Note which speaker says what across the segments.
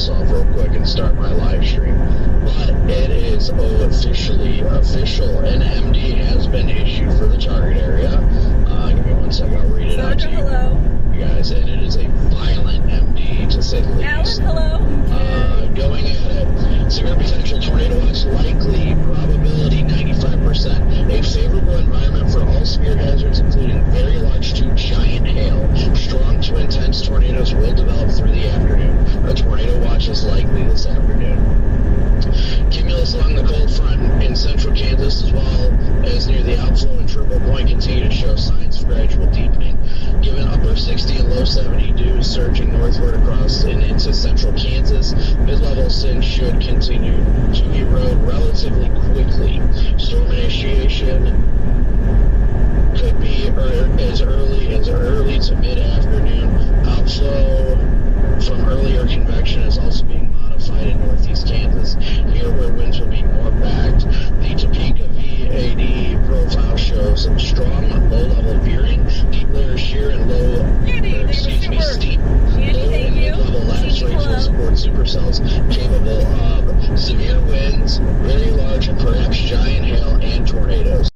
Speaker 1: this off real quick and start my live stream. But it is officially official. An MD has been issued for the target area. Give me 1 second, I'll read it out to you.
Speaker 2: Hello.
Speaker 1: You guys, and it is a violent MD to say the least.
Speaker 2: Alan, hello.
Speaker 1: Going at it. Severe potential tornado watch likely, probability 95%. A favorable environment for all severe hazards, including very large to giant hail. Strong to intense tornadoes will develop through the afternoon. A tornado watch is likely this afternoon. Cumulus along the cold front in central Kansas, as well as near the outflow and Triple Point, continue to show signs of gradual deepening. Given upper 60 and low 70 dews surging northward across and into central Kansas, mid-level sync should continue to erode relatively quickly. Storm initiation could be as early to mid-afternoon. Outflow from earlier convection is also being modified in northeast Kansas, here where winds will be more backed. The Topeka VAD profile shows some strong low-level veering, deep layer shear, and steep low and mid-level lattice rates will support supercells capable of severe winds, very large and perhaps giant hail, and tornadoes.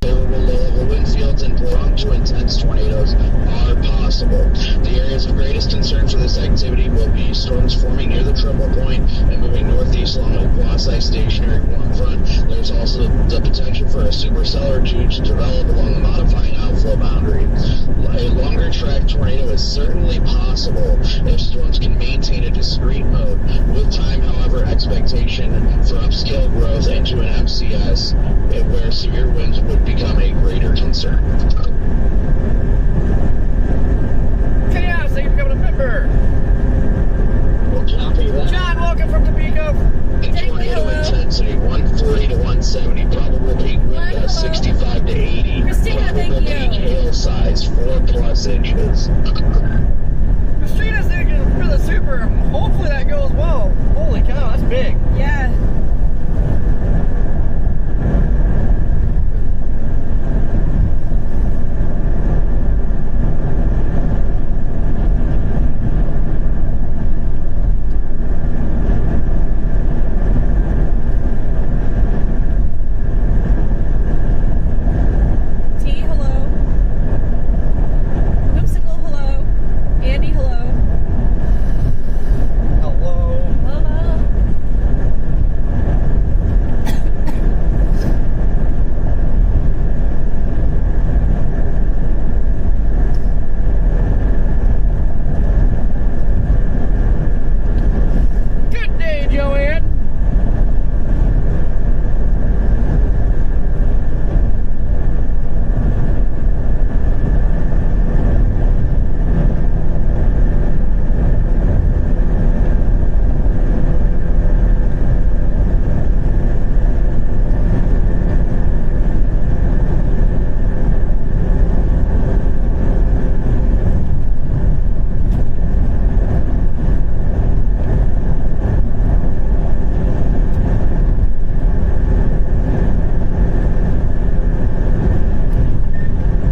Speaker 1: Favorable low-level wind fields and prolonged to intense tornadoes are possible. The areas of greatest concern for this activity will be storms forming near the Triple Point and moving northeast along a quasi-stationary warm front. There's also the potential for a supercell or two to develop along the modifying outflow boundary. A longer track tornado is certainly possible if storms can maintain a discrete mode. With time, however, expectation for upscale growth into an MCS where severe winds would become a greater concern.
Speaker 3: Kenny House, thank you for becoming a member.
Speaker 1: We'll copy that.
Speaker 3: John, welcome from Topeka.
Speaker 1: Tornado intensity 140 to 170, probable peak wind 65 to 80.
Speaker 2: Christina,
Speaker 1: probable
Speaker 2: thank
Speaker 1: peak
Speaker 2: you.
Speaker 1: hail size 4+ inches.
Speaker 3: Christina's thinking for the super. Hopefully that goes well. Holy cow, that's big.
Speaker 2: Yeah. T, hello. Whimsical, hello. Andy, hello.
Speaker 3: Hello.
Speaker 2: Hello.
Speaker 3: Good day, Joanne.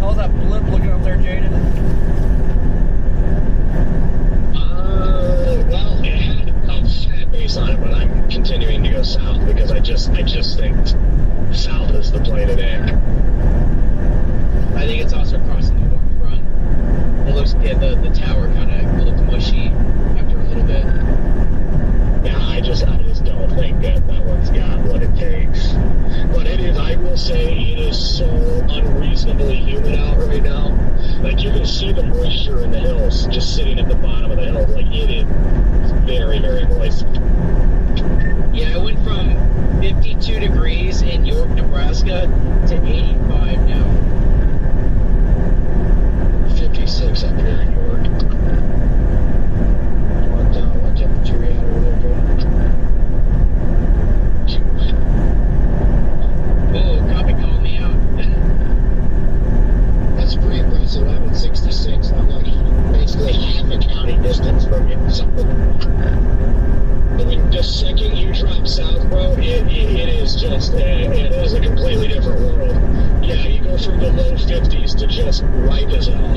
Speaker 3: How's that blimp looking up there, Jaden?
Speaker 1: Well, it had a fat base on it, but I'm continuing to go south because I just think south is the play today.
Speaker 4: I think it's also crossing the warm front. It looks good. The tower kind of looked mushy after a little bit.
Speaker 1: Yeah, I just don't think that one's got what it takes. But it is, I will say, it is so unreasonably humid out right now. Like, you can see the moisture in the hills just sitting at the bottom of the hills. Like, it is very, very moist.
Speaker 4: Yeah, I went from 52 degrees in York, Nebraska to 85 now.
Speaker 1: 56 up here in York. What temperature we had over there,
Speaker 4: Whoa, copy called me out.
Speaker 1: That's pretty impressive. I'm at 66. I'm like basically half a county distance from you. So, I mean, the second you drop south, bro, it is just, it is a completely different world. Yeah, you go from the low 50s to just right as hell.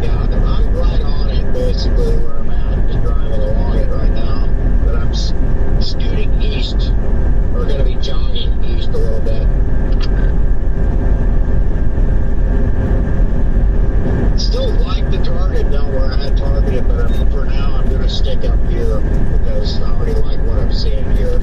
Speaker 1: Yeah, I'm right on it. basically where I'm at, just driving along it right now. But I'm scooting east. We're going to be jogging east a little bit. Still like the target down where I had targeted, but for now I'm going to stick up here because I already like what I'm seeing here.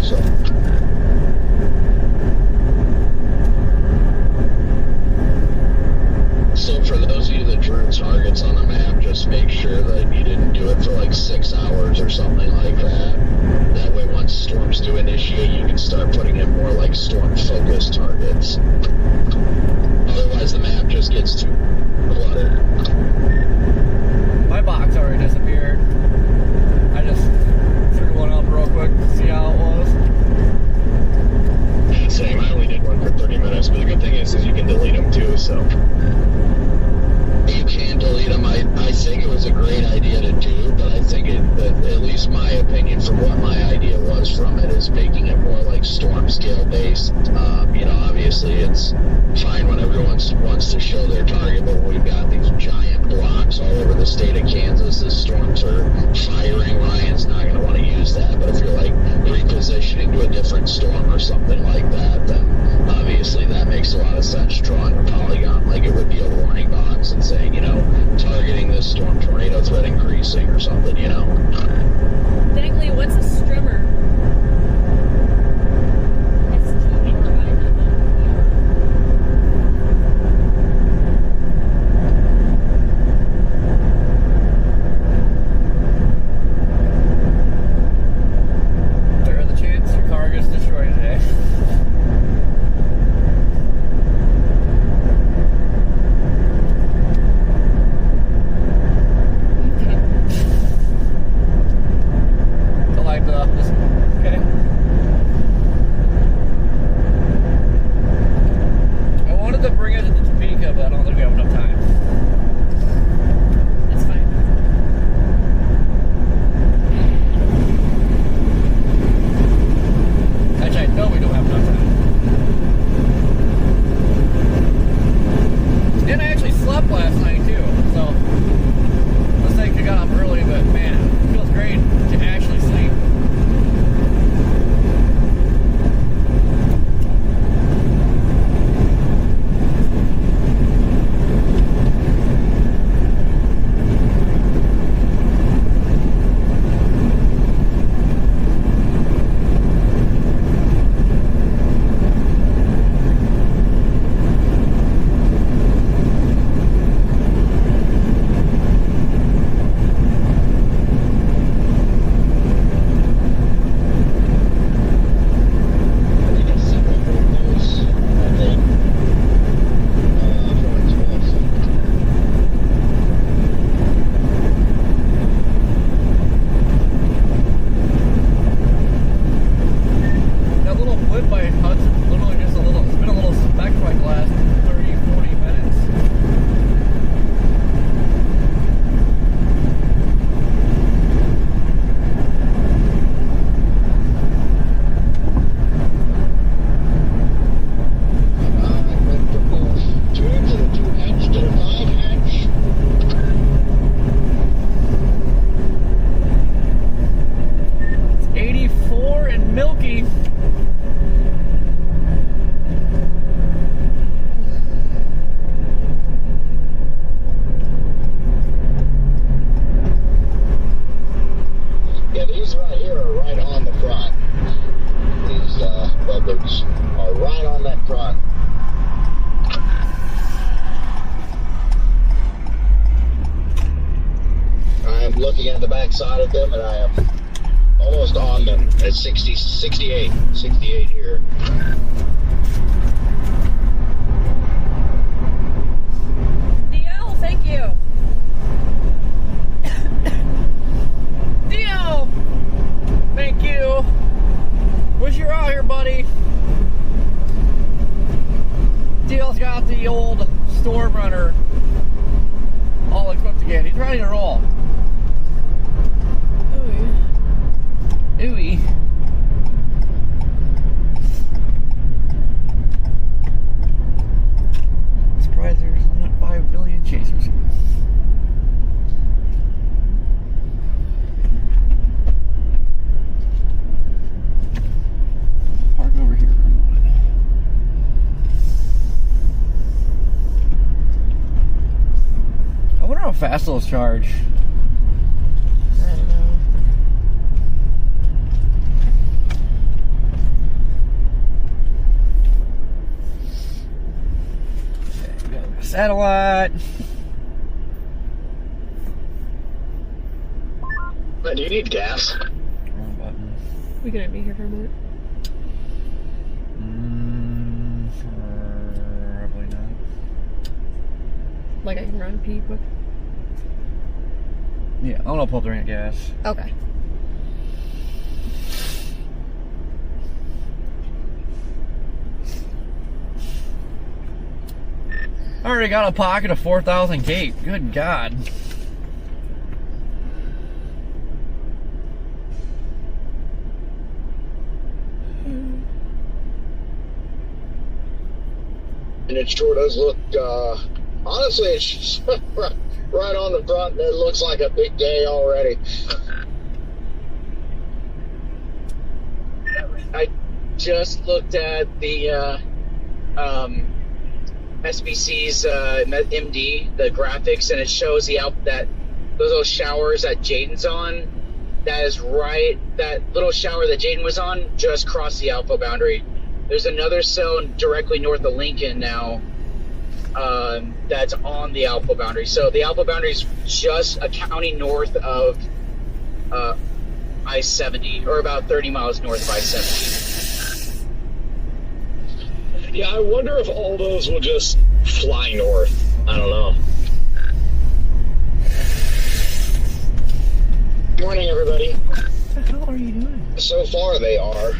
Speaker 1: So for those of you that drew targets on the map, just make sure that you didn't do it for like 6 hours or something like that. That way once storms do initiate, you can start putting in more like storm-focused targets. Otherwise the map just gets too cluttered.
Speaker 3: My box already disappeared. I just threw one up real quick to see how it was.
Speaker 1: Same, I only did one for 30 minutes, but the good thing is you can delete them too, so. You can delete them. I think it was a great idea to do, but I think at least my opinion from what my idea was from it is making it more like storm scale based. Obviously it's fine when everyone wants to show their target, but we've got these giant blocks all over the state of Kansas as storms are firing. Ryan's not going to want to use that, but if you're like repositioning to a different storm or something like that, then obviously that makes a lot of sense, drawing a polygon like it would be a warning box and saying, targeting this storm tornado threat increasing or something,
Speaker 2: Dagley, what's a strimmer?
Speaker 3: There are the chance your car gets destroyed today. The light up. Okay. I wanted to bring it to the Topeka, but I don't think we have enough time.
Speaker 2: That's fine.
Speaker 3: Actually, I know we don't have enough time. And I actually slept last night too, so let's say I got up early, but man, it feels great to actually sleep.
Speaker 1: looking at the back side of them, and I am almost on them at 68 here.
Speaker 2: DL, thank you.
Speaker 3: DL, thank you. Wish you were out here, buddy. DL's got the old storm runner all equipped again. He's ready to roll. Ooey. fast those charge.
Speaker 2: I don't know.
Speaker 3: Satellite.
Speaker 1: But do you need gas?
Speaker 3: Wrong button.
Speaker 2: We gonna be here for a minute.
Speaker 3: Probably not.
Speaker 2: Like I can run pee quick.
Speaker 3: Yeah, I'm gonna pull up the ring at gas.
Speaker 2: Okay.
Speaker 3: I already got a pocket of 4,000 cape. Good God.
Speaker 1: And it sure does look, honestly, it's right on the front, and it looks like a big day already.
Speaker 4: I just looked at the SBC's MD, the graphics, and it shows that those little showers that Jaden's on, that is right, that little shower that Jaden was on just crossed the alpha boundary. There's another cell directly north of Lincoln now that's on the alpha boundary. So the alpha boundary is just a county north of I-70, or about 30 miles north of I-70.
Speaker 1: Yeah, I wonder if all those will just fly north. I don't know. Morning, everybody.
Speaker 3: What the hell are you doing?
Speaker 1: So far, they are.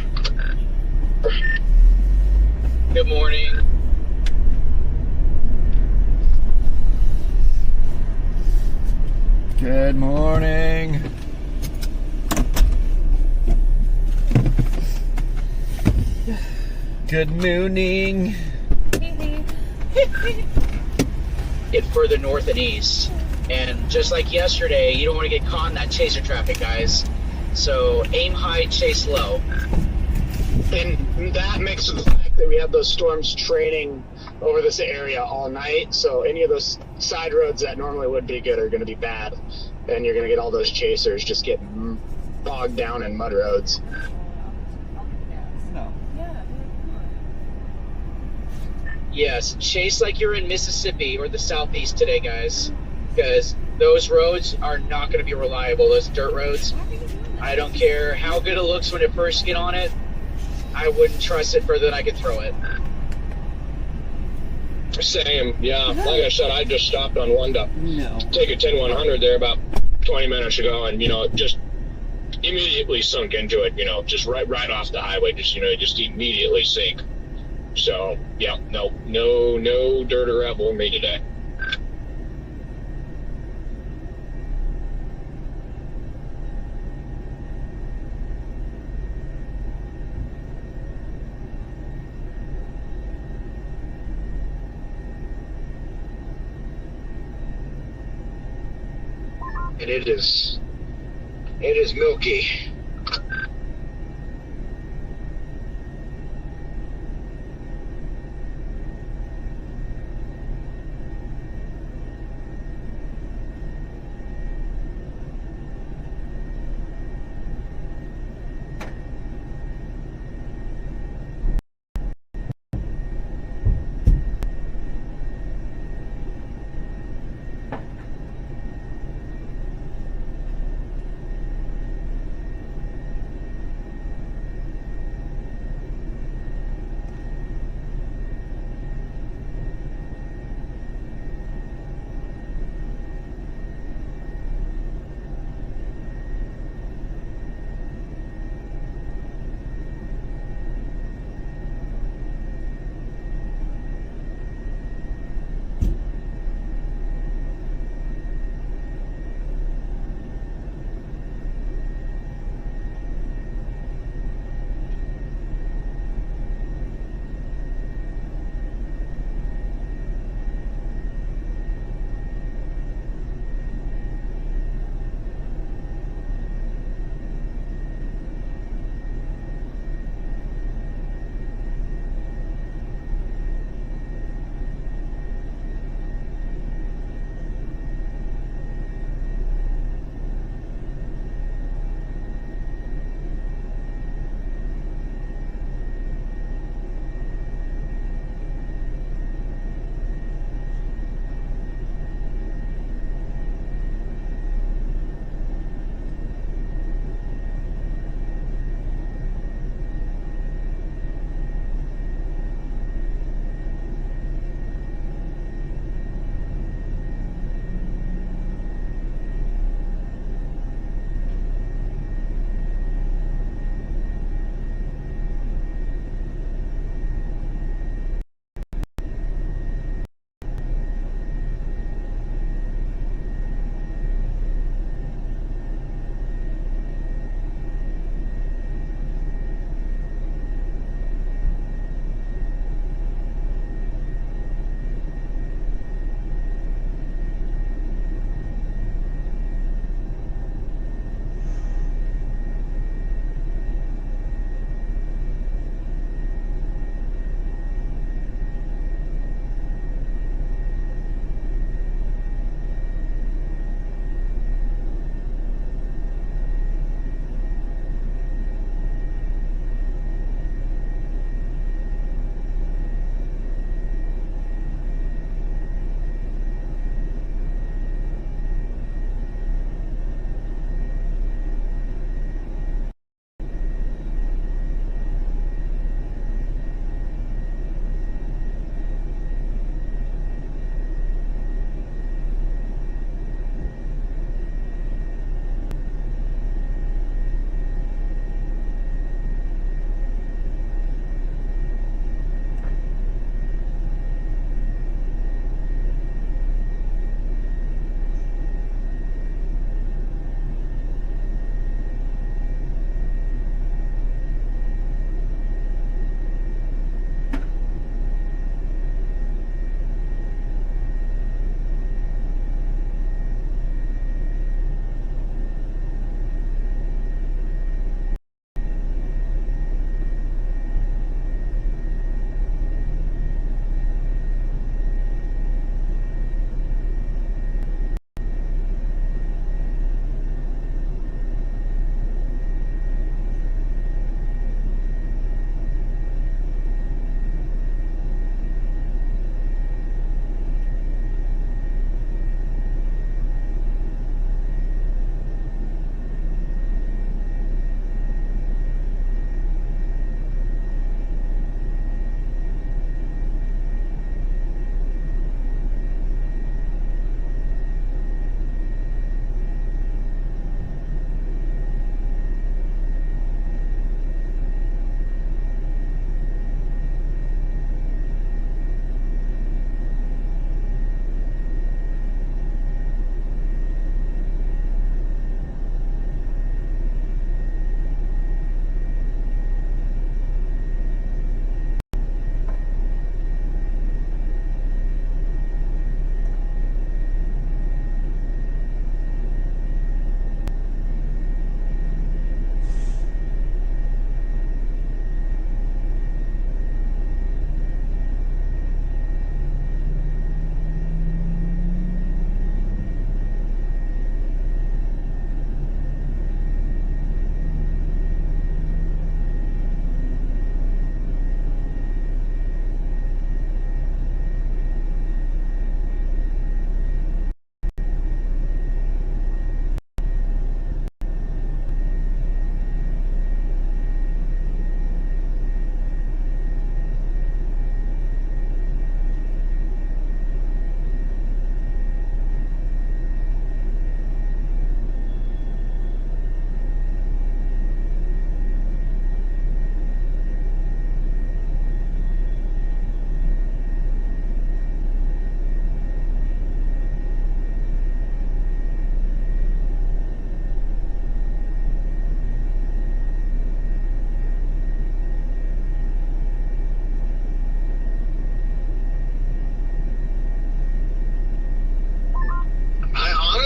Speaker 4: Good morning.
Speaker 3: Good morning. Good mooning.
Speaker 4: Get further north and east. And just like yesterday, you don't want to get caught in that chaser traffic, guys. So aim high, chase low.
Speaker 1: And that mixed with the fact that we have those storms training over this area all night, so any of those side roads that normally would be good are going to be bad, and you're going to get all those chasers just getting bogged down in mud roads.
Speaker 3: No.
Speaker 4: Yes, chase like you're in Mississippi or the southeast today, guys, because those roads are not going to be reliable. Those dirt roads, I don't care how good it looks when you first get on it, I wouldn't trust it further than I could throw it.
Speaker 1: Same, yeah. Like I said, I just stopped on one to take a 10-100 there about 20 minutes ago, and just immediately sunk into it. Just right off the highway, just immediately sink. So yeah, no dirt or gravel for me today. And it is milky.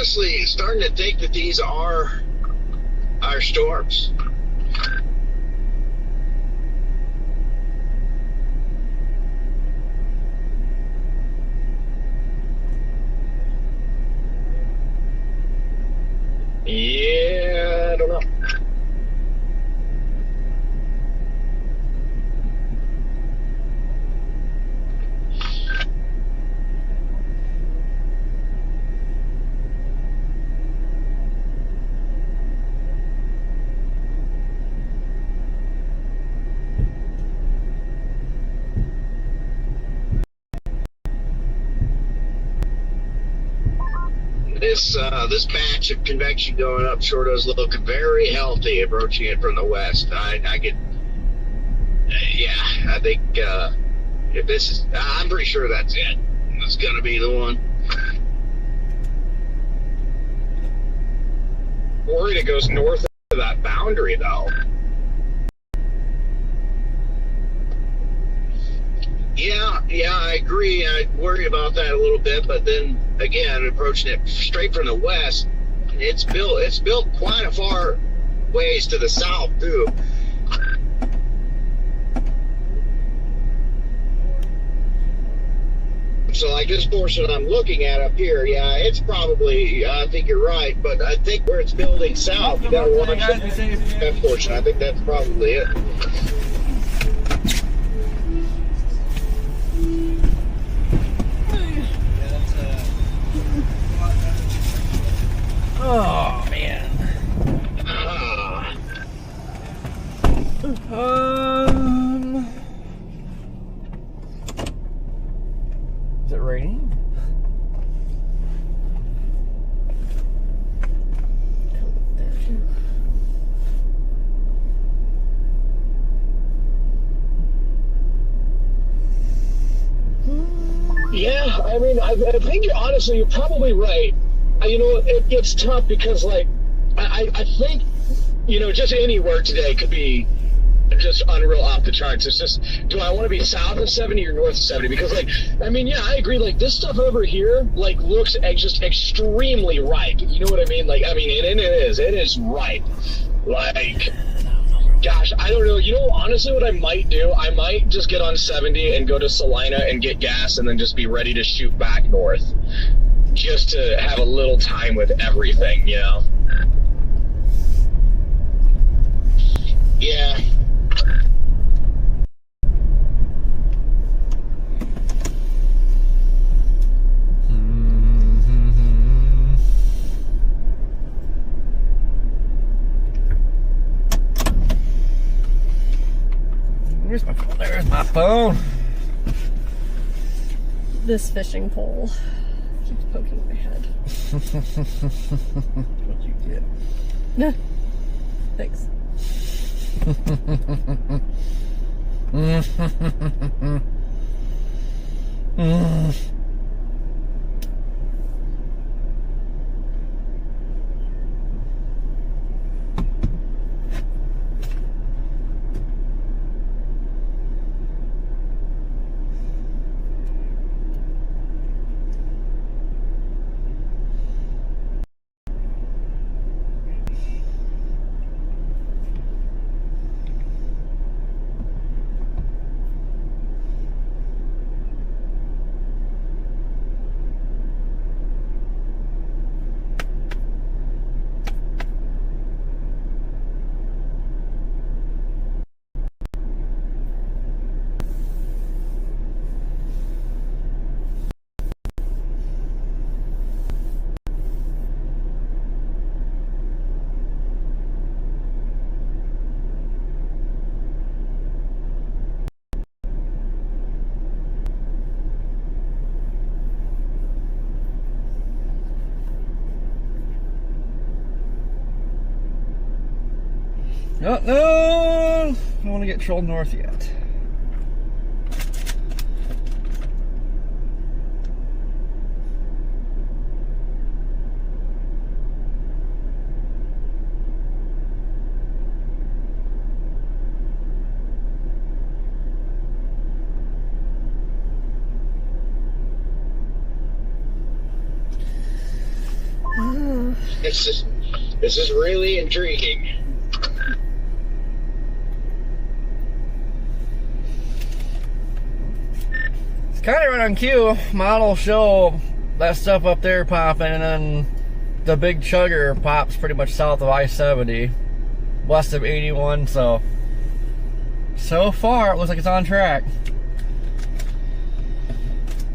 Speaker 1: honestly starting to think that these are our storms. Yeah, I don't know. This batch of convection going up sure does look very healthy, approaching it from the west. I could, I think if this is, I'm pretty sure that's it. It's gonna be the one. Worried it goes north of that boundary though. Yeah, I agree. I worry about that a little bit, but then again, approaching it straight from the west, it's built quite a far ways to the south too. So like this portion I'm looking at up here, yeah, it's probably, I think you're right, but I think where it's building south, you gotta watch that portion. I think that's probably it.
Speaker 3: Oh man. Is it raining?
Speaker 1: Yeah, I mean, I think honestly, you're probably right. You know, it's tough because, like, I think, you know, just anywhere today could be just unreal off the charts. It's just, do I want to be south of 70 or north of 70? Because, like, I mean, yeah, I agree. Like, this stuff over here, like, looks just extremely ripe. You know what I mean? Like, I mean, it is ripe. Like, gosh, I don't know. You know, honestly, what I might do, I might just get on 70 and go to Salina and get gas and then just be ready to shoot back north. Just to have a little time with everything, you know? Yeah.
Speaker 3: Where's my phone? There's my phone.
Speaker 2: This fishing pole keeps poking my head.
Speaker 3: What'd you get?
Speaker 2: Nah. Thanks.
Speaker 3: No, no! I don't want to get trolled north yet.
Speaker 1: This is really intriguing.
Speaker 3: It's kind of right on cue. Model show that stuff up there popping, and then the big chugger pops pretty much south of I-70, west of 81. So far it looks like it's on track.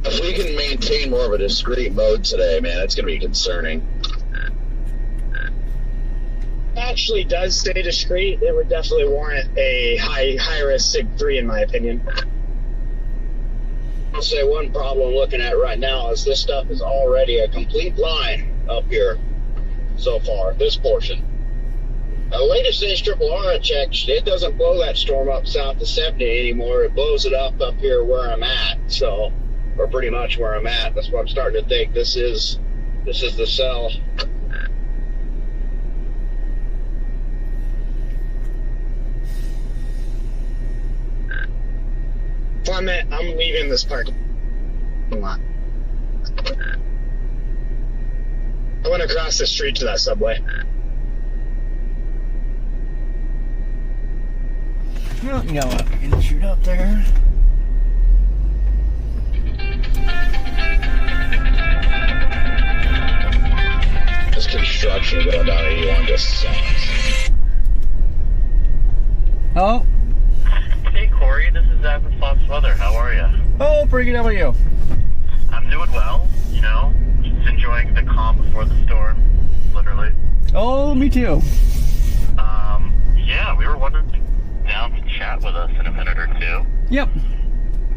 Speaker 1: If we can maintain more of a discrete mode today, man, it's going to be concerning.
Speaker 5: Actually does stay discrete, it would definitely warrant a high risk SIG 3 in my opinion.
Speaker 1: I'll say one problem I'm looking at right now is this stuff is already a complete line up here so far, this portion. The latest HRRR I checked, it doesn't blow that storm up south to 70 anymore. It blows it up here where I'm at, so, or pretty much where I'm at. That's what I'm starting to think. This is the cell.
Speaker 5: Clement, I'm leaving this parking lot. I went across the street to that subway.
Speaker 3: Well, you know what? We can shoot up there.
Speaker 1: This construction going down 81 just sucks.
Speaker 3: Oh.
Speaker 6: Hey Corey, this is Zach with Fox Weather. How are you?
Speaker 3: Oh, pretty good. How about you?
Speaker 6: I'm doing well, you know, just enjoying the calm before the storm, literally.
Speaker 3: Oh, me too.
Speaker 6: Yeah, we were wondering down to chat with us in a minute or two.
Speaker 3: Yep.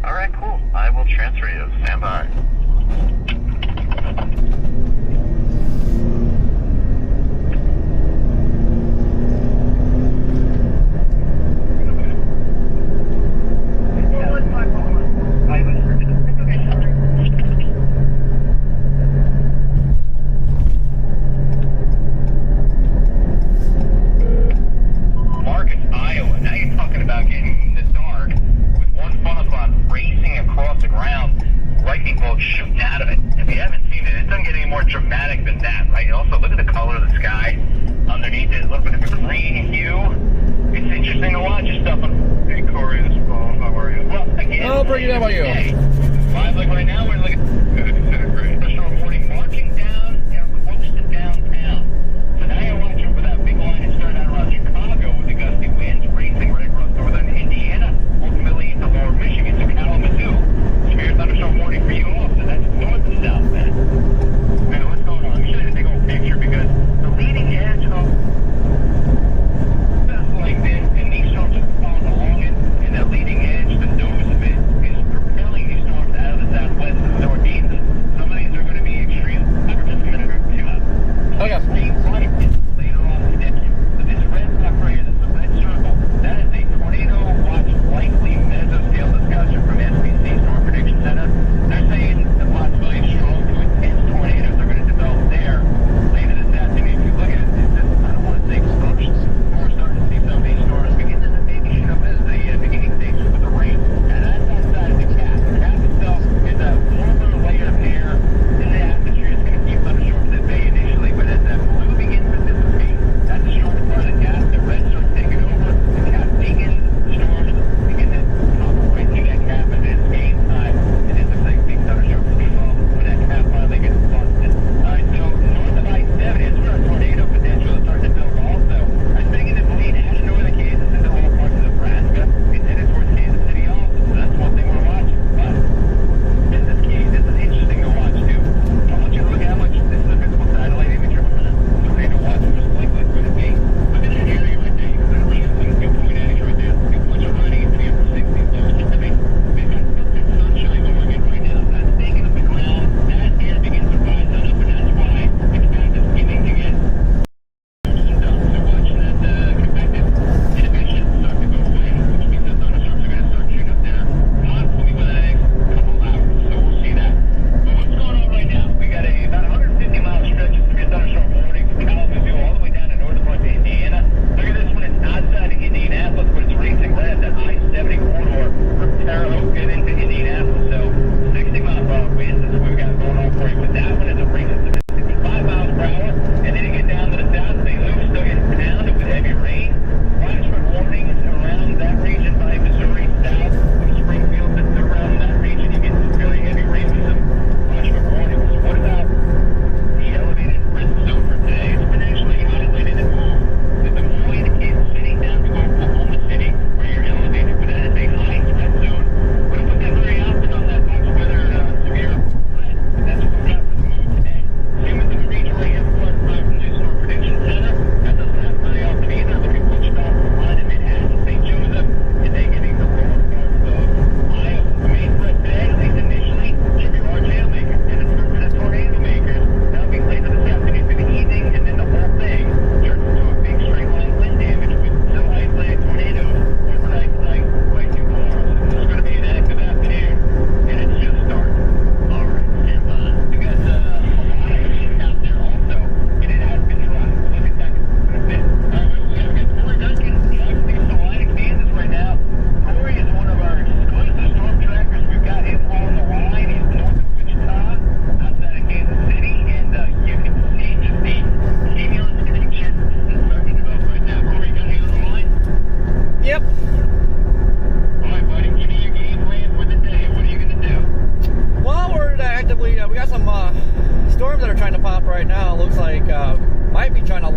Speaker 6: All right, cool. I will transfer you. Stand by. Shooting out of it. If you haven't seen it, it's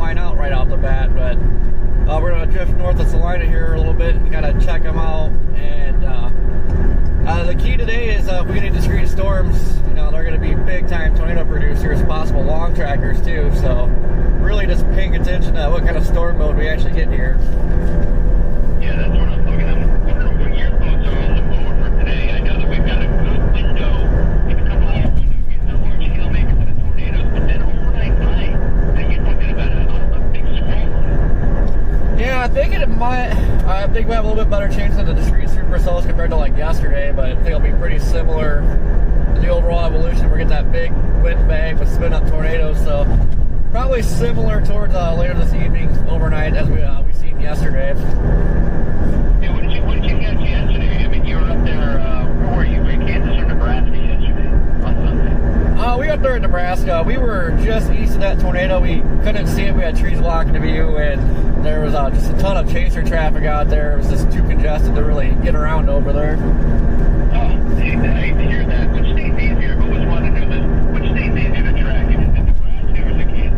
Speaker 3: line out right off the bat, but we're going to drift north of Salina here a little bit and kind of check them out. And the key today is if we get any discrete storms, you know, they're going to be big time tornado producers, possible long trackers too. So really just paying attention to what kind of storm mode we actually get here.
Speaker 6: Yeah, that's what I'm looking at. I'm wondering what your thoughts are on the mower for today. I know that we've got a good window, like a couple hour window, getting the large hail makers and the tornadoes, but then overnight night, and you're looking about a big squall.
Speaker 3: Yeah, I think it might. I think we have a little bit better chance of the discrete supercells compared to like yesterday, but I think it'll be pretty similar to the overall evolution. We're getting that big wind bag with spin up tornadoes, so probably similar towards later this evening, overnight, as we seen yesterday.
Speaker 6: Yeah, what did you catch yesterday? I mean, you were up there. Where were you? Were you Kansas or Nebraska yesterday on Sunday?
Speaker 3: We up there in Nebraska. We were just east of that tornado. We couldn't see it. We had trees blocking the view, and there was just a ton of chaser traffic out there. It was just too congested to really get around over there.
Speaker 6: Oh, I hate to hear that. Which state's easier? I've always wanted to know this. Which state's easier to track? Is it Nebraska or is it Kansas?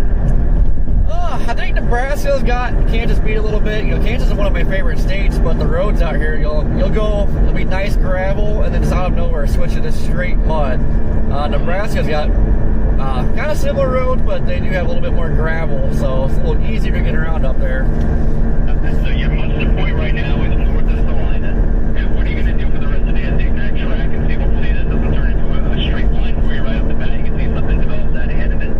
Speaker 3: I think Nebraska's got Kansas beat a little bit. You know, Kansas is one of my favorite states, but the roads out here, you'll go, it'll be nice gravel, and then it's out of nowhere switch to this straight mud. Nebraska's got kind of similar roads, but they do have a little bit more gravel, so it's a little easier to get around up there.
Speaker 6: So your muster point right now is north of Salina. And what are you going to do for the rest of the day? Is that track and see, hopefully that doesn't turn into a straight line for you right off the bat. You can see something develops out ahead of it.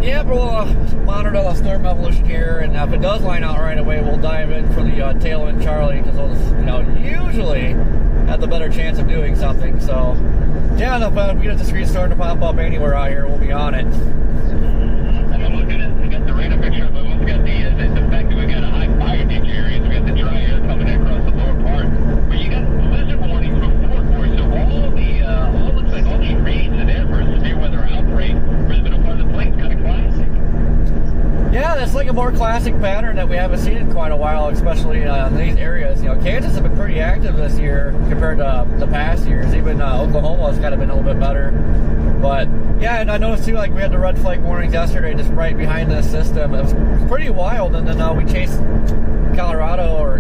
Speaker 3: Yeah, but we'll monitor the storm evolution here, and if it does line out right away, we'll dive in for the tailwind Charlie, because those, you know, usually have the better chance of doing something. So, yeah, if we get a discrete storm to pop up anywhere out here, we'll be on it.
Speaker 6: And I'm looking at, we got the radar picture, but we've got the fact that we got a high fire danger area, we got the dry air coming across the lower part. But you got blizzard warnings before, Corey, so all looks like all the ingredients are there for a severe weather outbreak for the middle part of the plains, kind of classic.
Speaker 3: Yeah, that's like a more classic pattern that we haven't seen in quite a while, especially in these areas. You know, Kansas has been pretty active this year compared to the past years. Even Oklahoma has kind of been a little bit better. But yeah, and I noticed too, like we had the red flag warnings yesterday, just right behind this system. It was pretty wild, and then we chased Colorado or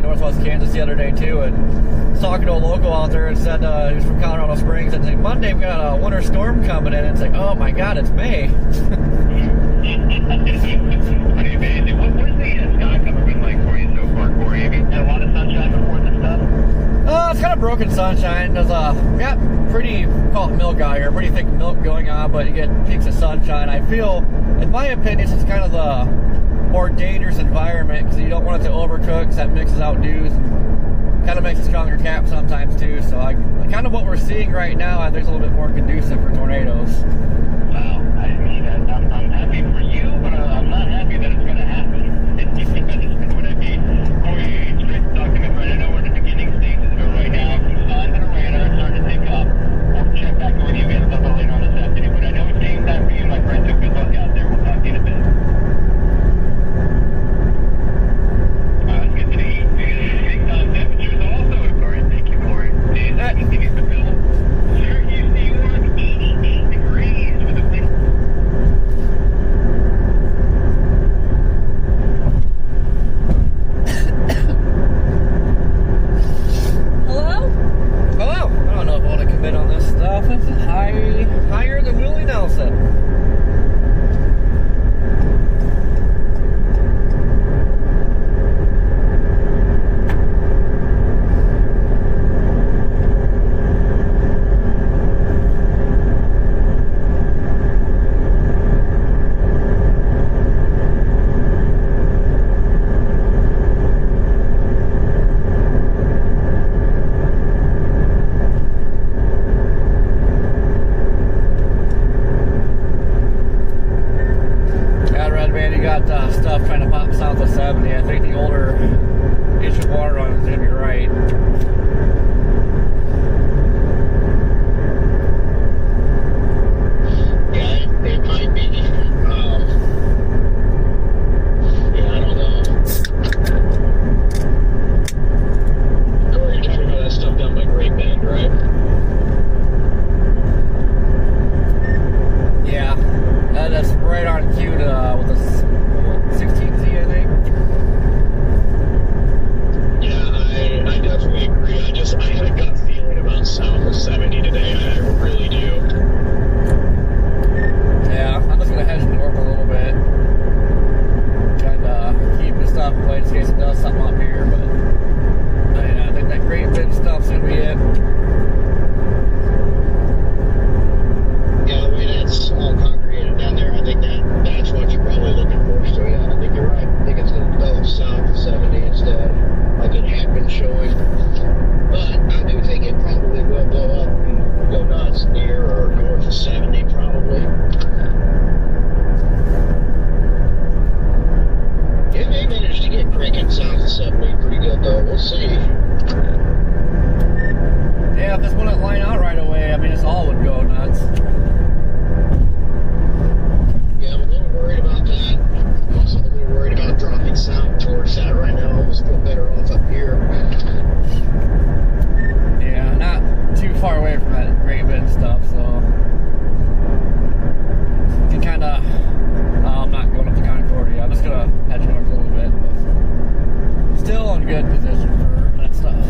Speaker 3: northwest Kansas the other day too, and was talking to a local out there and said he was from Colorado Springs, and like Monday we got a winter storm coming in, and it's like, oh my God, it's May.
Speaker 6: Pretty amazing. What's the sky cover been like for you so far, Corey? Have you had a lot of sunshine before this stuff?
Speaker 3: It's kind of broken sunshine. There's we got pretty, call it milk out here, pretty thick milk going on, but you get peaks of sunshine. I feel, in my opinion, it's kind of the more dangerous environment because you don't want it to overcook, because that mixes out dews and kind of makes a stronger cap sometimes too. So kind of what we're seeing right now, I think is a little bit more conducive for tornadoes.
Speaker 6: Wow, I mean, I'm happy for you, but I'm not happy that it's going to happen. You understand what I mean? Corey, it's great to talk to me, friend. I know we're in the beginning stages of it right now. Some signs that are radar starting to pick up. We'll check back with you again a little bit later on this afternoon, but I know it's game time for you, my friend, so good luck out there. We'll talk to you in a bit. Let's get to the big time temperatures also, Corey. Thank you, Corey. And continue to build. Syracuse, New York, 88 degrees with a wind.
Speaker 2: Hello?
Speaker 3: Hello. I don't know if I want to commit on this stuff. It's higher than Willie Nelson. Stuff trying to pop south of 70. I think the older inch of water on it is going to be right.
Speaker 1: Yeah, it might be. Yeah, I don't know. Corey, you're talking about that stuff down by Great Bend, right?
Speaker 3: Yeah, that's right on cue to with the case it does something up here, but I think that great bit stuff's gonna be it.
Speaker 5: Yeah, the way that's all congregated down there, I think that's what you're probably looking for. So yeah, I think you're right. I think it's going to develop south of 70 instead, like it had been showing. But I do think it probably will blow up and go nuts near or north of 70 probably. It may manage to get cranking south of 70 pretty good though. We'll see.
Speaker 3: Yeah, if this wouldn't line out right away, I mean, this all would go nuts.
Speaker 5: Yeah, I'm a little worried about that. I'm also a little worried about dropping south towards that right now. I almost feel better off up here.
Speaker 3: Yeah, not too far away from that great bit stuff, so you can kind of. I'm not going up the Concordia. I'm just gonna head north a little bit, but still in good position for that stuff.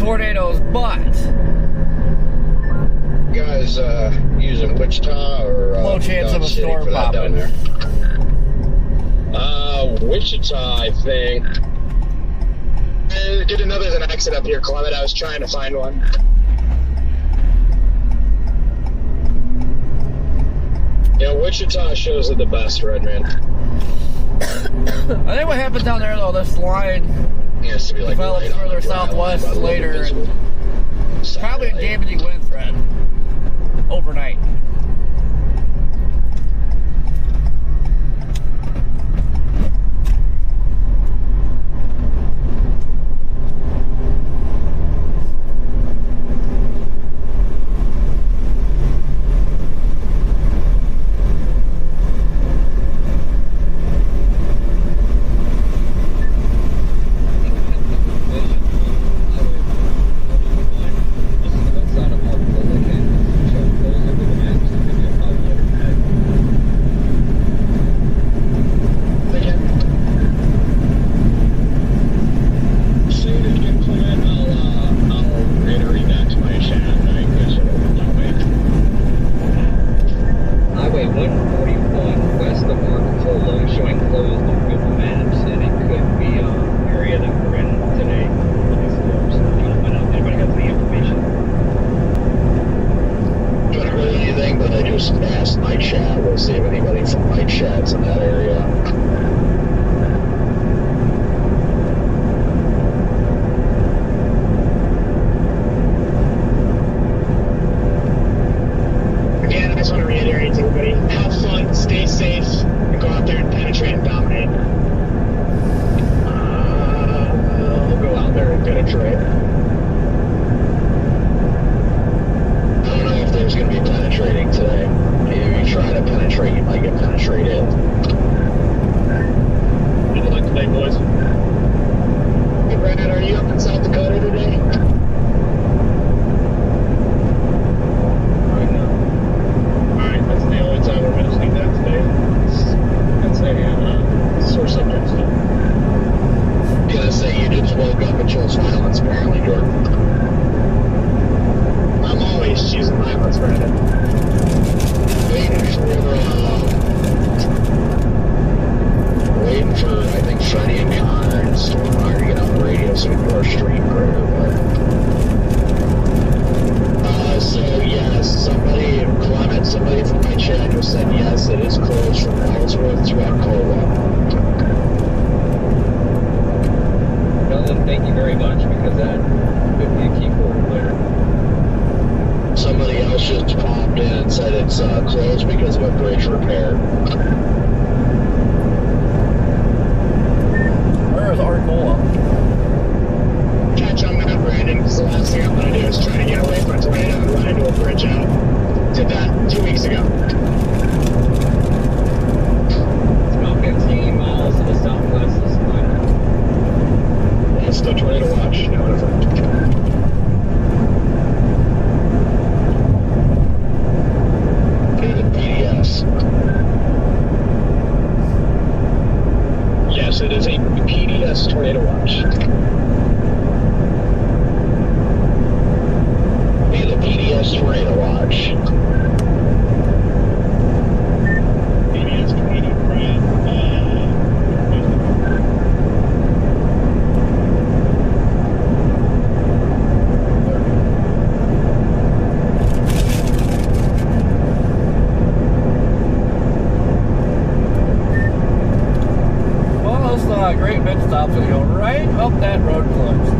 Speaker 3: tornadoes, but
Speaker 5: You guys using Wichita or
Speaker 3: low chance of a
Speaker 5: Dodge City
Speaker 3: storm
Speaker 5: for that down
Speaker 3: popping.
Speaker 5: there? Wichita, I think.
Speaker 1: Get another than exit up here, Clement. I was trying to find one.
Speaker 5: Yeah, Wichita shows it the best, Redman.
Speaker 3: I think what happens down there though, this line
Speaker 5: It has to be like
Speaker 3: develops
Speaker 5: right on
Speaker 3: further
Speaker 5: the dry line,
Speaker 3: southwest
Speaker 5: by the way,
Speaker 3: later,
Speaker 5: visible
Speaker 3: and probably a
Speaker 5: satellite.
Speaker 3: damaging wind threat overnight. Great bit stops and go right up that road closed.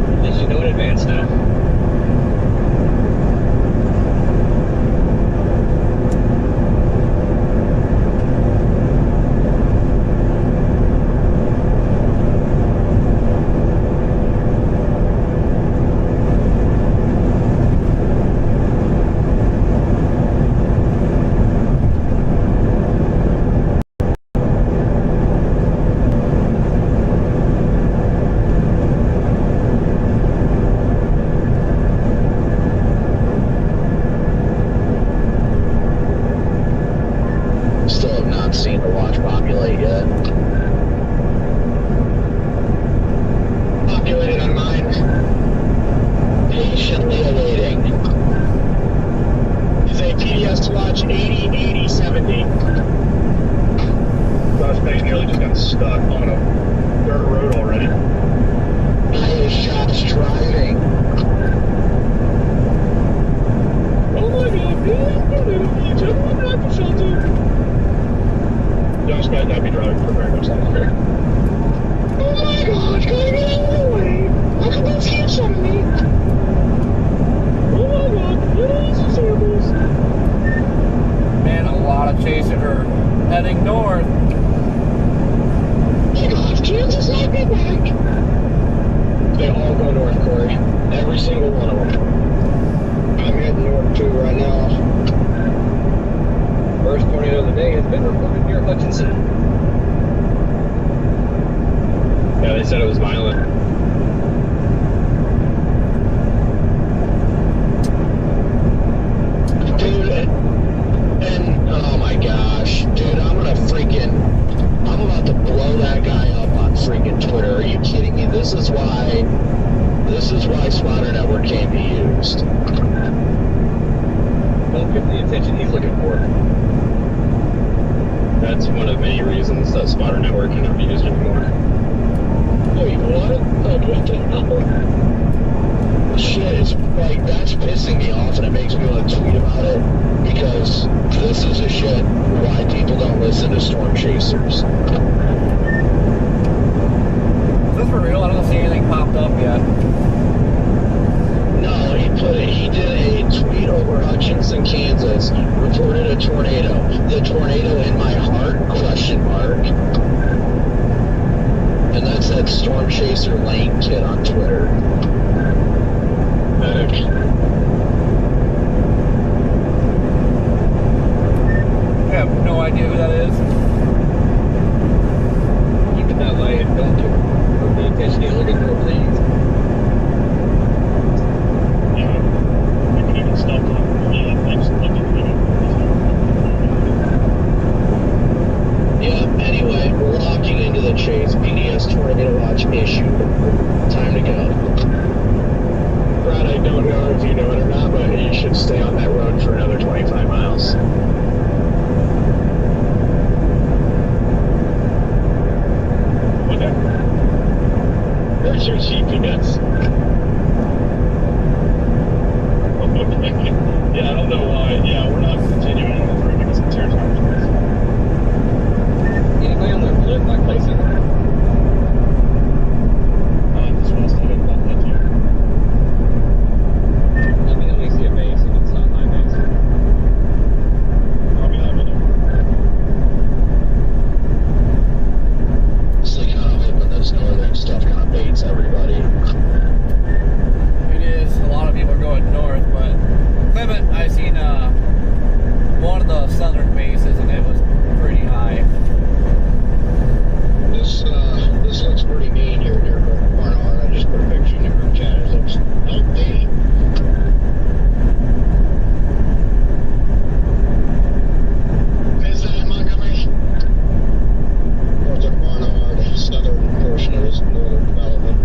Speaker 6: At least you know in advance now.
Speaker 1: populate yet. Populated on mine. Patiently awaiting. Is a PDS watch 80, 80, 70.
Speaker 6: Suspect nearly just got stuck on a dirt road already.
Speaker 1: I shots driving. Oh my god, everyone not the shelter.
Speaker 6: Suspect might be driving for very much longer.
Speaker 1: Oh my gosh, can I get out of the way? How come those can't shut me? Oh my god, get all these samples.
Speaker 3: Man, a lot of chasing her. Heading north.
Speaker 1: Oh my gosh, Kansas might be back.
Speaker 6: They all go north, Corey. Every single one of them.
Speaker 5: I'm heading north too right now.
Speaker 6: First tornado of the day has been reported near Hutchinson. Yeah, they said it was violent.
Speaker 1: Dude, and oh my gosh, dude, I'm about to blow that guy up on freaking Twitter. Are you kidding me? This is why Spotter Network can't be used.
Speaker 6: Don't give the attention he's looking for. That's one of many reasons that Spotter Network cannot be used anymore.
Speaker 1: Wait, what? Like, what the hell? Shit, it's like, that's pissing me off, and it makes me want to tweet about it, because this is a shit why people don't listen to Storm Chasers.
Speaker 3: Is this for real? I don't see anything popped up yet.
Speaker 1: No, he did a tweet over Hutchinson, Kansas, reported a tornado. The tornado in my heart, question mark. And that's that Storm Chaser Lane kid on Twitter.
Speaker 6: Medic.
Speaker 3: I have no idea who that is.
Speaker 6: Keep it that way and don't give the attention you're looking for, please. Yeah. You can even stop on things looking for
Speaker 1: Yeah, anyway, we're locking into the chase. PDS tornado watch issued. Time to go. Brad, I don't know if you know it or not, but you should stay on that road for another 25 miles.
Speaker 6: Okay.
Speaker 1: Where's your GPS?
Speaker 6: Okay. Yeah, I don't know why. Yeah, we're not continuing on this road because it's territory. Anybody on their flip like placing? This one's not about that too. Let me see a base if it's not my base. I'll be live with
Speaker 1: Just like how I'm hoping this northern stuff kind of baits everybody.
Speaker 3: It is. A lot of people are going north, but Clement, I seen one of the southern bases, and it was pretty high.
Speaker 1: This looks pretty mean here near Barnard. I just put a picture in the group chat. It looks healthy. Is that Montgomery?
Speaker 5: North of Barnard, southern portion of this northern development.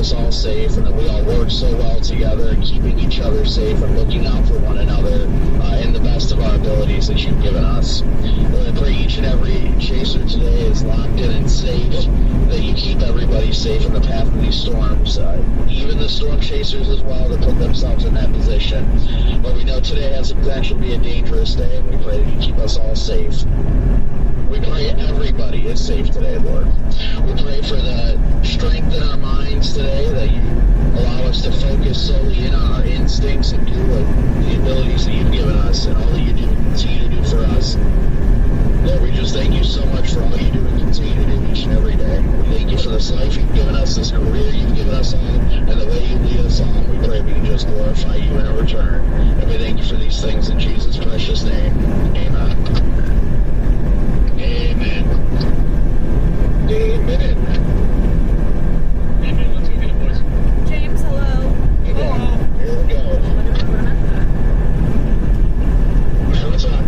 Speaker 1: us all safe, and that we all work so well together, keeping each other safe and looking out for one another in the best of our abilities that you've given us. Lord, I pray each and every chaser today is locked in and safe, that you keep everybody safe in the path of these storms, even the storm chasers as well that put themselves in that position. But we know today has the potential to be a dangerous day, and we pray that you keep us all safe. We pray everybody is safe today, Lord. We pray for the strength in our minds today, that you allow us to focus solely in on our instincts and do the abilities that you've given us and all that you do and continue to do for us. Lord, we just thank you so much for all you do and continue to do each and every day. We thank you for this life you've given us, this career you've given us all, and the way you lead us on. We pray we can just glorify you in our return. And we thank you for these things in Jesus' precious name. Amen. Amen. Amen. Amen. Let's go get it, boys.
Speaker 2: James, hello.
Speaker 1: Hello. Here we go. Hey, what's up?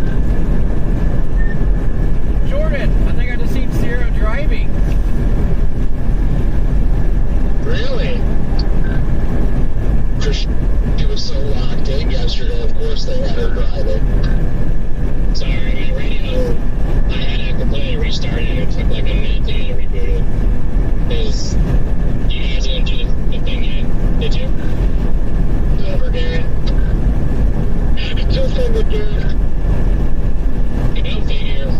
Speaker 3: Jordan, I think I just seen Sierra driving.
Speaker 1: Really? She was so locked in yesterday, of course they had her driving. Sorry, my radio, I had to completely restart it. It took like a minute to get it rebooted. Because you guys didn't do the thing yet, did you? Over, Gary. Just over, Gary. You don't figure.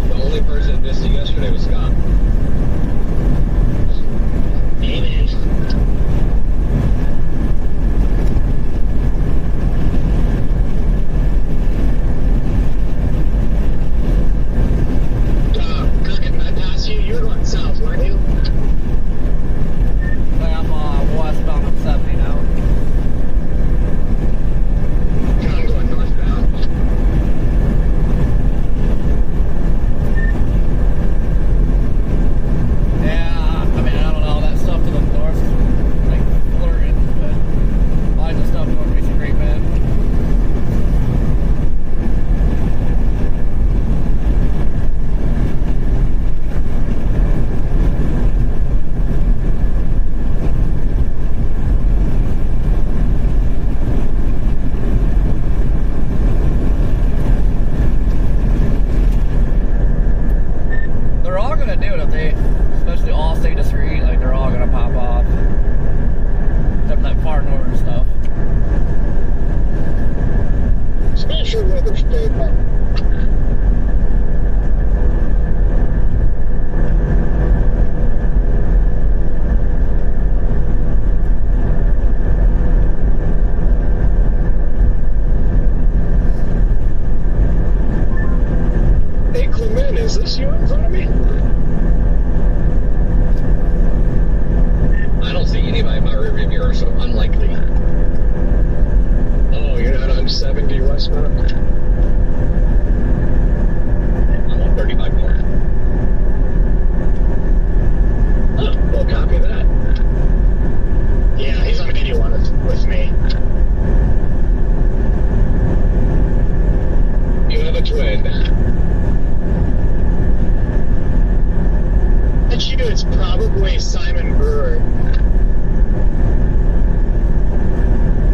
Speaker 1: The only person that missed it yesterday was Scott. Amen. Kirk, can I pass you? You're going south, weren't you?
Speaker 3: I'm westbound on 70 now.
Speaker 1: I'm going northbound.
Speaker 3: Yeah, I mean, I don't know, that stuff to the north is like flirting, but I like the stuff north makes a great man. They're all gonna do it if they, especially all stay discrete, like they're all gonna pop off. Except that far northern stuff.
Speaker 1: Special weather statement. Hey, Clement, is this you in front of me? I don't see anybody in my rearview mirror, so unlikely. Oh, you're not on 70 westbound? I'm on 35 north. Oh, well, copy that. Yeah, he's on 81 with me. You have a twin. Bet you it's probably Simon Brewer.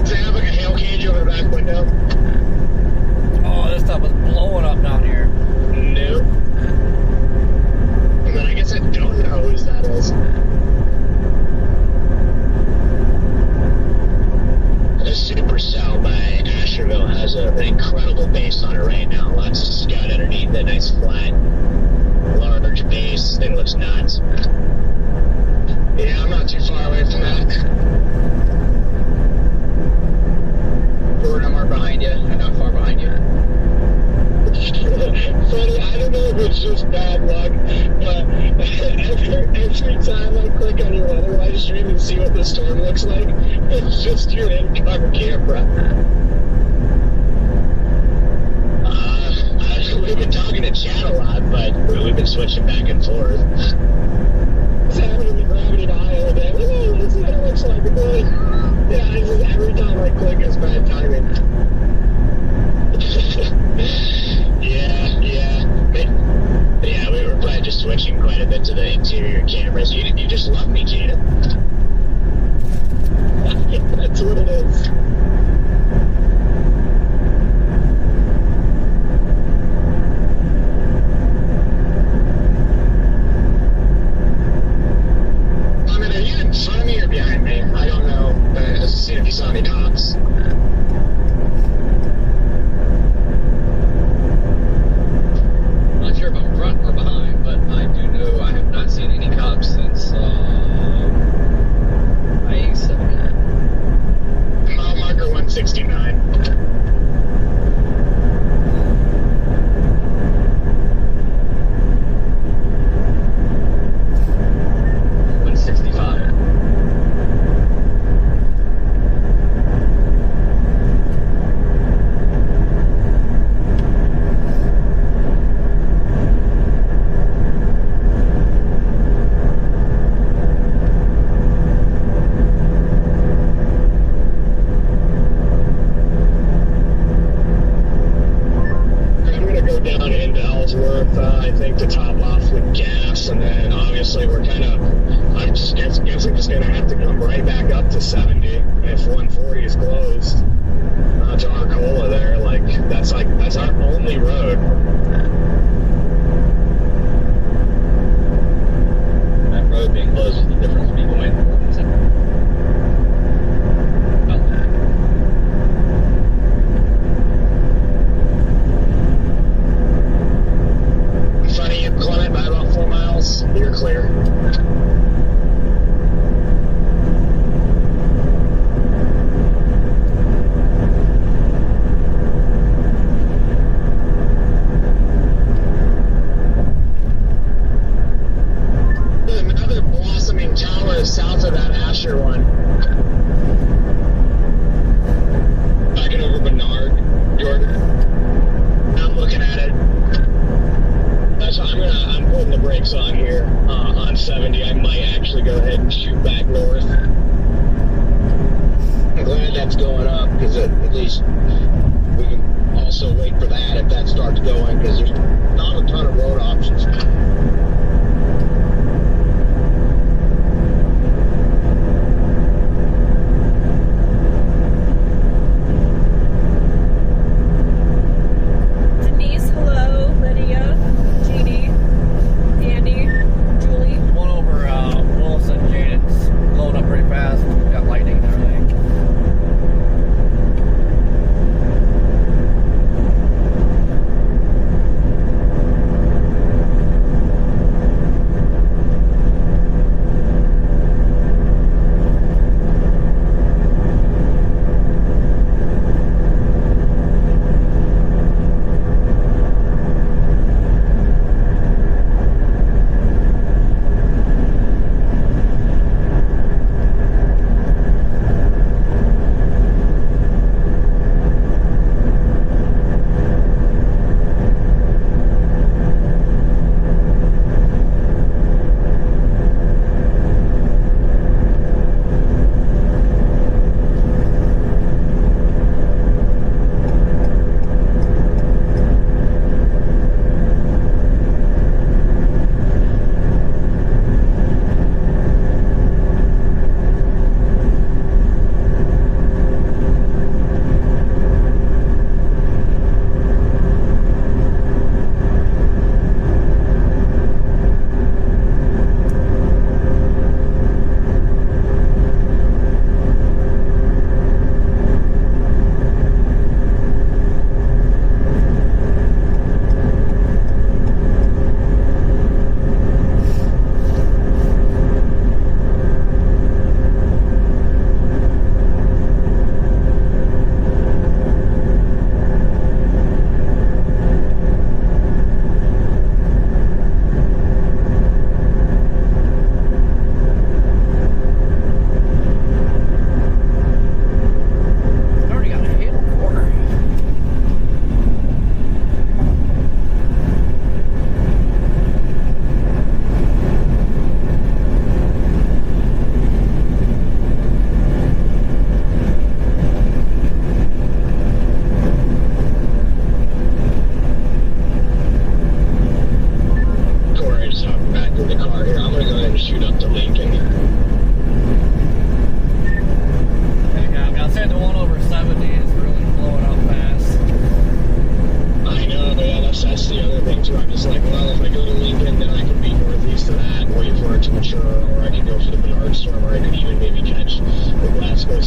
Speaker 1: Does it have like a hail cage over the back window?
Speaker 3: Oh, this stuff is blowing up down here.
Speaker 1: No. And then I guess I don't know whose that is. The supercell by Asherville has an incredible base on it right now. Lots of scout underneath it, nice flat, large base. Thing looks nuts. Yeah, I'm not too far away from that. Jordan, I'm right behind you. I'm not far behind you. Funny, I don't know if it's just bad luck, but every time I click on your weather live stream and see what the storm looks like, it's just your in-car camera. We've been talking to Chad a lot, but we've been switching back and forth. It's happening in the gravity eye all day. Oh, let's see what it looks like. Yeah, it's just every time I click, it's bad timing. Yeah, we were probably just switching quite a bit just love me, Gina. That's what it is. I mean, are you in front of me or behind me? I don't know. Let's see if you saw any cops.
Speaker 3: I'm not sure if I'm front or behind, but I do know I have not seen any cops since I-79.
Speaker 1: Mile marker 169.
Speaker 3: 165.
Speaker 1: I'm gonna go down into Ellsworth, I think, to top off with gas, and then obviously we're kind of, I just guess I'm just gonna have to come right back up to 70 if 140 is closed to Arcola there. Like that's our only road.
Speaker 3: That road being closed is the difference between going about that.
Speaker 1: In front of you, Clement, by about 4 miles. You're clear. Another blossoming tower south of that Asher one. Backing over Bernard, Jordan. I'm looking at it. So I'm putting the brakes on here on 70. I might actually go ahead and shoot back north. I'm glad that's going up because at least we can also wait for that if that starts going because there's not a ton of road options.
Speaker 2: Denise, hello. Lydia, Jeannie, Andy, Julie.
Speaker 3: One over Wilson, Jaden's blowing up pretty fast. We've got lightning and everything.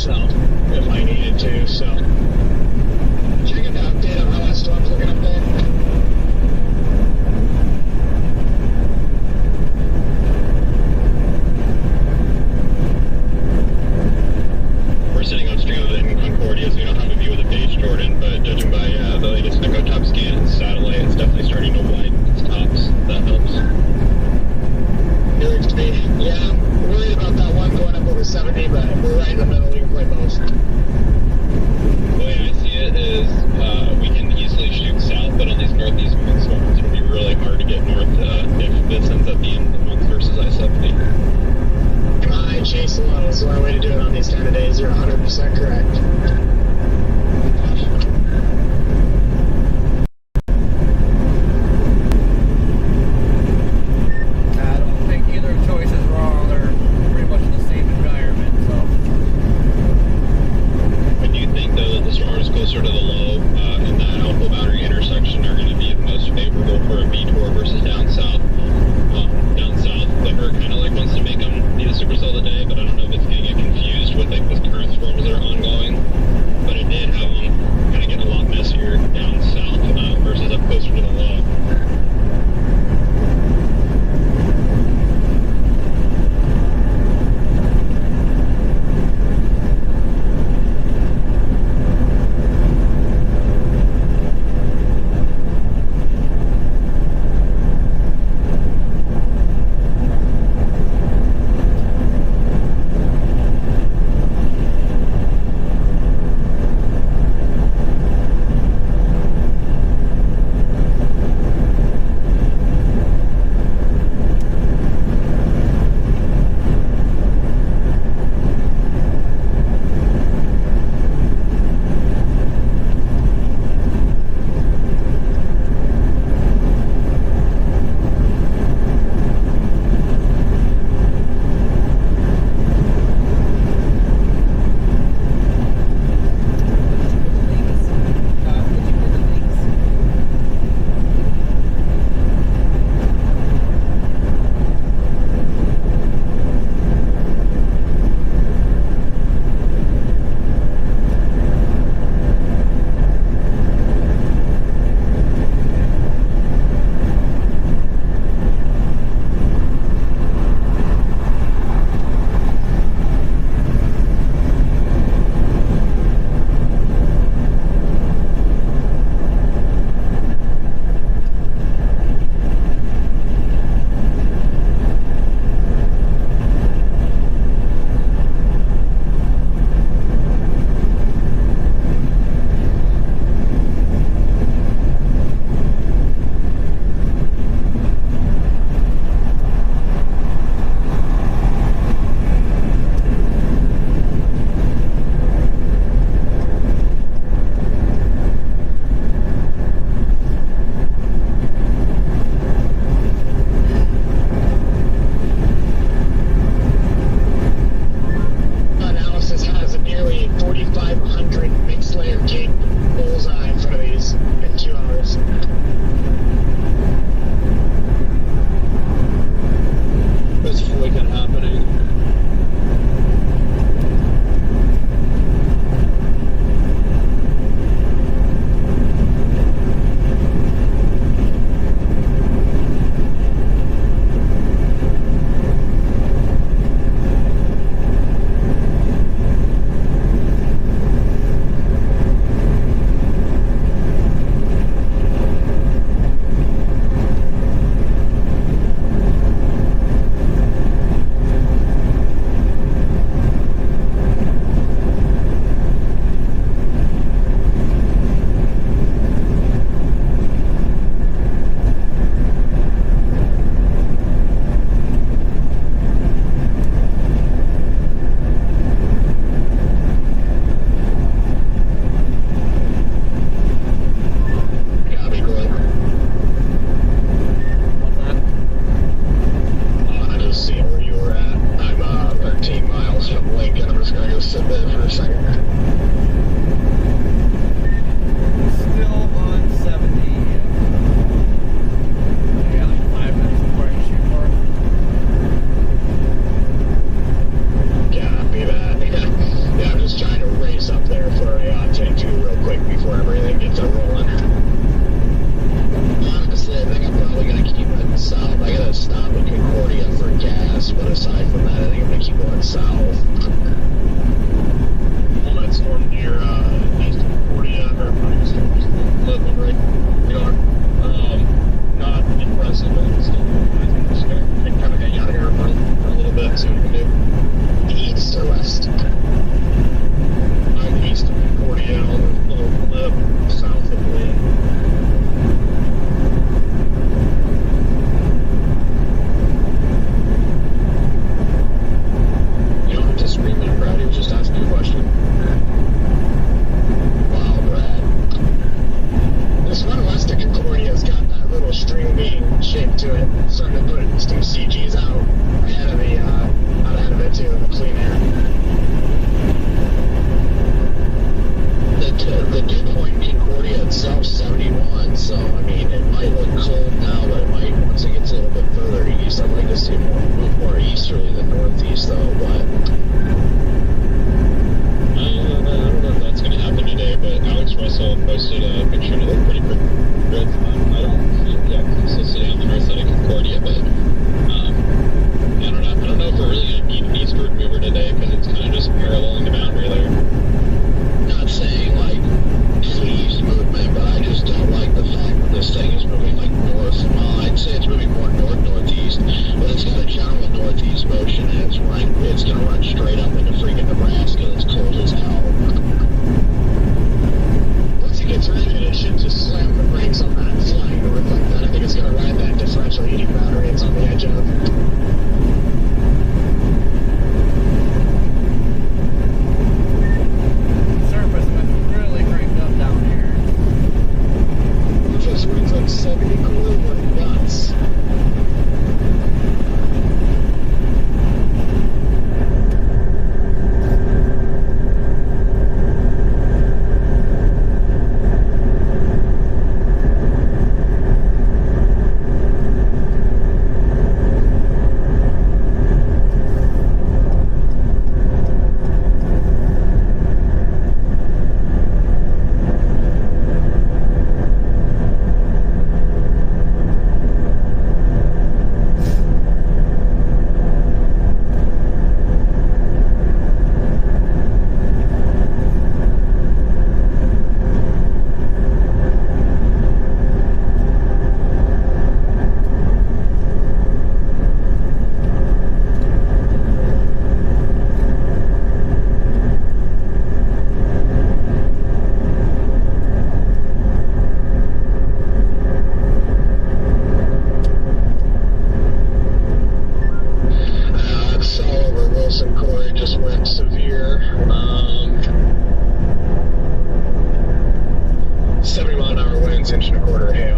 Speaker 5: so if I needed to. So checking the update on how that storm's looking up there.
Speaker 6: We're sitting upstream of it in Concordia, so we don't have a view of the base, Jordan, but judging by the latest EchoTop scan and satellite, it's definitely starting to widen its tops. That helps.
Speaker 5: Yeah, I'm worried about that one going up over 70, but we're right in the middle. We can play both.
Speaker 6: The way I see it is we can easily shoot south, but on these northeast windstorms, it'll be really hard to get north if this ends up being the month versus I-70.
Speaker 5: Chase low is the right way to do it on these kind of days. You're 100% correct.
Speaker 3: I don't think either choice is wrong. They're pretty much in the same environment, so.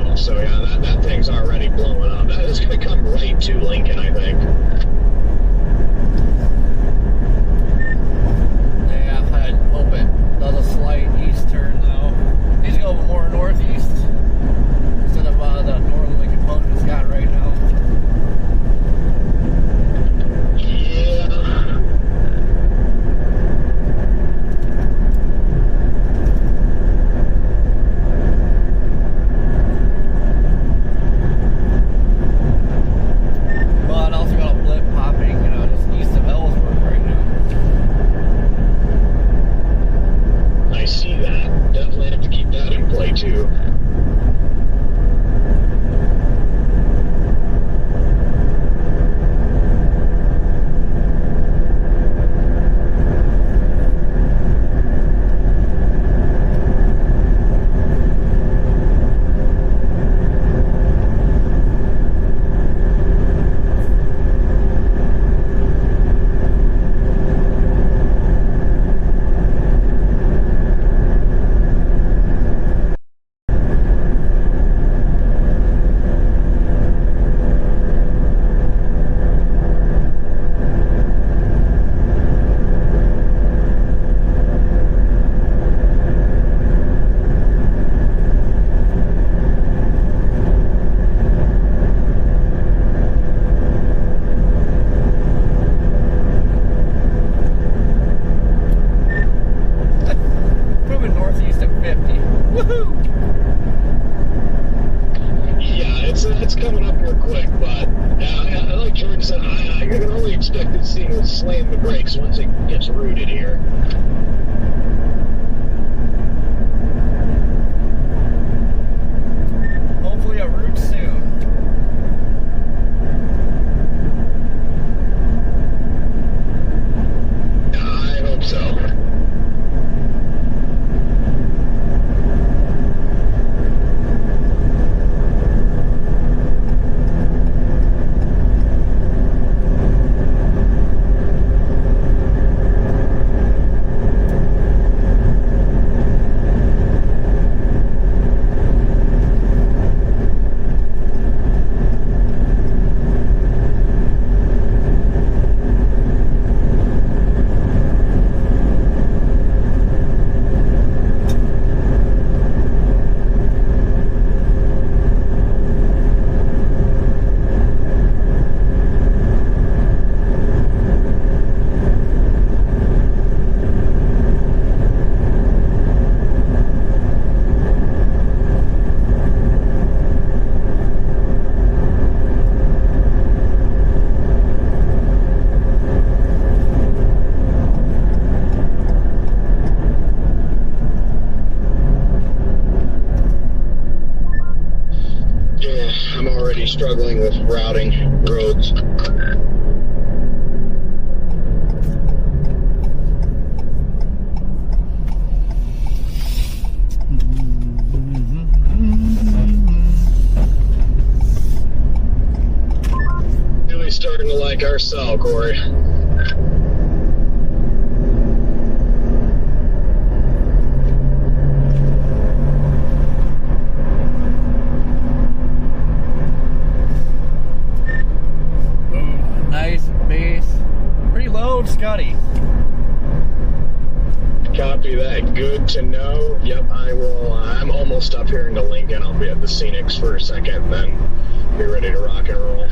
Speaker 1: well. So yeah, that thing's already blowing up. That is going to come right to Lincoln, I think.
Speaker 3: Yeah, I hope it does a slight east turn though. He's going more northeast instead of the northerly component it's got right now.
Speaker 1: Slam the brakes once it gets rooted here.
Speaker 3: Hopefully a root soon.
Speaker 1: I hope so. Struggling with routing roads. Really starting to like our cell, Corey.
Speaker 3: Scotty.
Speaker 1: Copy that. Good to know. Yep, I will. I'm almost up here into Lincoln. I'll be at the Scenics for a second, then be ready to rock and roll.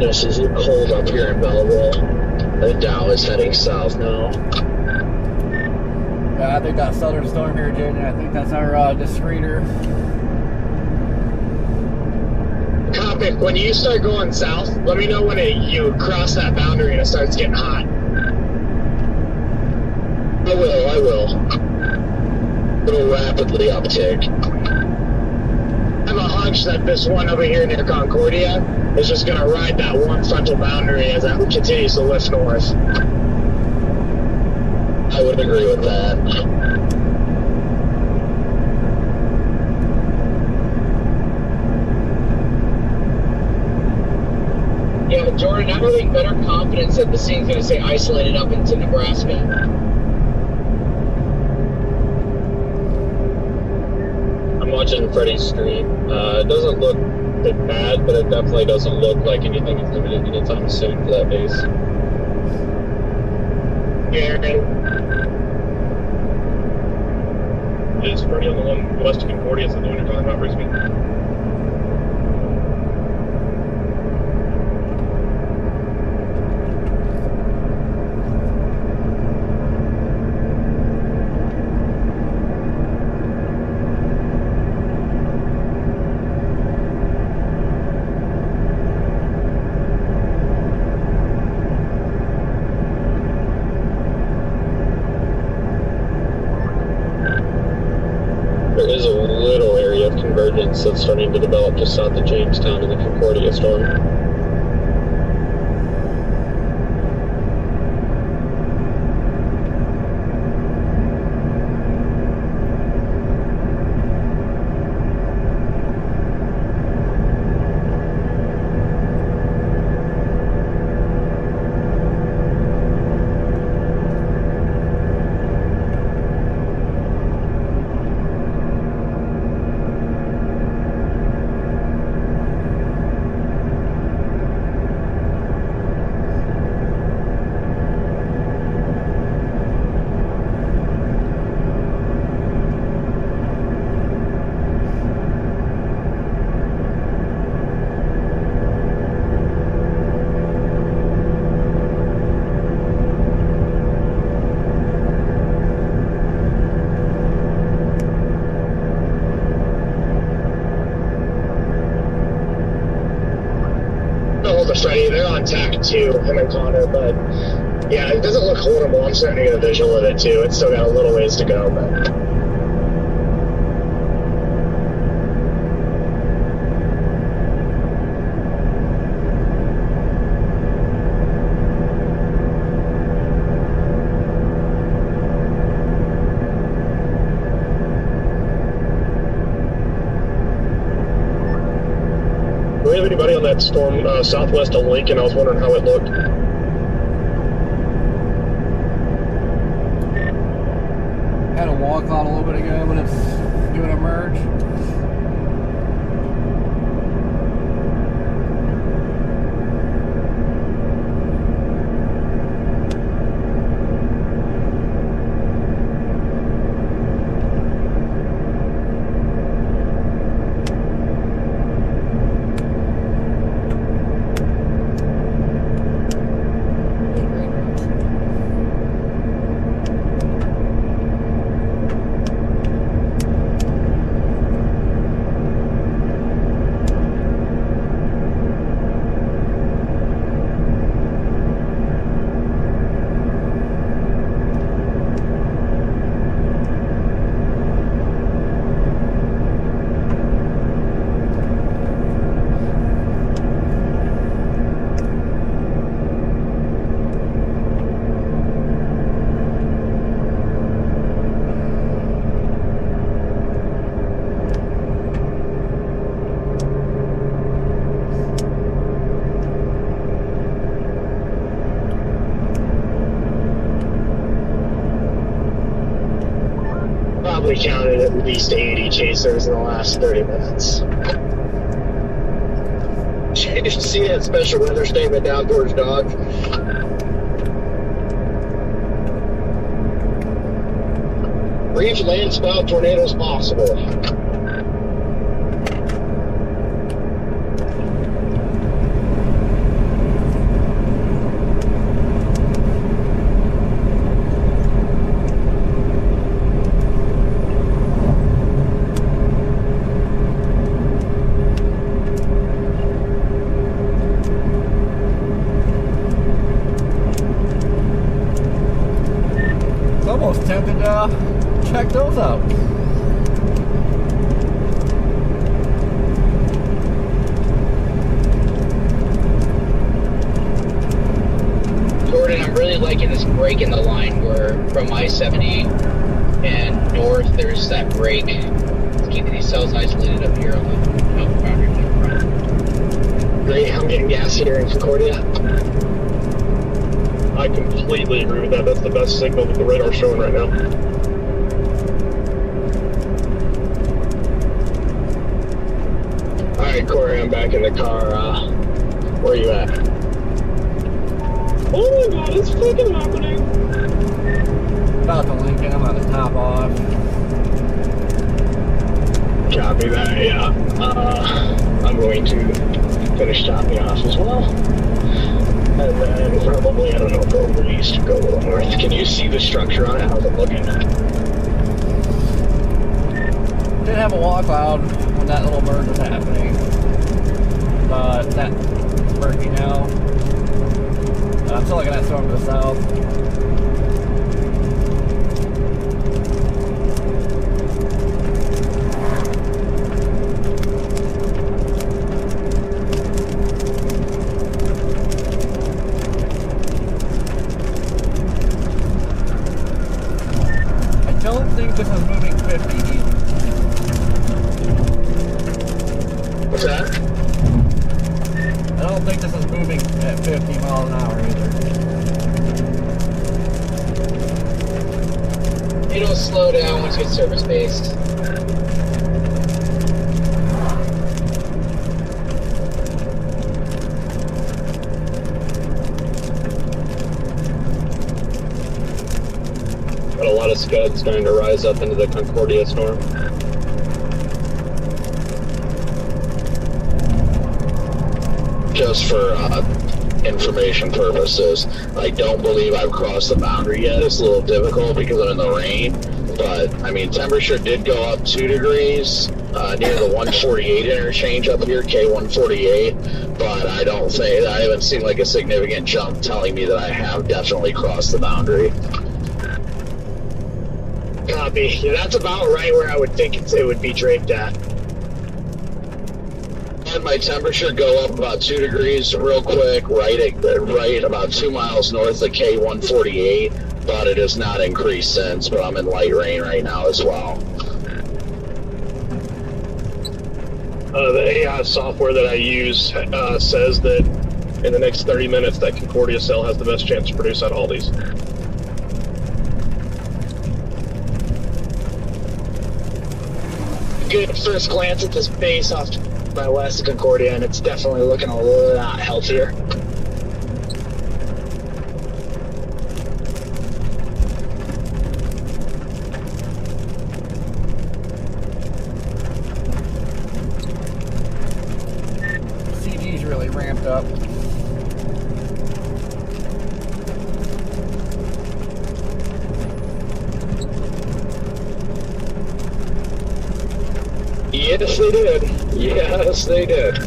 Speaker 1: This is cold up here in Belleville. The Dow is heading south now.
Speaker 3: Yeah, I think that southern storm here, Jaden. I think that's our discreter.
Speaker 7: Topic, when you start going south, let me know when you cross that boundary and it starts getting hot.
Speaker 1: I will. It'll rapidly uptick.
Speaker 7: I have a hunch that this one over here near Concordia is just going to ride that one frontal boundary as that continues to lift north.
Speaker 1: I would agree with that.
Speaker 4: Yeah, Jordan, I'm having better confidence that the scene's going to stay isolated up into Nebraska.
Speaker 8: I'm watching Freddie's stream. It doesn't look that bad, but it definitely doesn't look like anything is limited anytime soon for that base.
Speaker 6: Is Freddie on the one west of Concordia? Is that the one you're talking about, Frisbee?
Speaker 8: There is a little area of convergence that's starting to develop just south of Jamestown in the Concordia storm.
Speaker 7: Freddie, they're on tack 2, him and Connor, but yeah, it doesn't look horrible. I'm starting to get a visual of it too. It's still got a little ways to go, but
Speaker 6: Do we have anybody on that storm southwest of Lincoln? I was wondering how it looked.
Speaker 3: Had a walk out a little bit ago, but it's doing a merge.
Speaker 7: probably counted at least 80 chasers in the last 30 minutes.
Speaker 5: Did you see that special weather statement down towards Dodge? Brief landspout tornadoes possible.
Speaker 4: from I-70 and north, there's that break. It's keeping these cells isolated up here on the boundary to the front.
Speaker 7: Great, I'm getting gas here in Concordia.
Speaker 8: I completely agree with that. That's the best signal that the radar's showing right now.
Speaker 7: Alright, Corey, I'm back in the car. Where are you at?
Speaker 8: Oh my god, it's fucking happening.
Speaker 3: About to Lincoln, I'm on the top off.
Speaker 7: Copy that, yeah. I'm going to finish topping off as well. And then probably, I don't know, go over east or go a little north. Can you see the structure on it? How's it looking?
Speaker 3: Did have a wall cloud when that little merge was happening. But that's working now. I'm still looking at storm to the south. I don't think this is moving 50 either.
Speaker 7: What's that?
Speaker 3: I don't think this is moving at 50 miles an hour either.
Speaker 4: It'll slow down once you get surface based.
Speaker 8: Got a lot of scuds starting to rise up into the Concordia storm.
Speaker 7: Just for information purposes, I don't believe I've crossed the boundary yet. It's a little difficult because I'm in the rain, but I mean, temperature did go up 2 degrees near the 148 interchange up here, K148, but I haven't seen like a significant jump telling me that I have definitely crossed the boundary. Copy. Yeah, that's about right where I would think it would be draped at. Had my temperature go up about 2 degrees real quick, right about 2 miles north of K148, but it has not increased since, but I'm in light rain right now as well.
Speaker 8: The AI software that I use says that in the next 30 minutes that Concordia cell has the best chance to produce out of all these.
Speaker 7: Good first glance at this base off my west of Concordia, and it's definitely looking a lot healthier.
Speaker 3: CG's really ramped up.
Speaker 7: Yes, they did. Yes, they did.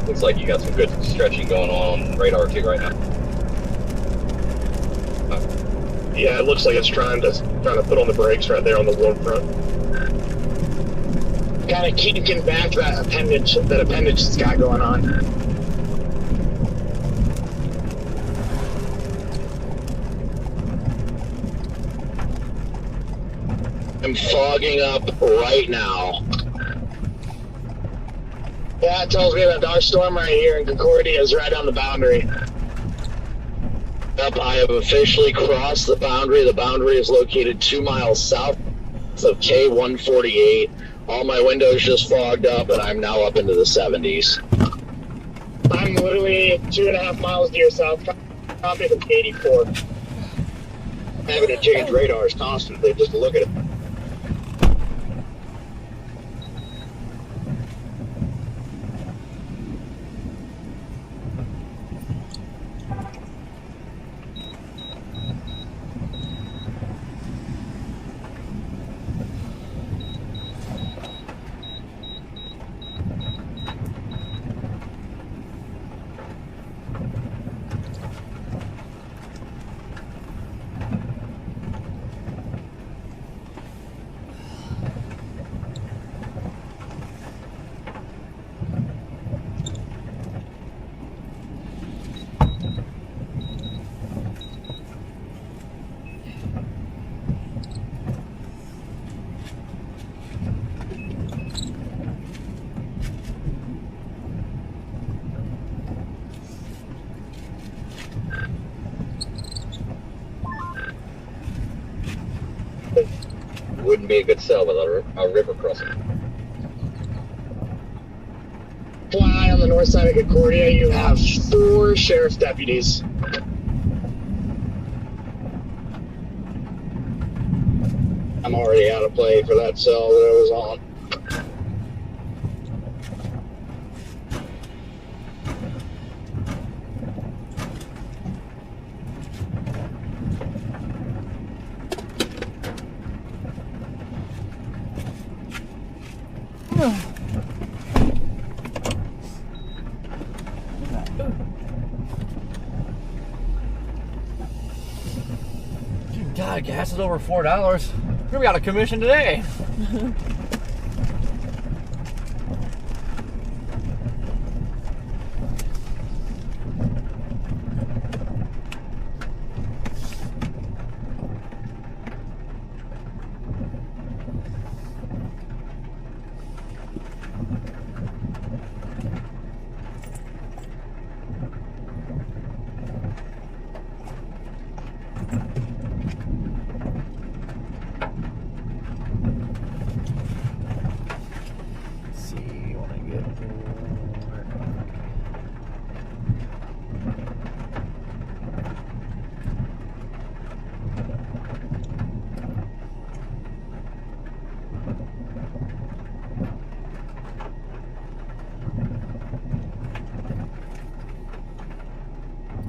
Speaker 8: Looks like you got some good stretching going on radar too right now. Yeah, it looks like it's trying to put on the brakes right there on the warm front.
Speaker 7: Kind of kinking back that appendage it's got going on. I'm fogging up right now. Yeah, it tells me that our storm right here in Concordia is right on the boundary. Yep, I have officially crossed the boundary. The boundary is located 2 miles south of K148. All my windows just fogged up, and I'm now up into the 70s. I'm literally 2.5 miles to your south, copy of 84. Having to change radars constantly just to look at it.
Speaker 8: Wouldn't be a good sell without a river crossing.
Speaker 1: Fly on the north side of Concordia, you have 4 sheriff's deputies. I'm already out of play for that cell that I was on.
Speaker 3: God, gas is over $4. We're gonna be out of commission today.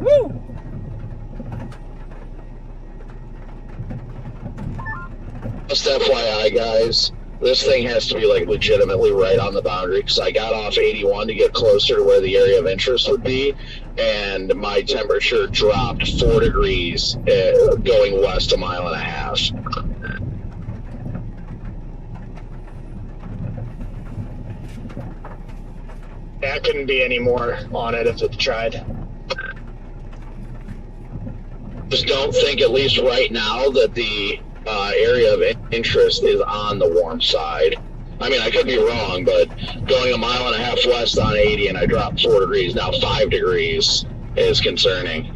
Speaker 3: Woo!
Speaker 7: Just FYI, guys, this thing has to be like legitimately right on the boundary because I got off 81 to get closer to where the area of interest would be, and my temperature dropped 4 degrees going west a mile and a half.
Speaker 1: Yeah, I couldn't be any more on it if it tried.
Speaker 7: Just don't think, at least right now, that the area of interest is on the warm side. I mean, I could be wrong, but going a mile and a half west on 80 and I dropped 4 degrees, now 5 degrees is concerning.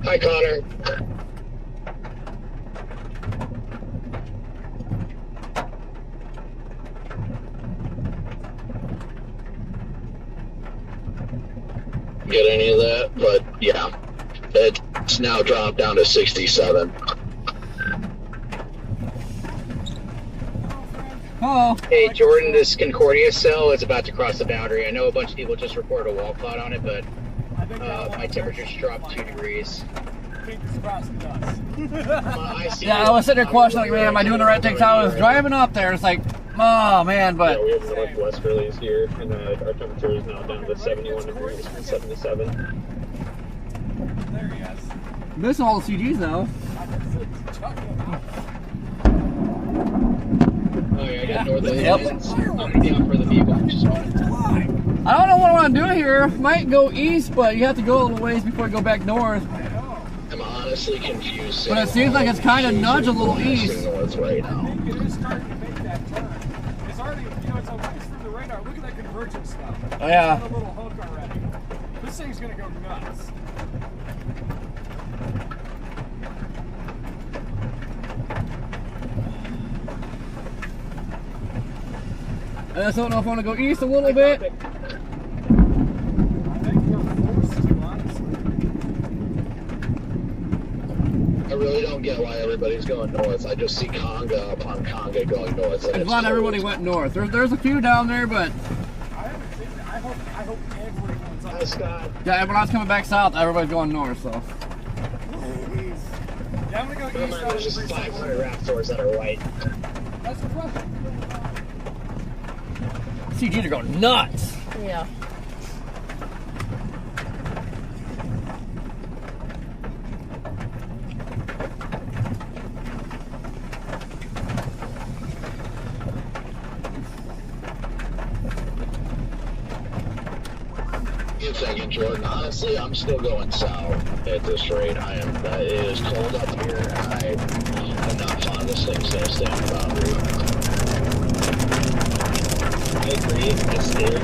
Speaker 1: Hi, Connor.
Speaker 7: Get any of that, but yeah, it's now dropped down to 67.
Speaker 3: Oh.
Speaker 4: Hey, Jordan, this Concordia cell is about to cross the boundary. I know a bunch of people just reported a wall cloud on it, but my temperature's dropped 2 degrees.
Speaker 3: Yeah, I was sitting there questioning, like, man, am I doing the right thing? So I was driving up there, it's like, oh man, but
Speaker 8: Yeah, we have northwest relays here, and our temperature is now down to 71 degrees from 77.
Speaker 9: There he is.
Speaker 3: missing all the CGs now.
Speaker 4: Oh yeah, I got northern
Speaker 3: Yep.
Speaker 4: winds. I'm gonna be out for the vehicle.
Speaker 3: I don't know what I want to do here. Might go east, but you have to go a little ways before you go back north.
Speaker 7: I'm honestly confused.
Speaker 3: But it seems like it's kind of nudge a little east.
Speaker 7: North right now.
Speaker 9: I think it is starting to make that turn. It's already, it's a ways from the radar. Look at that convergence stuff.
Speaker 3: Oh, yeah.
Speaker 9: It's got a little hook already. This thing's gonna go nuts.
Speaker 3: I just don't know if I want to go east a little bit.
Speaker 9: I think we're forced to, honestly.
Speaker 7: I really don't get why everybody's going north. I just see conga upon conga going north.
Speaker 3: I'm glad everybody went north. There's a few down there, but
Speaker 9: I haven't seen it. I hope everyone's on.
Speaker 1: Hi, Scott.
Speaker 3: yeah, when I was coming back south, everybody's going north. So
Speaker 9: Please. Yeah, I'm gonna go
Speaker 1: Remember,
Speaker 9: east out of
Speaker 1: there's
Speaker 9: the
Speaker 1: just
Speaker 9: precinct.
Speaker 1: 500 Raptors that are white.
Speaker 9: That's the question.
Speaker 3: CGs are going nuts.
Speaker 2: Yeah.
Speaker 7: Good thinking, Jordan. Honestly, I'm still going south at this rate. It is cold up here, and I am not fond of this thing's going to stay on the boundary.
Speaker 8: I agree. It's scary.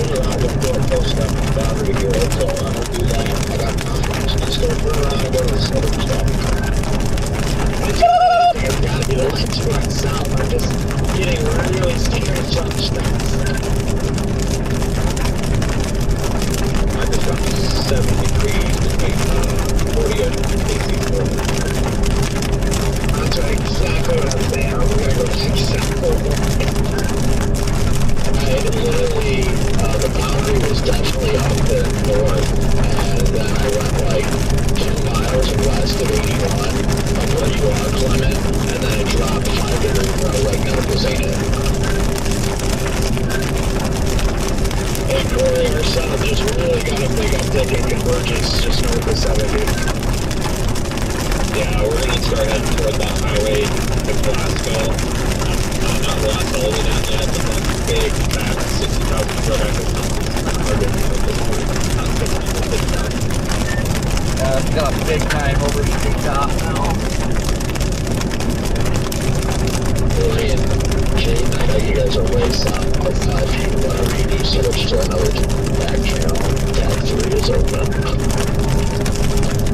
Speaker 5: really out with door close enough to the boundary here, so I'm gonna do that. I got time. I'm just gonna start turning around and go to the southern stuff.
Speaker 1: It's gotta be the lights going south. I'm just getting really scared jump stops.
Speaker 8: I just got 7 degrees between 40 and 84.
Speaker 1: That's exactly what I'm saying. I'm gonna go south. Literally, the boundary was definitely up the north, and then I went like 10 miles west of 81 of where you are, Clement, and then it dropped 5 degrees right now to Zeta. And Corey, our south just really got a big uptick in convergence just north of 70.
Speaker 8: Yeah, we're gonna start heading toward that highway to Glasgow. Not Glasgow all the way down yet, but that big, fat 60,000 foot
Speaker 3: It's got a big time over street top now.
Speaker 1: Corey and Jade, I know you guys are way south, but if you want to redo switch to another back channel, tag 3 is open.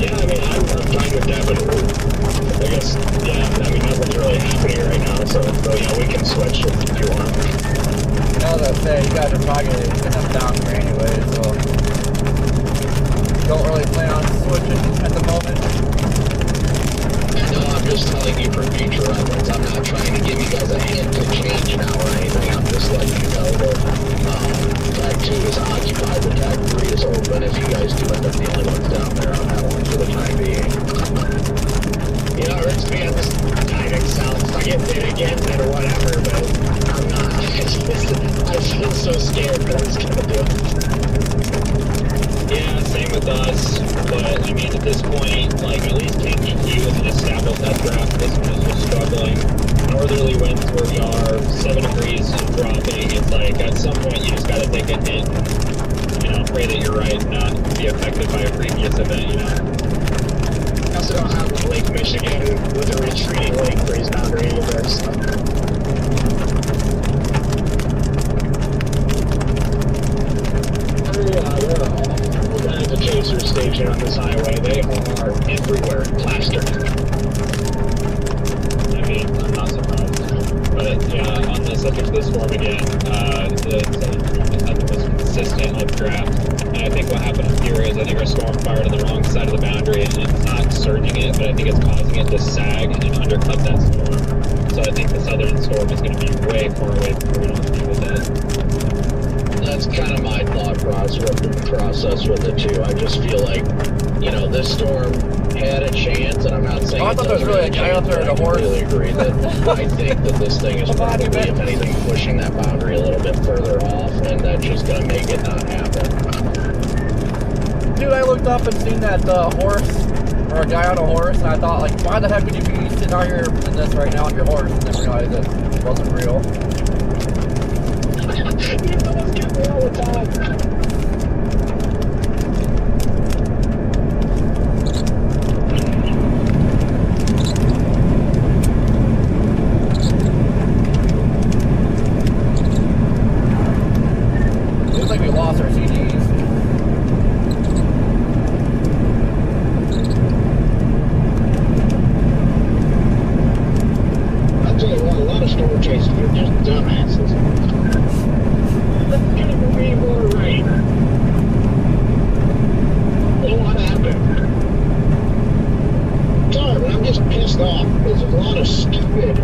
Speaker 8: Yeah, I mean, I'm fine with that, but I guess, yeah, I mean, nothing's really happening right now, so yeah, we can switch if you want.
Speaker 3: As I say, you guys are probably going to have down here anyway, so don't really plan on switching at the moment.
Speaker 1: I know I'm just telling you for future reference. I'm not trying to give you guys a hint to change now or anything. I'm just letting you know that tag 2 is occupied, but tag 3 is open if you guys do end up the only ones down there on that one for the time being. You know, it hurts me on this timing south. If I get hit again, then whatever, but I'm not. I feel so scared that it's gonna do it.
Speaker 8: Yeah, same with us, but I mean, at this point, like, at least KPQ was an established that draft. This one is just struggling. Northerly winds where we are, 7 degrees and dropping. It's like, at some point, you just gotta take a hit and, you know, pray that you're right and not be affected by a previous event, you know?
Speaker 1: I also don't have Lake Michigan with a retreating lake freeze boundary either, so. The chaser station on this highway, they are everywhere, plastered.
Speaker 8: I mean, I'm not surprised. But yeah, on this, I think this storm again, it's the most consistent updraft. And I think what happened here is I think our storm fired on the wrong side of the boundary and it's not surging it, but I think it's causing it to sag and undercut that storm. So I think the southern storm is going to be way far away from where we don't deal with it.
Speaker 1: That's kind of my thought process with it too. I just feel like, you know, this storm had a chance, and I'm not saying
Speaker 3: I thought there was really a guy out there in a horse.
Speaker 1: I completely agree that I think that this thing is probably, if anything, pushing that boundary a little bit further off, and that's just going to make it not happen.
Speaker 3: Dude, I looked up and seen that horse, or a guy on a horse, and I thought, like, why the heck would you be sitting out here in this right now on your horse? And then realized it wasn't real.
Speaker 1: You know, it's getting me all the time.
Speaker 3: Looks like we lost our CDs.
Speaker 1: I'll tell you what, a lot of storm chasers are just dumbasses. Let's get way more rain. Well, what happened? Sorry, but I'm just pissed off because there's a lot of stupid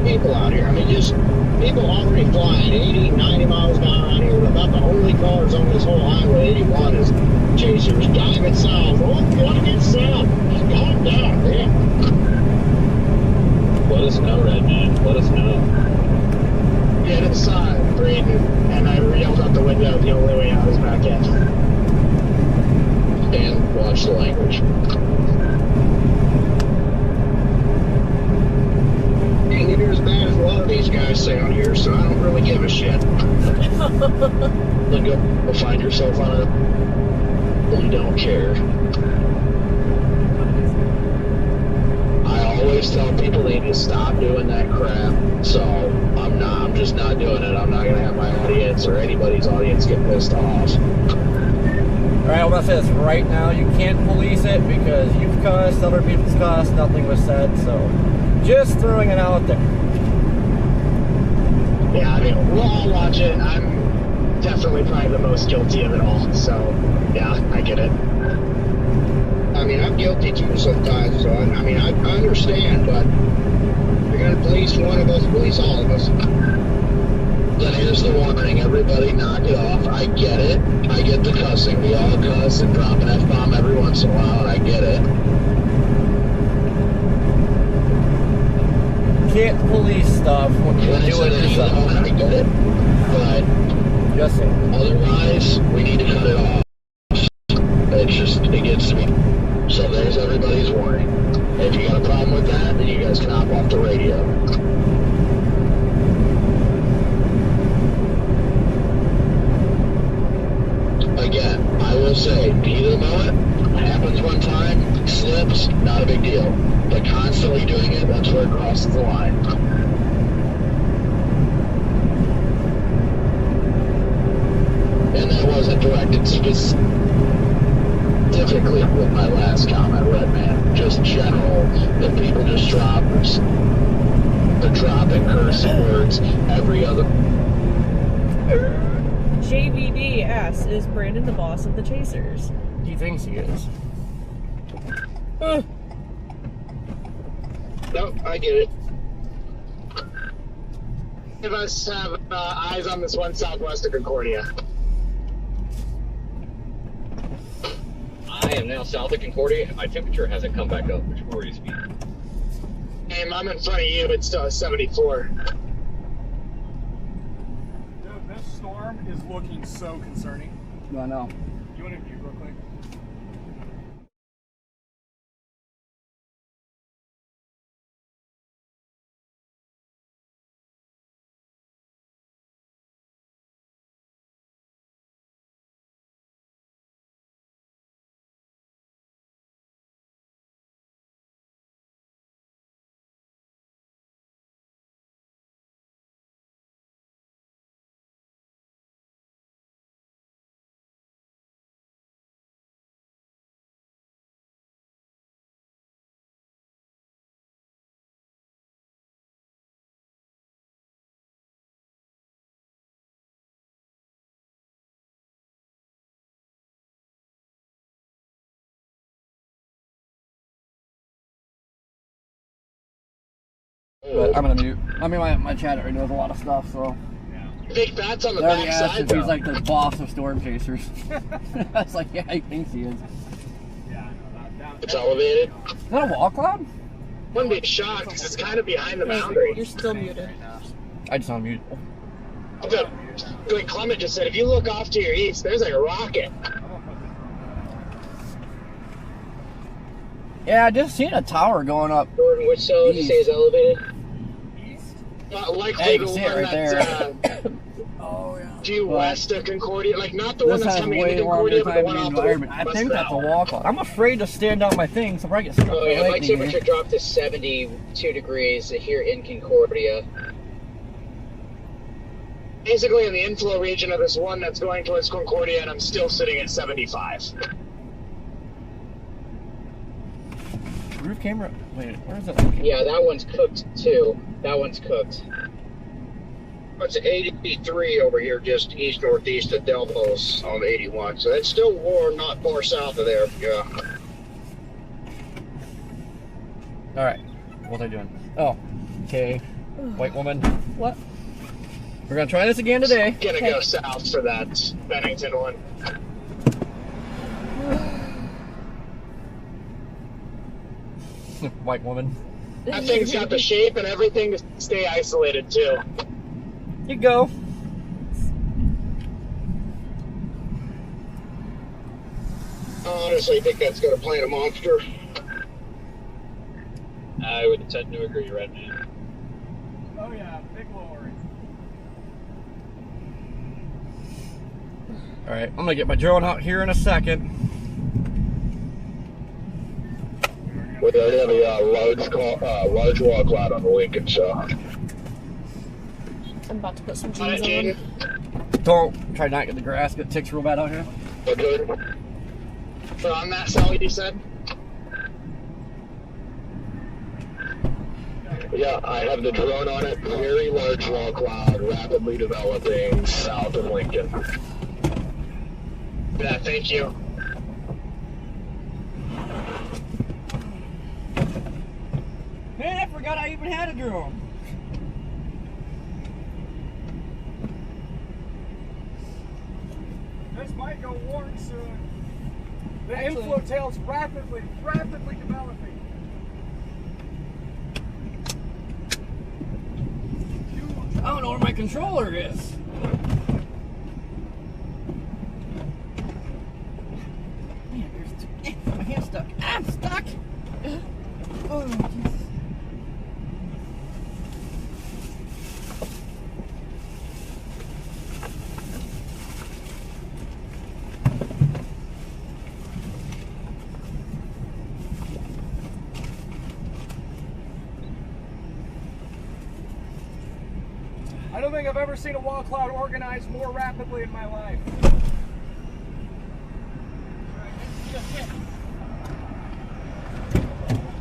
Speaker 1: people out here. I mean, just people already flying 80, 90 miles an hour out here. About the only cars on this whole highway 81 is chasers diving south. Oh, you want to get south? Calm down, man.
Speaker 8: Let us know, Redman. Let us know.
Speaker 1: Get inside, breathing, and I yelled out the window. The only way out is back in. And watch the language. Ain't near as bad as a lot of these guys say on here, so I don't really give a shit. Then go find yourself on a. You don't care. I always tell people they need to stop doing that crap, so I'm just not doing it. I'm not gonna have my audience
Speaker 7: audience or anybody's audience get pissed off.
Speaker 3: Alright, I'm gonna say this right now. You can't police it because you've cussed, other people's cussed, nothing was said, so just throwing it out there.
Speaker 5: Yeah, I mean, we'll all watch it. I'm definitely probably the most guilty of it all, so yeah, I get it. I mean, I'm guilty too sometimes, so I mean, I understand, but you're gonna police one of us, police all of us.
Speaker 7: Then here's the warning, everybody knock it off. I get it. I get the cussing. We all cuss and drop an F-bomb every once in a while, and I get it.
Speaker 3: Can't police stuff when you do it yourself.
Speaker 7: I get it. But
Speaker 3: Just saying.
Speaker 7: otherwise, we need to cut it off. It gets to me. So there's everybody's warning. If you got a problem with that, then you guys can hop off the radio. Again, I will say, heat of the moment, happens one time, slips, not a big deal. But constantly doing it, that's where it crosses the line. And that wasn't directed specifically with my last comment, Redman. Just general, that people just drop, they're dropping cursing words, every other...
Speaker 2: JVD asks, is Brandon the boss of the Chasers?
Speaker 3: He thinks he is.
Speaker 5: No, I get it. Of us have eyes on this one southwest of Concordia.
Speaker 8: I am now south of Concordia, and my temperature hasn't come back up, which worries me.
Speaker 5: And I'm in front of you, it's still 74.
Speaker 9: Dude, this storm is looking so concerning.
Speaker 3: I know.
Speaker 9: You want to view real quick?
Speaker 3: But I'm gonna mute. I mean, my chat already knows a lot of stuff, so.
Speaker 5: Big bats on the
Speaker 3: They already asked
Speaker 5: backside,
Speaker 3: if
Speaker 5: though.
Speaker 3: he's like the boss of storm chasers. I was like, yeah, he thinks he is.
Speaker 9: Yeah, no,
Speaker 7: It's elevated.
Speaker 3: Is that a wall cloud?
Speaker 5: Wouldn't be shocked, because it's kind of behind the boundary.
Speaker 2: You're still muted.
Speaker 3: I just unmuted.
Speaker 5: Like Clement just said, if you look off to your east, there's like a rocket.
Speaker 3: Yeah, I just seen a tower going up.
Speaker 4: Jordan, which cell did you say is elevated?
Speaker 5: Not likely
Speaker 3: Yeah, you
Speaker 5: the
Speaker 3: can see
Speaker 5: one
Speaker 3: it right
Speaker 5: that's
Speaker 3: Oh, yeah.
Speaker 5: due west of Concordia. Like, not the one
Speaker 3: This
Speaker 5: that's
Speaker 3: has
Speaker 5: coming into
Speaker 3: way longer
Speaker 5: Concordia, but the
Speaker 3: time
Speaker 5: one
Speaker 3: in the
Speaker 5: off the
Speaker 3: environment. I
Speaker 5: west
Speaker 3: think
Speaker 5: of
Speaker 3: that's a
Speaker 5: that.
Speaker 3: wall cloud. I'm afraid to stand out my thing, so if I get struck
Speaker 4: Oh
Speaker 3: by
Speaker 4: yeah, my
Speaker 3: lightning
Speaker 4: temperature
Speaker 3: here.
Speaker 4: dropped to 72 degrees here in Concordia.
Speaker 5: Basically in the inflow region of this one that's going towards Concordia, and I'm still sitting at 75.
Speaker 3: Roof camera? Wait, where is it?
Speaker 4: Yeah, that one's cooked too. That one's cooked.
Speaker 5: It's 83 over here, just east-northeast of Delphos on 81. So it's still warm, not far south of there. Yeah.
Speaker 3: Alright, what are they doing? Oh, okay. White woman.
Speaker 2: What?
Speaker 3: We're gonna try this again today.
Speaker 5: Gonna go south for that Bennington one.
Speaker 3: White woman.
Speaker 5: That thing's got the shape and everything to stay isolated too.
Speaker 3: You go.
Speaker 5: I honestly think that's gonna plant a monster.
Speaker 8: I would tend to agree, Redman.
Speaker 9: Oh yeah, big lorry.
Speaker 3: Alright, I'm gonna get my drone out here in a second.
Speaker 7: We already have a large wall cloud on the Lincoln, so.
Speaker 2: I'm about to put some
Speaker 5: On it,
Speaker 2: jeans on.
Speaker 5: Jaden.
Speaker 3: Don't try not to get the grass, get ticks real bad out here.
Speaker 1: Okay. So on that, Sally, you said?
Speaker 7: Yeah, I have the drone on it. Very large wall cloud, rapidly developing south of Lincoln.
Speaker 1: Yeah, thank you.
Speaker 3: Man, I forgot I even had a drone.
Speaker 9: This might go warm soon. The inflow tail's rapidly developing.
Speaker 3: I don't know where my controller is. Man, my hand's stuck. I'm stuck. Oh, Jesus.
Speaker 9: I don't think I've ever seen a wall cloud organize more rapidly in my life.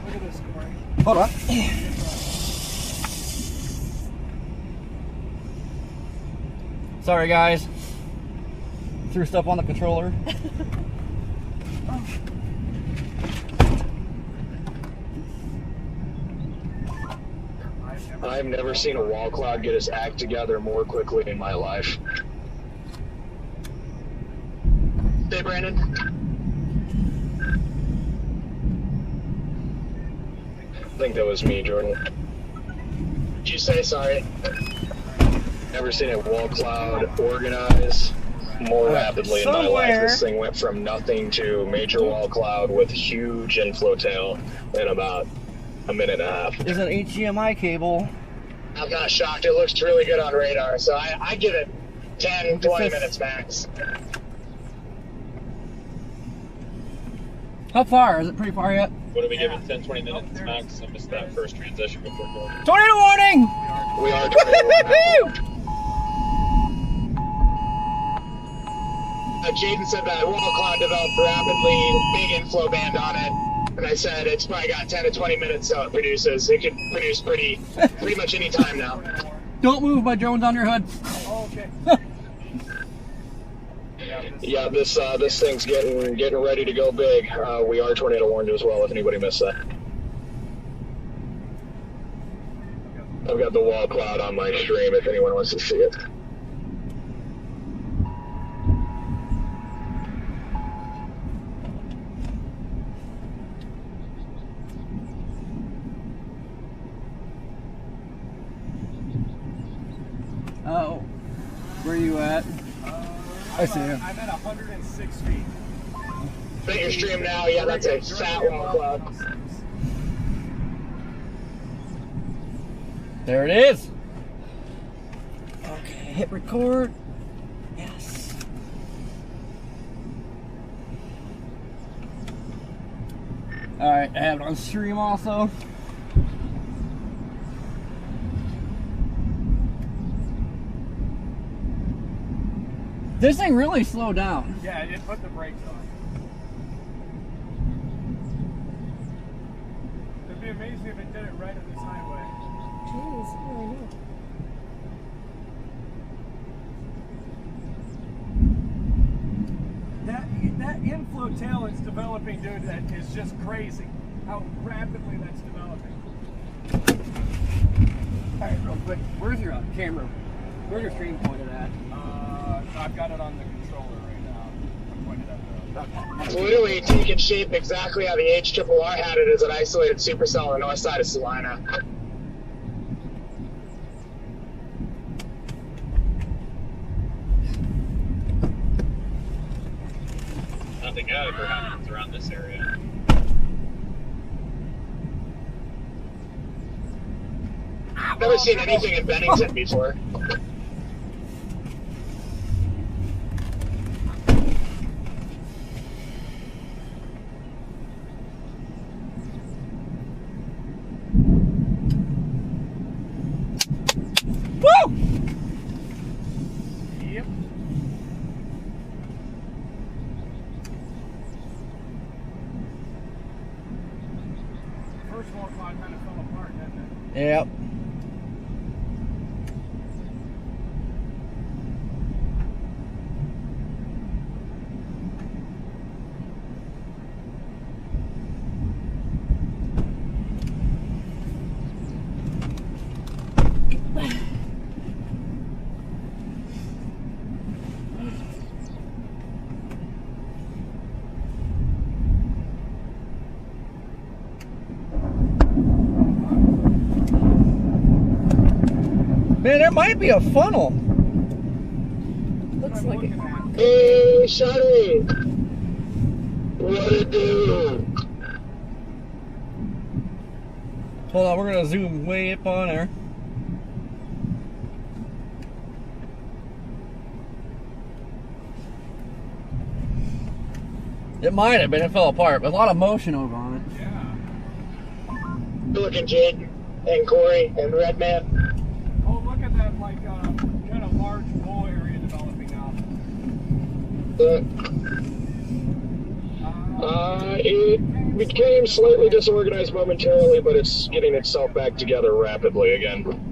Speaker 9: Look at this, Corey.
Speaker 3: Hold on. Sorry, guys. Threw stuff on the controller.
Speaker 7: I've never seen a wall cloud get its act together more quickly in my life.
Speaker 1: Hey, Brandon.
Speaker 7: I think that was me, Jordan.
Speaker 1: Did you say sorry?
Speaker 7: Never seen a wall cloud organize more rapidly in my life. This thing went from nothing to major wall cloud with huge inflow tail in about a minute and a half.
Speaker 3: There's an HDMI cable.
Speaker 1: I'm not shocked. It looks really good on radar, so I give it 10, 20 minutes max.
Speaker 3: How far? Is it pretty far yet?
Speaker 8: What do we give it? 10, 20 minutes max? I missed that first transition before going.
Speaker 3: Tornado warning!
Speaker 7: We are tornado.
Speaker 1: Jaden said that wall cloud developed rapidly, big inflow band on it. And I said it's probably got 10 to 20 minutes so it produces. It can produce pretty much any time now.
Speaker 3: Don't move, my drone's on your hood.
Speaker 9: Oh, okay.
Speaker 7: Yeah, this thing's getting ready to go big. We are tornado warned as well, if anybody missed that. I've got the wall cloud on my stream if anyone wants to see it.
Speaker 3: Oh, where are you at? I see you.
Speaker 9: I'm at 106 feet.
Speaker 1: Fit your stream now. Yeah, that's a fat wall cloud.
Speaker 3: There it is. Okay, hit record. Yes. All right, I have it on stream also. This thing really slowed down.
Speaker 9: Yeah, it put the brakes on. It'd be amazing if it did it right on this highway.
Speaker 2: Jeez, I know.
Speaker 9: That inflow tail it's developing, dude, that is just crazy. How rapidly that's developing.
Speaker 3: All right, real quick. Where's your camera? Where's your stream pointed at?
Speaker 9: I've got it on the controller right now. I'm pointed at
Speaker 1: It's literally taking shape exactly how the HRRR had it as an isolated supercell on the north side of Salina.
Speaker 8: Nothing ever happens around this area.
Speaker 1: I've never seen anything in Bennington before.
Speaker 9: Yep.
Speaker 3: Yep. Man, there might be a funnel.
Speaker 2: Looks like it.
Speaker 7: Hey, Shotty! What it do?
Speaker 3: Hold on, we're gonna zoom way up on there. It might have been, it fell apart, but a lot of motion over on it.
Speaker 9: Yeah.
Speaker 5: Good looking, Jake and Corey and Redman.
Speaker 9: Oh, look at that, like, kind of large bowl area developing now.
Speaker 7: It became slightly disorganized momentarily, but it's getting itself back together rapidly again.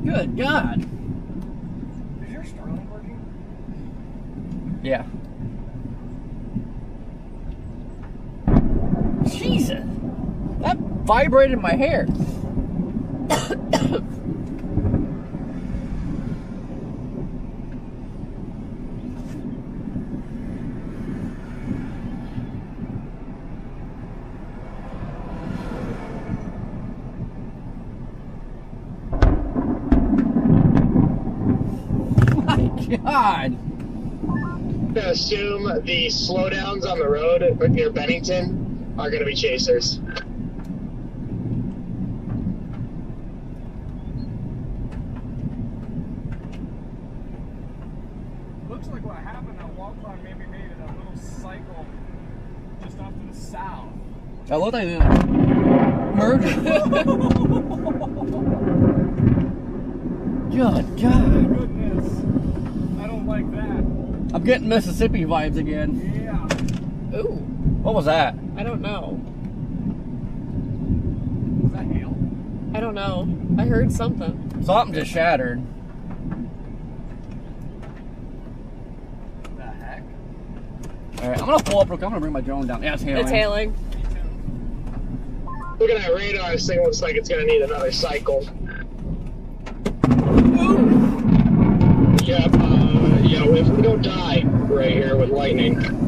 Speaker 3: Good God.
Speaker 9: Is your Starlink working?
Speaker 3: Yeah. Jesus. That vibrated my hair. God.
Speaker 5: I'm gonna assume the slowdowns on the road near Bennington are gonna be chasers.
Speaker 9: Looks like what happened, that wall cloud maybe made it a little cycle just off to the south.
Speaker 3: That looked like a merger. Good God.
Speaker 9: Goodness. I don't like that.
Speaker 3: I'm getting Mississippi vibes again.
Speaker 9: Yeah.
Speaker 2: Ooh,
Speaker 3: What was that?
Speaker 2: I don't know.
Speaker 9: Was that hail?
Speaker 2: I don't know. I heard something.
Speaker 3: Something just shattered.
Speaker 9: The heck?
Speaker 3: Alright, I'm gonna pull up real quick. I'm gonna bring my drone down. Yeah, it's hailing.
Speaker 2: It's hailing.
Speaker 5: Look at that radar, this thing looks like it's gonna need another cycle. Yep, yeah, if we don't die right here with lightning.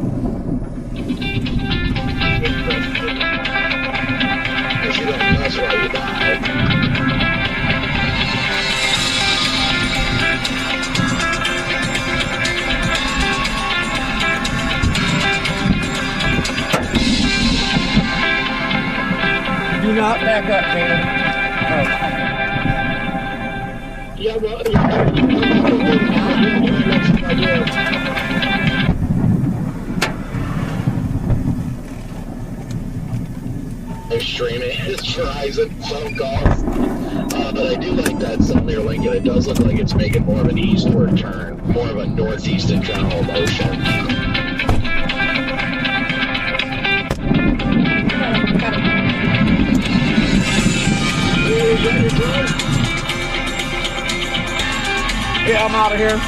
Speaker 5: If you don't, that's why you die.
Speaker 3: Do not back up, man.
Speaker 5: Yeah, well,
Speaker 7: They're streaming his Verizon phone calls. But I do like that sun near Lincoln. It does look like it's making more of an eastward turn, more of a northeast in general motion.
Speaker 3: Yeah, I'm out of here.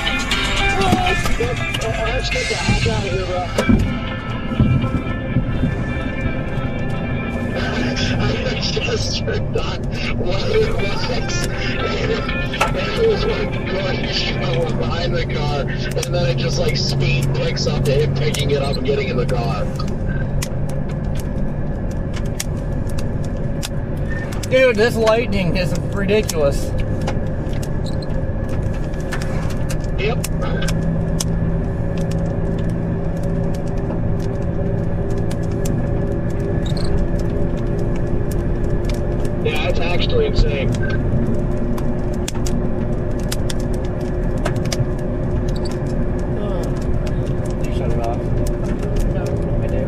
Speaker 5: Let's get the heck out of here, bro.
Speaker 7: I just turned on one of the lights, and it was like going behind the car, and then it just like speed picks up to him picking it up and getting in the car.
Speaker 3: Dude, this lightning is ridiculous.
Speaker 7: Yep.
Speaker 5: Yeah, it's actually insane.
Speaker 3: You shut it off.
Speaker 2: No, I do.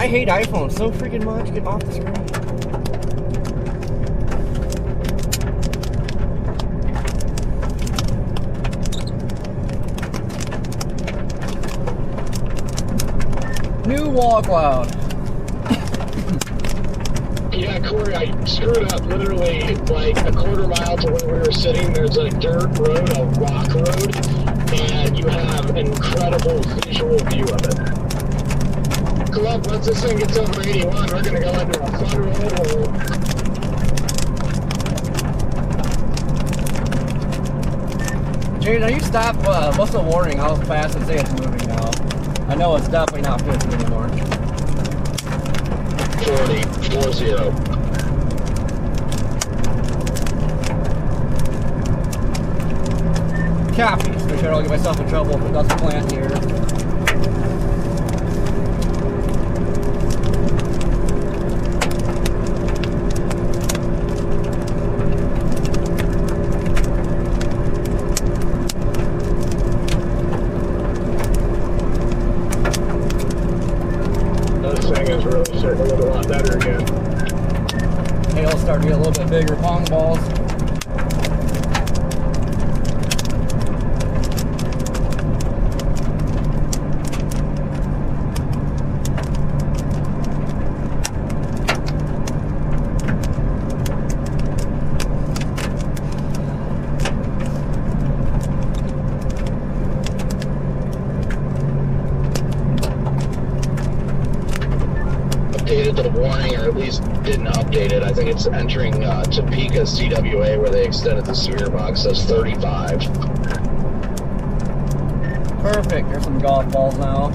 Speaker 3: I hate iPhones so freaking much. Get off the screen. New wall cloud.
Speaker 7: Yeah, Corey, I screwed up literally like a quarter mile to where we were sitting. There's a dirt road, a rock road, and you have an incredible visual view of it. Come up, once this thing gets over 81, we're going to go into a fun road hole.
Speaker 3: Jade, now you stop, what's the warning? How fast it say it's moving now? I know it's definitely not 50 anymore.
Speaker 7: 40.
Speaker 3: Copy. Make sure I don't get myself in trouble if it doesn't plant here.
Speaker 7: Starting to look a lot better again.
Speaker 3: Hail's starting to get a little bit bigger, pong balls.
Speaker 7: The warning, or at least didn't update it. I think it's entering Topeka, CWA, where they extended the severe box. Says 35.
Speaker 3: Perfect. There's some golf balls now.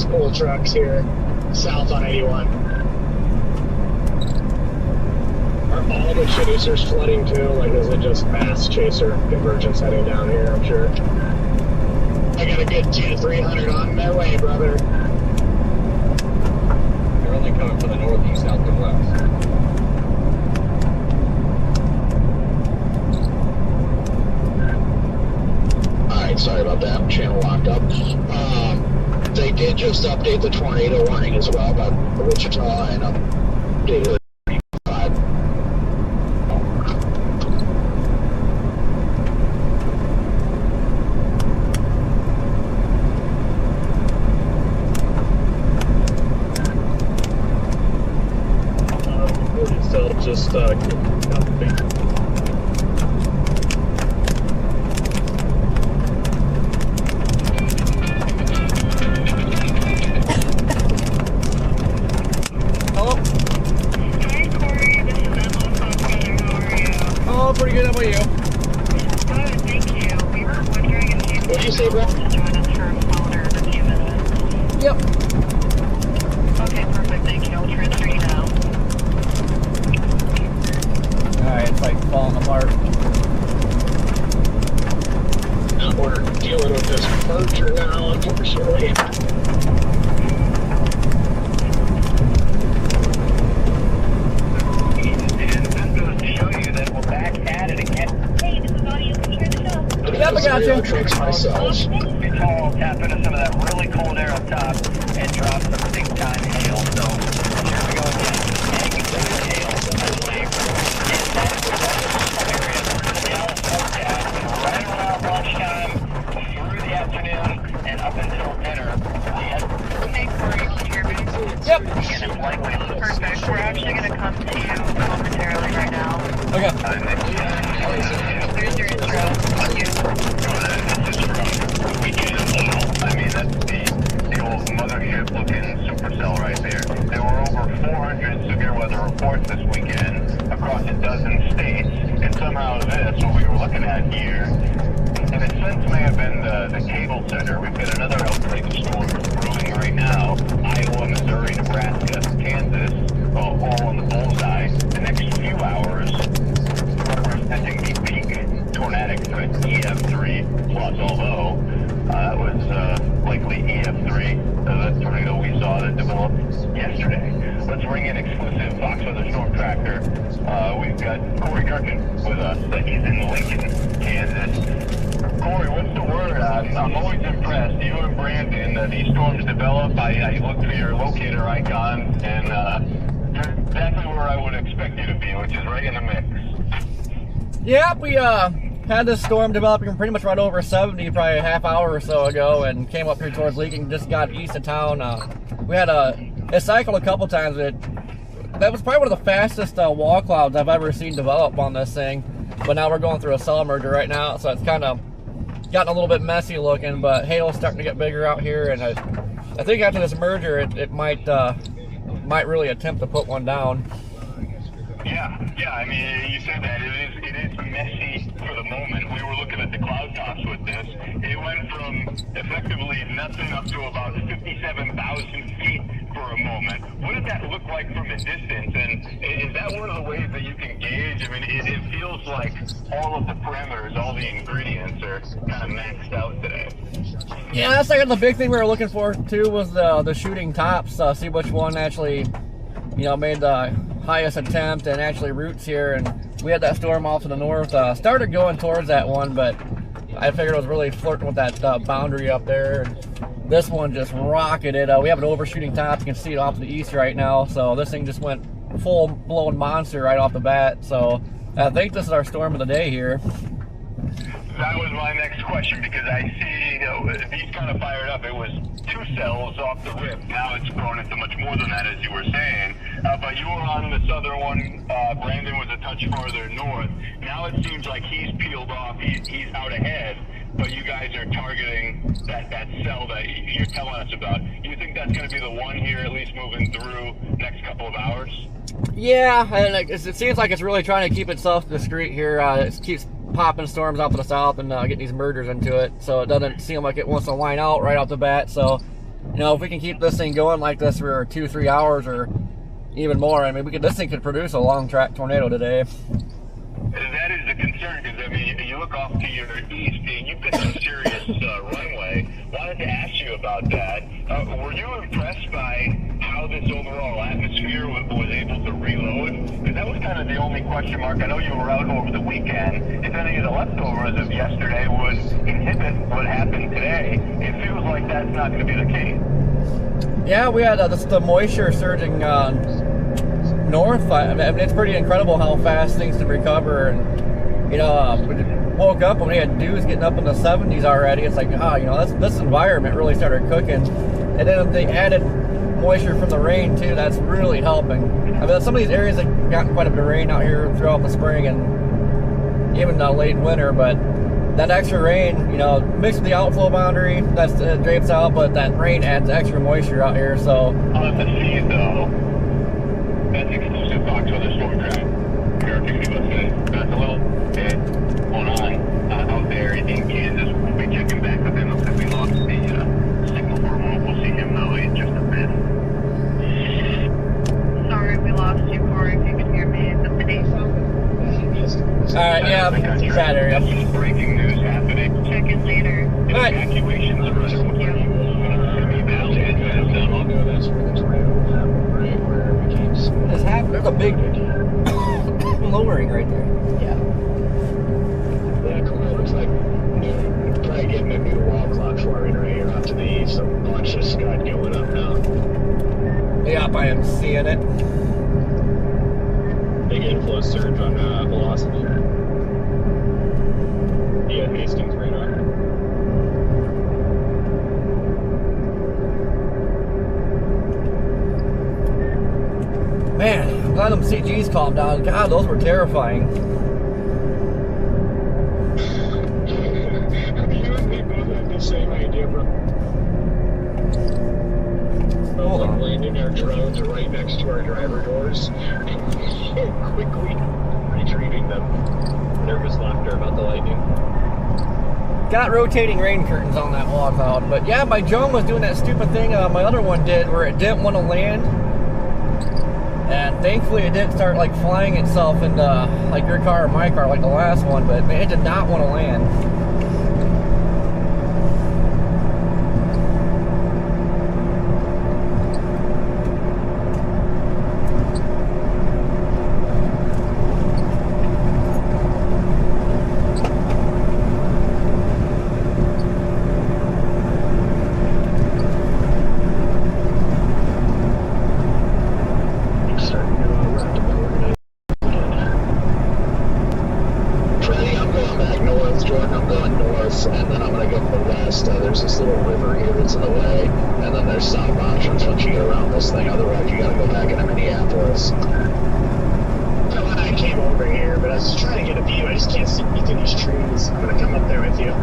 Speaker 7: Pull trucks here south on 81. Are all the chasers flooding too? Like, is it just mass chaser convergence heading down here? I'm sure. I got a good 200-300 on their way, brother.
Speaker 8: They're only coming from the northeast, south, and west.
Speaker 7: Alright, sorry about that. Channel locked up. They did just update the tornado warning as well about Wichita and updated 35.
Speaker 8: Still just
Speaker 3: pretty good. How about you?
Speaker 10: Good, thank you. We were wondering if you
Speaker 7: What did you say, bro?
Speaker 10: to join us for a phone or a few minutes.
Speaker 3: Yep.
Speaker 10: Okay, perfect. Thank you. I'll transfer you now.
Speaker 3: Alright, it's like falling apart.
Speaker 7: Now we're dealing with this merger now, unfortunately.
Speaker 3: Yep, I got you.
Speaker 7: Trucks myself.
Speaker 6: It's all tap into some of that really cold air up top and drop some big time hail. So here we go again. Taking some of the hail, especially in that area of the Dallas forecast, right around lunchtime, through the afternoon, and up until dinner.
Speaker 10: Hey, Corey, can you hear me?
Speaker 3: Yep.
Speaker 10: And it's likely perfect. We're actually going to come to you momentarily right now.
Speaker 3: Okay.
Speaker 10: There's your intro. Thank you.
Speaker 6: I mean, that's the old mothership looking supercell right there. There were over 400 severe weather reports this weekend across a dozen states, and somehow this, what we were looking at here, and it since may have been the cable center. We've got another outbreak of storms brewing right now. Iowa, Missouri, Nebraska, Kansas, all on the bullseye. The next few hours, automatic, so it's EF3 plus, although that was likely EF3, the tornado we saw that developed yesterday. Let's bring in exclusive Fox Weather Storm Tracker. We've got Corey Kirkin with us. He's in Lincoln, Kansas. Corey, what's the word? I'm always impressed. You and Brandon, these storms develop. I look for your locator icon, and you're exactly where I would expect you to be, which is right in the mix.
Speaker 3: Yeah, we had this storm developing pretty much right over 70 probably a half hour or so ago, and came up here towards Lincoln, just got east of town. We had it cycled a couple times. That was probably one of the fastest wall clouds I've ever seen develop on this thing. But now we're going through a cell merger right now, so it's kind of gotten a little bit messy looking, but hail's starting to get bigger out here, and I think after this merger it might really attempt to put one down.
Speaker 6: Yeah, I mean, you said that. It is messy for the moment. We were looking at the cloud tops with this. It went from effectively nothing up to about 57,000 feet for a moment. What did that look like from a distance? And is that one of the ways that you can gauge? I mean, it feels like all of the parameters, all the ingredients are kind of maxed out today.
Speaker 3: Yeah, that's like the big thing we were looking for too, was the shooting tops. See which one actually, made the highest attempt and actually roots here. And we had that storm off to the north. Started going towards that one, but I figured it was really flirting with that boundary up there. And this one just rocketed. We have an overshooting top. You can see it off to the east right now. So this thing just went full-blown monster right off the bat. So I think this is our storm of the day here.
Speaker 6: That was my next question, because I see these kind of fired up. It was 2 cells off the rip. Now it's grown into much more than that, as you were saying. But you were on the southern one. Brandon was a touch farther north. Now it seems like he's peeled off. He's out ahead. But you guys are targeting that cell that you're telling us about. You think that's going to be the one here, at least moving through next couple of hours?
Speaker 3: Yeah, and it seems like it's really trying to keep itself discreet here. It keeps popping storms out to the south and getting these mergers into it, so it doesn't seem like it wants to line out right off the bat. So, if we can keep this thing going like this for 2-3 hours or even more, I mean, this thing could produce a long track tornado today.
Speaker 6: That is a concern, because, I mean, you look off to your east, and you've got some serious runway. Wanted to ask you about that. Were you impressed by how this overall atmosphere was able to reload? Because that was kind of the only question mark. I know you were out over the weekend. If any of the leftovers of yesterday would inhibit what happened today, it feels like that's not going to be the case.
Speaker 3: Yeah, we had the moisture surging north. I mean, it's pretty incredible how fast things can recover. And we woke up and we had dews getting up in the 70s already. It's like, this environment really started cooking. And then the added moisture from the rain too, that's really helping. I mean, some of these areas have gotten quite a bit of rain out here throughout the spring and even late winter, but that extra rain, mixed with the outflow boundary, that's drapes out, but that rain adds extra moisture out here. So
Speaker 6: on the sea, though, that's exclusive Fox Weather Storm Tracker. That's a little bit going on out there in Kansas. We'll be checking back with him because we lost the signal for a moment. We'll see him though in just a bit.
Speaker 10: Sorry, we lost you, Corey, if you can hear me.
Speaker 3: Alright, yeah, bad area.
Speaker 6: That's breaking news happening.
Speaker 10: Check in later.
Speaker 3: Alright.
Speaker 6: Evacuations are running.
Speaker 5: I'll go. That's where the tornado will happen, right? Where it keeps.
Speaker 3: This happened. There's a big lowering right there.
Speaker 5: Yeah, Corey, looks like you're probably getting a new wall clock forming right here off to the east. A bunch of scud going up now.
Speaker 3: Yep, I am seeing it.
Speaker 8: Big inflow surge on velocity. Yeah, Hastings radar.
Speaker 3: Man, I'm glad them CGs calmed down. God, those were terrifying.
Speaker 5: You and me both have the same idea, bro.
Speaker 3: Hold on.
Speaker 5: Landing our drones right next to our driver doors and quickly retrieving them.
Speaker 8: Nervous laughter about the lightning.
Speaker 3: Got rotating rain curtains on that wall cloud. But yeah, my drone was doing that stupid thing my other one did where it didn't want to land. And thankfully it didn't start like flying itself into like your car or my car like the last one, but man, it did not want to land.
Speaker 7: There's this little river here that's in the way, and then there's stop options once you get around this thing. Otherwise, you gotta go back into Minneapolis.
Speaker 5: I came over here, but I was trying to get a view. I just can't see through these trees. I'm gonna come up there with you.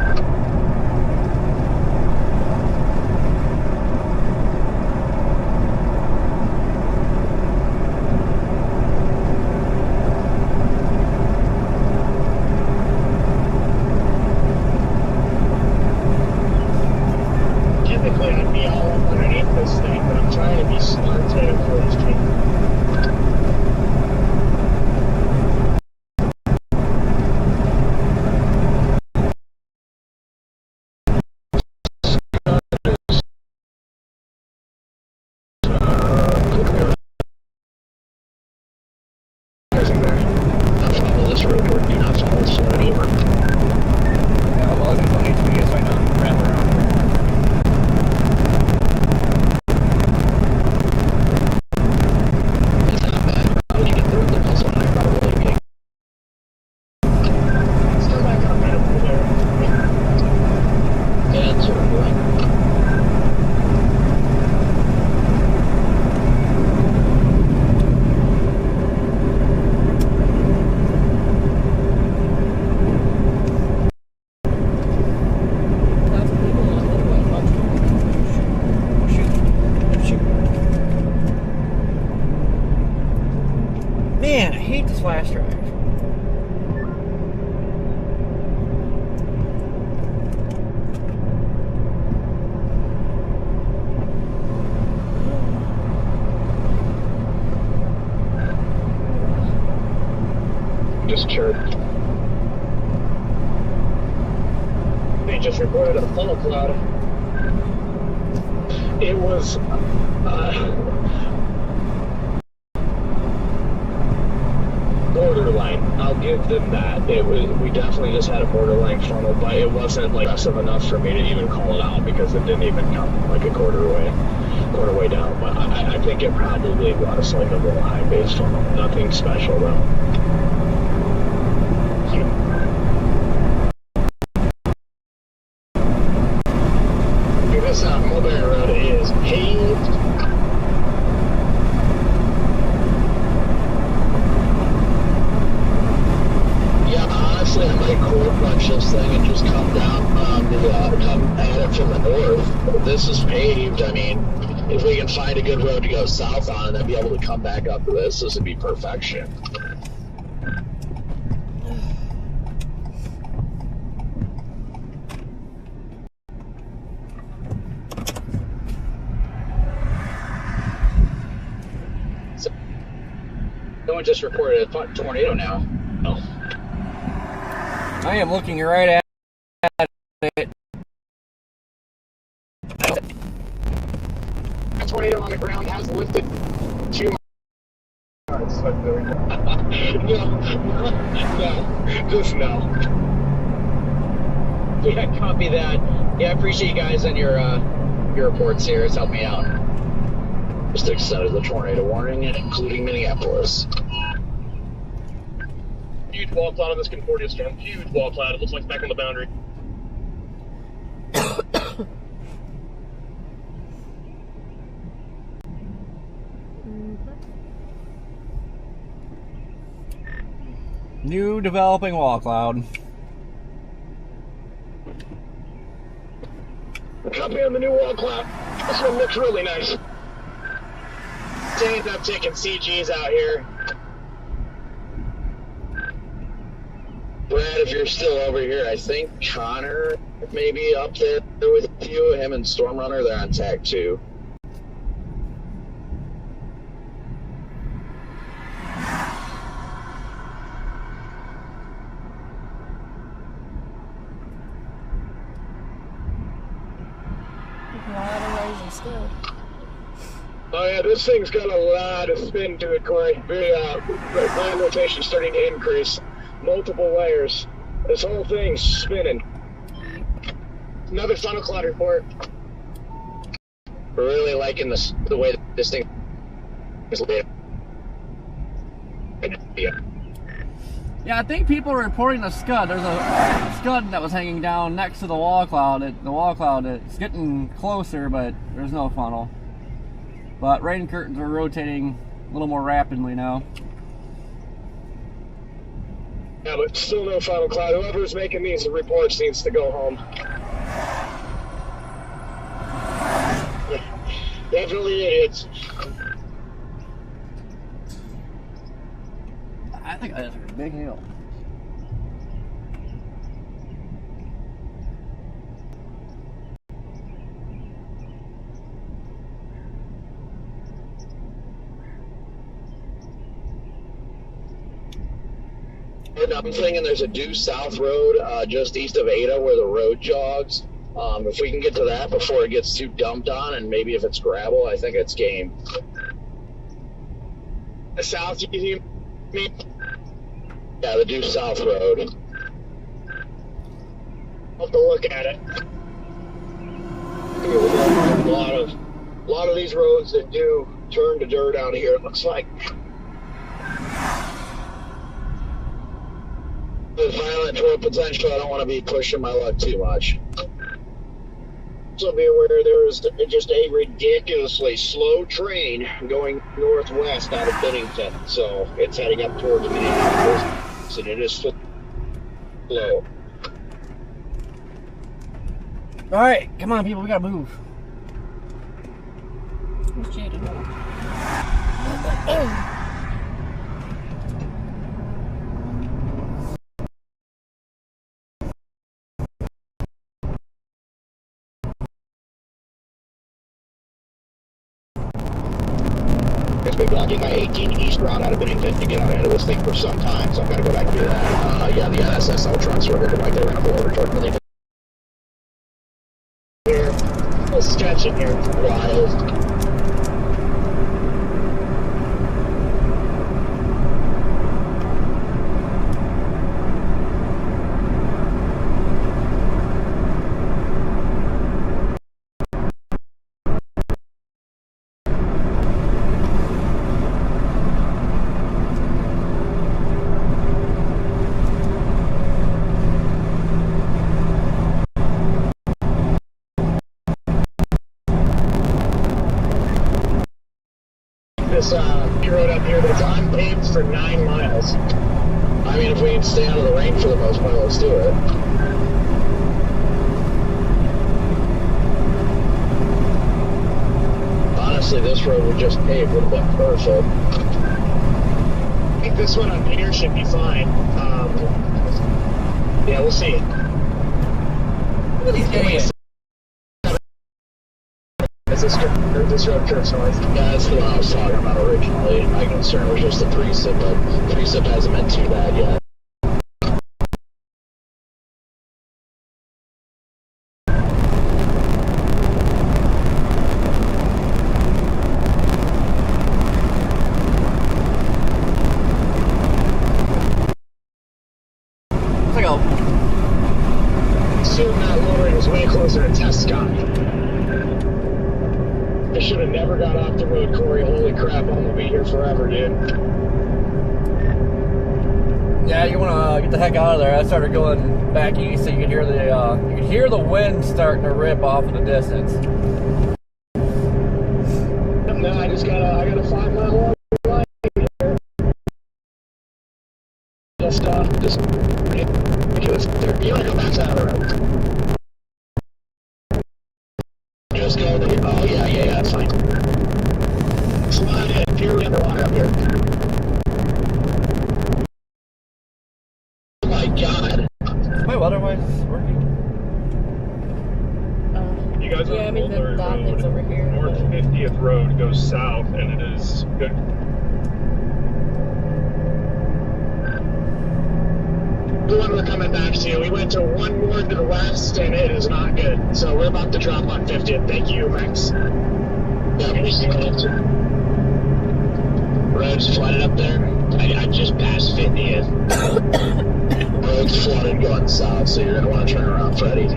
Speaker 5: Man, I hate this flash drive. Just chirped. They just reported a funnel cloud. It was borderline. I'll give them that. We definitely just had a borderline funnel, but it wasn't like aggressive enough for me to even call it out because it didn't even come like a quarter way down. But I think it probably was like a little high base funnel. Nothing special though. This Mulberry Road is paved. I might cold punch this thing and just come down, come at it from the north. This is paved. I mean, if we can find a good road to go south on and then be able to come back up to this would be perfection.
Speaker 4: Someone just reported a tornado now. Oh.
Speaker 3: I am looking right at it.
Speaker 5: A tornado on the ground has lifted 2 miles. No, just no.
Speaker 4: Yeah, copy that. Yeah, I appreciate you guys and your reports here. It's helped me out.
Speaker 7: Just extended the tornado warning, including Minneapolis.
Speaker 5: Huge wall cloud on this Concordia storm. Huge wall cloud. It looks like it's back on the boundary.
Speaker 3: New developing wall cloud.
Speaker 5: Copy on the new wall cloud. This one looks really nice. Ended up taking CGs out here.
Speaker 7: Brad, if you're still over here, I think Connor may be up there with you. Him and Stormrunner, they're on tag 2.
Speaker 2: still.
Speaker 9: Oh yeah, this thing's got a lot of spin to it, Corey. Ground rotation starting to increase. Multiple layers. This whole thing's spinning. Another funnel cloud report.
Speaker 1: We're really liking this, the way that this thing is laid.
Speaker 3: Yeah, I think people are reporting the scud. There's a scud that was hanging down next to the wall cloud. The wall cloud is getting closer, but there's no funnel. But rain curtains are rotating a little more rapidly now.
Speaker 9: Yeah, but still no funnel cloud. Whoever's making these reports needs to go home. Definitely idiots.
Speaker 3: I think that's a big hill.
Speaker 1: I'm thinking there's a due south road just east of Ada where the road jogs. If we can get to that before it gets too dumped on, and maybe if it's gravel, I think it's game.
Speaker 9: The south, you mean?
Speaker 1: Yeah, the due south road.
Speaker 9: I'll have to look at it. A lot of these roads that do turn to dirt out here, it looks like.
Speaker 1: With violent torque potential, I don't want to be pushing my luck too much.
Speaker 5: Also be aware there is just a ridiculously slow train going northwest out of Bennington, so it's heading up towards Minneapolis, and it is slow.
Speaker 3: All right, come on, people, we gotta move.
Speaker 2: Where's Jaden?
Speaker 5: It's been blocking my 18 east route out of Bennington to get out into this thing for some time, so I've got to go back and do that.
Speaker 1: Yeah, the NSSL trucks were right there in a border toward Bennington.
Speaker 9: Here, a little sketchy here.
Speaker 1: Wild.
Speaker 9: This road up here that's unpaved for 9 miles.
Speaker 1: I mean, if we can stay out of the rain for the most part, let's do it. Honestly, this road would just pave would have been perfect.
Speaker 9: I think this one on here should be fine. Yeah, we'll see.
Speaker 3: Look at these idiots.
Speaker 9: This road curves north.
Speaker 1: Yeah, that's the one I was talking about originally. My concern was just the precip, but precip hasn't been too bad yet.
Speaker 3: Let's go.
Speaker 9: Soon that lowering is way closer to Tescott. I should have never got off the road, Corey. Holy crap, I'm gonna be here forever, dude.
Speaker 3: Yeah, you want to get the heck out of there. I started going back east, so you could hear the wind starting to rip off in the distance.
Speaker 9: No, I got a 5 mile long line here. Just ridiculous. You wanna go back to that road?
Speaker 1: Just go there. Oh, yeah, that's fine.
Speaker 9: Slide in, purely underwater up here.
Speaker 1: Oh my god.
Speaker 3: My weatherwise is working.
Speaker 8: You guys
Speaker 2: Yeah, I
Speaker 8: on
Speaker 2: mean, the
Speaker 8: Mulberry
Speaker 2: dot thing's
Speaker 8: Road,
Speaker 2: over here.
Speaker 8: North 50th Road goes south, and it is good.
Speaker 9: The one we're coming back to. We went to one more to the west, and it is not good. So we're about to drop on 50th. Thank you, Max.
Speaker 1: Roads flooded up there. I just passed 50th.
Speaker 7: Roads flooded going south, so you're going to want to turn around, Freddie.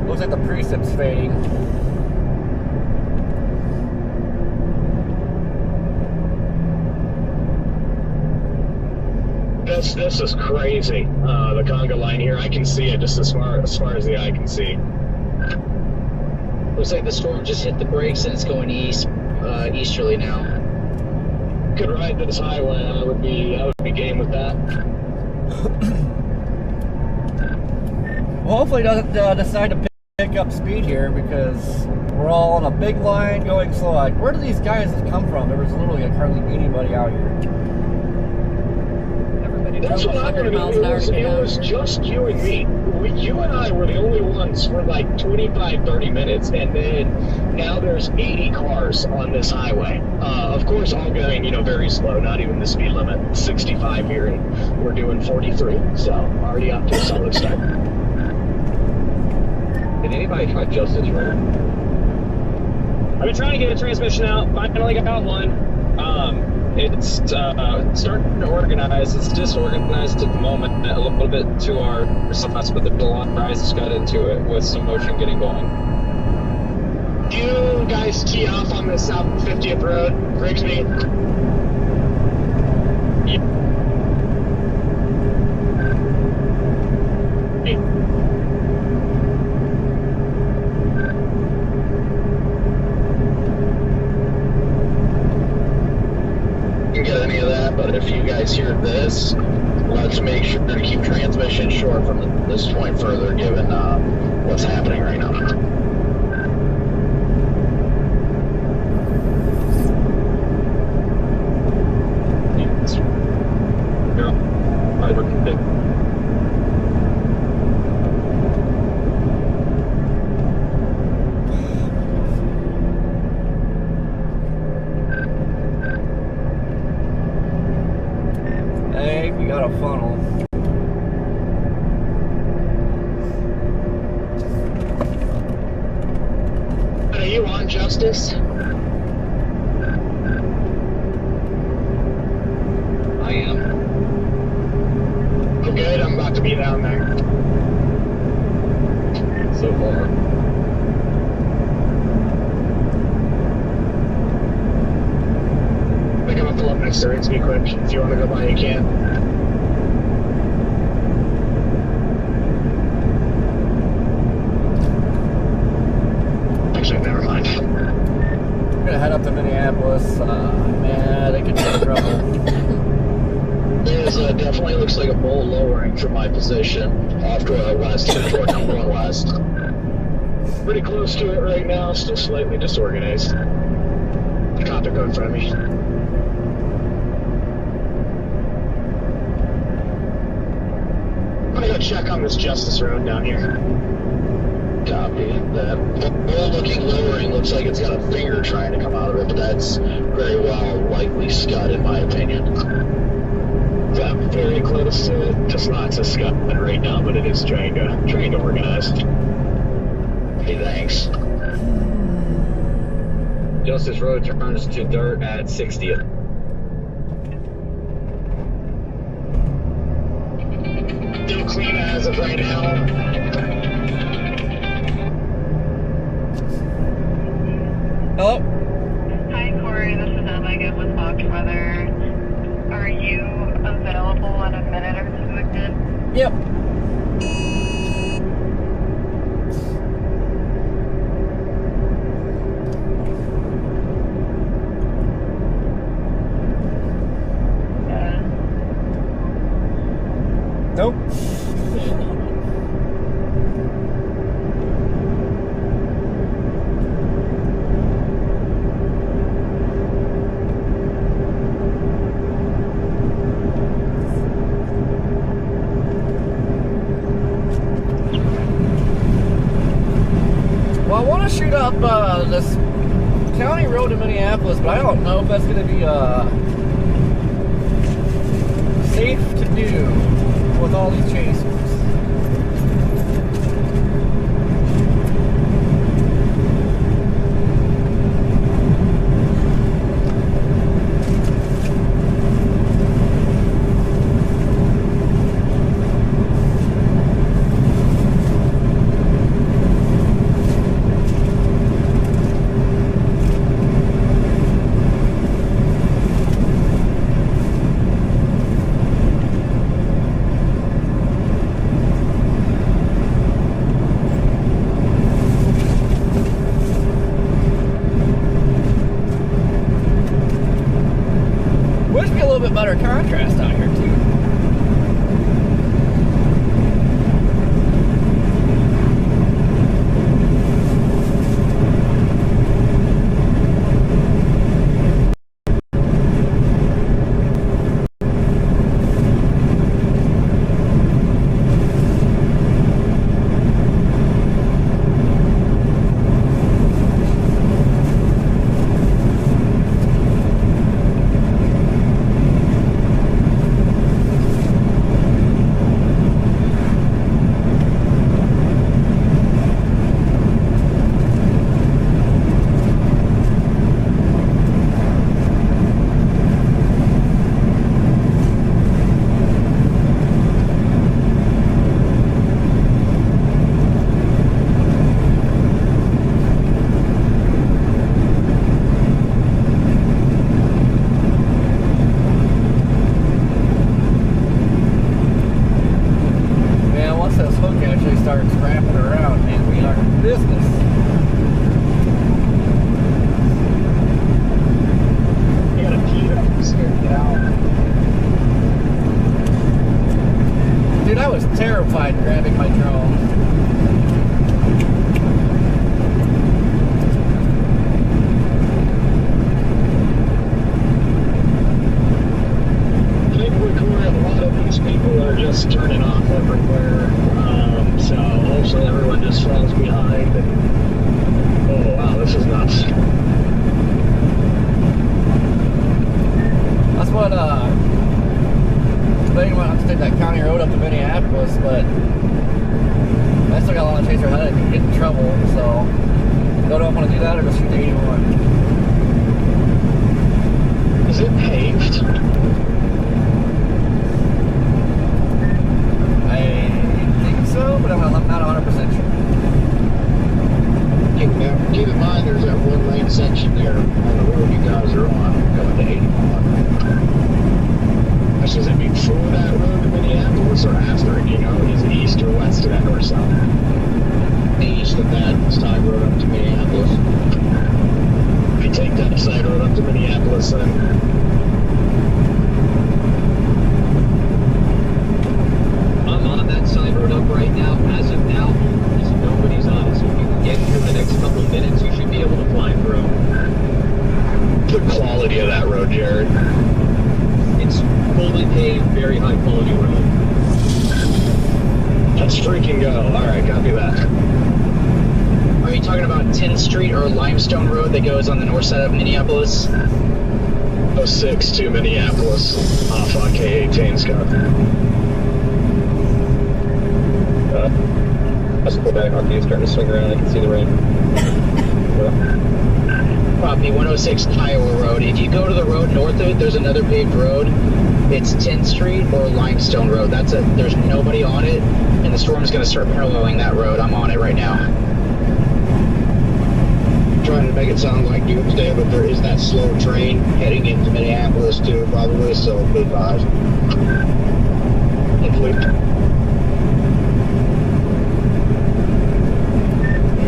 Speaker 3: Looks like the precip's fading.
Speaker 9: This is crazy. The conga line here, I can see it just as far as the eye can see.
Speaker 4: Looks like the storm just hit the brakes and it's going east, easterly now.
Speaker 9: Could ride this highway. I would be game with that.
Speaker 3: Well, hopefully it doesn't decide to pick up speed here because we're all on a big line going slow. Like, where do these guys come from? There was literally hardly anybody out here.
Speaker 9: That's what I want to do. It was just you and me. You and I were the only ones for like 25, 30 minutes, and then now there's 80 cars on this highway. Of course, all going, very slow, not even the speed limit. 65 here, and we're doing 43, so already up to a solid start.
Speaker 8: Did anybody try Justice Road?
Speaker 11: I've been trying to get a transmission out. Finally got one. It's starting to organize. It's disorganized at the moment, a little bit to our sauce, but there's a lot of rises got into it with some motion getting going.
Speaker 9: You guys tee off on this South 50th Road, Grigsby.
Speaker 7: Get any of that, but if you guys hear this, let's make sure to keep transmission short from this point further, given what's happening right now.
Speaker 3: We got a funnel.
Speaker 9: Are you on Justice?
Speaker 8: I am.
Speaker 9: Oh, good. I'm about to be down there.
Speaker 8: So far.
Speaker 9: I think I'm going to pull up next to Rigsby quick. If you want to go by, you can. Actually, never mind.
Speaker 3: We're gonna head up to Minneapolis. Man, they could be in trouble.
Speaker 7: There's definitely looks like a bowl lowering from my position off to our west, toward number 1 west.
Speaker 9: Pretty close to it right now, still slightly disorganized. The copter go in front of me. I'm gonna go check on this Justice Road down here.
Speaker 7: Copy. That bowl-looking lowering looks like it's got a finger trying to come out of it, but that's very well likely scud, in my opinion.
Speaker 9: Yeah, very close to it. Just not to scud right now, but it is trying to organize.
Speaker 7: Hey, thanks.
Speaker 8: Justice Road turns to dirt at 60th.
Speaker 9: Still clean as of right now.
Speaker 3: Hello?
Speaker 10: Hi, Corey. This is Emma again with Fox Weather. Are you available in a minute or two again?
Speaker 3: Yep. Nope. Well, I want to shoot up this county road to Minneapolis, but I don't know if that's going to be safe to do. with all these chasers. Better contrast out here too. Terrified grabbing my drone.
Speaker 9: I think a lot of these people are just turning off everywhere. So hopefully everyone just falls behind. And, oh wow, this is nuts.
Speaker 3: That's what they went to take that county road up to Minneapolis, but I still got a lot of chaser ahead and get in trouble, so don't know if I want to do that or just shoot the 81.
Speaker 9: Is it paved?
Speaker 3: I think so, but I'm not 100% sure.
Speaker 5: Keep in mind there's that one lane section there on the road you guys are on going to 81.
Speaker 9: Does it before that road to Minneapolis or after it? You know, is it east or west of that or south?
Speaker 5: East of that side road up to Minneapolis.
Speaker 9: If you take that side road up to Minneapolis, then
Speaker 12: I'm on that side road up right now. As of now, nobody's on it. So if you can get here in the next couple of minutes, you should be able to fly through.
Speaker 9: the quality of that road, Jared.
Speaker 12: It's fully paved, very high quality road.
Speaker 9: Let's freaking go. All right, copy that.
Speaker 4: Are you talking about 10th Street or Limestone Road that goes on the north side of Minneapolis?
Speaker 9: 06 to Minneapolis off on K18, Scott.
Speaker 11: Let's pull back on you, starting to swing around. I can see the rain.
Speaker 4: Property 106 Iowa Road. If you go to the road north of it, there's another paved road. It's 10th Street or Limestone Road. There's nobody on it, and the storm's going to start paralleling that road. I'm on it right now.
Speaker 5: Trying to make it sound like doomsday, but there is that slow train heading into Minneapolis too, probably, so be advised.
Speaker 9: Hopefully.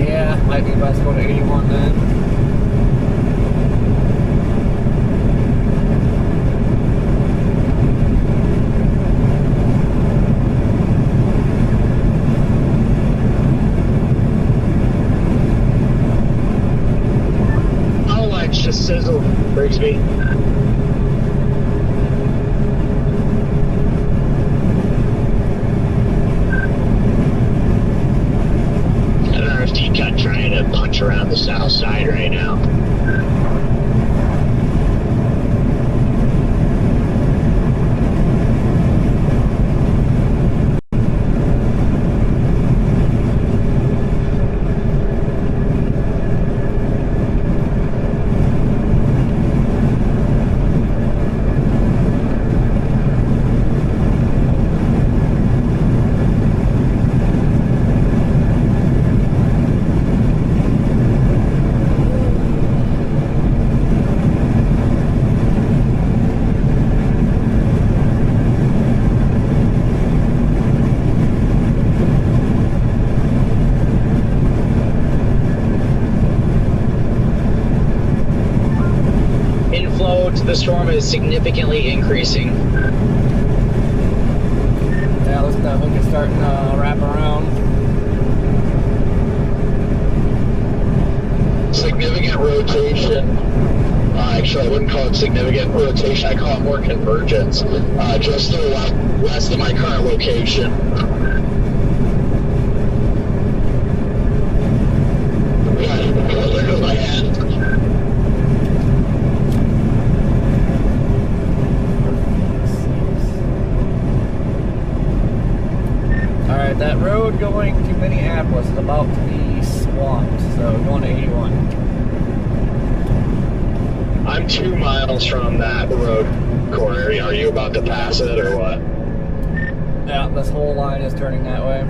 Speaker 3: Yeah, might be about to go to 81 then.
Speaker 9: Just sizzle, Brigsby.
Speaker 5: I don't know if D-Cut trying to punch around the south side right now.
Speaker 4: route to the storm is significantly increasing.
Speaker 3: Yeah, looks like that hook is starting to wrap around.
Speaker 7: Significant rotation. Actually, I wouldn't call it significant rotation. I call it more convergence. Just to the west of my current location. There goes my hand.
Speaker 3: Alright, that road going to Minneapolis is about to be swamped, so going to 81.
Speaker 7: I'm 2 miles from that road, Corey. Are you about to pass it or what?
Speaker 3: Yeah, this whole line is turning that way.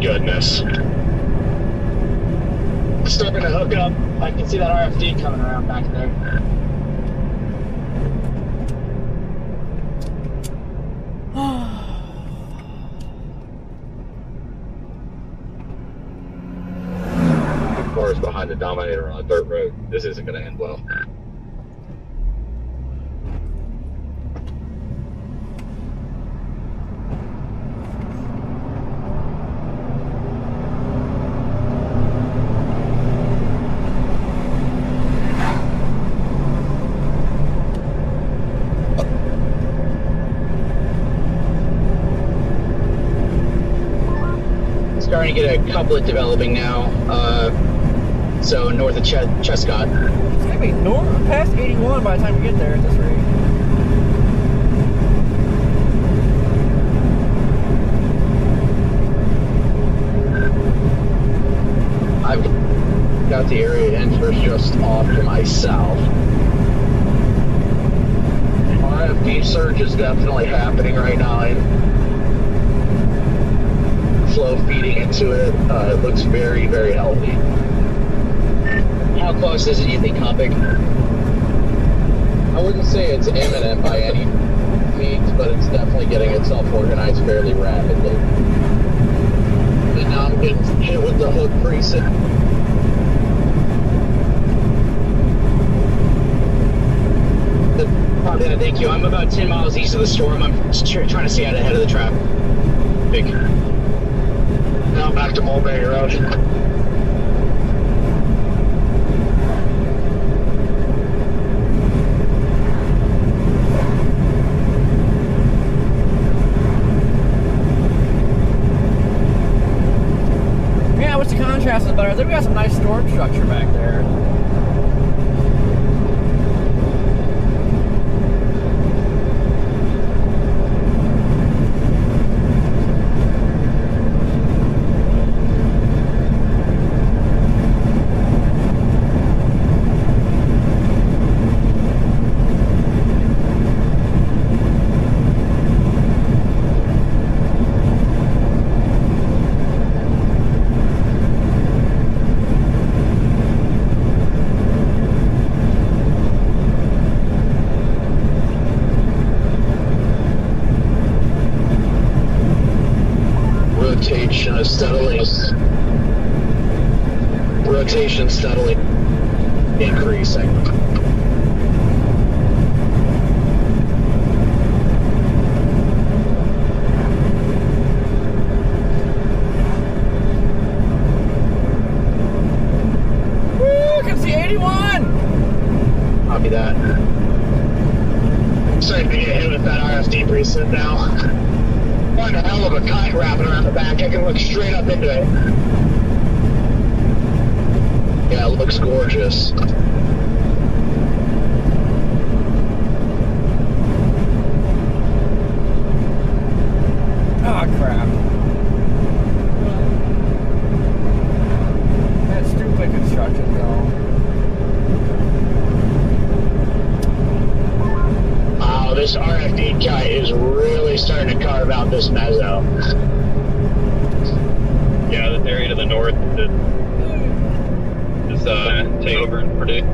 Speaker 7: Goodness.
Speaker 11: Starting to hook up. I can see that RFD coming around back there.
Speaker 8: Of course, behind the Dominator on a dirt road. This isn't going to end well.
Speaker 4: Starting to get a couplet developing now. So north of Chescott.
Speaker 3: It's gonna be past 81 by the time we get there at this rate.
Speaker 7: I've got the area interest just off to my south. RFD surge is definitely happening right now. Flow feeding into it. It looks very, very healthy.
Speaker 4: How close is it, do you think, Hopic?
Speaker 7: I wouldn't say it's imminent by any means, but it's definitely getting itself organized fairly rapidly. And now I'm getting hit with the hook preset.
Speaker 4: Yeah, thank you. I'm about 10 miles east of the storm. I'm trying to stay out ahead of the traffic.
Speaker 7: Now back to Mulberry Road.
Speaker 3: Yeah, I wish the contrast is better. I think we got some nice storm structure back there.
Speaker 7: Rotation steadily increasing.
Speaker 3: Woo! I can see 81!
Speaker 7: Copy that. Starting to get hit with that RFD preset now. One hell of a kite wrapping around the back. I can look straight up into it. Yeah, it looks gorgeous.
Speaker 3: Oh, crap. That stupid construction zone.
Speaker 7: Wow, this RFD kite is really starting to carve out this mezzo.
Speaker 8: Yeah, the area to the north is take over and produce.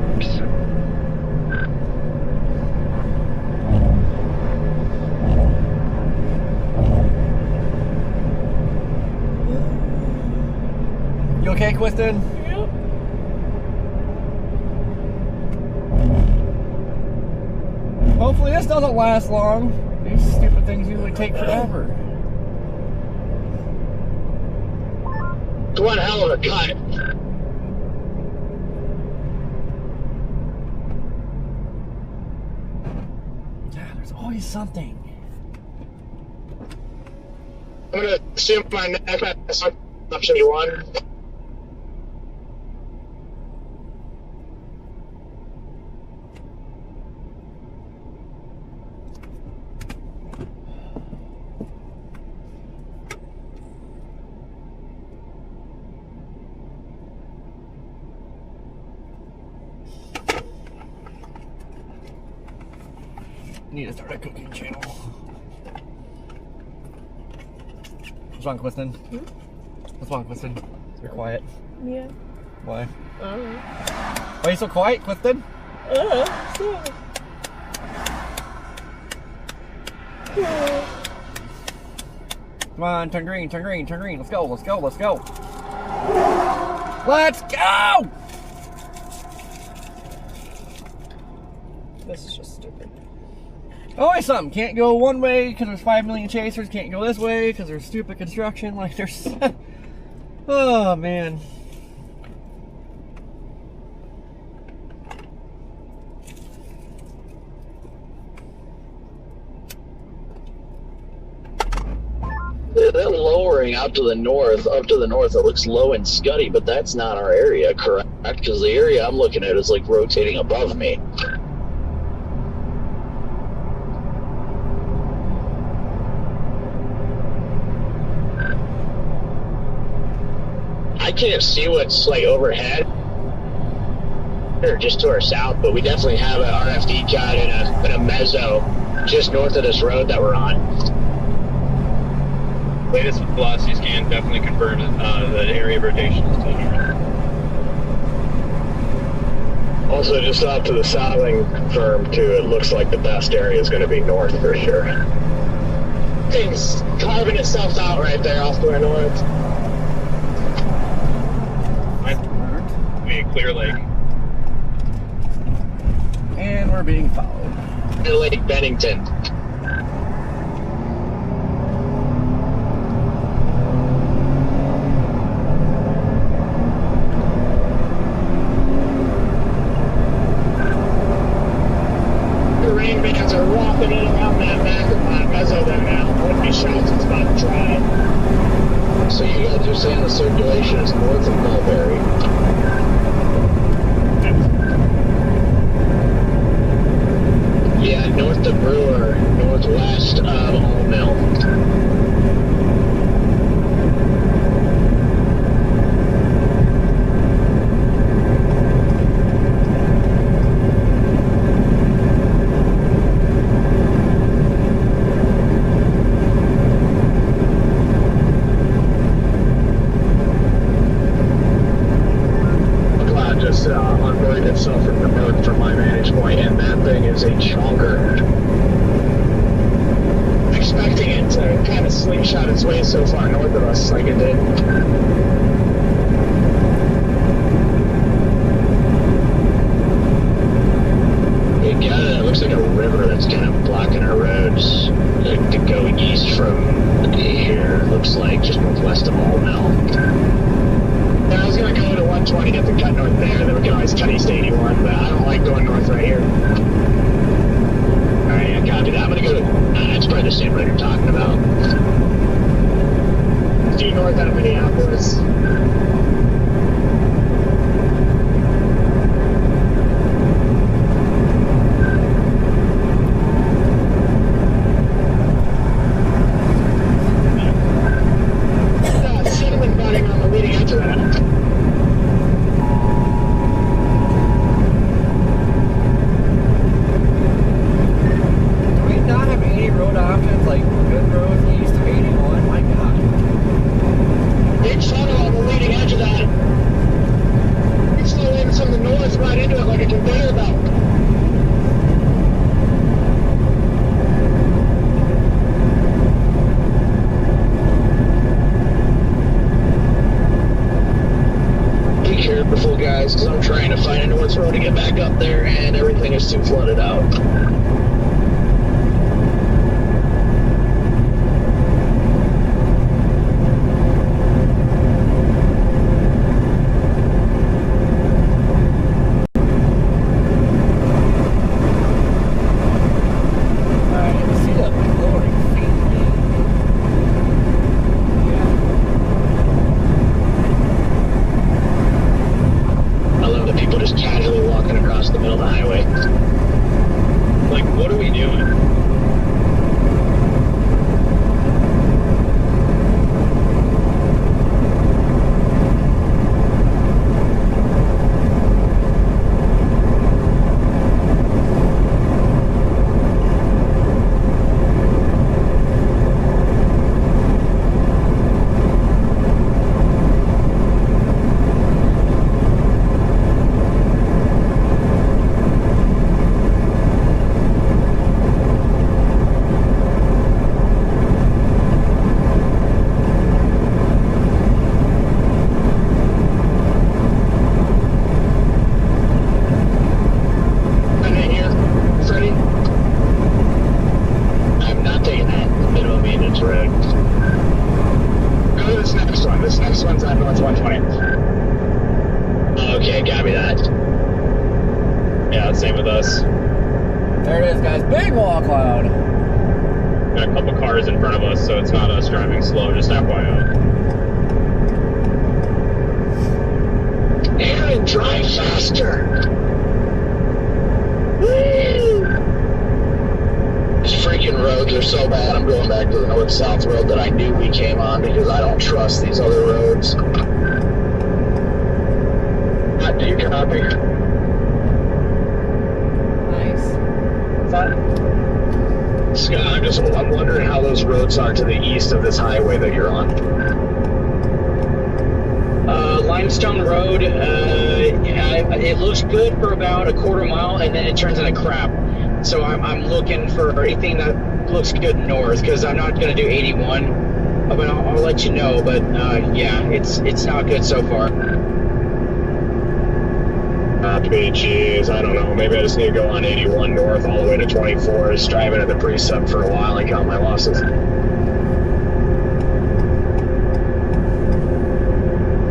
Speaker 3: You okay, Quiston? Hopefully this doesn't last long. These stupid things usually take forever.
Speaker 9: It's one hell of a cut.
Speaker 3: Yeah, there's always something.
Speaker 9: I'm gonna assume my next option you want.
Speaker 3: Need to start a cooking channel. What's wrong, Clifton? What's wrong, Clifton? You're quiet.
Speaker 2: Yeah.
Speaker 3: Why?
Speaker 2: I don't know.
Speaker 3: Why are you so quiet, Clifton? Come on, turn green, turn green, turn green. Let's go, let's go, let's go. Let's go!
Speaker 2: This is just stupid.
Speaker 3: Always something. Can't go one way because there's 5 million chasers. Can't go this way because there's stupid construction. Like there's... oh, man.
Speaker 7: That lowering out to the north, up to the north, it looks low and scuddy, but that's not our area, correct? Because the area I'm looking at is like rotating above me. I can't see what's like overhead or just to our south, but we definitely have an RFD cut and a mezzo just north of this road that we're on.
Speaker 8: Latest velocity scan definitely confirmed the area of rotation is to the north.
Speaker 9: Also, just off to the southing firm too, it looks like the best area is going to be north for sure. Things carving itself out right there off to our north.
Speaker 8: Be a clear lake.
Speaker 3: And we're being followed.
Speaker 7: Lake Bennington.
Speaker 9: The rain bands are walking in around that mezzo there now. I wouldn't be shocked if it's about to dry.
Speaker 7: So you guys are saying the circulation is north of Mulberry. Yeah, north of Brewer, northwest of All Mill. Unburdened itself from the north from my vantage point, and that thing is a chonker. Expecting it to kind of slingshot its way so far north of us like it did. It looks like a river that's kind of blocking our roads to go east from here. Looks like just northwest of All Mill. Yeah, I was going to go to 120 at the cut north there, then we can always cut east 81, but I don't like going north right here. Alright, yeah, copy that. I'm going to go to, it's probably the same road you're talking about. Due north out of Minneapolis. Cinnamon budding on the leading edge of that. Because I'm trying to find a north road to get back up there, and everything is too flooded out.
Speaker 9: this next one. This next one's on North 120.
Speaker 1: Okay, copy that.
Speaker 8: Yeah, same with us.
Speaker 3: There it is, guys. Big wall cloud.
Speaker 8: Got a couple cars in front of us, so it's not us driving slow, just FYI.
Speaker 9: Aaron, drive faster.
Speaker 1: These freaking roads are so bad. I'm going back to the north-south road that I knew we came on because I don't trust these other roads.
Speaker 9: Do you copy?
Speaker 2: Nice.
Speaker 9: Scott, I'm wondering how those roads are to the east of this highway that you're on.
Speaker 4: Limestone Road, it looks good for about a quarter mile, and then it turns into crap. So I'm looking for anything that looks good north, because I'm not going to do 81. But I'll let you know. But yeah, it's not good so far.
Speaker 9: Jeez, I don't know. Maybe I just need to go on 81 north all the way to 24. Just driving at the precept for a while and count my losses.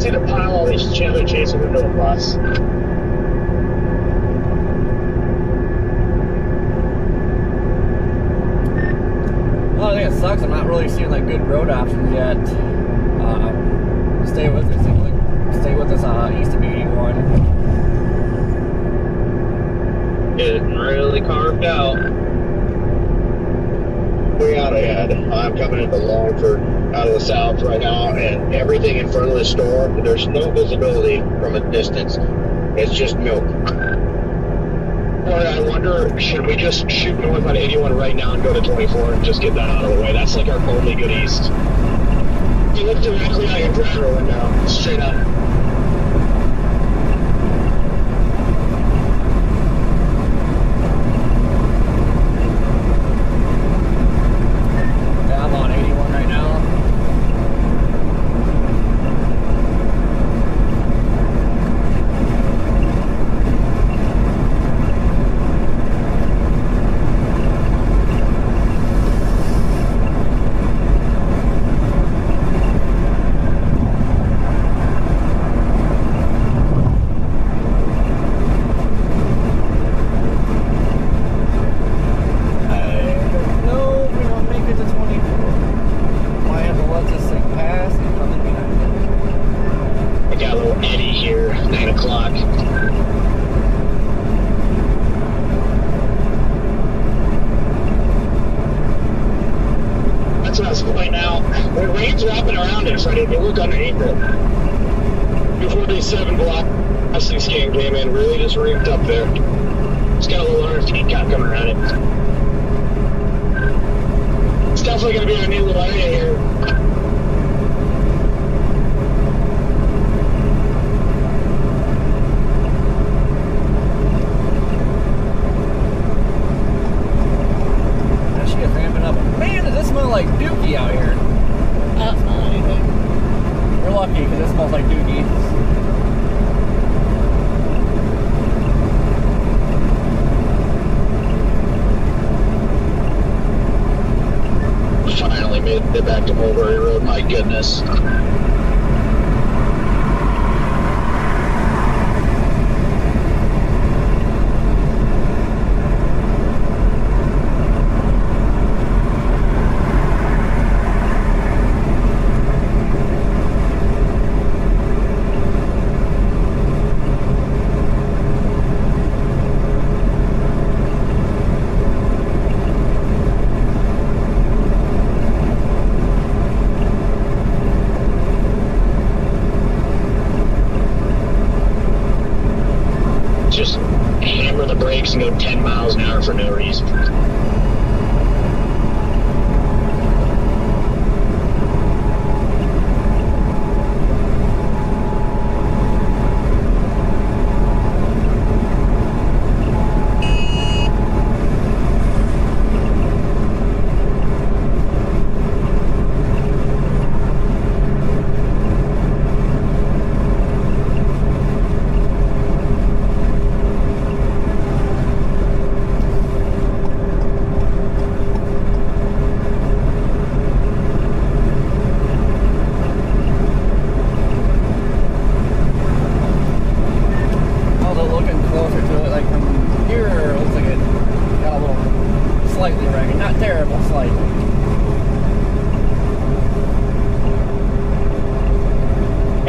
Speaker 9: See to pile all these Chevy chasing the middle bus.
Speaker 3: Well, I think it sucks. I'm not really seeing like good road options yet. Stay with us. Stay with us east of 81.
Speaker 11: Getting really carved out.
Speaker 5: Way out ahead. I'm coming into Longford out of the south right now, and everything in front of the store, there's no visibility from a distance. It's just milk.
Speaker 9: Or I wonder, should we just shoot north on 81 right now and go to 24 and just get that out of the way? That's like our only good east. You look directly out your driver window, straight up. If you look underneath it, 247 velocity scan came in, really just reeked up there. It's got a little 100 feet cut coming around it. It's definitely going to be a new little area here.
Speaker 3: I should get ramping up. Man, does this smell like dookie out here?
Speaker 2: That's not anything.
Speaker 3: We're lucky because it smells like dookie.
Speaker 1: Finally made it back to Mulberry Road, my goodness.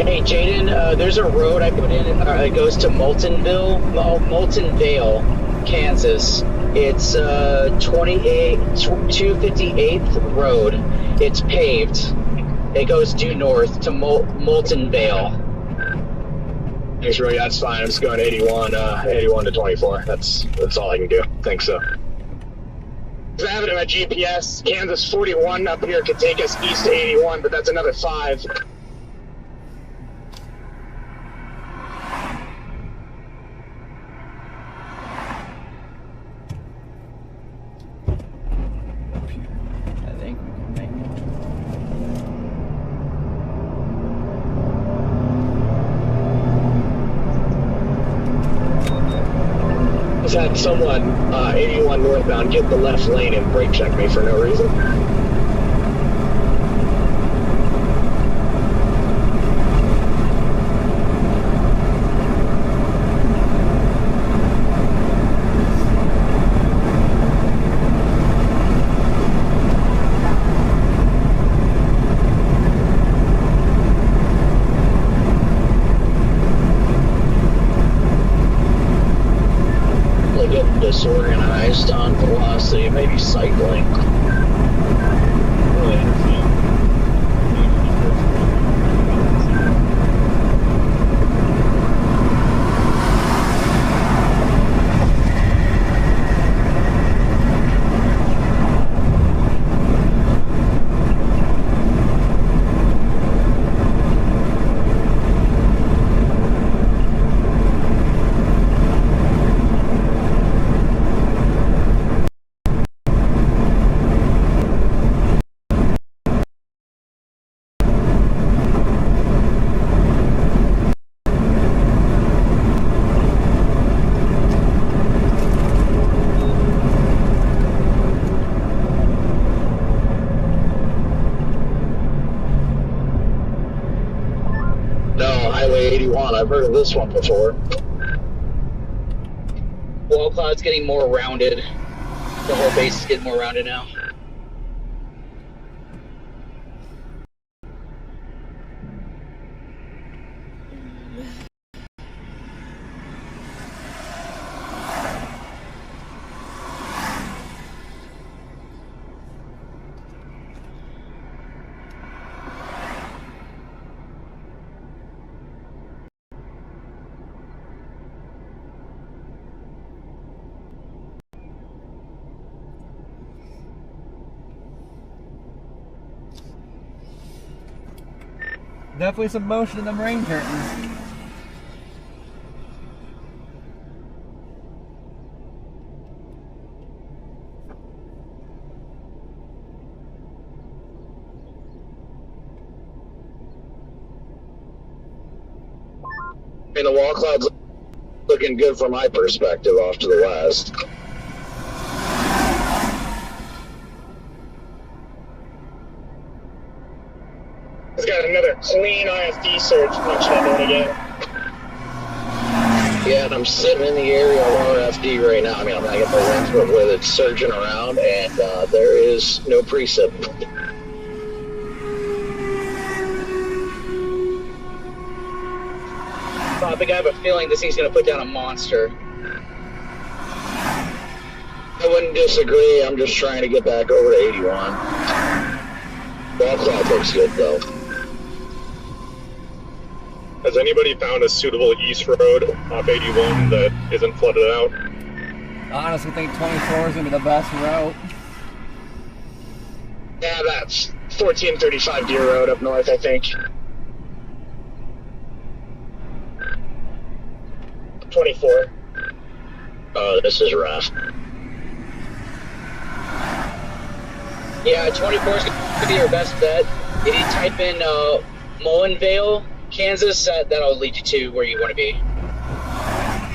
Speaker 4: Hey, Jaden, there's a road I put in. It goes to Molten Vale, Kansas. It's 258th Road. It's paved. It goes due north to Molten Vale.
Speaker 9: Thanks, Roy. That's fine. I'm just going 81 to 24. That's all I can do. Thanks, so. I have it in my GPS. Kansas 41 up here could take us east to 81, but that's another 5.
Speaker 3: I think we can make it.
Speaker 9: Just had someone 81 northbound get the left lane and brake check me for no reason. Disorganized on velocity, maybe cycling. I've heard of this one before.
Speaker 4: Wall cloud's getting more rounded. The whole base is getting more rounded now.
Speaker 3: Definitely some motion in them rain curtains.
Speaker 9: I mean, the wall cloud's looking good from my perspective off to the west. It's got another clean IFD surge punching into it again. Yeah, and I'm sitting in the area of RFD right now. I mean, I'm not getting the winds, but with it surging around, and there is no precip.
Speaker 4: Topic, I have a feeling this thing's going to put down a monster.
Speaker 9: I wouldn't disagree. I'm just trying to get back over to 81. Wall cloud looks good, though.
Speaker 13: Has anybody found a suitable east road off 81 that isn't flooded out?
Speaker 3: I honestly think 24 is going to be the best route.
Speaker 9: Yeah, that's 1435 Deer Road up north, I think. 24. Oh, this is rough.
Speaker 4: Yeah, 24 is going to be your best bet. If you type in Mullenvale, Kansas, that'll lead you to where you want to be.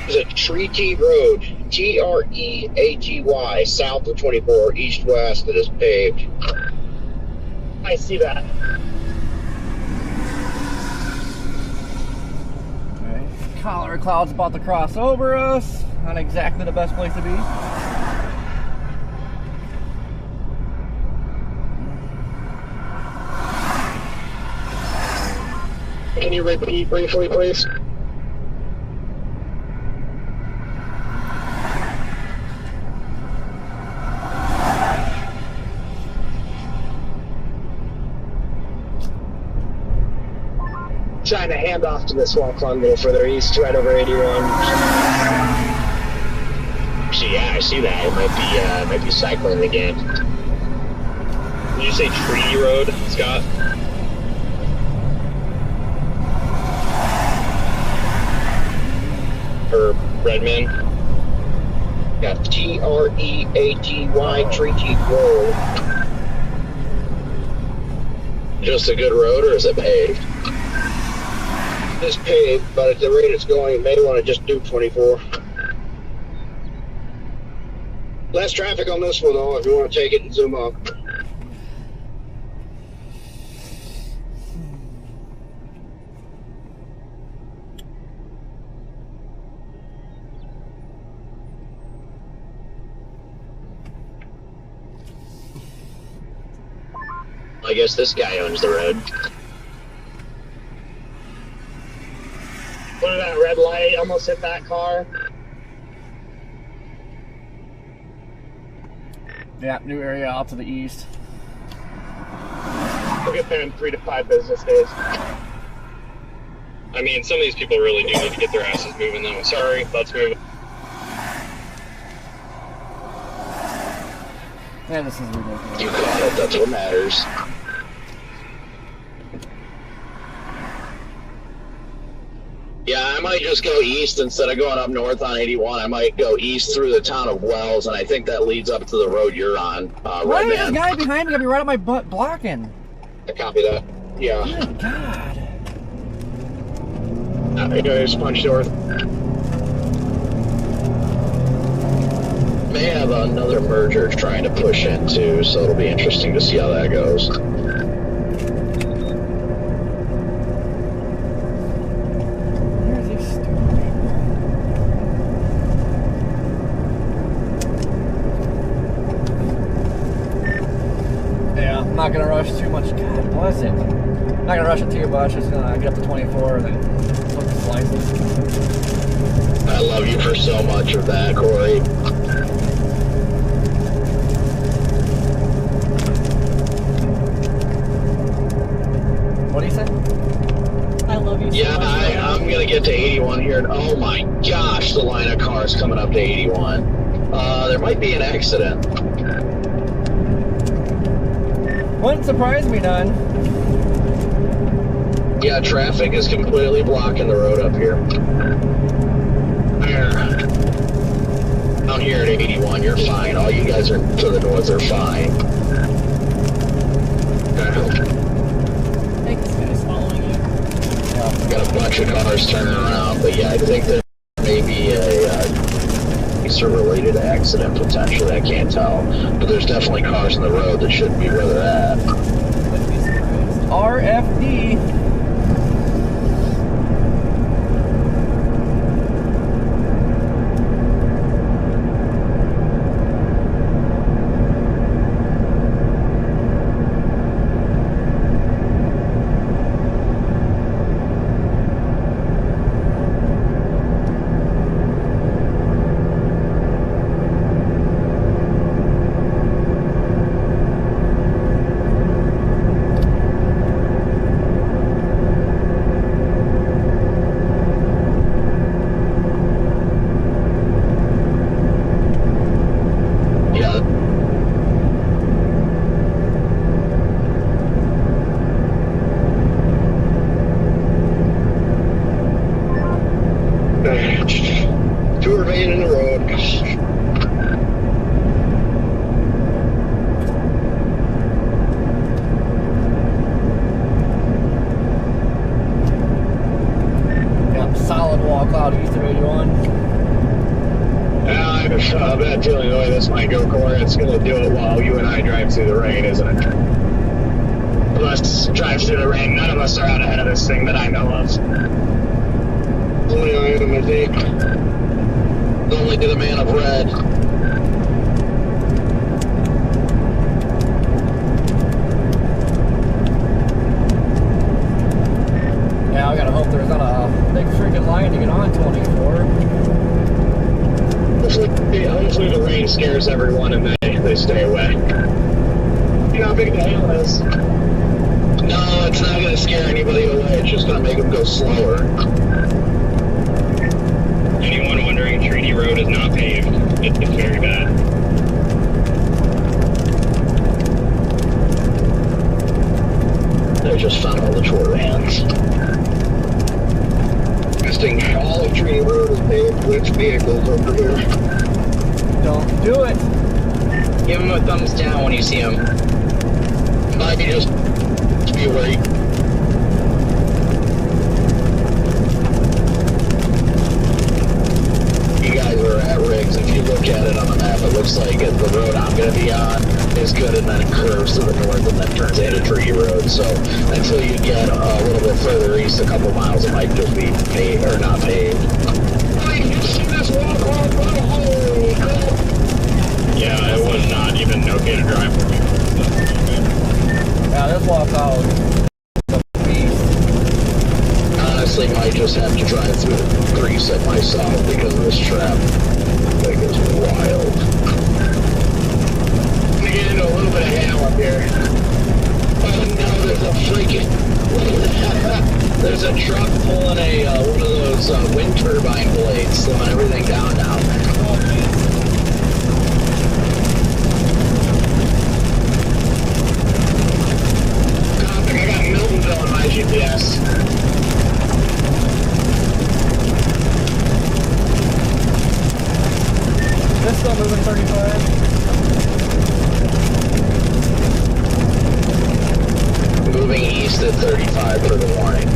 Speaker 9: There's a Treaty Road, Treagy, south of 24, east-west, that is paved. I see that.
Speaker 3: Alright, collar cloud's about to cross over us. Not exactly the best place to be.
Speaker 9: can you repeat briefly, please? Trying to hand off to this wall clung a little further east, right over 81.
Speaker 1: Actually, yeah, I see that. It might be cycling again.
Speaker 8: Did you say Treaty Road, Scott? Or Redmond?
Speaker 5: Yeah, Treaty, Treaty Road.
Speaker 1: Just a good road, or is it paved?
Speaker 5: It's paved, but at the rate it's going, you may want to just do 24. Less traffic on this one, though, if you want to take it and zoom up.
Speaker 1: I guess this guy owns the road.
Speaker 9: Look at that red light, almost hit that car.
Speaker 3: Yeah, new area out to the east.
Speaker 9: We'll get there in 3 to 5 business days.
Speaker 8: I mean, some of these people really do need to get their asses moving, though. Sorry, let's move.
Speaker 3: Yeah, this is ridiculous.
Speaker 1: You got it, that's what matters. Yeah, I might just go east instead of going up north on 81. I might go east through the town of Wells, and I think that leads up to the road you're on.
Speaker 3: Why is this guy behind me gonna be right at my butt blocking?
Speaker 5: I copy that. Yeah.
Speaker 3: Good God.
Speaker 9: Just punch north.
Speaker 1: May have another merger trying to push into, so it'll be interesting to see how that goes.
Speaker 3: I'm not gonna rush too much. God bless it. I'm not gonna rush it too much. Just gonna get up to 24 and then flip the slices.
Speaker 1: I love you for so much of that, Corey.
Speaker 3: What do you say?
Speaker 2: I love you so
Speaker 1: Yeah,
Speaker 2: much.
Speaker 1: I'm gonna get to 81 here, and oh my gosh, the line of cars coming up to 81. There might be an accident.
Speaker 3: Wouldn't surprise me none.
Speaker 1: Yeah, traffic is completely blocking the road up here. There. Down here at 81, you're fine. All you guys are to the north are fine.
Speaker 2: I think this guy's following you.
Speaker 1: Got a bunch of cars turning around, but yeah, I think there may be a related accident potentially. I can't tell, but there's definitely cars on the road that shouldn't be where they're at.
Speaker 3: RFD.
Speaker 5: Two remain in the road.
Speaker 3: Yep, solid wall cloud east of 81.
Speaker 1: Yeah, I have a bad feeling the way this might go, Corey. It's going to do it while you and I drive through the rain, isn't it? Let's drive through the rain. None of us are out ahead of this thing that I know of.
Speaker 5: Only I am, I think.
Speaker 1: Only to the man of red.
Speaker 3: Yeah, I
Speaker 9: rain scares everyone and they stay away. You know how big the hail is?
Speaker 7: No, it's not going to scare anybody away. It's just going to make them go slower.
Speaker 8: Anyone wondering, Treaty Road is not paved. It's very bad.
Speaker 7: They just found all the tour vans.
Speaker 9: Testing all of Treaty Road is paved with vehicles over here.
Speaker 3: Don't do it.
Speaker 4: Give him a thumbs down when you see him.
Speaker 7: Might be just be where you... You guys are at Riggs. If you look at it on the map, it looks like the road I'm going to be on is good, and then it curves to the north and then turns into Treaty Road. So until you get a little bit further east, a couple miles, it might just be paved or not paved.
Speaker 9: Hey, you see this walk on? Holy crap!
Speaker 8: Yeah, it was not even okay to drive for me.
Speaker 3: Yeah, this walk out the beast.
Speaker 7: Honestly, might just have to drive through the grease at myself because of this trap. Like, it's wild.
Speaker 9: I'm gonna get into a little bit of hail up here.
Speaker 7: Oh no, there's a freaking... There's a truck pulling one of those wind turbine blades, slowing everything down now.
Speaker 9: I got Miltonville on my GPS.
Speaker 3: This still moving 35.
Speaker 7: Moving east at 35 for the warning.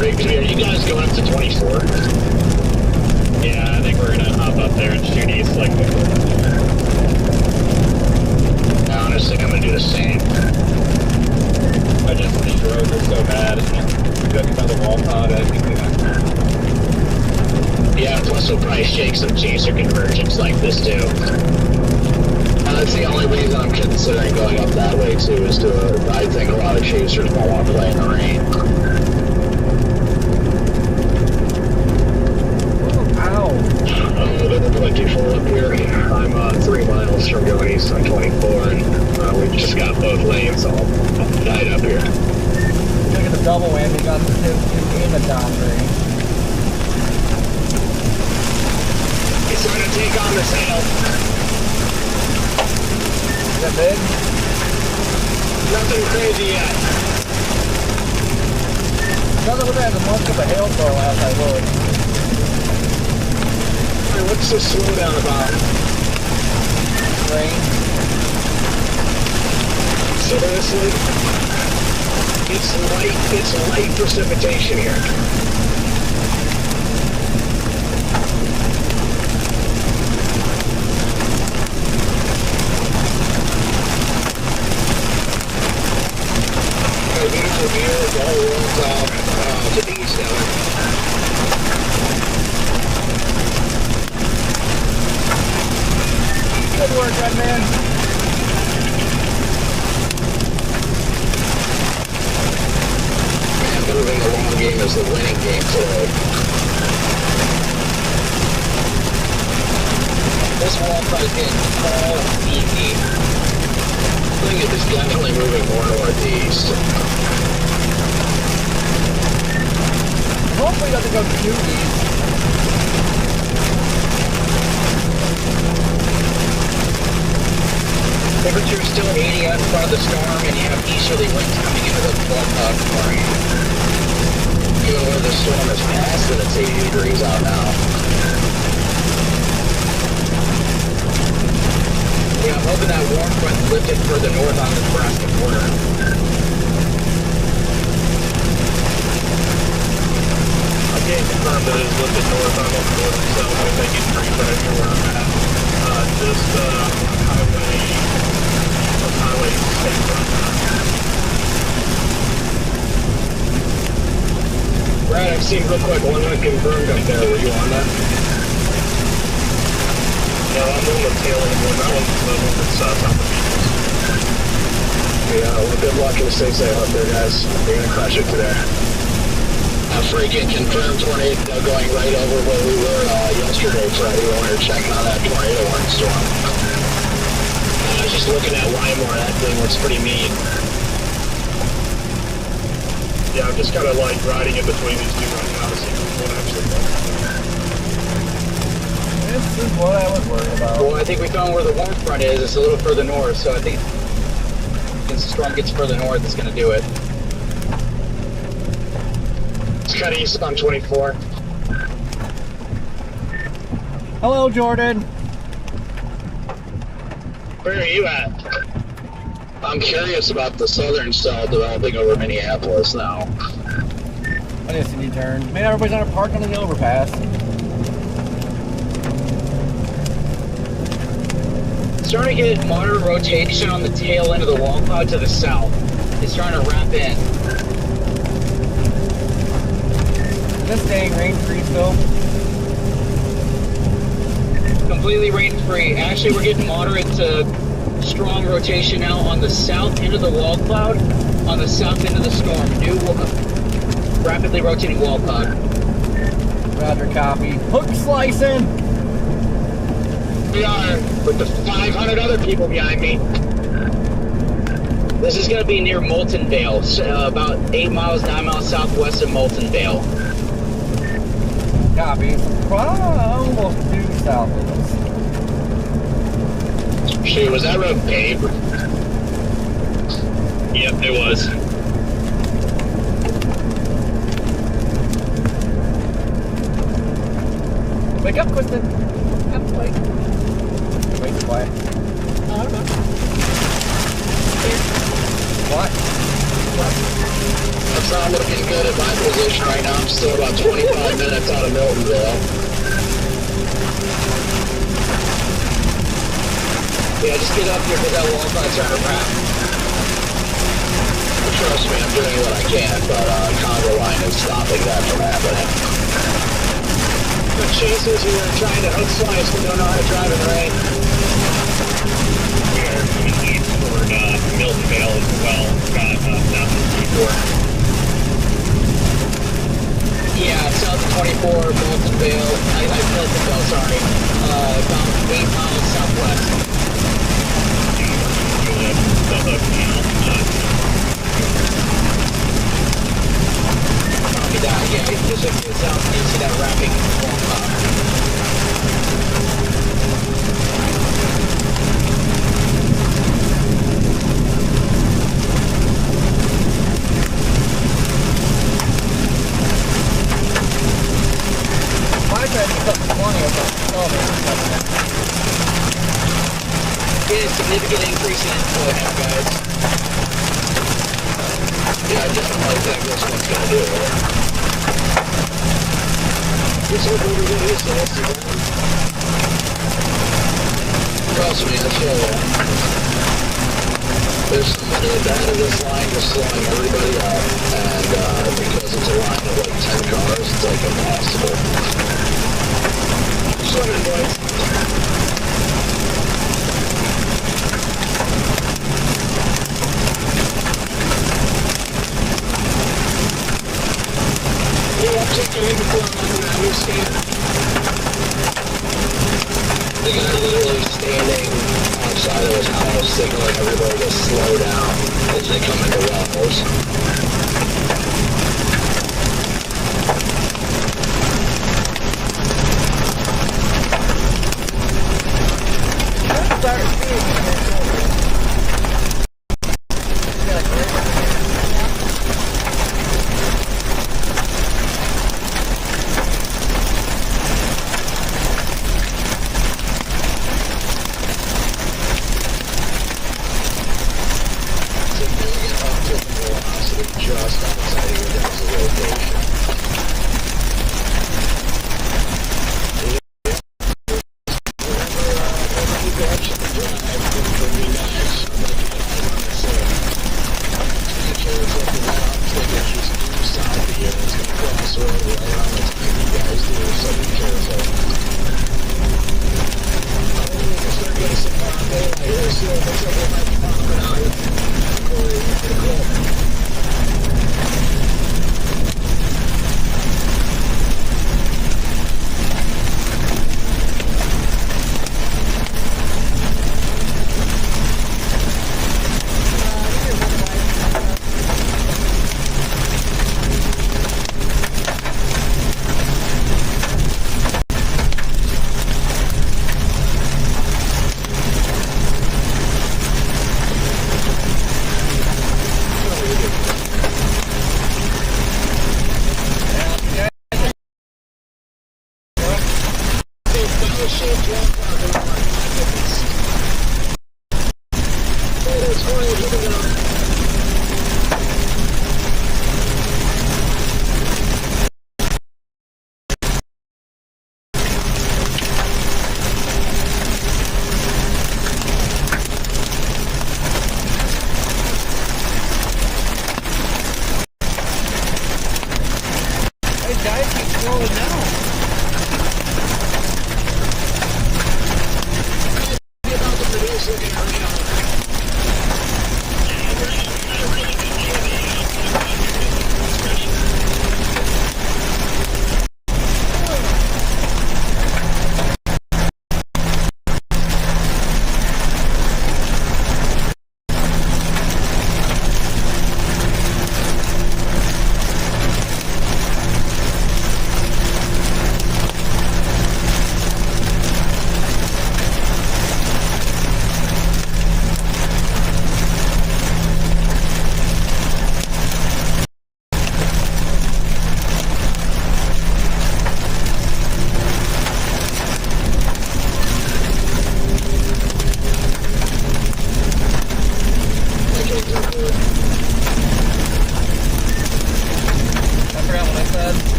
Speaker 9: Riggs, are you guys going up to 24?
Speaker 8: Yeah, I think we're gonna hop up there and shoot east like before.
Speaker 7: Honestly, I'm gonna do the same.
Speaker 8: These roads are so bad. Because of the wall pod, I think we got...
Speaker 7: Yeah, plus we'll probably shake some chaser convergence like this too. That's the only reason I'm considering going up that way too, is I think a lot of chasers won't want to play in the rain.
Speaker 3: Ow.
Speaker 9: Oh, there are plenty full up here. I'm 3 miles from going east on 24, and we just got both lanes all tied up here.
Speaker 3: Look at the double whammy, got the 15 in the down range.
Speaker 9: It's going to take on this hail.
Speaker 3: Is that big?
Speaker 9: Nothing crazy yet.
Speaker 3: Doesn't look like much of a hailstorm last I looked.
Speaker 9: Hey, what's the slowdown about?
Speaker 3: Rain.
Speaker 9: Seriously? It's light precipitation here. Beautiful view of the whole world to the east of it.
Speaker 3: Good work, Red Man.
Speaker 7: Man, moving the long game is the winning game today. This wall is getting all easy. I think it is definitely moving more northeast.
Speaker 3: Hopefully it doesn't go too east.
Speaker 4: Temperature is still 80 out in front of the storm, and you have easterly winds coming into the quarry.
Speaker 7: Even where the storm is past and it's 80 degrees out now.
Speaker 4: Yeah, I'm hoping that warm front lifted further north on the Nebraska border.
Speaker 13: I can't confirm that it is lifted north on the border, so I think it's pretty right here where I'm at. Just highway state road.
Speaker 9: Brad, I've seen real quick, one that confirmed up there. Were you on that?
Speaker 13: No, I'm on the tail end one. That one's the one that's south of the beaches.
Speaker 9: Yeah, well, good luck and stay safe up there, guys. You're gonna crush it today.
Speaker 7: A freaking confirmed tornado going right over where we were yesterday, Freddie, when we were checking on that tornado warning storm. I was just looking at Wymore. That thing looks pretty mean.
Speaker 13: Yeah, I'm just kind of like riding in between these two right now to see which one actually comes.
Speaker 3: This is what I was worried about.
Speaker 4: Well, I think we found where the warm front is. It's a little further north, so I think as the storm gets further north, it's going to do it.
Speaker 9: It's kind of east on 24.
Speaker 3: Hello, Jordan.
Speaker 9: Where are you at?
Speaker 7: I'm curious about the southern cell developing over Minneapolis now.
Speaker 3: I didn't see any turn. Man, everybody's on a park under the overpass.
Speaker 4: Starting to get moderate rotation on the tail end of the wall cloud to the south. It's trying to wrap in.
Speaker 3: Just staying rain free still.
Speaker 4: Completely rain free. Actually, we're getting moderate to strong rotation now on the south end of the wall cloud, on the south end of the storm. New rapidly rotating wall cloud.
Speaker 3: Roger, copy. Hook slicing.
Speaker 9: We are with the 500 other people behind me.
Speaker 4: This is going to be near Molten Vale, about 8 miles, 9 miles southwest of Molten Vale.
Speaker 3: Copy. Almost due south of us.
Speaker 7: Shoot, was that road paved?
Speaker 13: Yep, it was.
Speaker 3: Wake up, Kristen. I'm awake. Wait, quiet.
Speaker 2: I don't know.
Speaker 3: What?
Speaker 7: That's not looking good at my position right now. I'm still about 25 minutes out of Miltonville.
Speaker 4: Yeah, just get up here because that wall cloud's trying to wrap.
Speaker 7: Trust me, I'm doing what I can, but Congo line is stopping that from happening.
Speaker 9: The chasers who are trying to hook slice but don't know how to drive in the rain.
Speaker 13: We are coming east toward Milton Vale as well. Got south of 24.
Speaker 4: Yeah, south of 24, Molten Vale. Milton Vale, sorry. About 8 miles southwest.
Speaker 13: The hook now.
Speaker 4: Copy that, yeah, just look to the south, you see that wrapping wall cloud.
Speaker 3: My trying to cut 20 of them.
Speaker 4: Get a significant increase in input now, guys.
Speaker 7: Yeah, I definitely think this one's gonna do it.
Speaker 9: Just hope we get used to this.
Speaker 7: Trust me, I feel it. There's somebody at the end of this line just slowing everybody up, and because it's a line of like 10 cars, it's like impossible.
Speaker 9: Swimming, boys.
Speaker 7: The guy literally standing outside of his house signaling everybody to slow down as they come into Wells.
Speaker 3: Start seeing
Speaker 7: Just outside of your guys' location.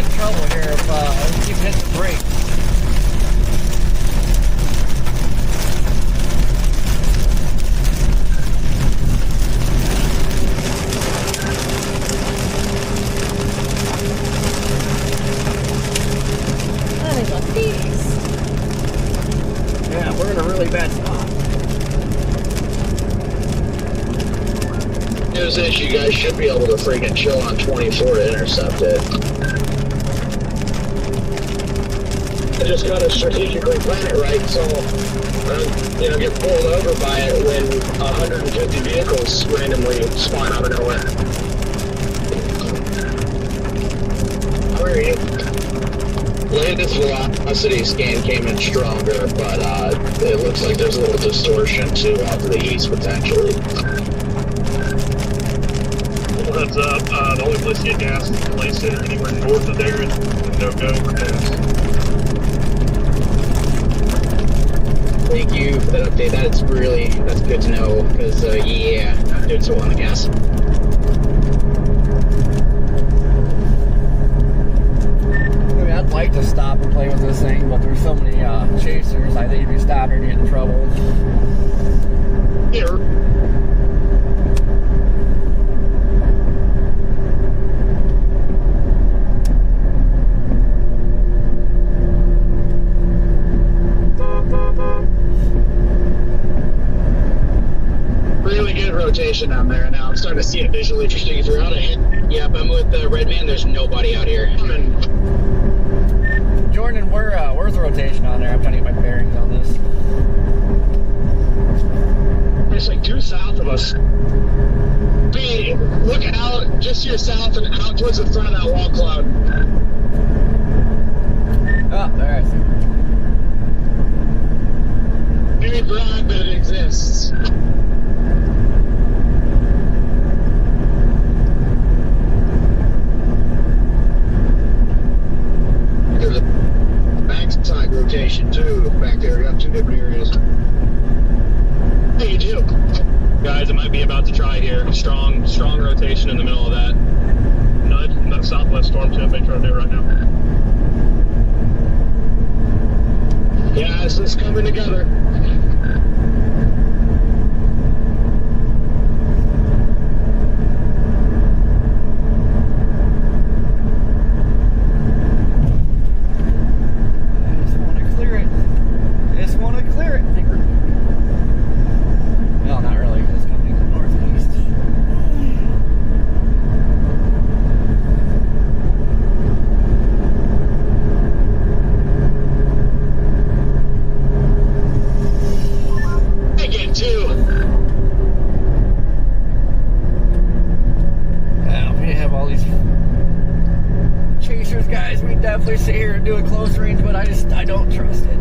Speaker 3: get in trouble here if we keep hitting the brakes. Yeah, we're in a really bad spot.
Speaker 7: News is you guys should be able to freaking chill on 24 to intercept it.
Speaker 9: I just gotta strategically plan it right, so get pulled over by it when 150 vehicles randomly spawn out of nowhere. Where are you?
Speaker 7: Latest velocity scan came in stronger, but it looks like there's a little distortion too off to the east potentially.
Speaker 13: Well, heads up, the only place to get gas is the Play Center. Anywhere north of there is no-go for gas.
Speaker 4: Thank you for that update. That's good to know, because, yeah, not doing so well on the gas.
Speaker 3: I'd like to stop and play with this thing, but there's so many chasers. I think if you stop, you're getting in trouble.
Speaker 9: Here.
Speaker 4: Really good rotation down there. Now I'm starting to see it visually. If you're out of hit, yep, I'm with Redman. There's nobody out here.
Speaker 3: Jordan, where's the rotation on there? I'm trying to get my bearings on this.
Speaker 9: It's like due south of us. Be look out just to your south and out towards the front of that wall cloud.
Speaker 3: Oh, there I see.
Speaker 9: Very broad, but it exists.
Speaker 7: There's a backside rotation too back there. We got two different areas.
Speaker 9: Hey, you do.
Speaker 13: Guys, it might be about to try here. Strong rotation in the middle of that. Nudge, that southwest storm tip they trying to do right now.
Speaker 9: Yeah, this is coming together.
Speaker 3: No, not really. It's coming northeast.
Speaker 9: I get two.
Speaker 3: Yeah, we have all these chasers, guys. We definitely sit here and do a close range, but I don't trust it.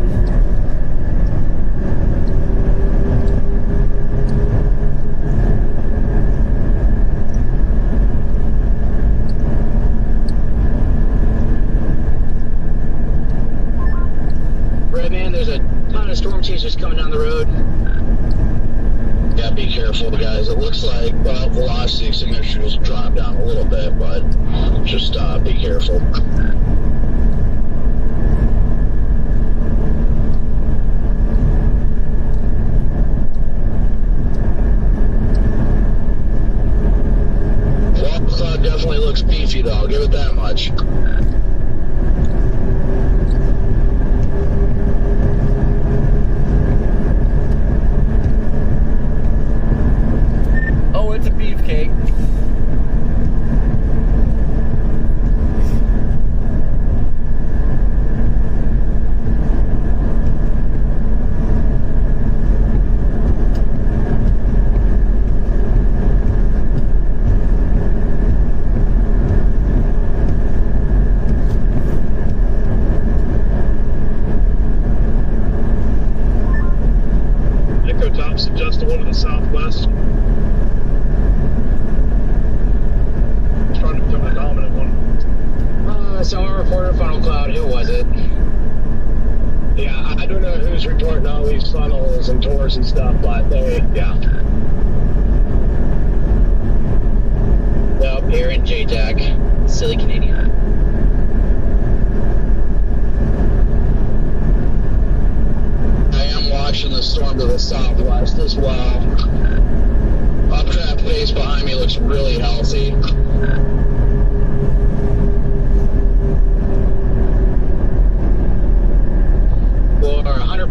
Speaker 4: Redman, there's a ton of storm chasers coming down the road.
Speaker 7: Yeah, be careful, guys. It looks like velocity signatures drop down a little bit, but just be careful. Wall cloud definitely looks beefy, though. I'll give it that much.
Speaker 3: Oh, it's a beefcake.
Speaker 13: Echo top suggests the one to the southwest. It's trying to become the dominant one.
Speaker 4: Someone reported funnel cloud. Who was it?
Speaker 9: Yeah, I don't know who's reporting all these funnels and tours and stuff, but yeah.
Speaker 4: Nope, Aaron J. Jack. Silly Canadian.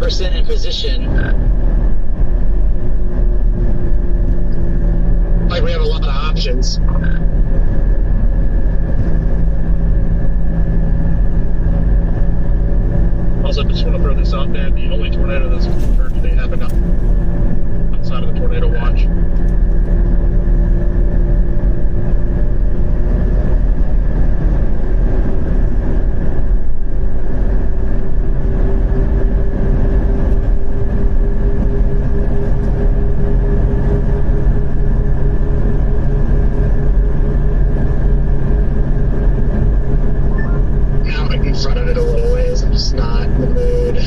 Speaker 4: 100% in position.
Speaker 9: Like we have a lot of options.
Speaker 13: Also, just want to throw this out there. The only tornado that's occurred today happened outside of the tornado watch.
Speaker 9: Now I confronted it a little ways. I'm just not in the mood.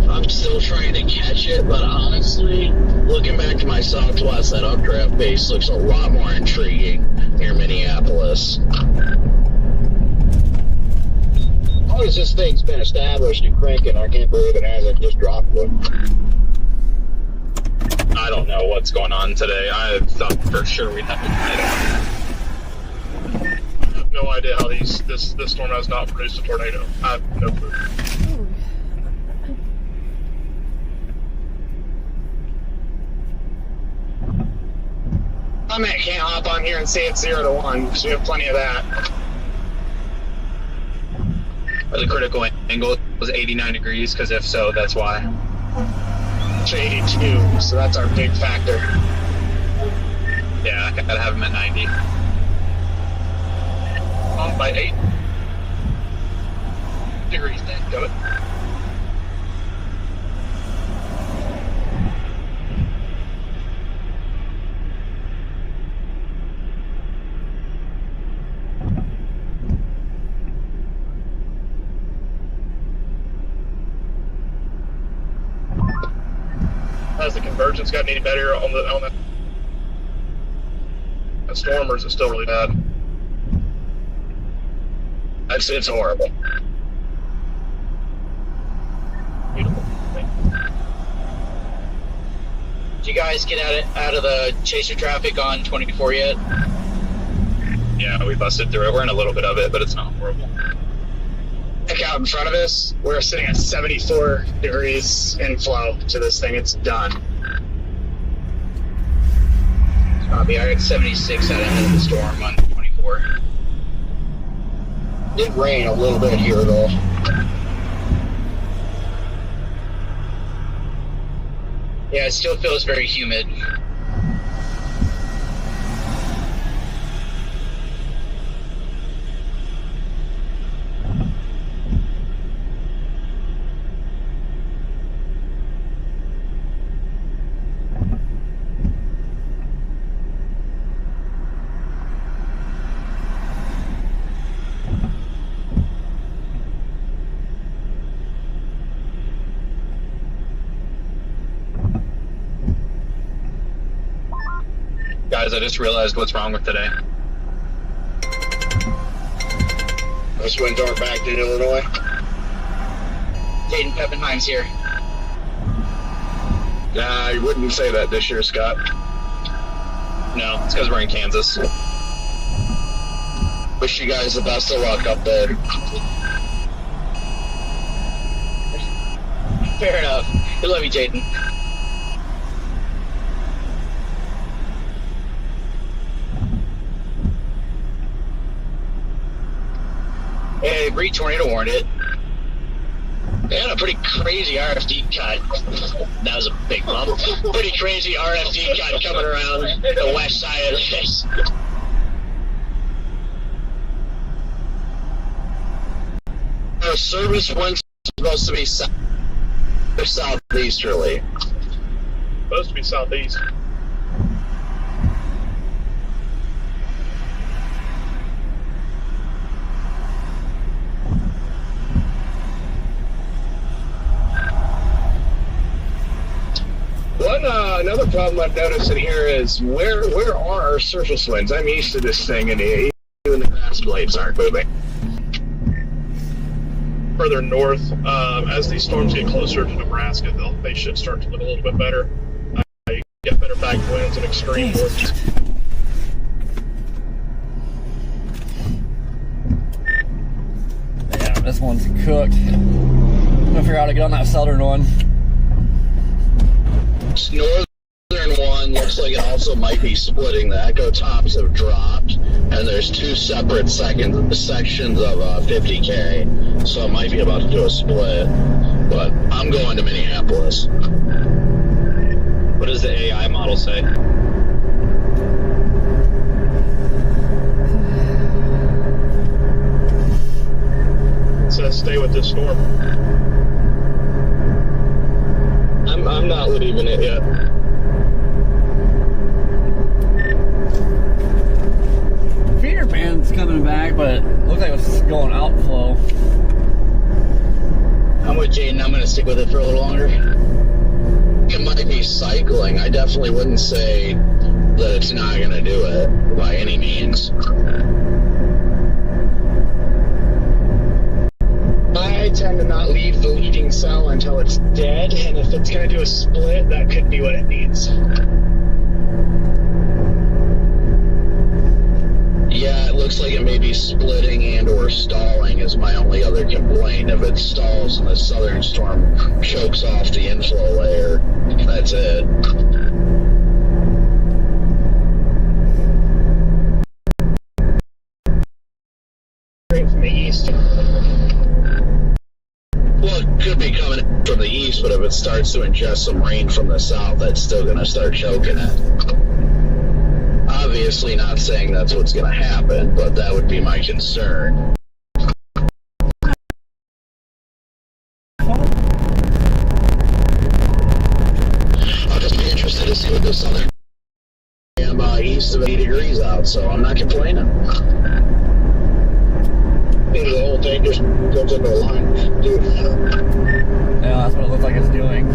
Speaker 7: I'm still trying to catch it, but honestly, looking back to my southwest, that updraft base looks a lot more intriguing near Minneapolis.
Speaker 5: As long as this thing's been established and cranking, I can't believe it hasn't just dropped one.
Speaker 8: I don't know what's going on today. I thought for sure we'd have a tornado.
Speaker 13: I have no idea how this storm has not produced a tornado. I have no clue.
Speaker 9: I mean, I can't hop on here and say it's 0 to 1 because we have plenty of that.
Speaker 8: The critical angle was 89 degrees, because if so, that's why.
Speaker 9: It's 82, so that's our big factor.
Speaker 8: Yeah, I gotta have him at 90.
Speaker 13: Off by 8 degrees. Got it. Has the convergence gotten any better on that storm, or is it still really bad?
Speaker 9: It's horrible.
Speaker 13: Beautiful.
Speaker 4: Did you guys get out of the chaser traffic on 24 yet?
Speaker 8: Yeah, we busted through it. We're in a little bit of it, but it's not horrible.
Speaker 9: Look out in front of us. We're sitting at 74 degrees inflow to this thing. It's done.
Speaker 4: Copy. I got 76 out ahead of the storm on 24.
Speaker 5: Did rain a little bit here though.
Speaker 4: Yeah, it still feels very humid.
Speaker 8: Guys, I just realized what's wrong with today.
Speaker 5: Those winds aren't back in Illinois.
Speaker 4: Jaden Peppenheim's here.
Speaker 9: Nah, I wouldn't say that this year, Scott.
Speaker 8: No, it's because we're in Kansas.
Speaker 7: Wish you guys the best of luck up there.
Speaker 4: Fair enough. We love you, Jaden. Hey, Bree tornado warned it.
Speaker 7: They had a pretty crazy RFD cut. That was a big bump. Pretty crazy RFD cut coming around the west side of this. The service wind's supposed to be southeasterly.
Speaker 13: Supposed to be southeast.
Speaker 9: Another problem I've noticed in here is where are our surface winds? I'm used to this thing, and even the grass blades aren't moving.
Speaker 13: Further north, as these storms get closer to Nebraska, they should start to look a little bit better. You get better back winds and extreme winds.
Speaker 3: one's cooked. I'm gonna figure out how to get on that southern one.
Speaker 7: Northern one looks like it also might be splitting. The echo tops have dropped, and there's two separate sections of 50K, so it might be about to do a split. But I'm going to Minneapolis.
Speaker 11: What does the AI model say?
Speaker 13: It says stay with this storm.
Speaker 9: I'm not leaving it yet.
Speaker 3: Feeder band's coming back, but it looks like it's going outflow.
Speaker 4: I'm with Jaden. I'm going to stick with it for a little longer.
Speaker 7: It might be cycling. I definitely wouldn't say that it's not going to do it by any means.
Speaker 9: I tend to not leave the leading cell until it's dead, and if it's going to do a split, that could be what it needs.
Speaker 7: Yeah, it looks like it may be splitting and or stalling is my only other complaint. If it stalls and the southern storm chokes off the inflow layer, that's it.
Speaker 9: Straight from the east.
Speaker 7: Well, it could be coming from the east, but if it starts to ingest some rain from the south, that's still going to start choking it. Obviously not saying that's what's going to happen, but that would be my concern. I'll just be interested to see what the southern east of 80 degrees out, so I'm not complaining.
Speaker 9: I think the whole thing just goes into a line. Dude.
Speaker 3: Yeah, that's what it looks like it's doing.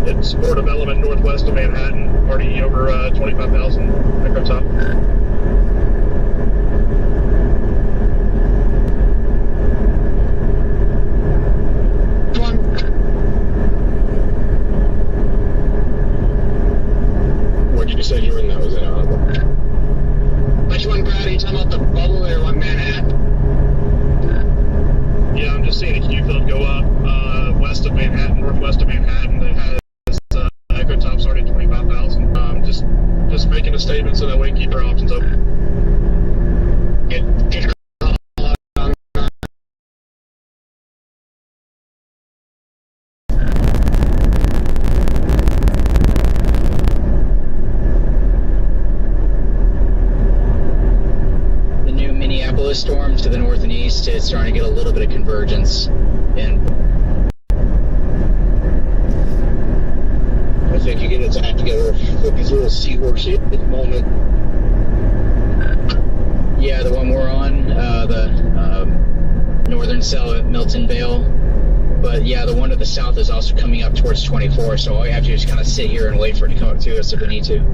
Speaker 13: It's more development northwest of Manhattan, already over 25,000 echo top.
Speaker 9: Where'd you say you were in? That was inaudible. Which one, Brad? Are you talking about the bubble or one Manhattan?
Speaker 13: Yeah, I'm just seeing a Q field go up west of Manhattan, northwest of Manhattan that has echo tops already at 25,000. Just making a statement so that way keep our options open.
Speaker 9: Get
Speaker 4: The new Minneapolis storm to the north and east, it's starting to get a little bit of convergence. And
Speaker 9: I think you get its act together with these little seahorse at the moment.
Speaker 4: yeah, the one we're on, the northern cell at Milton Vale. But yeah, the one to the south is also coming up towards 24, so all we have to do is kind of sit here and wait for it to come up to us if we need to.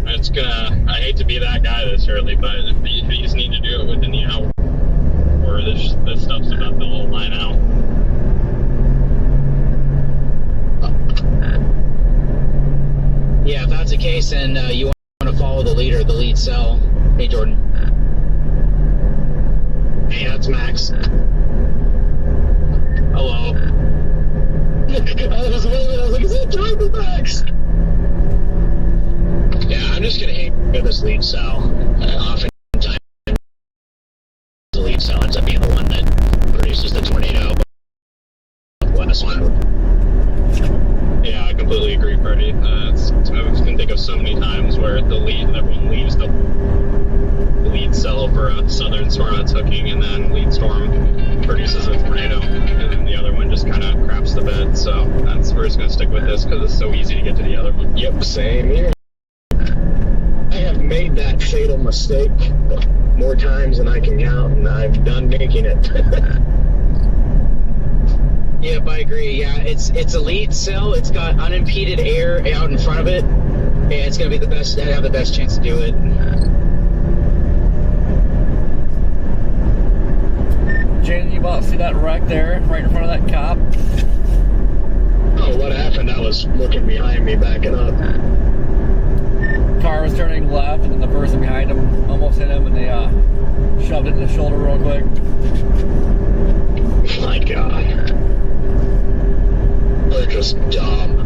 Speaker 11: It's gonna, I hate to be that guy this early, but you just need to do it within the hour, or this stuff's about to line out.
Speaker 4: Yeah, if that's the case, then you want to follow the leader, the lead cell. Hey, Jordan.
Speaker 9: Hey, that's Max.
Speaker 11: Hello.
Speaker 9: I was like, is that Jordan Max?
Speaker 7: Yeah, I'm just going to aim for this lead cell. Oftentimes, the lead cell ends up being the one that produces the tornado. West one.
Speaker 11: Yeah, I completely agree, Freddie. I can think of so many times where everyone leaves the lead cell for a southern storm that's hooking, and then lead storm produces a tornado, and then the other one just kind of craps the bed. So we're just going to stick with this because it's so easy to get to the other one.
Speaker 9: Yep, same here. I have made that fatal mistake more times than I can count, and I'm done making it.
Speaker 4: Yep, I agree. Yeah, it's a lead cell. It's got unimpeded air out in front of it, and it's going to be the best. Have the best chance to do it.
Speaker 3: Jaden, you about to see that wreck there, right in front of that cop?
Speaker 9: Oh, what happened? I was looking behind me, backing up.
Speaker 3: Car was turning left, and then the person behind him almost hit him, and they shoved it in the shoulder real quick.
Speaker 9: My God. They're just dumb.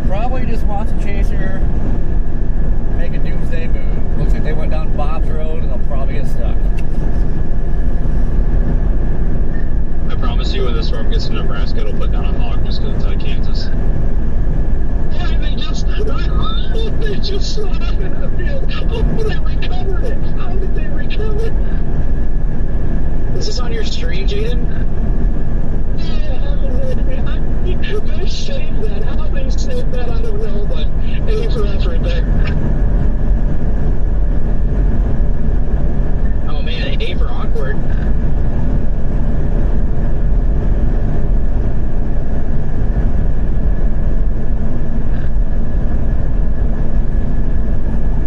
Speaker 3: Probably just wants to chase her, make a doomsday move. Looks like they went down Bob's Road and they'll probably get stuck.
Speaker 11: I promise you, when this storm gets to Nebraska, it'll put down a hawk just because it's out of Kansas.
Speaker 9: Yeah, they just saw it in the field. Oh, they recovered it. How did they recover it?
Speaker 4: Is this on your stream, Jaden?
Speaker 9: They saved that. How they saved that, I don't know, but A for effort there.
Speaker 4: Oh man, A for awkward.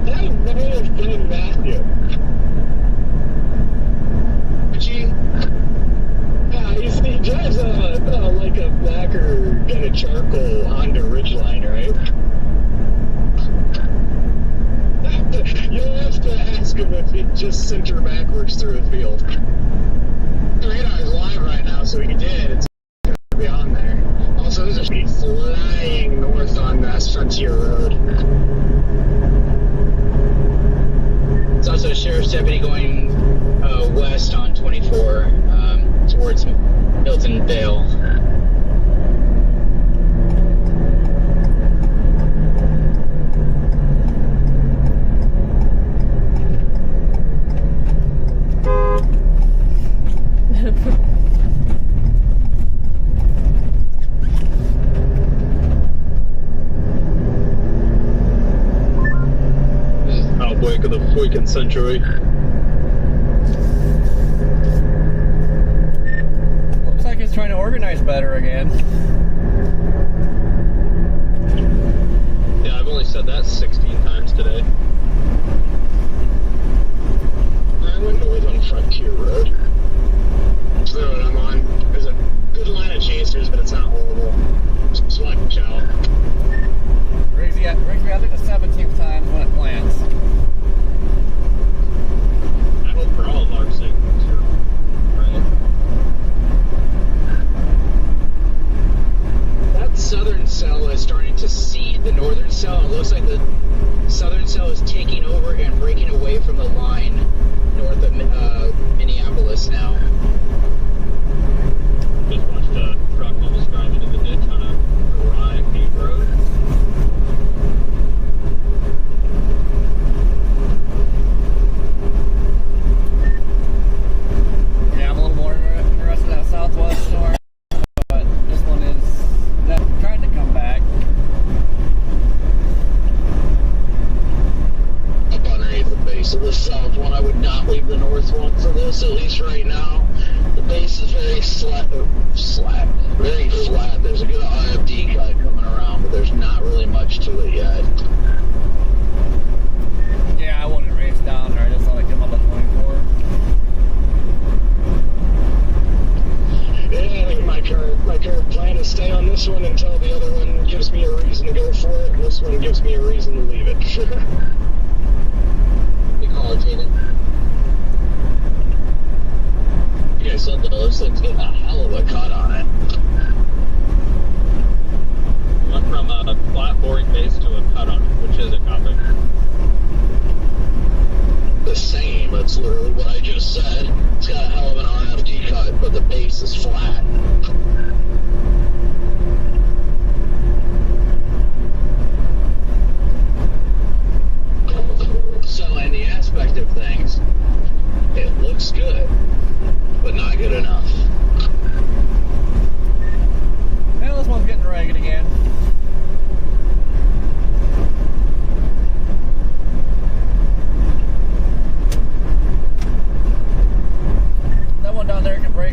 Speaker 9: That may have been Matthew. Gee. Yeah, he drives like a blacker kind of charcoal Honda Ridgeline, right? You'll have to ask him if he just sent her backwards through a field. The radar is live right now, so he did. It's going to be on there. Also, there's a speed flying north on Frontier Road.
Speaker 4: It's also a sheriff's deputy going west on 24 towards Milton Vale.
Speaker 11: Outbreak of the freaking century.
Speaker 3: Looks like it's trying to organize better again.
Speaker 11: Yeah, I've only said that 16 times today.
Speaker 9: I went north on Frontier Road. That's the road I'm on. There's a good line of chasers, but it's not horrible. Just watch out.
Speaker 3: Brings me, I think, the 17th time when it plants.
Speaker 11: I hope for all of our sake, sure. Right?
Speaker 4: That southern cell is starting to seed the northern cell. It looks like the southern cell is taking over and breaking away from the line north of Minneapolis now.
Speaker 11: Just watched a truck almost drive into the ditch on a dry paved road.
Speaker 3: Yeah, I'm a little more interested in that southwest storm, but this one is trying to come back.
Speaker 7: Up underneath the base of the south one, I would not leave the north one for this, at least right now. The base is very very flat. There's a good IFD cut coming around, but there's not really much to it yet.
Speaker 3: Yeah, I wouldn't race down there. I just thought I'd come up at 24.
Speaker 9: Yeah, I think my current plan is stay on this one until the other one gives me a reason to go for it. This one gives me a reason to leave it.
Speaker 7: We call it, Jaden. You guys said that this thing's getting a hell of a cut on it.
Speaker 11: Went from a flat boring base to a cut on it, which is a topic.
Speaker 7: The same, that's literally what I just said. It's got a hell of an RFD cut, but the base is flat.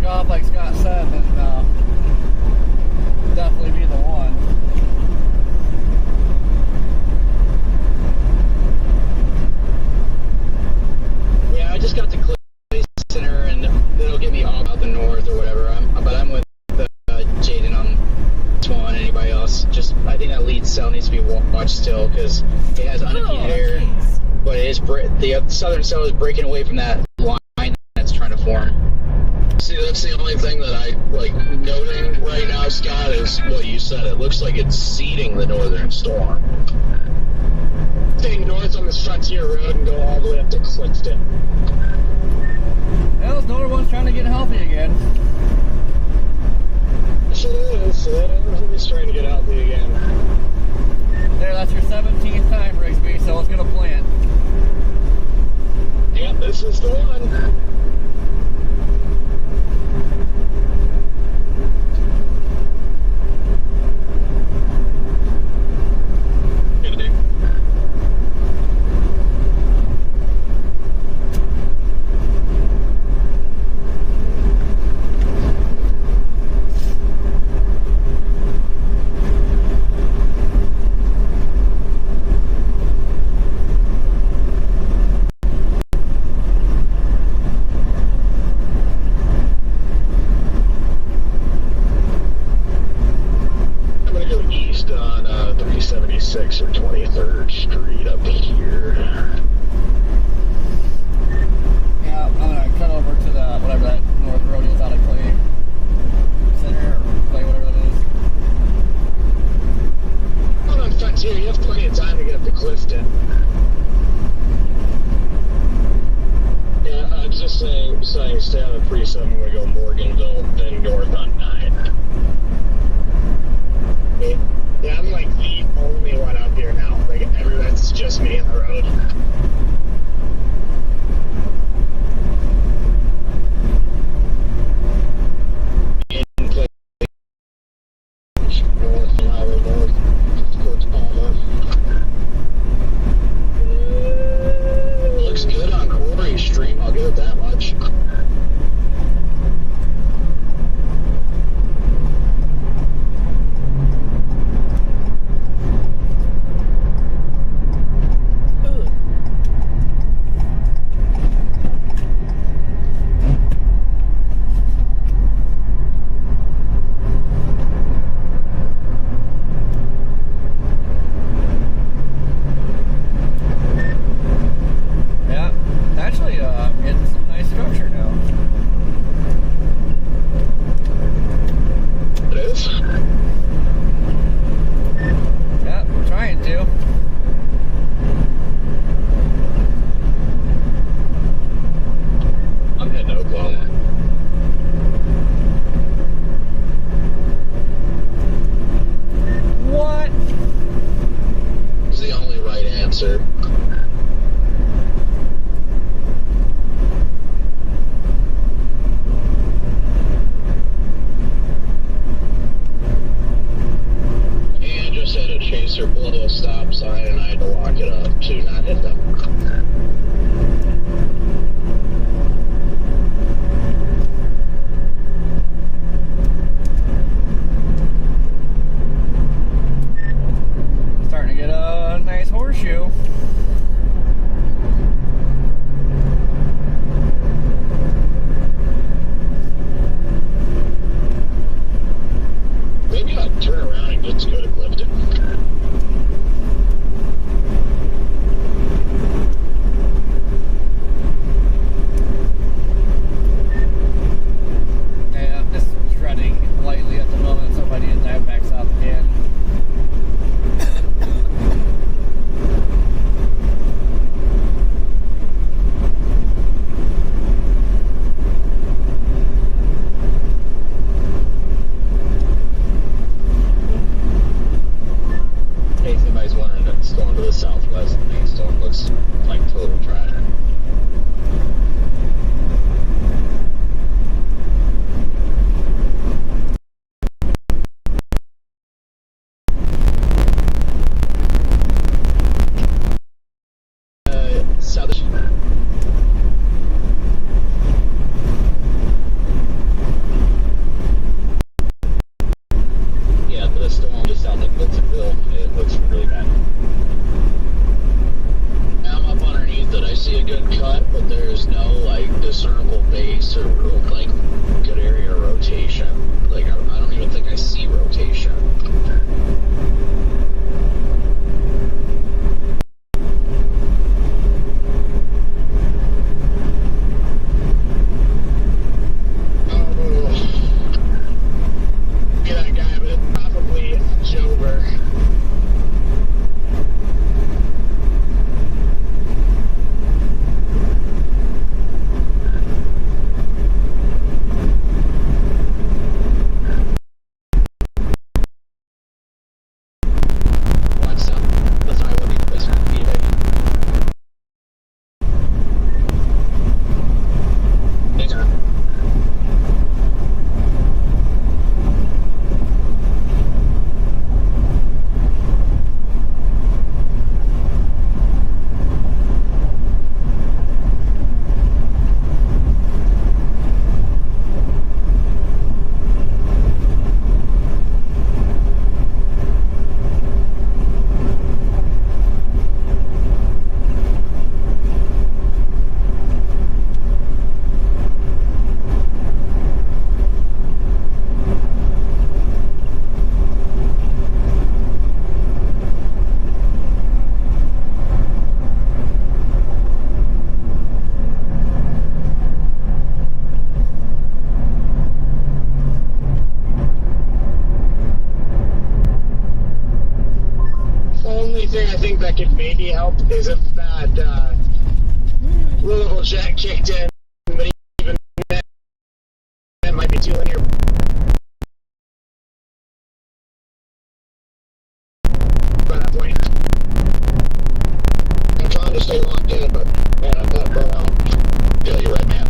Speaker 3: take off like Scott said, then definitely be the one.
Speaker 4: Yeah, I just got to Clay Center, and it'll get me off out the north or whatever. But I'm with Jaden on this one. Anybody else? Just I think that lead cell needs to be watched still because it has unimpeded air, but it is the southern cell is breaking away from that line that's trying to form.
Speaker 7: See, that's the only thing that I like noting right now, Scott, is what you said. It looks like it's seeding the northern storm.
Speaker 9: Stay north on this Frontier Road and go all the way up to Clifton.
Speaker 3: Well, this northern one's trying to get healthy again.
Speaker 9: Sure is. Everything's trying to get healthy again.
Speaker 3: There, that's your 17th time, Rigsby, so it's gonna plant.
Speaker 9: Yep, this is the one.
Speaker 7: Or 23rd Street up here.
Speaker 3: Yeah, I'm gonna cut over to the whatever that north road is out of Clay Center or Clay, whatever that is.
Speaker 9: Hold on, Frontier, you have plenty of time to get up to Clifton. Yeah, I'm just saying stay on the 37 when we go Morganville, then north on 9. Okay. Yeah, I'm like the only one out here now. Like everyone's just me on the road. North towards Palmer.
Speaker 7: Looks good on Quarry Stream, I'll give it that much.
Speaker 9: that could maybe help is if that Louisville jet kicked in, but even that might be too linear. By that point.
Speaker 5: I'm trying to stay locked in, but man, I'm not burnt out.
Speaker 7: Yeah, you're right, man.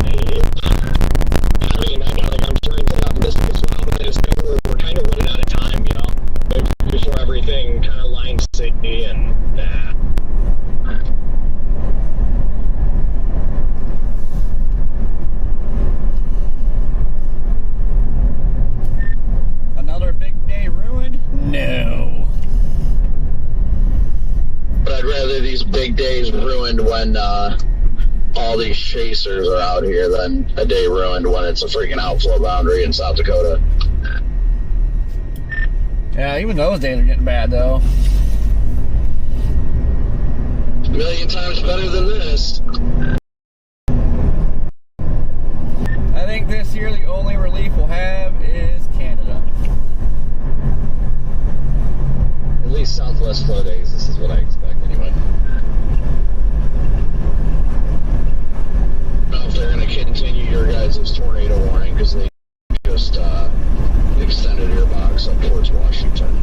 Speaker 5: I mean, I'm trying to stay optimistic as well, but I just know we're kind of running out of time, you know, before everything kind of lines up and
Speaker 3: Another big day ruined? No.
Speaker 7: But I'd rather these big days ruined when all these chasers are out here than a day ruined when it's a freaking outflow boundary in South Dakota.
Speaker 3: Yeah, even those days are getting bad, though.
Speaker 7: A million times better than this.
Speaker 3: I think this year the only relief we'll have is Canada.
Speaker 12: At least southwest flow days, this is what I expect anyway.
Speaker 7: I don't know if they're going to continue your guys' tornado warning because they just extended your box up towards Washington.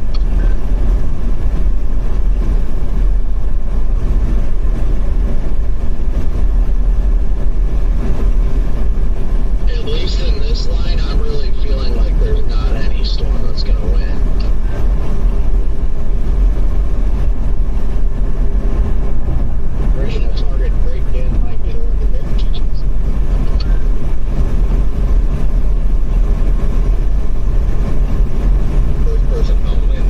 Speaker 7: At least in this line, I'm really feeling like there's not any storm that's going to win.
Speaker 5: original target break-in might get over the big.
Speaker 12: First person home win.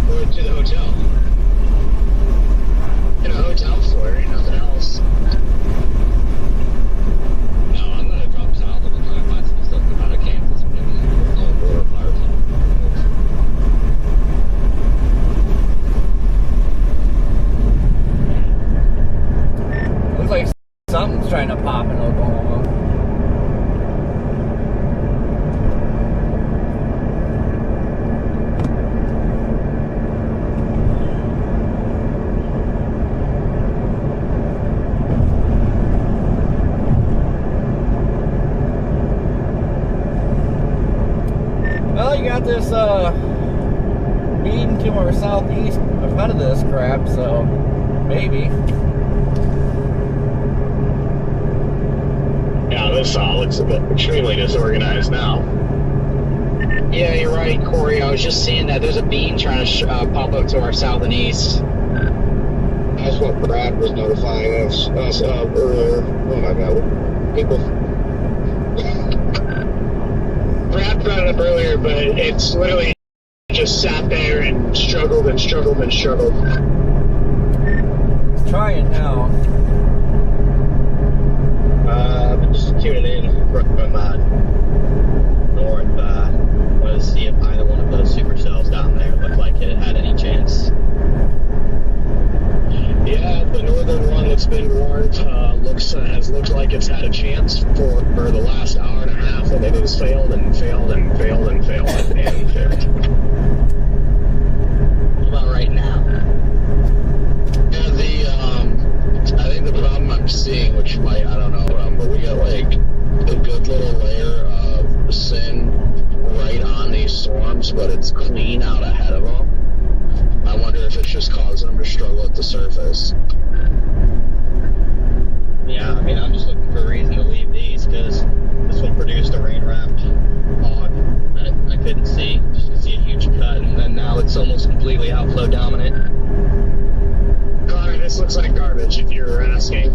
Speaker 9: Or to the hotel. In a hotel floor, ain't nothing else.
Speaker 12: No, I'm gonna drop south at the time. Find some stuff come out of Kansas. Maybe on the border fire something.
Speaker 3: Looks like something's trying to pop in Oklahoma. Well, you got this beam to our southeast ahead of this crap, so maybe.
Speaker 9: Yeah, this looks a bit extremely disorganized now.
Speaker 4: Yeah, you're right, Corey. I was just seeing that there's a beam trying to pop up to our south and east.
Speaker 5: That's what Brad was notifying us earlier. Oh my God, people.
Speaker 9: Brad brought it up earlier, but it's literally just sat there and struggled and struggled and struggled.
Speaker 3: It's trying now.
Speaker 5: I'm just tuning in from north. Want to see if either one of those supercells down there looked like it had any chance.
Speaker 9: Yeah, the northern one that's been warned has looked like it's had a chance for the last hour and a half, and it has failed and failed and failed and failed and failed.
Speaker 4: What about right now?
Speaker 7: Yeah, I think the problem I'm seeing, which might, I don't know, but we got like a good little layer of sin right on these storms, but it's clean out ahead of them. I wonder if it's just causing them to struggle at the surface.
Speaker 5: Yeah, I mean, I'm just looking for a reason to leave these because this one produced a rain-wrapped hog that I couldn't see. Just could see a huge cut, and then now it's almost completely outflow dominant.
Speaker 9: Connor, this looks like garbage if you're asking.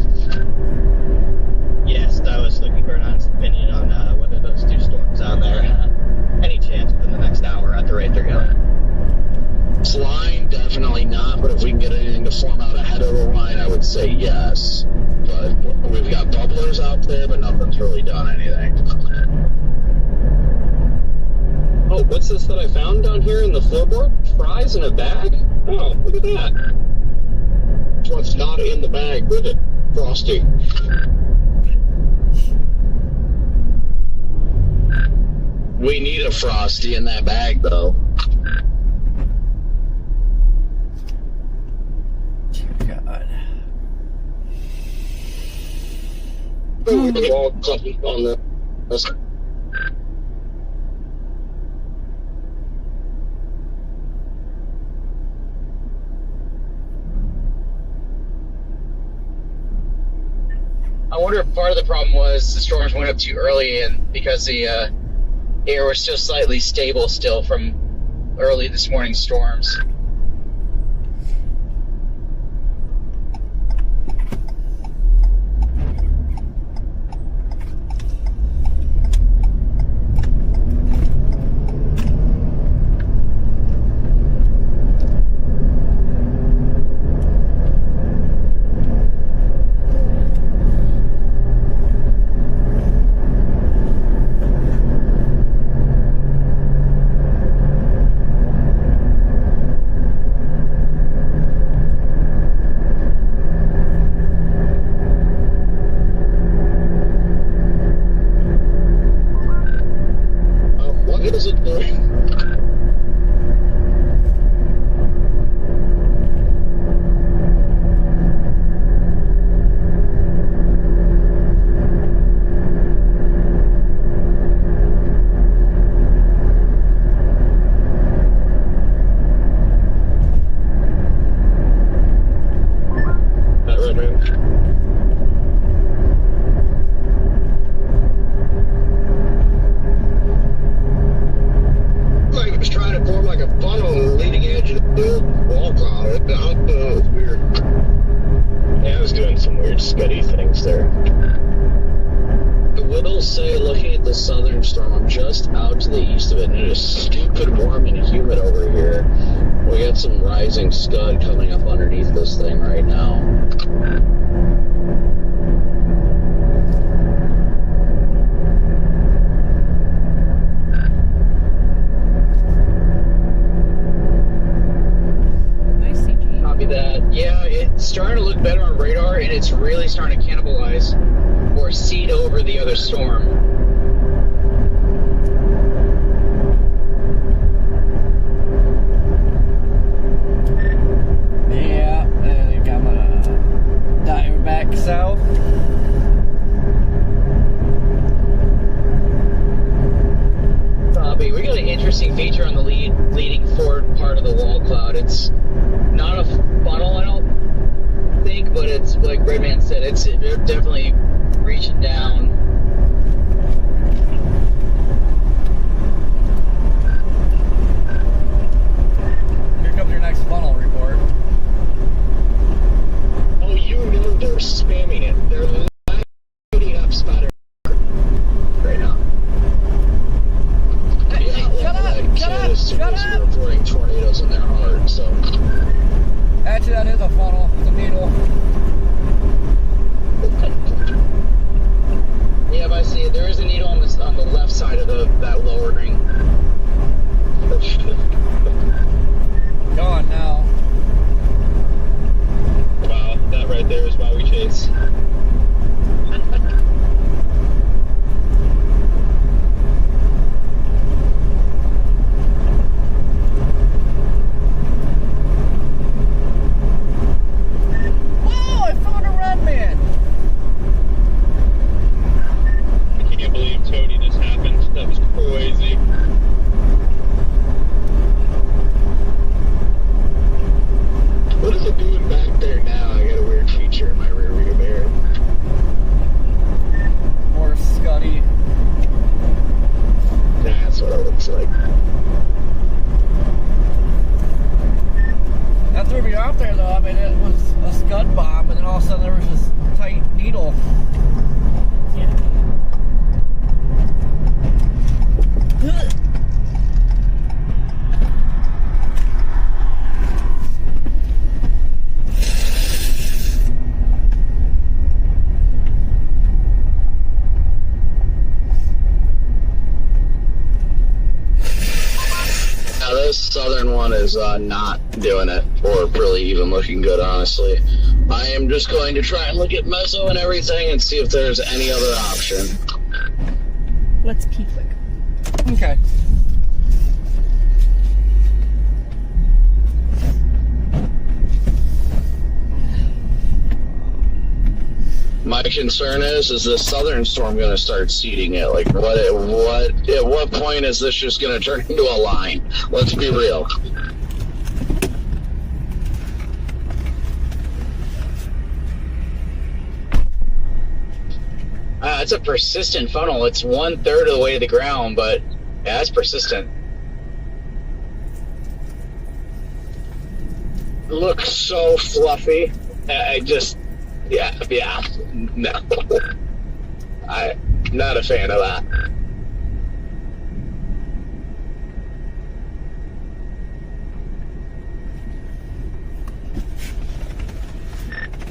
Speaker 5: Yes, I was looking for an honest opinion on whether those two storms down there have any chance within the next hour at the rate they're going.
Speaker 7: This line, definitely not, but if we can get anything to form out ahead of the line, I would say yes. But we've got bubblers out there, but nothing's really done anything.
Speaker 11: Oh, what's this that I found down here in the floorboard? Fries in a bag? Oh, look at that.
Speaker 5: That's what's not in the bag with it,
Speaker 7: We need a Frosty in that bag, though.
Speaker 3: God.
Speaker 7: Wall on the.
Speaker 4: I wonder if part of the problem was the storms went up too early, and because the air was still slightly stable still from early this morning's storms.
Speaker 7: What is it doing? That red man. Like it was trying to form like a funnel on the leading edge of the wall cloud. It was weird. Yeah, I was doing some weird scuddy things there. I will say, looking at the southern storm, I'm just out to the east of it, and it is stupid warm and humid over here. We got some rising scud coming up underneath this thing right now. That, yeah, it's starting to look better on radar, and it's really starting to cannibalize or seed over the other storm.
Speaker 3: Yeah, I think I'm gonna dive back south.
Speaker 4: We got an interesting feature on the leading forward part of the wall cloud. It's not a funnel, I don't think, but it's like Redman said, they're definitely reaching down.
Speaker 3: Here comes your next funnel report.
Speaker 7: Oh, you know they're spamming it. They're lighting up spotter right now. Shut up! Reporting tornadoes in their heart, so.
Speaker 3: Actually, that is a funnel. It's a needle.
Speaker 4: Yeah, I see it. There is a needle on the left side of that lower ring.
Speaker 3: Gone now.
Speaker 11: Wow, that right there is why we chase.
Speaker 7: Southern one is not doing it, or really even looking good, honestly. I am just going to try and look at meso and everything and see if there's any other option.
Speaker 2: Let's pee quick.
Speaker 3: Okay.
Speaker 7: My concern is this southern storm going to start seeding it? Like, at what point is this just going to turn into a line? Let's be real.
Speaker 4: It's a persistent funnel. It's 1/3 of the way to the ground, but yeah, it's persistent.
Speaker 9: Looks so fluffy. I just, yeah, no. I'm not a fan of that.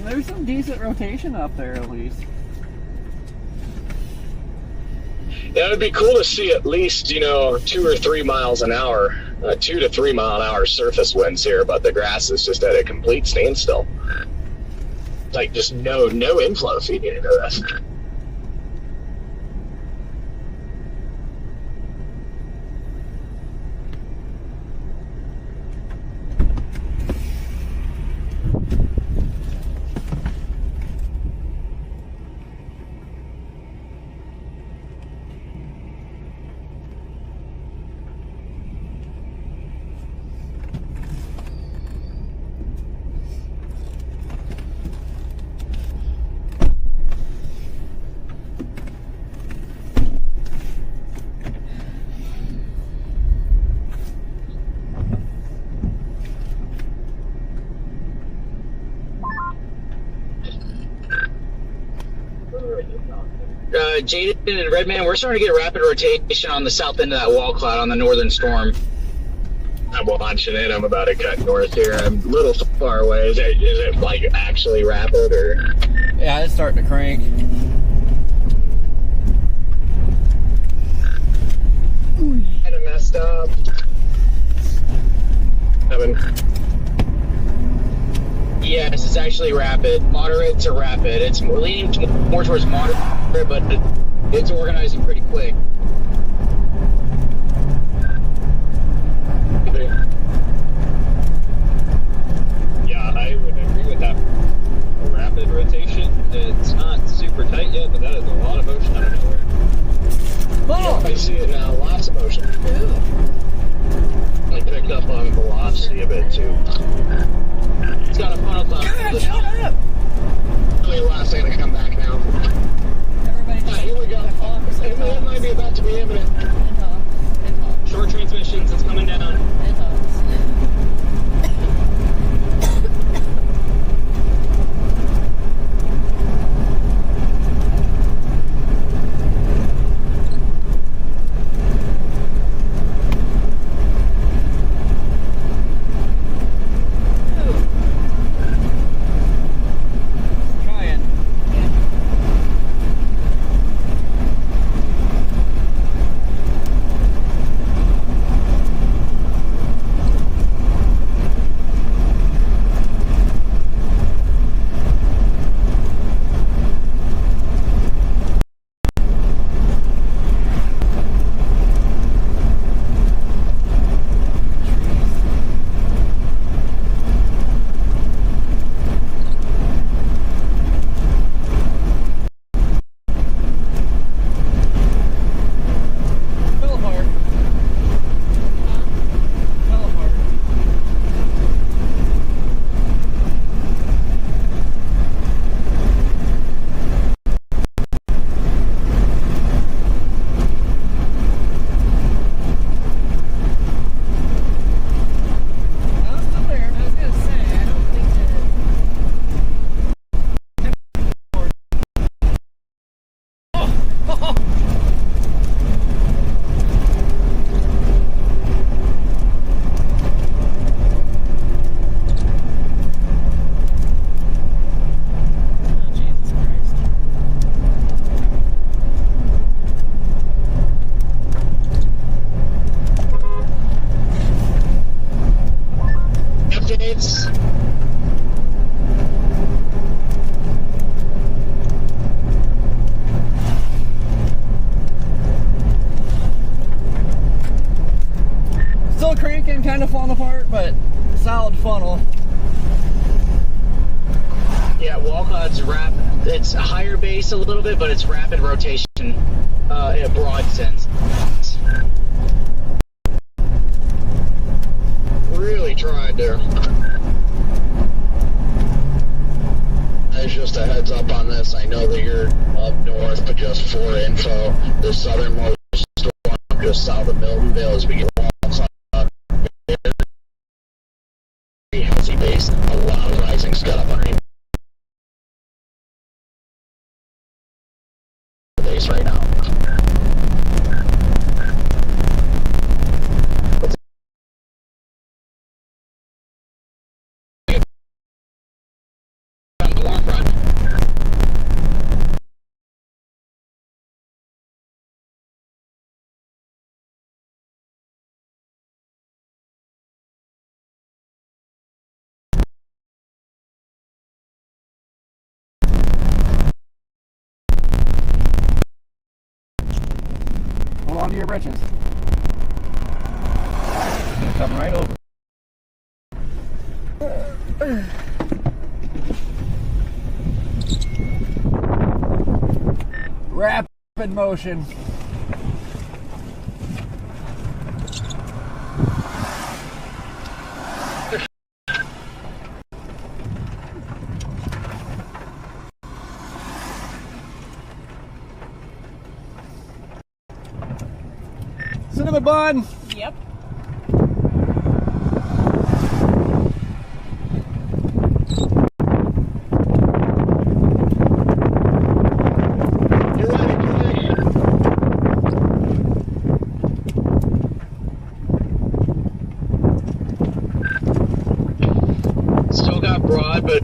Speaker 3: There's some decent rotation up there at least.
Speaker 9: Yeah, it'd be cool to see at least, 2 or 3 miles an hour, 2 to 3 mile an hour surface winds here, but the grass is just at a complete standstill. Like, just no inflow feeding into this.
Speaker 4: Jaden and Redman, we're starting to get rapid rotation on the south end of that wall cloud on the northern storm.
Speaker 9: I'm launching in. I'm about to cut north here. I'm a little far away. Is it like actually rapid or?
Speaker 3: Yeah, it's starting to crank.
Speaker 9: Kind of messed up.
Speaker 4: Yes, it's actually rapid. Moderate to rapid. It's leaning more towards moderate, but it's organizing pretty quick.
Speaker 11: Yeah, I would agree with that. Rapid rotation. It's not super tight yet, but that is a lot of motion out of nowhere.
Speaker 3: Oh!
Speaker 9: Yeah, I see it now. Lots of motion. I picked up on velocity a bit too.
Speaker 4: It's got a funnel cloud.
Speaker 3: God, shut up!
Speaker 9: Really last thing to come back now. Here we go. It might be about to be imminent.
Speaker 11: Short transmissions, it's coming down.
Speaker 3: kind of falling apart, but solid funnel.
Speaker 4: Yeah, Walcott's it's a higher base a little bit, but it's rapid rotation in a broad sense.
Speaker 5: Really tried there.
Speaker 7: As just a heads up on this, I know that you're up north, but just for info, the southernmost storm just south of Miltonville is beginning to very healthy base. A lot of rising scud up underneath the base right now.
Speaker 3: Hold on to your britches. Come right over. Rapid motion. Cinnamon bun.
Speaker 2: Yep.
Speaker 4: Still got broad, but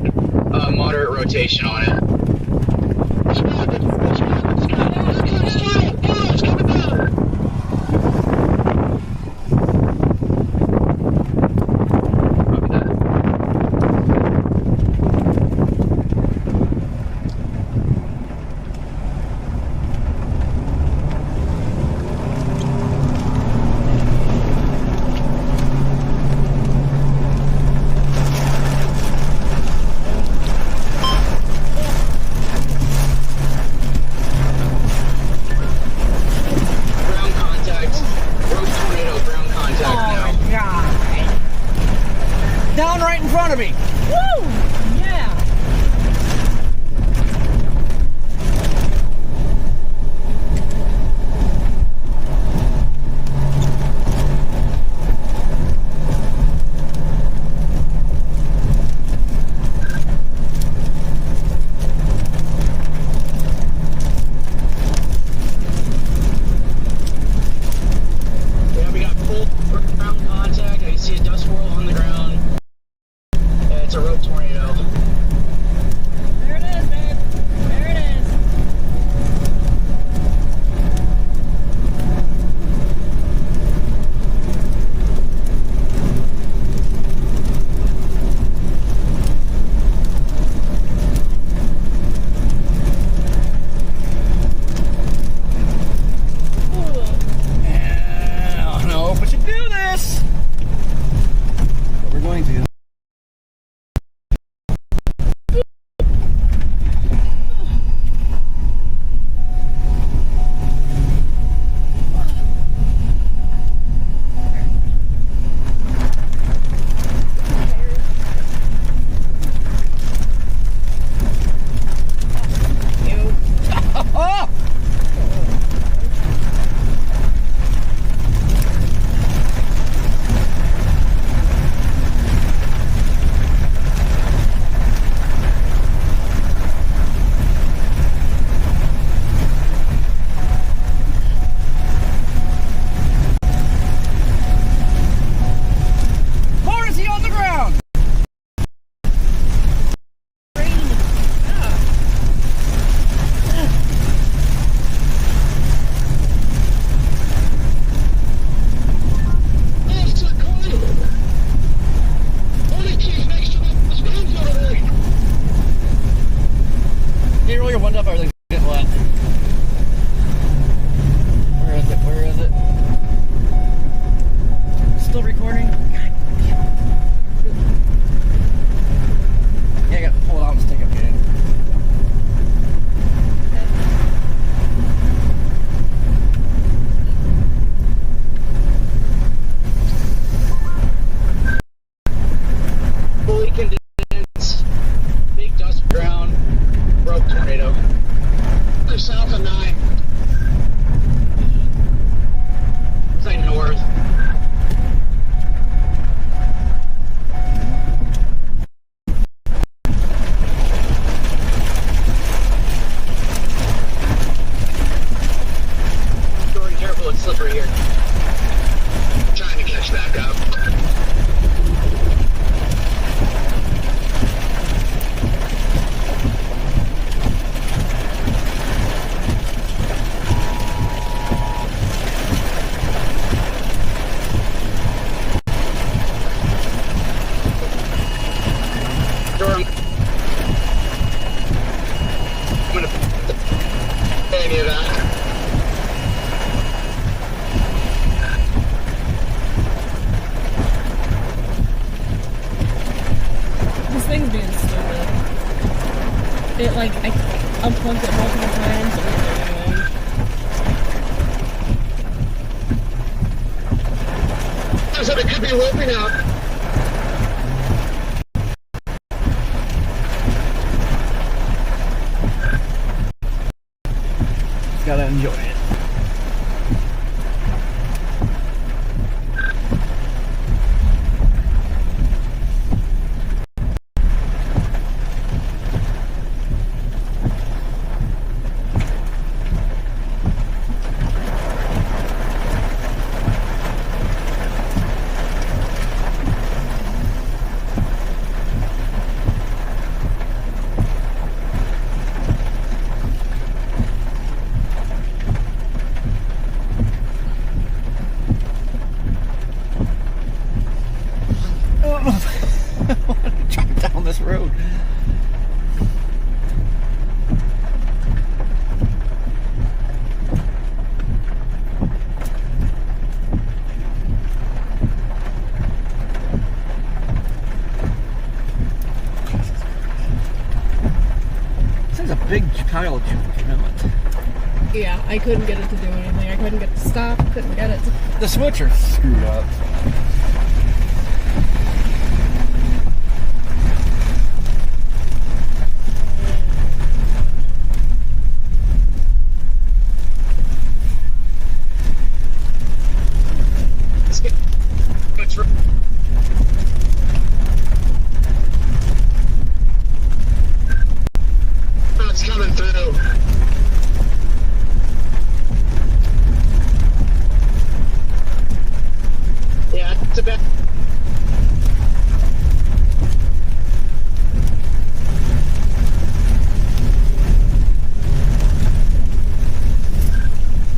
Speaker 4: moderate rotation on it.
Speaker 3: Down right in front of me.
Speaker 2: Woo! Yeah.
Speaker 4: Yeah, we got full ground contact. I can see a dust swirl on the ground. It's a rope tornado.
Speaker 2: There it is, babe. There it is.
Speaker 3: I don't know if we should do this, but we're going to. Morrissey on the ground. Can you roll your window up? Everything's getting wet. Where is it? Where is it? still recording? Yeah, I gotta pull it out and stick it in.
Speaker 4: Fully condensed, big dust ground, broke tornado.
Speaker 9: They're south of 9.
Speaker 4: It's like north. Jordan, careful, it's slippery here.
Speaker 9: Trying to catch back up.
Speaker 4: Jordan, I'm gonna
Speaker 9: Any of that.
Speaker 2: This thing's being stupid. It like I unplugged it multiple times. It won't do anything.
Speaker 9: I said it could be looping out.
Speaker 3: Gotta enjoy it. I want to drive down this road. This is a big pile of junk.
Speaker 2: Yeah, I couldn't get it to do anything. I couldn't get it to stop. Couldn't get it to.
Speaker 3: The switcher's screwed up.
Speaker 9: It's coming through.
Speaker 4: yeah, it's about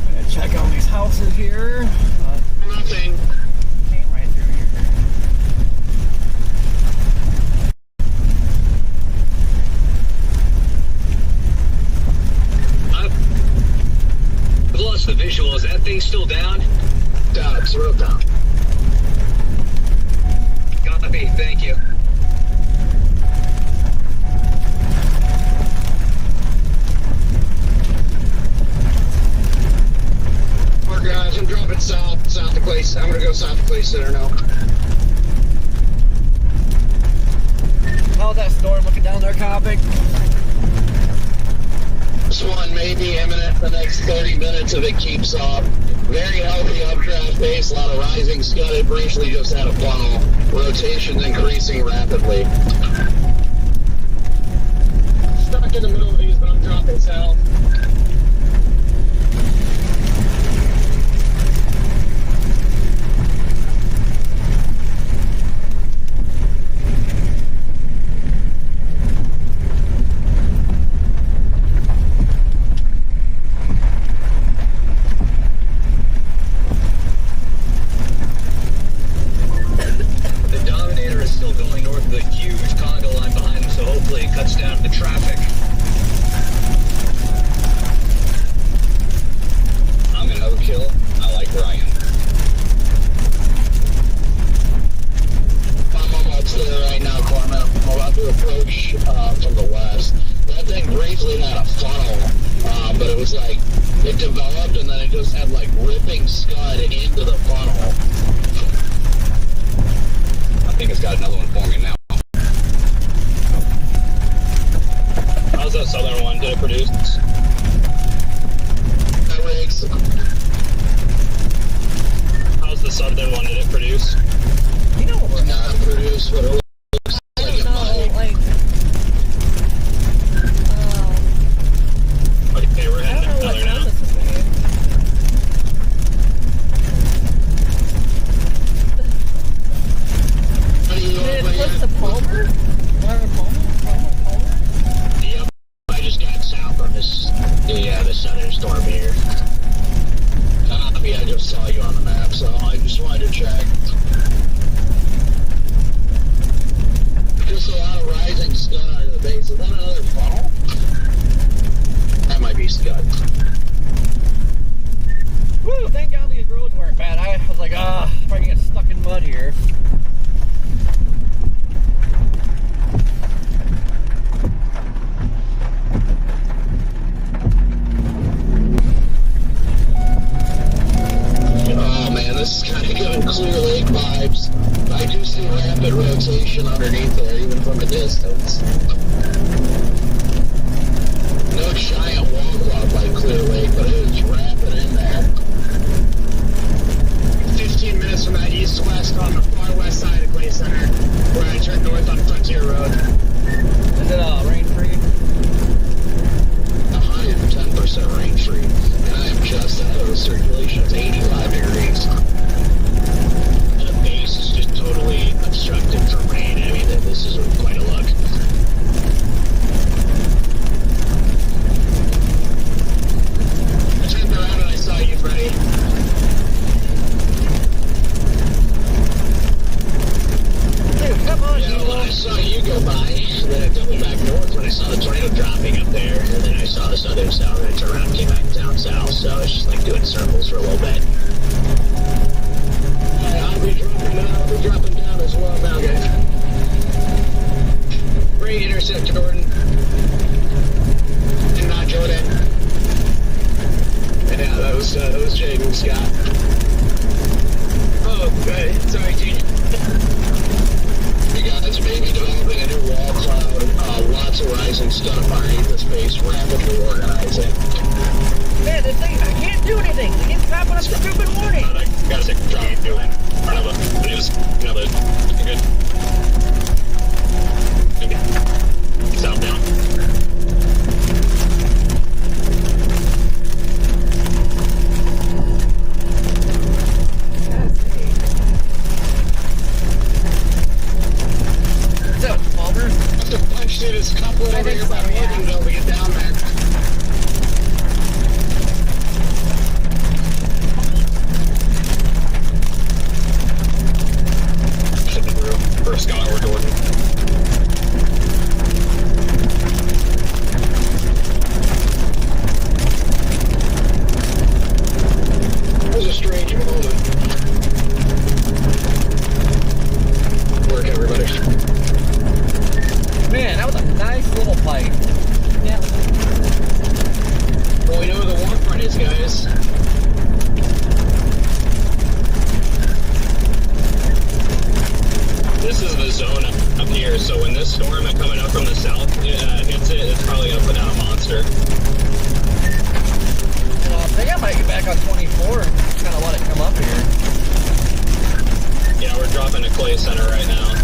Speaker 3: I'm gonna check out these houses here.
Speaker 9: Nothing.
Speaker 3: Came right through here.
Speaker 12: I've lost the visual. Is that thing still down?
Speaker 9: Down. It's real down.
Speaker 12: Copy. Thank you.
Speaker 9: More guys, I'm dropping south to Clay. I'm gonna go south to Clay Center now.
Speaker 3: How's that storm looking down there, Copic?
Speaker 9: This one may be imminent the next 30 minutes if it keeps up. Very healthy updraft pace, a lot of rising scud. It briefly just had a funnel. Rotations increasing rapidly.
Speaker 11: Stuck in the middle of these, but I'm dropping south.
Speaker 12: The Dominator is still going north with a huge conga line behind him, so hopefully it cuts down the traffic.
Speaker 7: was like, it developed and then it just had like ripping scud into the funnel.
Speaker 8: I think it's got another one forming now. How's that southern one? Did it produce?
Speaker 7: That rigs.
Speaker 8: How's the southern one? Did it produce?
Speaker 3: You know what we're
Speaker 7: Not produce, but it looks
Speaker 2: I
Speaker 7: like it
Speaker 2: don't know,
Speaker 7: might.
Speaker 2: like,
Speaker 8: Okay, we're
Speaker 2: I
Speaker 8: heading
Speaker 2: don't know what
Speaker 8: another now.
Speaker 2: time this is made. Did it flip to Palmer? Whatever, Palmer?
Speaker 7: Yep, I just got south on this, the southern storm here. I just saw you on the map, so I just wanted to check. Just a lot of rising scud out of the base. Is that another funnel? That might be scud.
Speaker 3: Woo, thank God these roads weren't bad. I was like, if I can get stuck in mud here.
Speaker 7: Oh man, this is kind of giving Clear Lake vibes. I do see rapid rotation underneath there, even from a distance. No giant wall cloud like Clear Lake, but it is rapid in there.
Speaker 9: 15 minutes from that east-west on the far west side of Clay Center, where I turned north on Frontier Road.
Speaker 3: Is it rain-free?
Speaker 7: 110% rain-free. And I am just out of the circulation. It's 85 degrees. And the base is just totally obstructed from rain. I mean, this is quite a look.
Speaker 9: I turned around and I saw you, Freddie.
Speaker 3: Dude, come on,
Speaker 7: Yeah, well, I saw you go by, and then I doubled back north when I saw the tornado dropping up there, and then I saw the southern south, and I turned around and came back down south, so it's just like doing circles for a little bit.
Speaker 9: I'll be dropping down as well now, guys. Re-intersect Jordan. And not Jordan. And yeah, that was Jaden Scott. Oh, okay. Sorry, Gene.
Speaker 7: You guys may be developing a new wall cloud, lots of rising stuff underneath the space, rapidly organizing.
Speaker 3: Man, this thing, I can't do anything. It keeps popping up stupid warning.
Speaker 8: I gotta take a drop doing front of it. It is, good. Maybe. South down.
Speaker 3: Is that Palmer?
Speaker 9: I have to punch through this couple over here by Morganville to get down there.
Speaker 8: For Scott or Jordan.
Speaker 9: It was a strange moment. Work, everybody.
Speaker 3: Man, that was a nice little pipe.
Speaker 2: Yeah.
Speaker 9: Well, we know where the warm front is, guys.
Speaker 8: This is the zone up here, so when this storm is coming up from the south hits it, it's probably going to put down a monster.
Speaker 3: I think I might get back on 24 and kind of let it come up here.
Speaker 8: Yeah, we're dropping to Clay Center right now.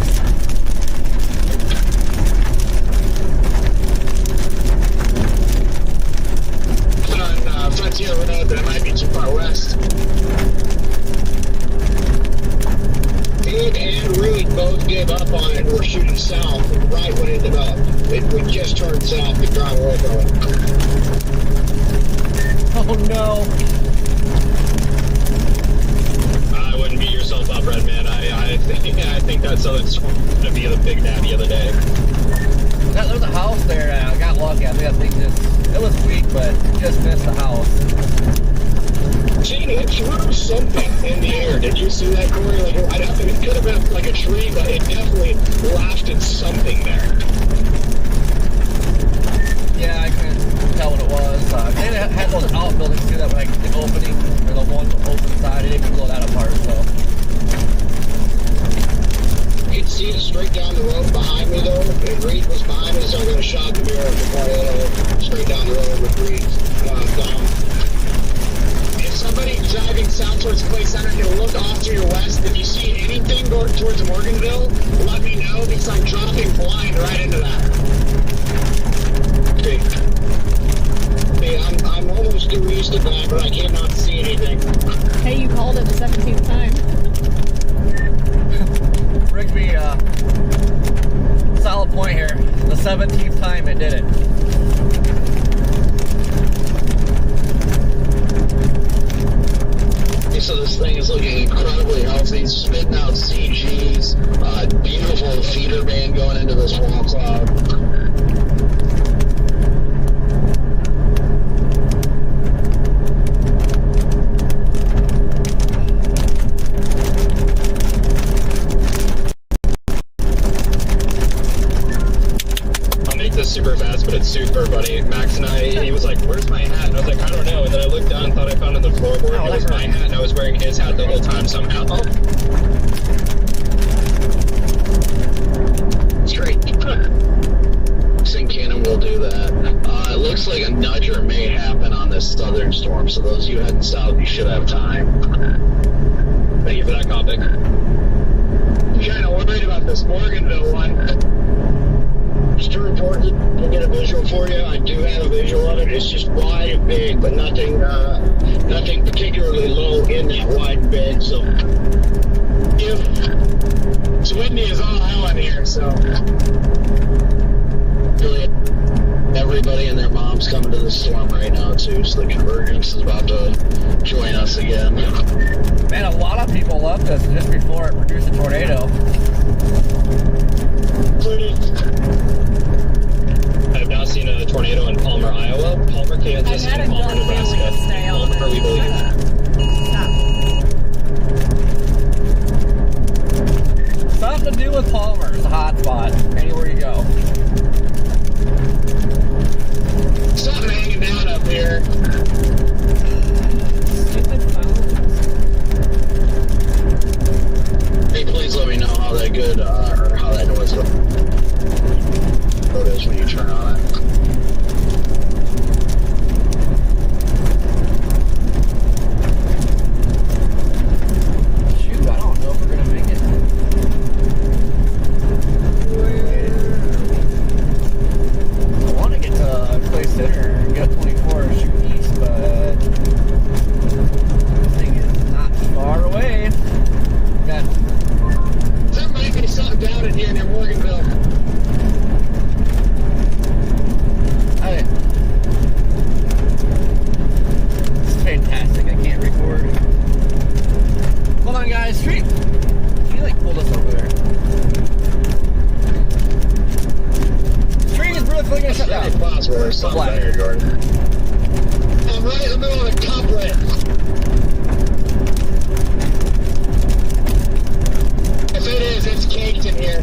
Speaker 9: On Frontier Road, but it might be too far west. Ed and Reed both gave up on it and were shooting south right when it developed. We just turned south to Ground Road going.
Speaker 3: Oh no.
Speaker 8: I wouldn't beat yourself up, Redman. I think that's going to be the big daddy of the day.
Speaker 3: There was a house there. I got lucky. I think that thing it was weak, but just missed the house.
Speaker 9: Gene, it threw something in the air. Did you see that, Corey? Like, it could have been like a tree, but it definitely lasted something there.
Speaker 3: Yeah, I couldn't tell what it was. It had
Speaker 5: straight down the road with Reed's down.
Speaker 1: If somebody's driving south towards Clay Center, you'll look off to your west. If you see anything going towards Morganville, let me know because I'm dropping blind right into that.
Speaker 5: Okay. Hey, I'm almost due east of that, but I cannot see anything.
Speaker 2: Hey, you called it the 17th time.
Speaker 3: Rigby, solid point here. The 17th time it did it.
Speaker 7: So this thing is looking incredibly healthy, spitting out CGs, beautiful feeder band going into this wall cloud.
Speaker 11: Super fast, but it's super funny. Max and he was like, where's my hat? And I was like, I don't know. And then I looked down and thought I found it on the floorboard. It was my hat, and I was wearing his hat the whole time somehow.
Speaker 7: Straight. Sync Cannon will do that. It looks like a nudger may happen on this southern storm, so those of you heading south, you should have time.
Speaker 11: Thank you for that topic.
Speaker 1: I'm kind of worried about this Morganville one.
Speaker 5: Just to report it and get a visual for you. I do have a visual of it. It's just wide and big, but nothing particularly low in that wide bed. So,
Speaker 1: it's windy as all hell in here. So,
Speaker 7: really, everybody and their mom's coming to the storm right now too. So the convergence is about to join us again.
Speaker 3: Man, a lot of people left us just before it produced a tornado.
Speaker 11: I've now seen a tornado in Palmer, Iowa, Palmer, Kansas, and Palmer, Nebraska. Palmer, we believe.
Speaker 3: Something to do with Palmer. It's a hot spot. Anywhere you go.
Speaker 1: something hanging down up here.
Speaker 2: Stupid phones.
Speaker 7: Hey, please let me know how that good, or how that noise is when you turn on it.
Speaker 3: Shoot, I don't know if we're gonna make it. I want to get to Clay Center and get 24 shoot east, but this thing is not far away. Got
Speaker 1: There might be something down in here near Morganville.
Speaker 3: It's fantastic. I can't record. Hold on, guys. Street. He like pulled us over there. Street is really gonna shut down.
Speaker 7: Possible there's something down here, Jordan.
Speaker 1: I'm right in the middle of a couplet. If it is, it's caked in here.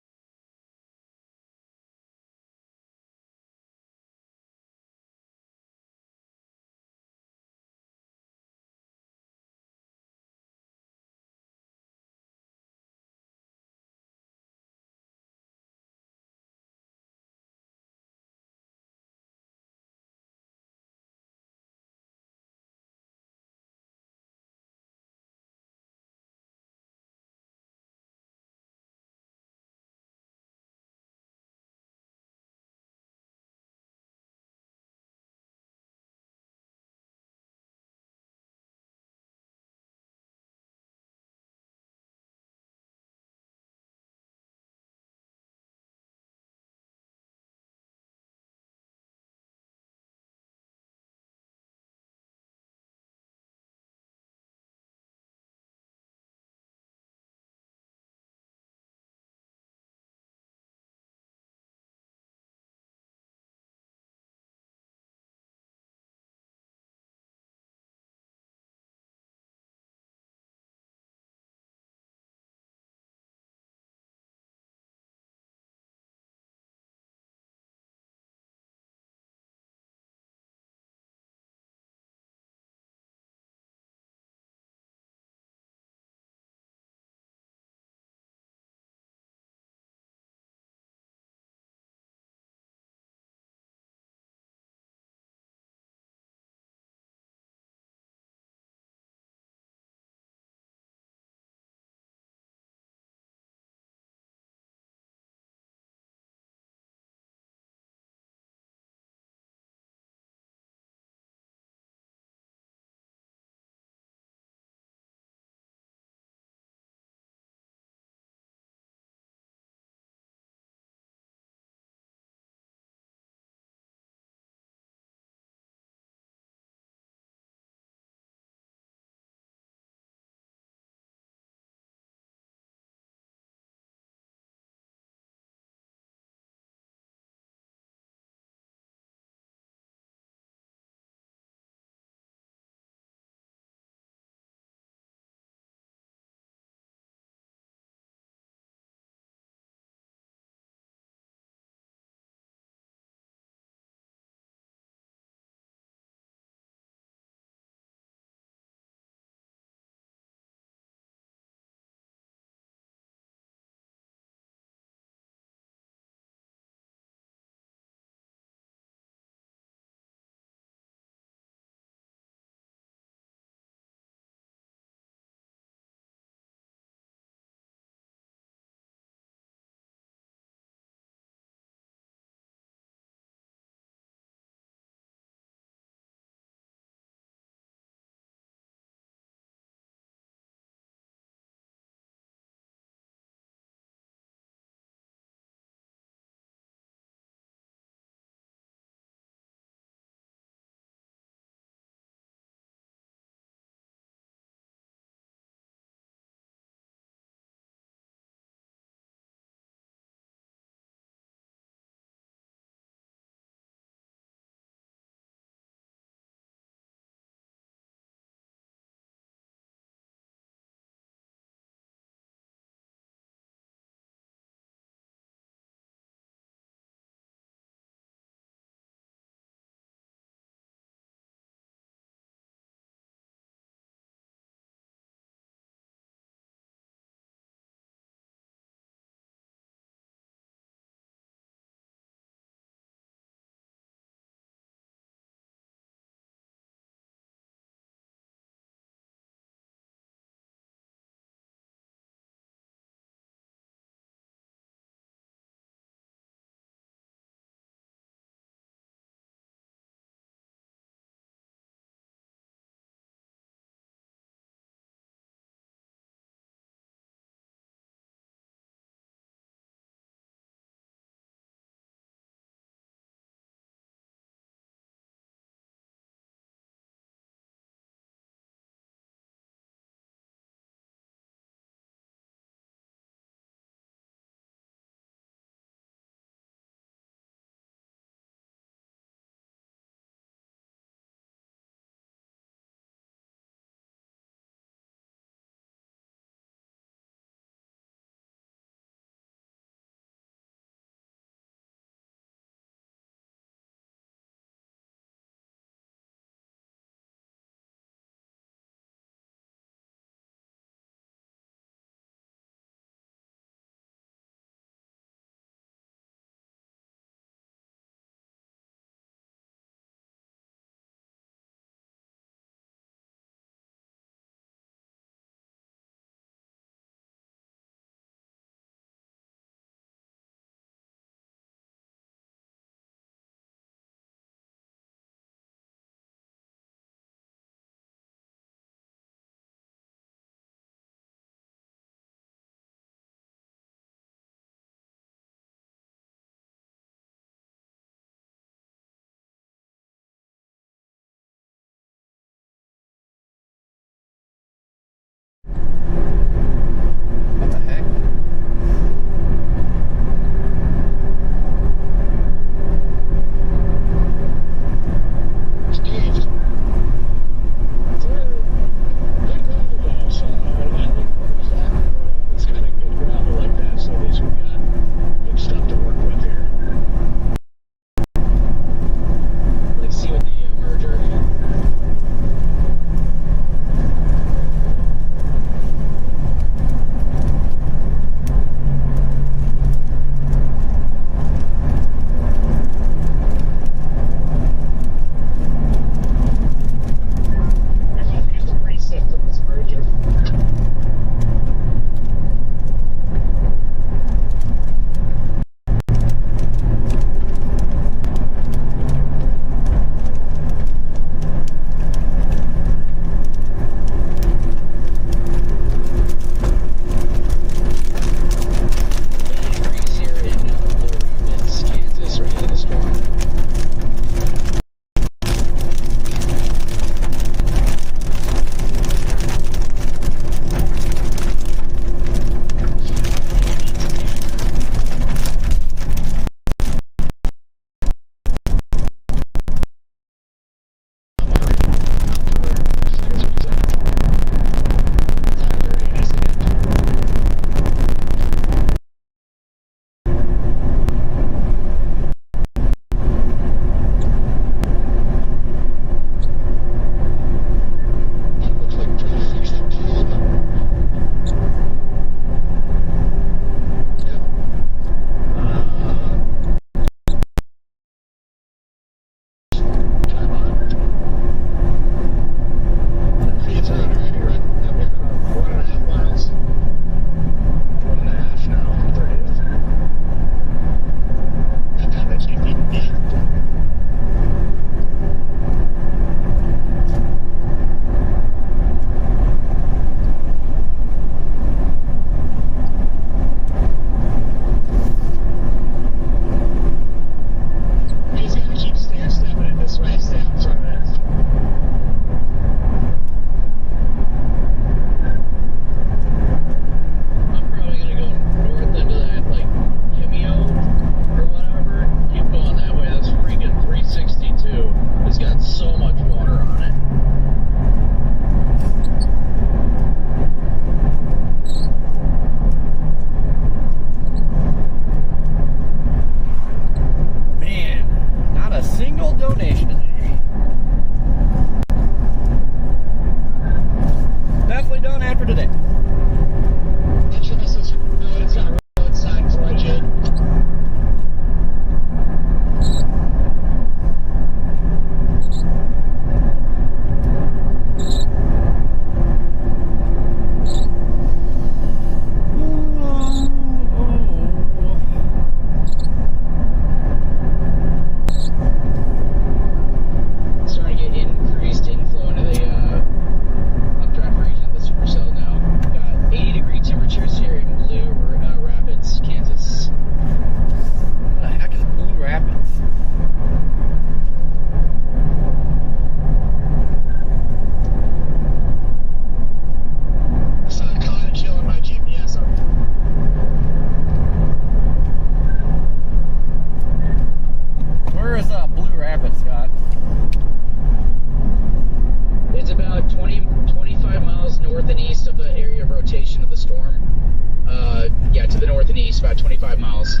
Speaker 4: 25 miles.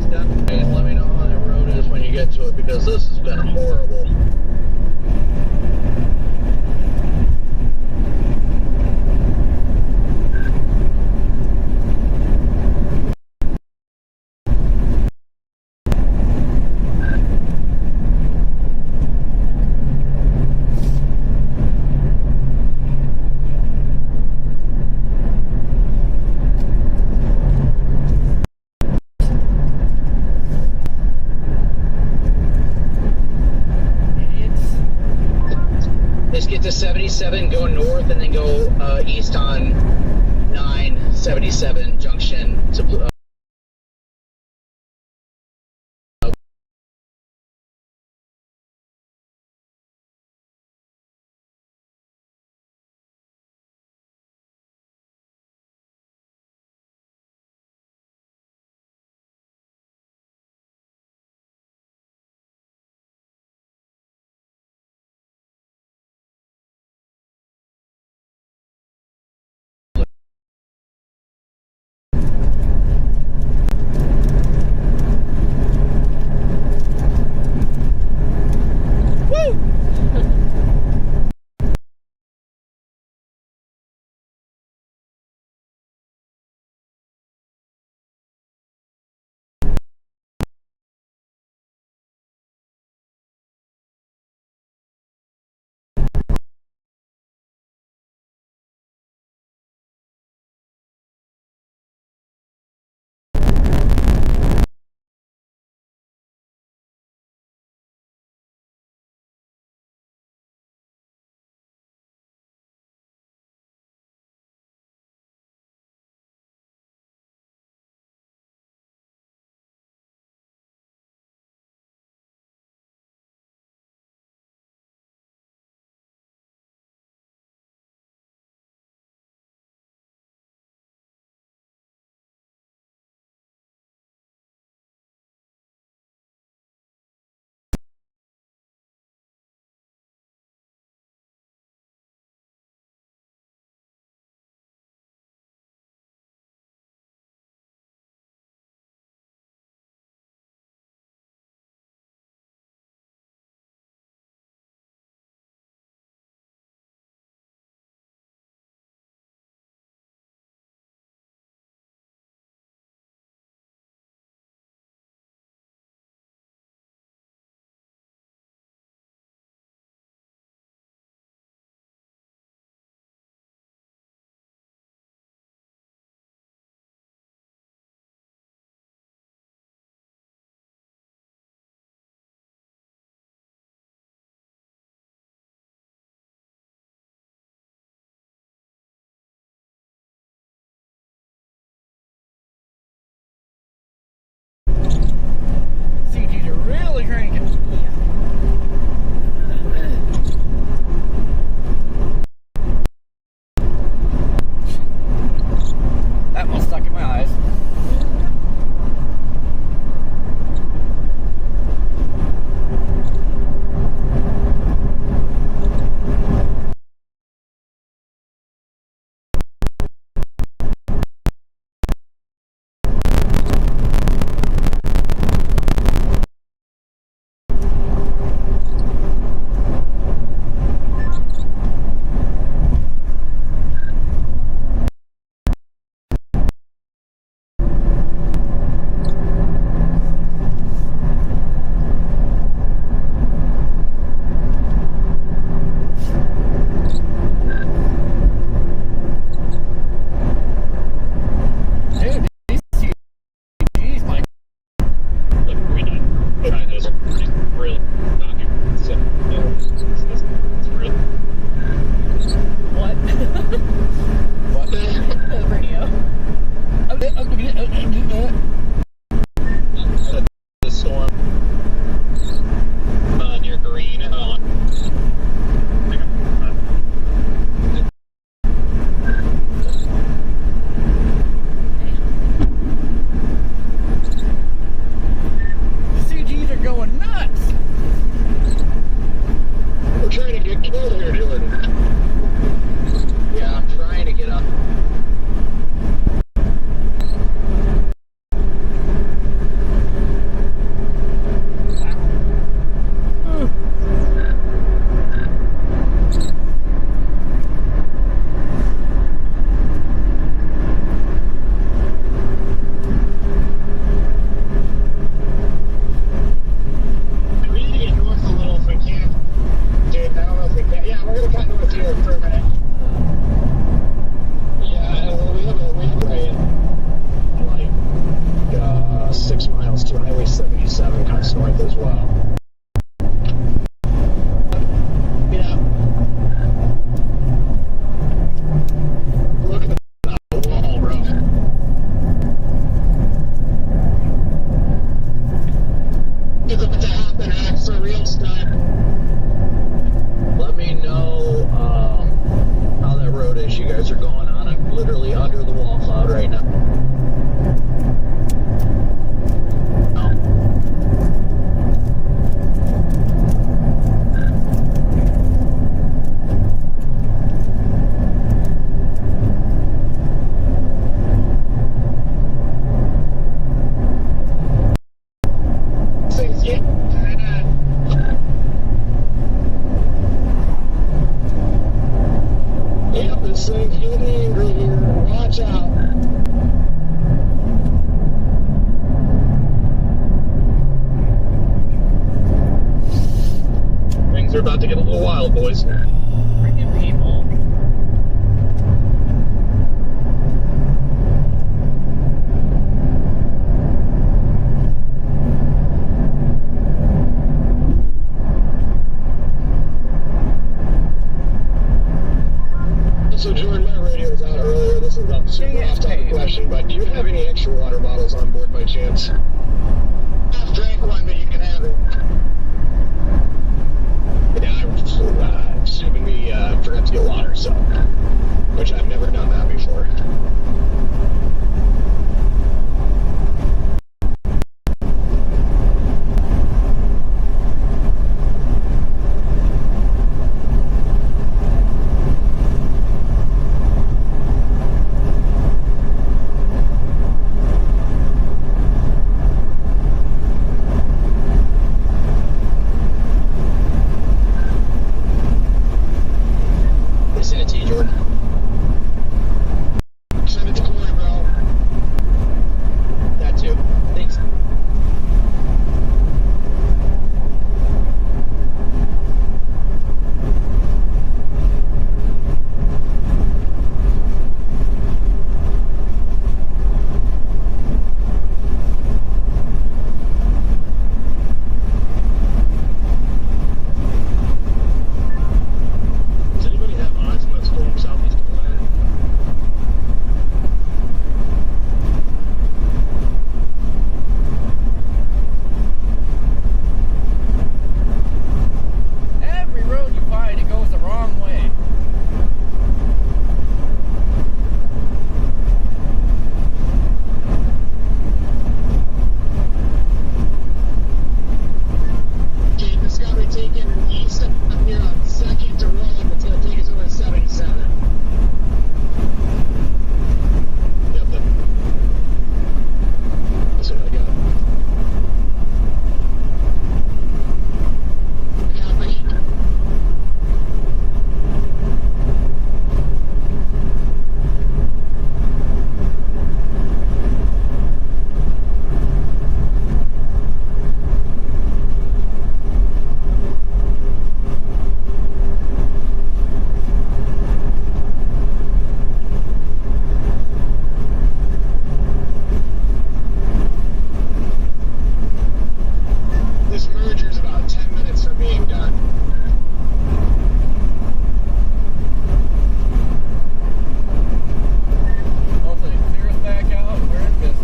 Speaker 7: Let me know how that road is when you get to it, because this has been horrible.
Speaker 4: Let's get to 77, go north, and then go east on 977 junction to
Speaker 13: help, boys.
Speaker 2: Freaking people.
Speaker 9: So Jordan, my radio was out earlier. This is a super off-topic question, but do you have any extra water bottles on board by chance?
Speaker 5: I've drank one, but you can have it.
Speaker 9: Yeah, I'm assuming we forgot to get water, so, which I've never done that before.
Speaker 4: Send it to you, Jordan.
Speaker 9: Send it to Corey, bro.
Speaker 4: That too. Thanks.
Speaker 13: Does anybody have eyes on that storm southeast of Atlanta?
Speaker 3: Every road you find, it goes the wrong way.
Speaker 5: Okay, this got me taking an east up here on 2nd to Rome. It's going to take us over to 77.
Speaker 9: Yep, that's what I got.
Speaker 5: Copy.
Speaker 9: This merger's about 10 minutes from being done.
Speaker 3: Hopefully it clears back out and we're in business.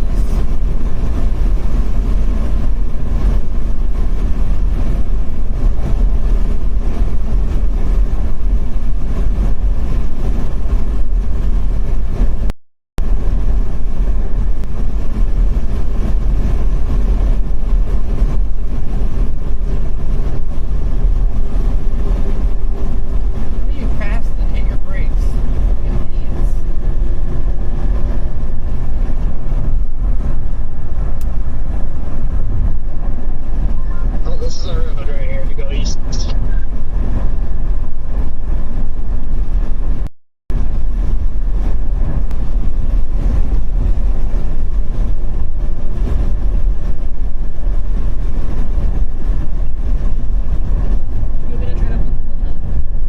Speaker 3: When you pass and hit your brakes, idiots.
Speaker 9: Oh, this is our road right here to go east.
Speaker 2: You want me to try to book the hotel?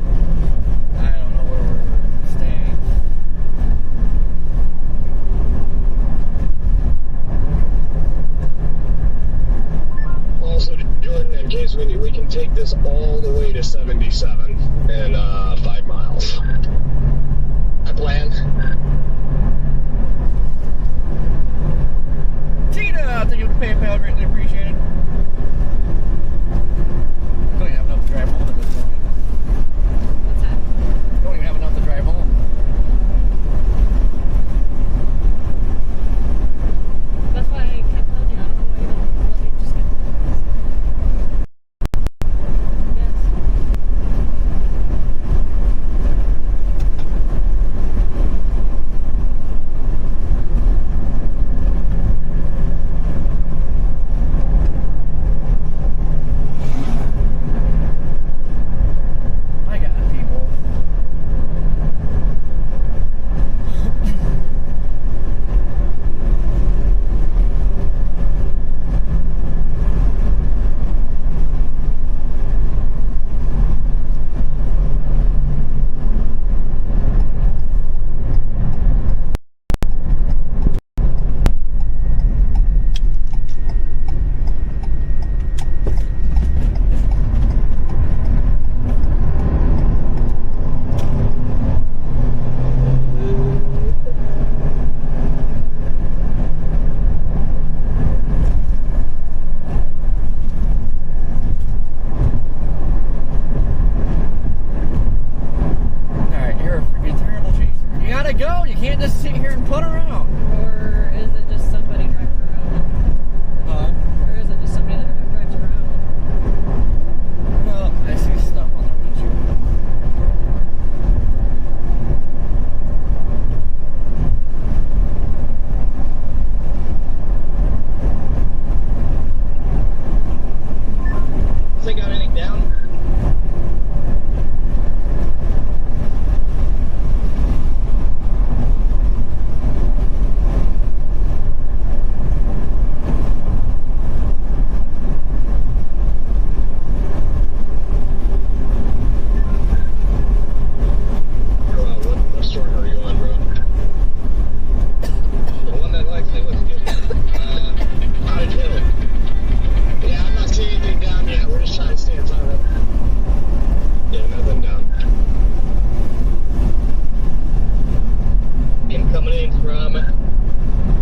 Speaker 3: I don't know where we're staying.
Speaker 9: Also, Jordan, in case we can take this all the way to 77 in 5 miles.
Speaker 4: I plan.
Speaker 3: Tina, thank you for PayPal, greatly appreciated. Don't even have enough to drive home at this point.
Speaker 2: What's that?
Speaker 3: Don't even have enough to drive home.
Speaker 2: That's why I kept telling you, I don't know why you don't let me just get Yes.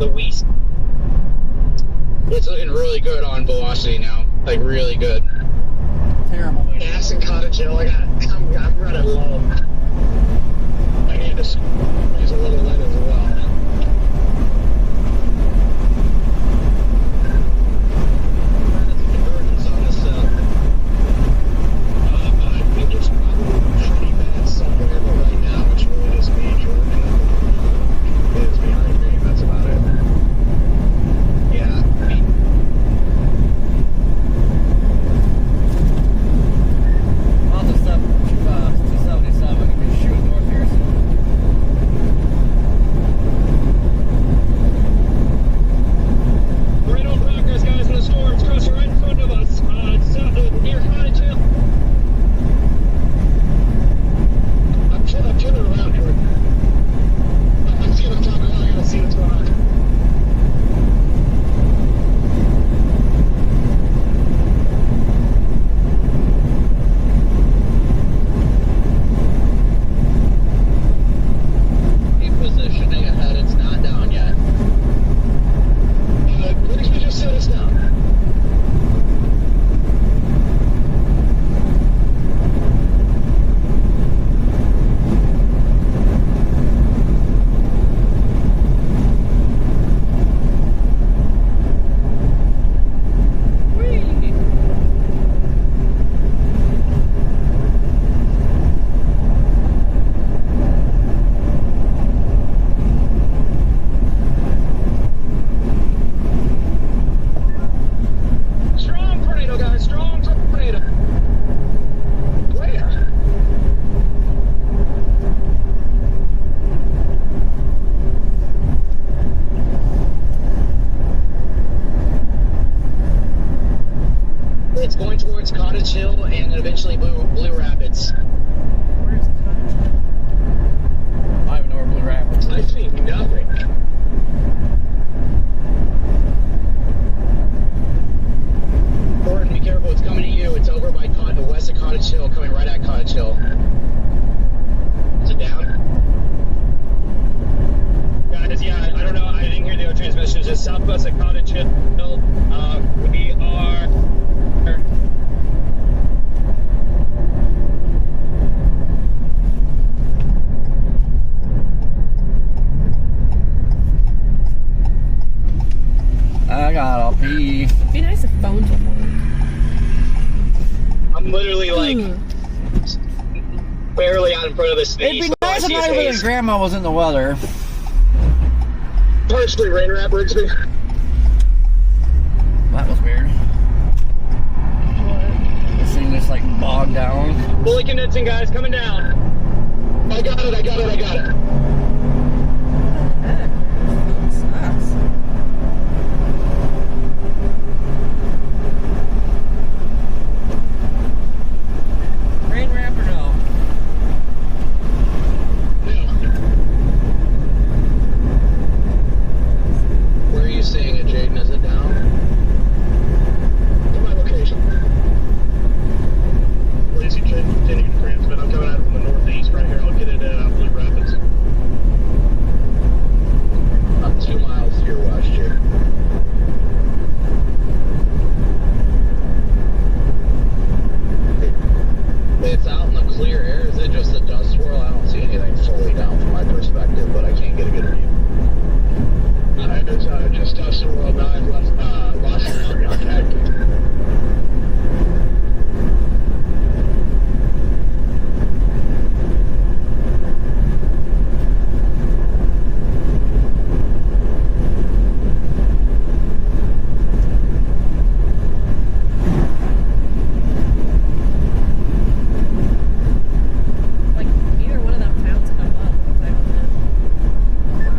Speaker 4: the west. It's looking really good on velocity now. Like, really good.
Speaker 3: Terrible.
Speaker 9: Gas and Cottage Hill, I'm running low. I need to squeeze a little in as well. I think it's probably pretty bad somewhere, but right now it's really just me, Jordan. It's behind me, that's about it.
Speaker 4: Yeah.
Speaker 3: On the stuff, 277, you can shoot north here soon.
Speaker 11: Right on progress, guys, in the storms crossing right in front of us. South of near Cottage Hill.
Speaker 9: I'm turning around, Jordan. I'm seeing what's going on. I gotta see what's going on.
Speaker 4: Repositioning ahead, it's not down yet.
Speaker 9: Brixby just set us down.
Speaker 11: Strong tornado, guys. Strong tornado.
Speaker 9: Where?
Speaker 4: It's going towards Cottage Hill and then eventually Blue Rapids.
Speaker 2: Where's the Cottage?
Speaker 3: I have no where Blue Rapids.
Speaker 9: I see nothing.
Speaker 4: Gordon, be careful, it's coming to you. It's over by west of Cottage Hill, coming right at Cottage Hill. Is it down?
Speaker 11: Guys, yeah, I don't know. I didn't hear the other transmission. It's just southwest of Cottage Hill. We are.
Speaker 3: I gotta pee.
Speaker 2: It'd be nice if phones would work.
Speaker 4: I'm literally like barely out in front of the space.
Speaker 3: It'd be nice if my little grandma was in the weather.
Speaker 9: Partially rain wrap, Brixby.
Speaker 3: That was weird.
Speaker 2: What?
Speaker 3: This thing just like bogged down.
Speaker 11: Fully condensing, guys, coming down.
Speaker 9: I got it.
Speaker 2: Heck, that sucks. Rain wrap or no?
Speaker 4: Where are you seeing it, Jaden? Is it down?
Speaker 9: To my location.
Speaker 13: Lazy Jaden continuing to transmit. I'm coming out from the northeast right here. I'll get it at Blue Rapids.
Speaker 4: I'm 2 miles to your west here. It's out in the clear air. Is it just a dust swirl? I don't see anything fully down from my perspective, but I can't get a good view.
Speaker 9: It's just dust swirl. Now I've lost your contact.
Speaker 2: Like, either one of them towns come up. I don't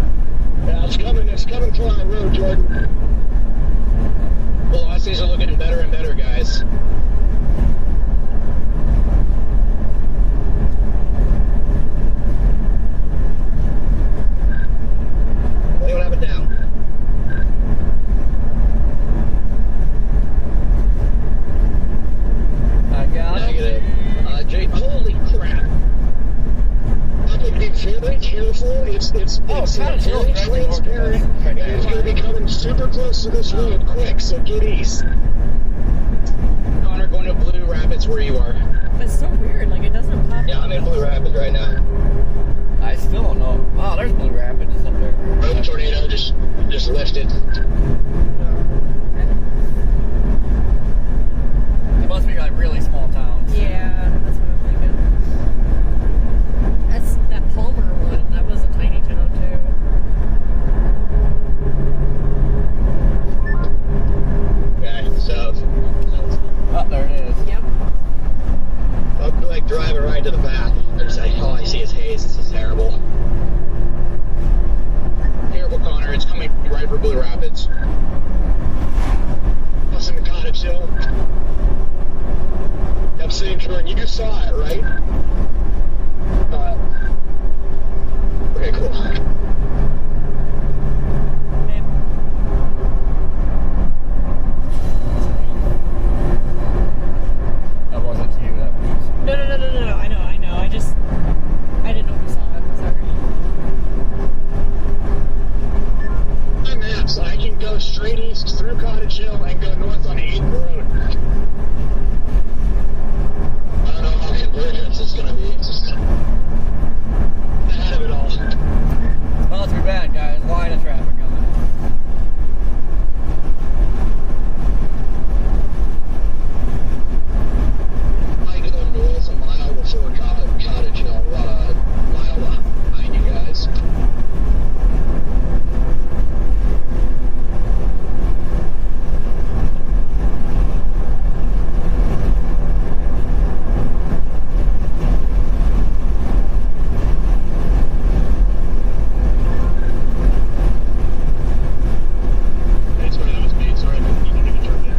Speaker 2: know.
Speaker 9: Yeah, it's coming to our road, Jordan.
Speaker 4: Velocities are looking better and better, guys. They don't have it down.
Speaker 3: I got it.
Speaker 4: Negative. Jake, holy crap.
Speaker 9: I have to be very careful. It's
Speaker 3: Cottage Hill's
Speaker 9: very
Speaker 3: directly north of us.
Speaker 9: transparent.
Speaker 3: Right
Speaker 9: And it's
Speaker 3: there.
Speaker 9: super close to this road, quick, so get east.
Speaker 4: Connor, going to Blue Rapids where you are.
Speaker 2: It's so weird, like it doesn't pop
Speaker 4: Yeah,
Speaker 2: up.
Speaker 4: I'm in Blue Rapids right now.
Speaker 3: I still don't know. Oh, there's Blue Rapids up there.
Speaker 9: Road tornado just lifted.
Speaker 3: It must be like really small towns.
Speaker 2: Yeah, that's what I'm thinking. That's that Palmer one. That was a tiny town too.
Speaker 5: Okay, south.
Speaker 3: Oh, there it is.
Speaker 2: Yep.
Speaker 5: I'll be like driving right to the back. It's like, all I see is haze. This is terrible.
Speaker 4: Terrible, Connor. It's coming right for Blue Rapids.
Speaker 9: Crossing the Cottage Hill. Yep, same turn. You saw it, right? Okay, cool.
Speaker 3: That wasn't to you, that was just...
Speaker 2: No. I know. I didn't know if you saw it. Sorry.
Speaker 9: My maps, I can go straight east through Cottage Hill and go north on 8th Road.
Speaker 7: I don't know how convergence is going to be.
Speaker 9: Ahead of it all.
Speaker 3: Well, it's too bad, guys. Line of traffic coming.
Speaker 7: I go north a mile before Cottage Hill, a mile behind you guys.
Speaker 13: Hey, sorry, that was me. Sorry, I didn't even turn in.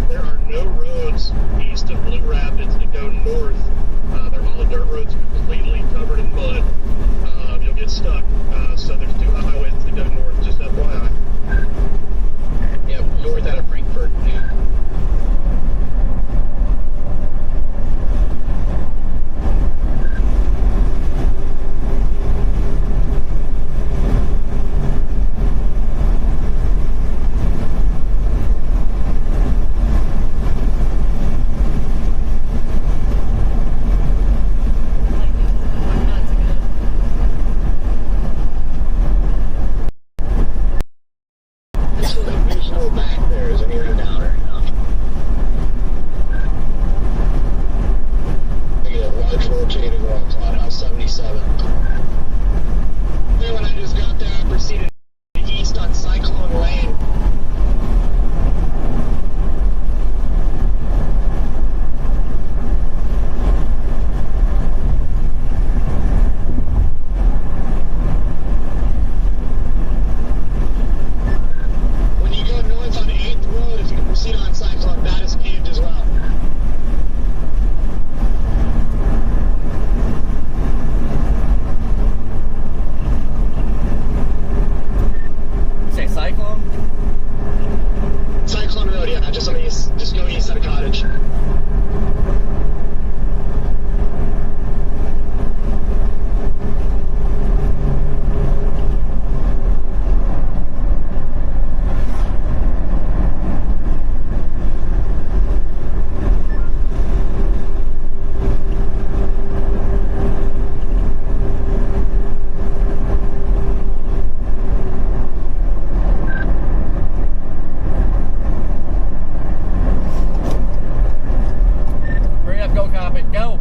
Speaker 13: There are no roads east of Blue Rapids that go north. They're all dirt roads completely covered in mud. You'll get stuck. So there's two highways that go north, just FYI.
Speaker 4: Yep, north out of Frankfurt.
Speaker 2: Nuts again.
Speaker 7: There's no back there. Is anything down right now? Negative, large rotating roll cloud, house 77.
Speaker 9: Then when I just got there, I proceeded east on Cyclone Lane. When you go north on 8th Road, if you proceed on Cyclone, that is paved as well.
Speaker 3: You say Cyclone?
Speaker 9: Cyclone Road, yeah, just on the east, just go east out of Cottage.
Speaker 3: Hurry up, go, cop it, go!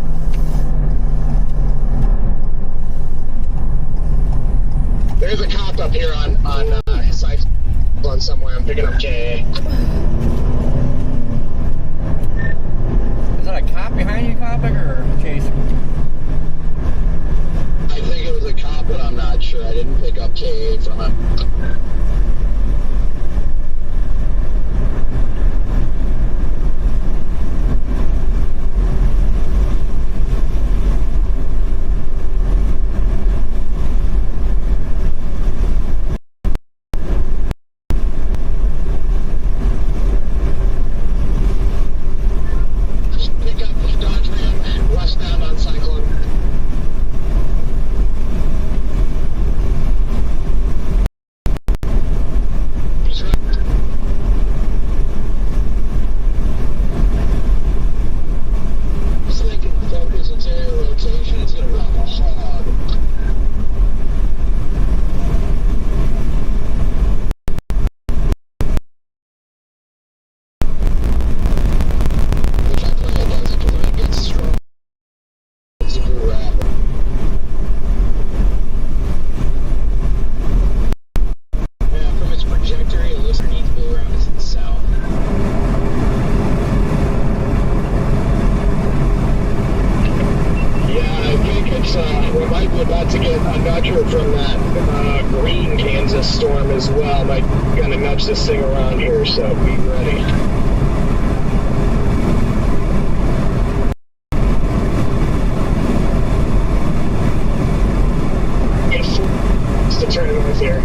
Speaker 9: There's a cop up here on Cyclone somewhere. I'm picking up KA.
Speaker 3: Is that a cop behind you, Copic, or chasing?
Speaker 7: I think it was a cop, but I'm not sure. I didn't pick up KA from him.
Speaker 12: blue route is in the south.
Speaker 9: Yeah, I think it's, we might be about to get a nudger from that green Kansas storm as well. Might gonna nudge this thing around here, so be ready. Yes, it's to turn north here.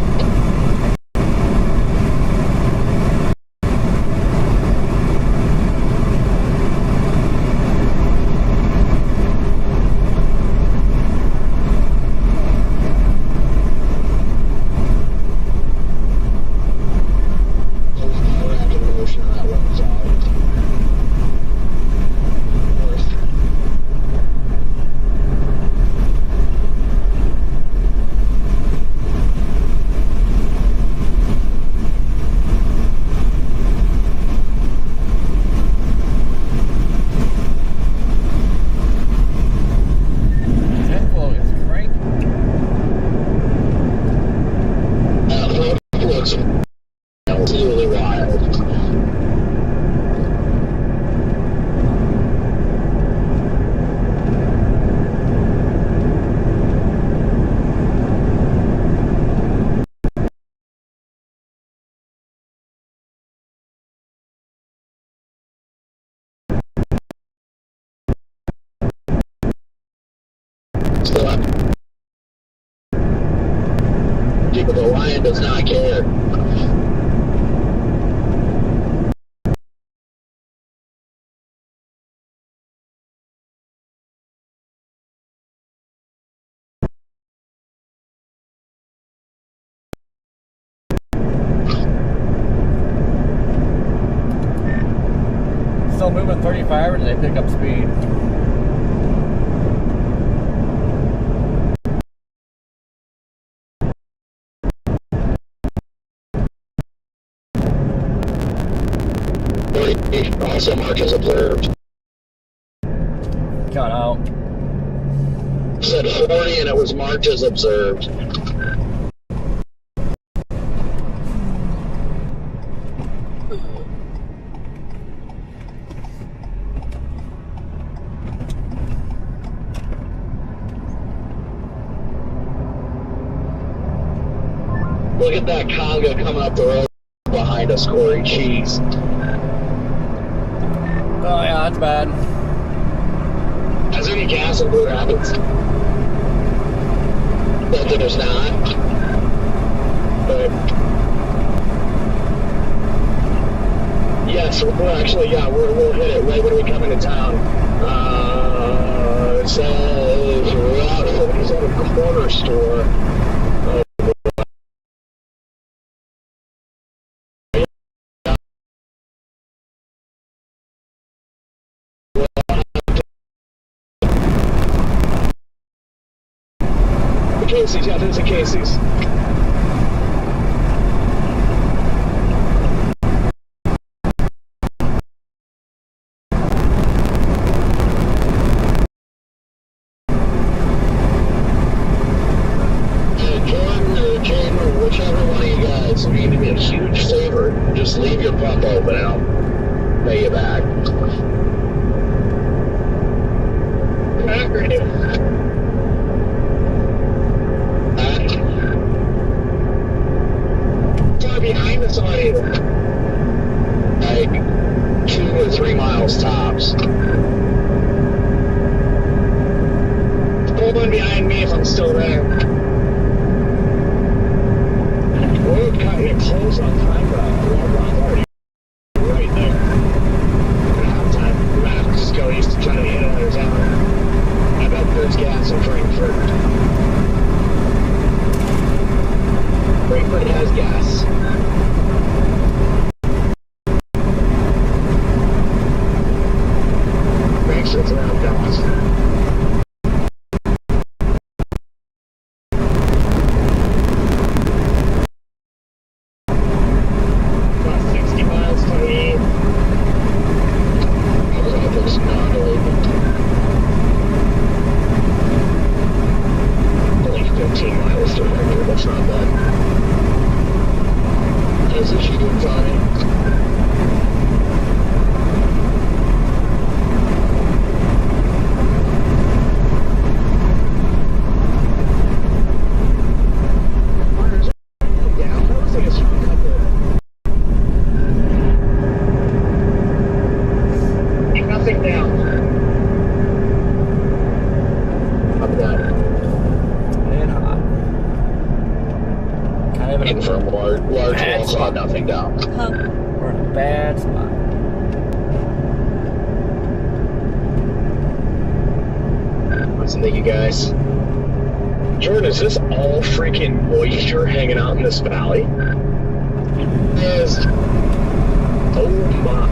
Speaker 9: Absolutely wild. But the lion does not care.
Speaker 3: Still moving 35, or did they pick up speed?
Speaker 7: Also marked as observed.
Speaker 3: Got out.
Speaker 7: Said 40 and it was marked as observed. Look at that conga coming up the road behind us, Corey. Jeez.
Speaker 3: Oh yeah, that's bad.
Speaker 9: Is there any gas in Blue Rapids?
Speaker 7: But there's not.
Speaker 9: But yes, we'll actually, yeah, we'll hit it right when we come into town. It says Route 47 corner store. Casey's, yeah, there's a Casey's. Jordan or Jane or whichever one of you guys, you need to be a huge favor. Just leave your pump open and I'll pay you back. Great. Behind us on either. Like 2 or 3 miles tops. Pull one behind me if I'm still there. We're cutting it close on time, bro. I'm already right there. We're gonna have time. We're gonna have to just go east to try to hit another town. I bet there's gas in Frankfurt. Frankfurt has gas. Frankfurt's around Dallas. About 60 miles to the east. It's not only 15 miles to Frankfurt. That's not bad. How's the shooting, Tommy? Looks like it's a couple. Nothing down. Up that.
Speaker 3: And hot. Kind of in
Speaker 7: In for a large
Speaker 3: bad
Speaker 7: wall, saw
Speaker 3: spot.
Speaker 7: nothing down.
Speaker 2: Huh.
Speaker 3: We're in a bad spot.
Speaker 9: What's the you guys? Jordan, is this all freaking moisture hanging out in this valley? Yes. Oh my.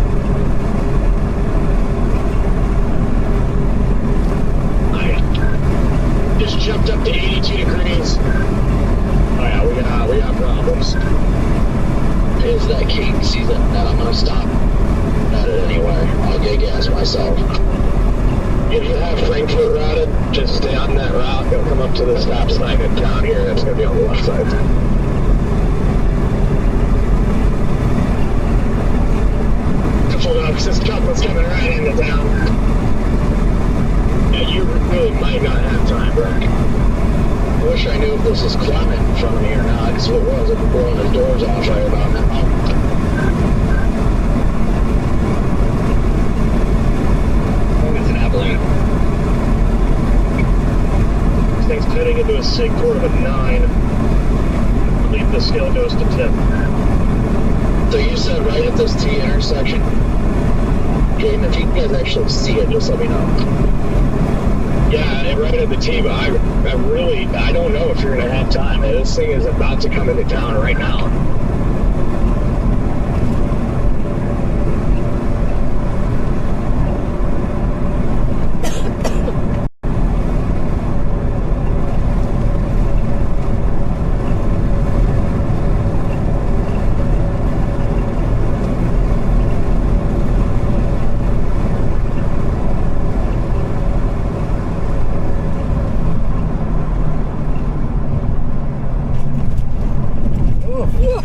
Speaker 9: I just jumped up to 82 degrees. Oh yeah, we got problems.
Speaker 7: Is that king season? No, I'm gonna stop at it anyway. I'll get gas myself.
Speaker 9: If you have Frankfurt routed, just stay on that route. You'll come up to the stop sign in town here. That's going to be on the left side. Hold on, because this chopper's coming right into town. Yeah, you really might not have time, Brock.
Speaker 7: I wish I knew if this was Clement in front of me or not, because if it was, I'd be blowing his doors off right about now.
Speaker 11: It's an Abilene.
Speaker 9: This thing's heading into a sig core of a 9. I believe the scale goes to 10.
Speaker 7: So you said right at this T intersection? Jaden, if you guys actually see it, just let me know.
Speaker 9: Yeah, right at the T, but I don't know if you're going to have time. This thing is about to come into town right now.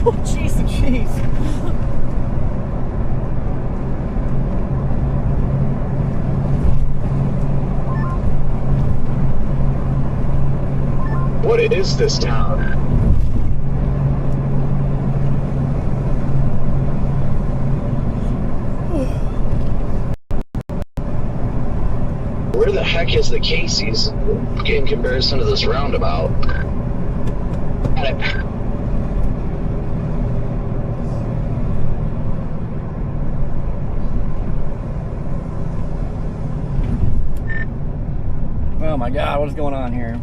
Speaker 2: Whoa, jeez.
Speaker 3: Jeez.
Speaker 9: What is this town?
Speaker 7: Where the heck is the Casey's in comparison to this roundabout?
Speaker 3: Oh my God, what is going on here?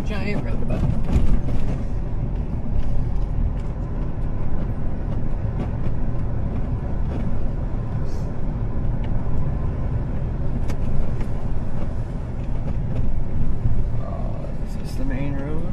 Speaker 2: Giant roundabout.
Speaker 3: Is this the main road?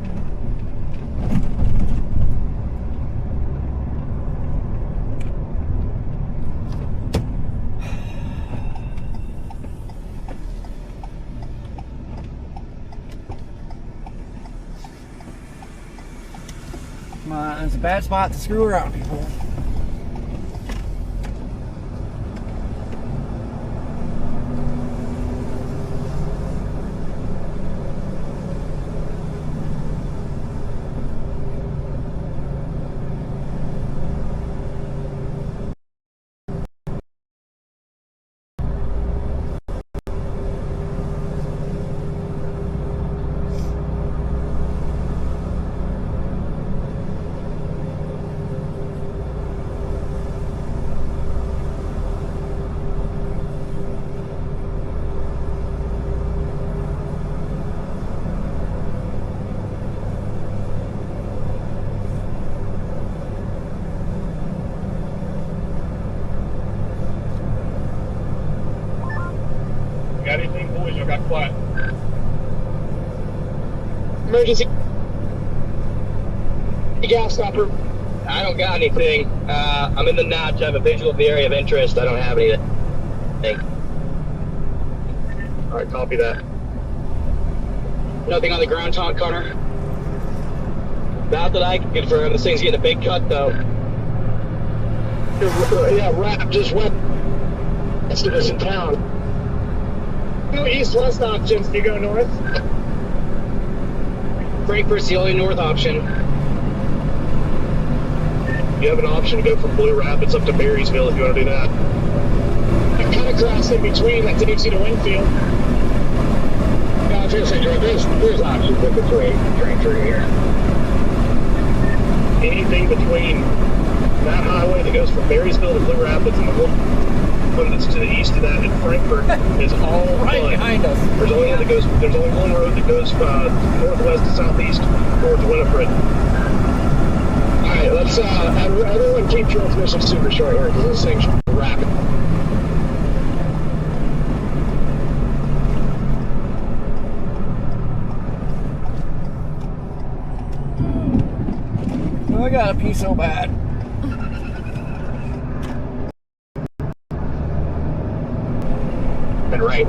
Speaker 3: Come on, it's a bad spot to screw around, people.
Speaker 9: Got anything, boys? I got quiet.
Speaker 5: Emergency gas stopper. I don't got anything. I'm in the notch. I have a visual of the area of interest. I don't have anything.
Speaker 9: All right, copy that.
Speaker 5: Nothing on the ground, Tom Connor. Not that I can confirm. This thing's getting a big cut, though.
Speaker 9: Yeah, Rap just went to us in town. No east-west options. Do you go north?
Speaker 5: Frankfurt's the only north option.
Speaker 13: You have an option to go from Blue Rapids up to Marysville if you want to do that.
Speaker 9: I kind of crossed in between. That takes you to Winfield.
Speaker 5: Yeah, I was gonna say, George, there's options in between train through here.
Speaker 13: Anything between that highway that goes from Marysville to Blue Rapids and the one that's to the east of that in Frankfort is all
Speaker 3: Right
Speaker 13: mud.
Speaker 3: behind us.
Speaker 13: There's only one that goes. There's only one road that goes northwest to southeast towards Winifred.
Speaker 9: All right, let's everyone keep transmission super short here because this thing's rapid.
Speaker 3: I gotta pee so bad.
Speaker 9: And right.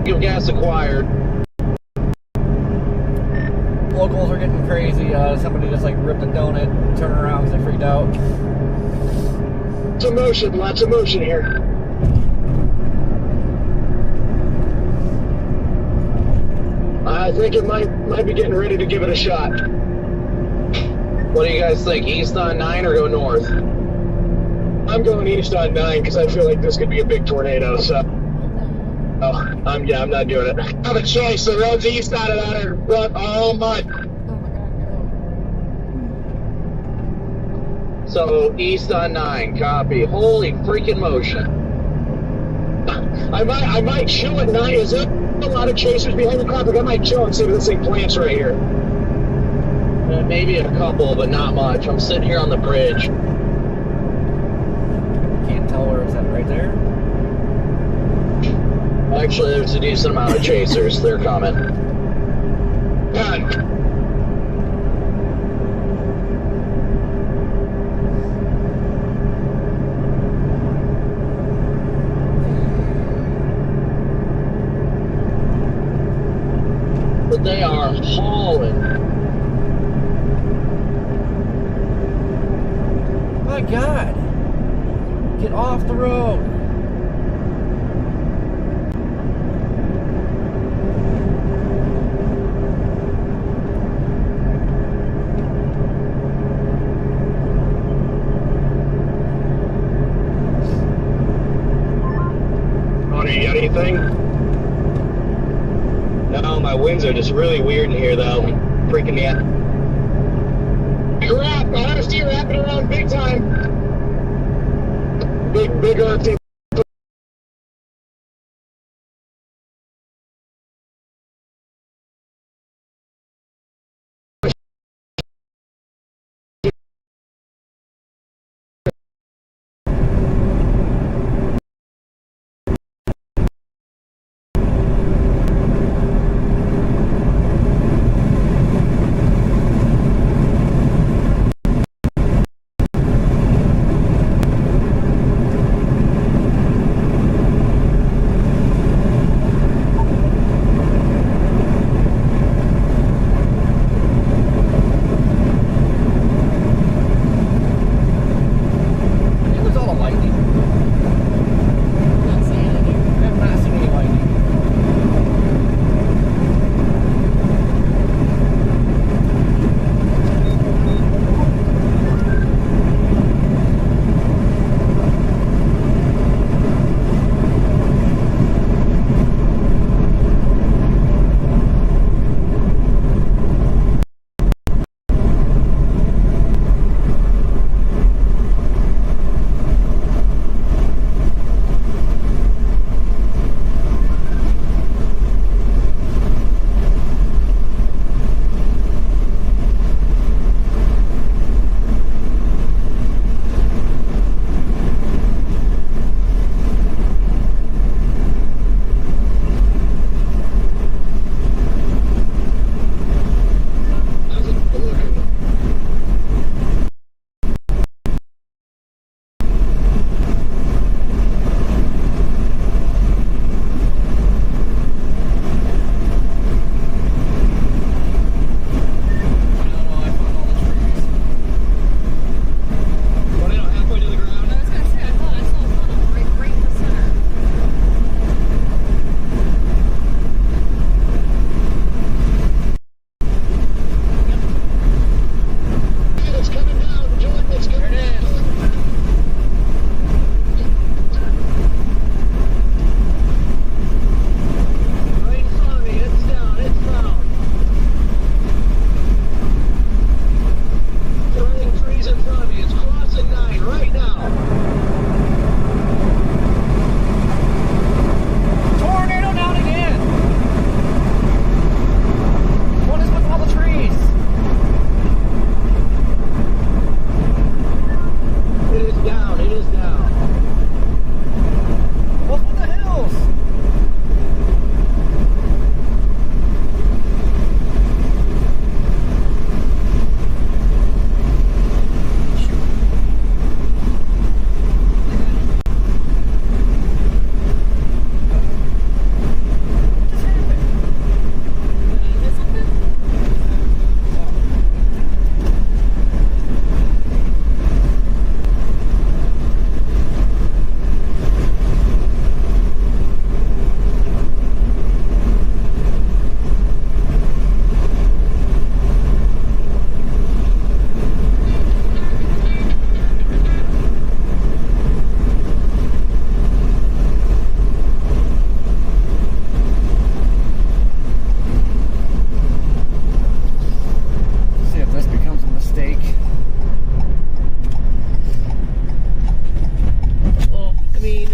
Speaker 5: Fuel gas acquired.
Speaker 3: Locals are getting crazy. Somebody just like ripped a donut, turned around because they freaked out.
Speaker 9: Lots of motion here. I think it might be getting ready to give it a shot.
Speaker 5: What do you guys think? East on 9 or go north?
Speaker 9: I'm going east on 9 because I feel like this could be a big tornado. So, I'm not doing it. I have a choice. The roads east out of that are all mud.
Speaker 5: So east on 9, copy. Holy freaking motion.
Speaker 9: I might chill at 9. Is there a lot of chasers behind the traffic? I might chill and see if this thing plants right here.
Speaker 5: Maybe a couple, but not much. I'm sitting here on the bridge.
Speaker 3: Can't tell where it's at right there.
Speaker 5: Actually, there's a decent amount of chasers. They're coming.
Speaker 9: God.
Speaker 5: But they are hauling.
Speaker 3: My God! Get off the road!
Speaker 9: Connor, you got anything?
Speaker 5: No, my winds are just really weird in here, though. Freaking me out.
Speaker 9: Crap! RFD wrapping around big time. Big RFD.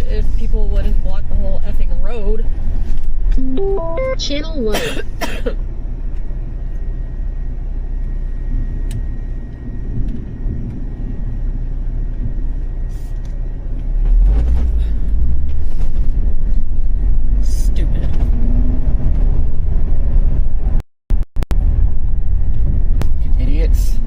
Speaker 2: if people wouldn't block the whole effing road.
Speaker 14: Channel 1.
Speaker 2: Stupid.
Speaker 3: Idiots.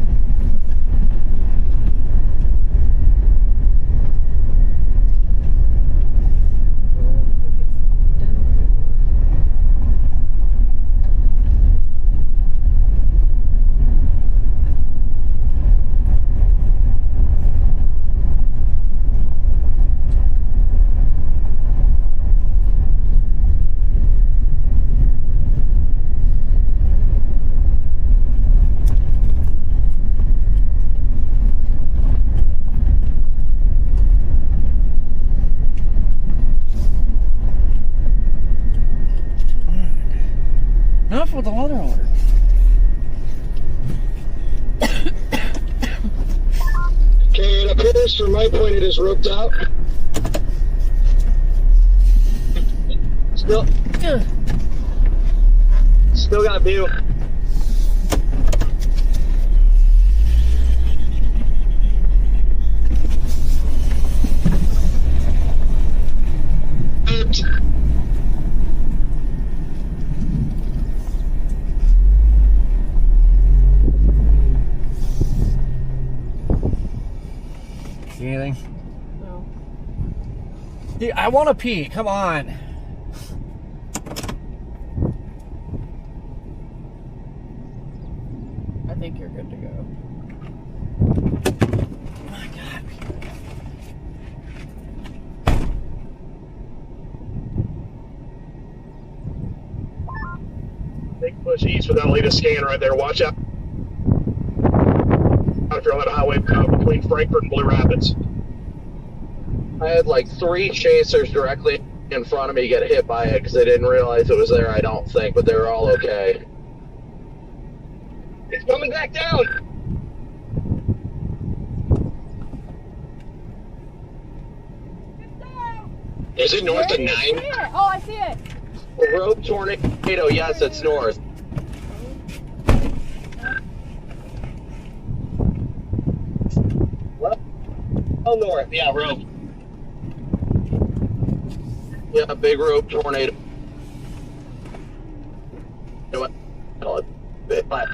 Speaker 3: Enough with the other order.
Speaker 9: Okay, it appears from my point it is roped out.
Speaker 11: Still got a view.
Speaker 3: See anything?
Speaker 2: No.
Speaker 3: Dude, I want to pee. Come on.
Speaker 2: I think you're good to go.
Speaker 3: Oh my God.
Speaker 13: Big push east without leaving a scan right there. Watch out if you're on that highway between Frankfurt and Blue Rapids.
Speaker 7: I had like 3 chasers directly in front of me get hit by it because they didn't realize it was there, I don't think, but they were all okay.
Speaker 11: It's coming back down.
Speaker 13: Is it north of 9?
Speaker 2: Oh, I see it.
Speaker 7: Rope tornado, yes, it's north.
Speaker 11: Well north, yeah, rope.
Speaker 7: Yeah, big rope tornado. You know what? Call it. Bye.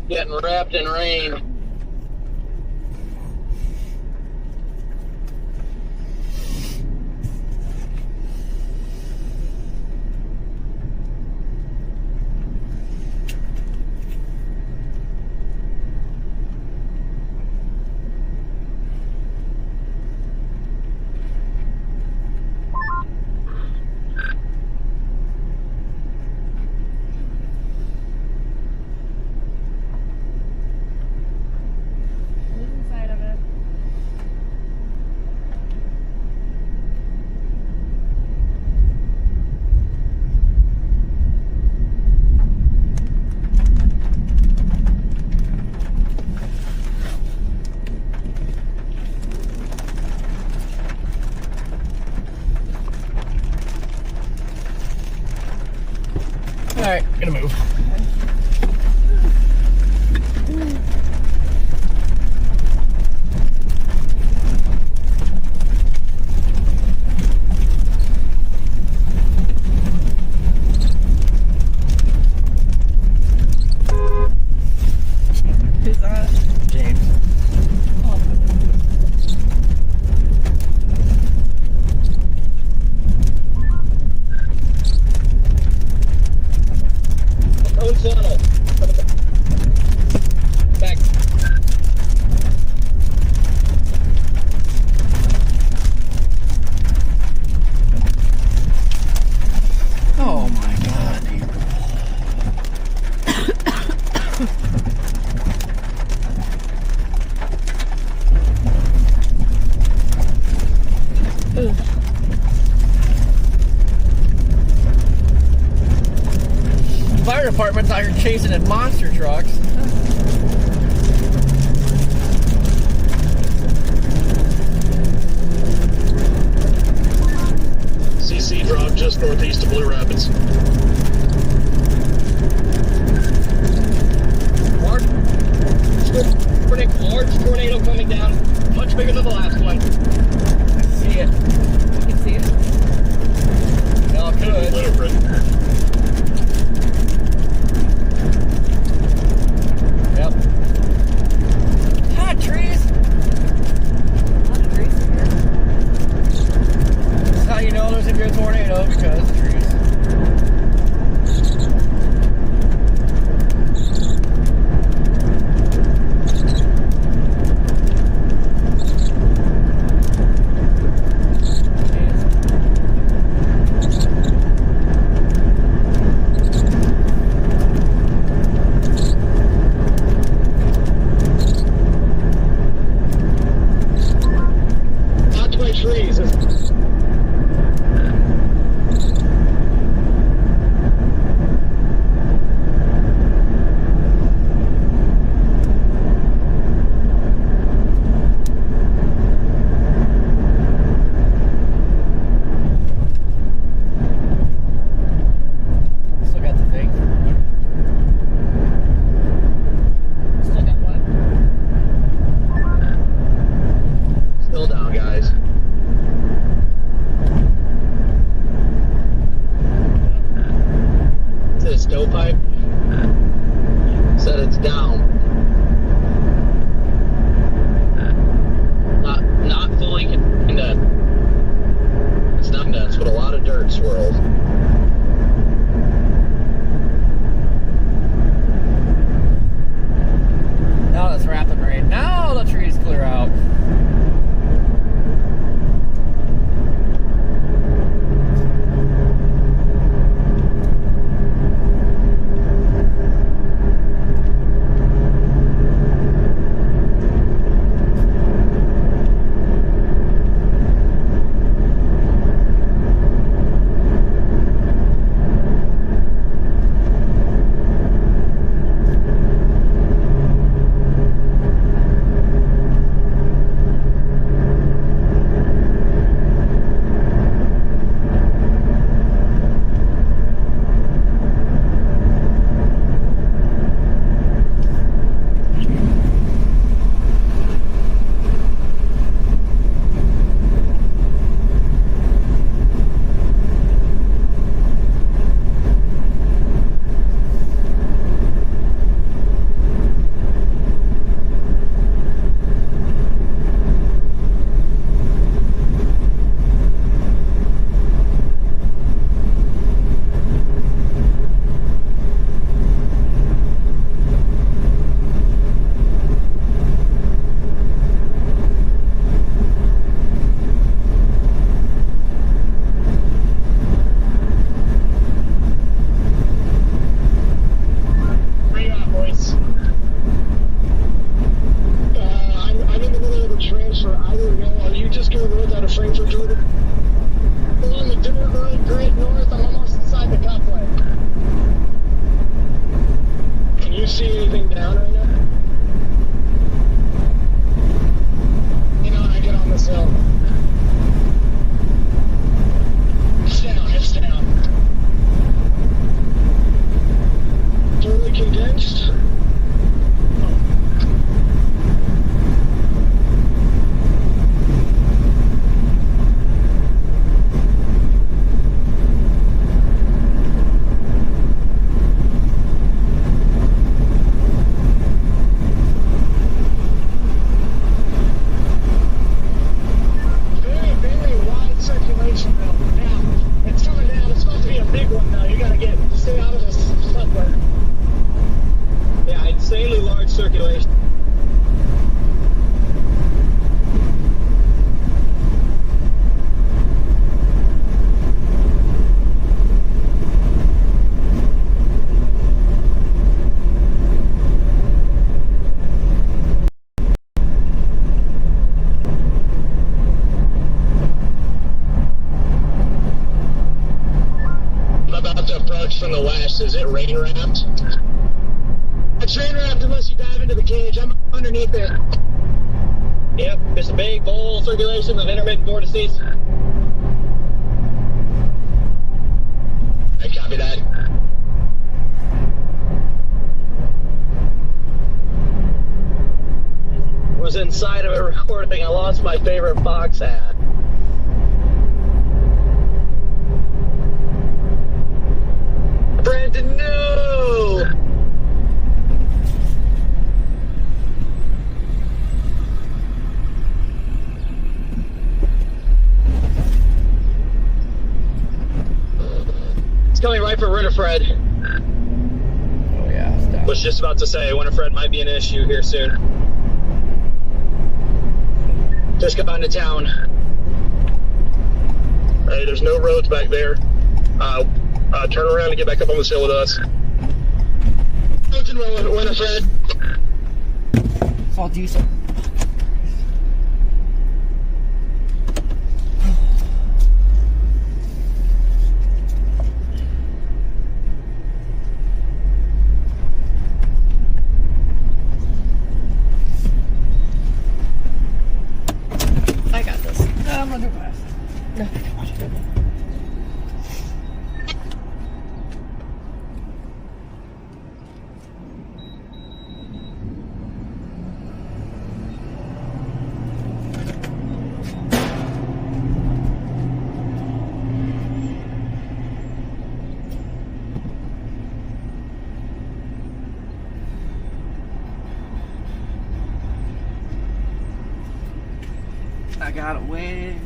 Speaker 7: Getting wrapped in rain.
Speaker 2: Inside of it.
Speaker 3: All right, gonna move.
Speaker 2: Who's that?
Speaker 3: James.
Speaker 2: Oh.
Speaker 11: Own tunnel. Back.
Speaker 3: Oh my God, dude.
Speaker 2: Ooh.
Speaker 3: The fire department's out here chasing in monster trucks.
Speaker 11: tornado coming down, much bigger than the last one.
Speaker 3: I see it.
Speaker 2: You can see it.
Speaker 3: Well, it could. Yep. Hot trees.
Speaker 2: A lot of trees in here.
Speaker 3: This is how you know there's a good tornado, because of trees.
Speaker 9: Blocked by trees.
Speaker 3: Still got the thing.
Speaker 2: Still got one.
Speaker 4: Still down, guys. Is it a stovepipe? Said it's down. Not fully condensed. It's not condensed, but a lot of dirt swirled.
Speaker 3: Now that's rapid rain. Now the trees clear out.
Speaker 9: Where you at, boys? I'm in the middle of a transfer. I don't know. Are you just going to road out of Frankfurt, Georgia? Along the Dimmer Road, Great North. I'm almost inside the cutway. Can you see anything down right now? You know, I get on this hill. It's down. It's down. Totally condensed. Very, very wide circulation though. Now, it's coming down. It's supposed to be a big one though. You gotta stay out of this subway.
Speaker 11: Yeah, insanely large circulation.
Speaker 9: I'm about to approach from the west. Is it rain wrapped? It's rain wrapped unless you dive into the cage. I'm underneath it.
Speaker 11: Yep, there's a big bowl circulation of intermittent vortices.
Speaker 9: I copy that.
Speaker 11: We're was inside of it recording. I lost my favorite box hat. Brandon, no! It's coming right for Winifred.
Speaker 3: Oh yeah, it's down.
Speaker 11: Was just about to say Winifred might be an issue here soon. Just got into town.
Speaker 13: Hey, there's no roads back there. Turn around and get back up on the hill with us. Roads and Winifred.
Speaker 3: It's all decent.
Speaker 2: I got this.
Speaker 3: No, I'm gonna do it fast.
Speaker 2: No.
Speaker 3: I got a wedge.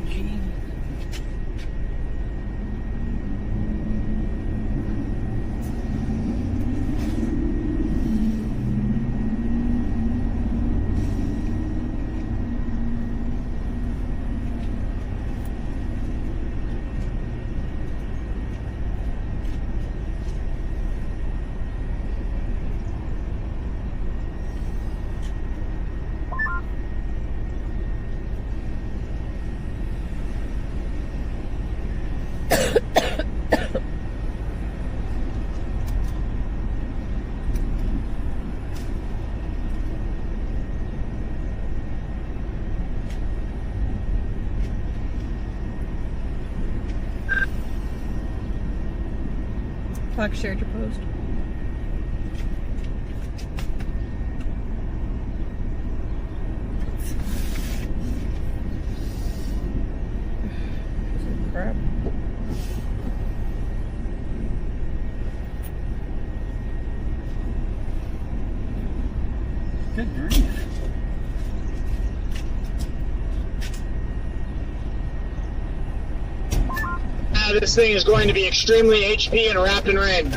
Speaker 2: Fox shared your post. Crap.
Speaker 3: Good grief.
Speaker 9: This thing is going to be extremely HP and wrapped in rain.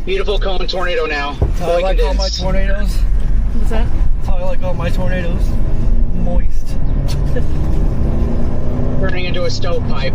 Speaker 4: Beautiful cone tornado now.
Speaker 3: That's how I like all my tornadoes.
Speaker 2: What's that?
Speaker 3: That's how I like all my tornadoes. Moist.
Speaker 4: Turning into a stovepipe.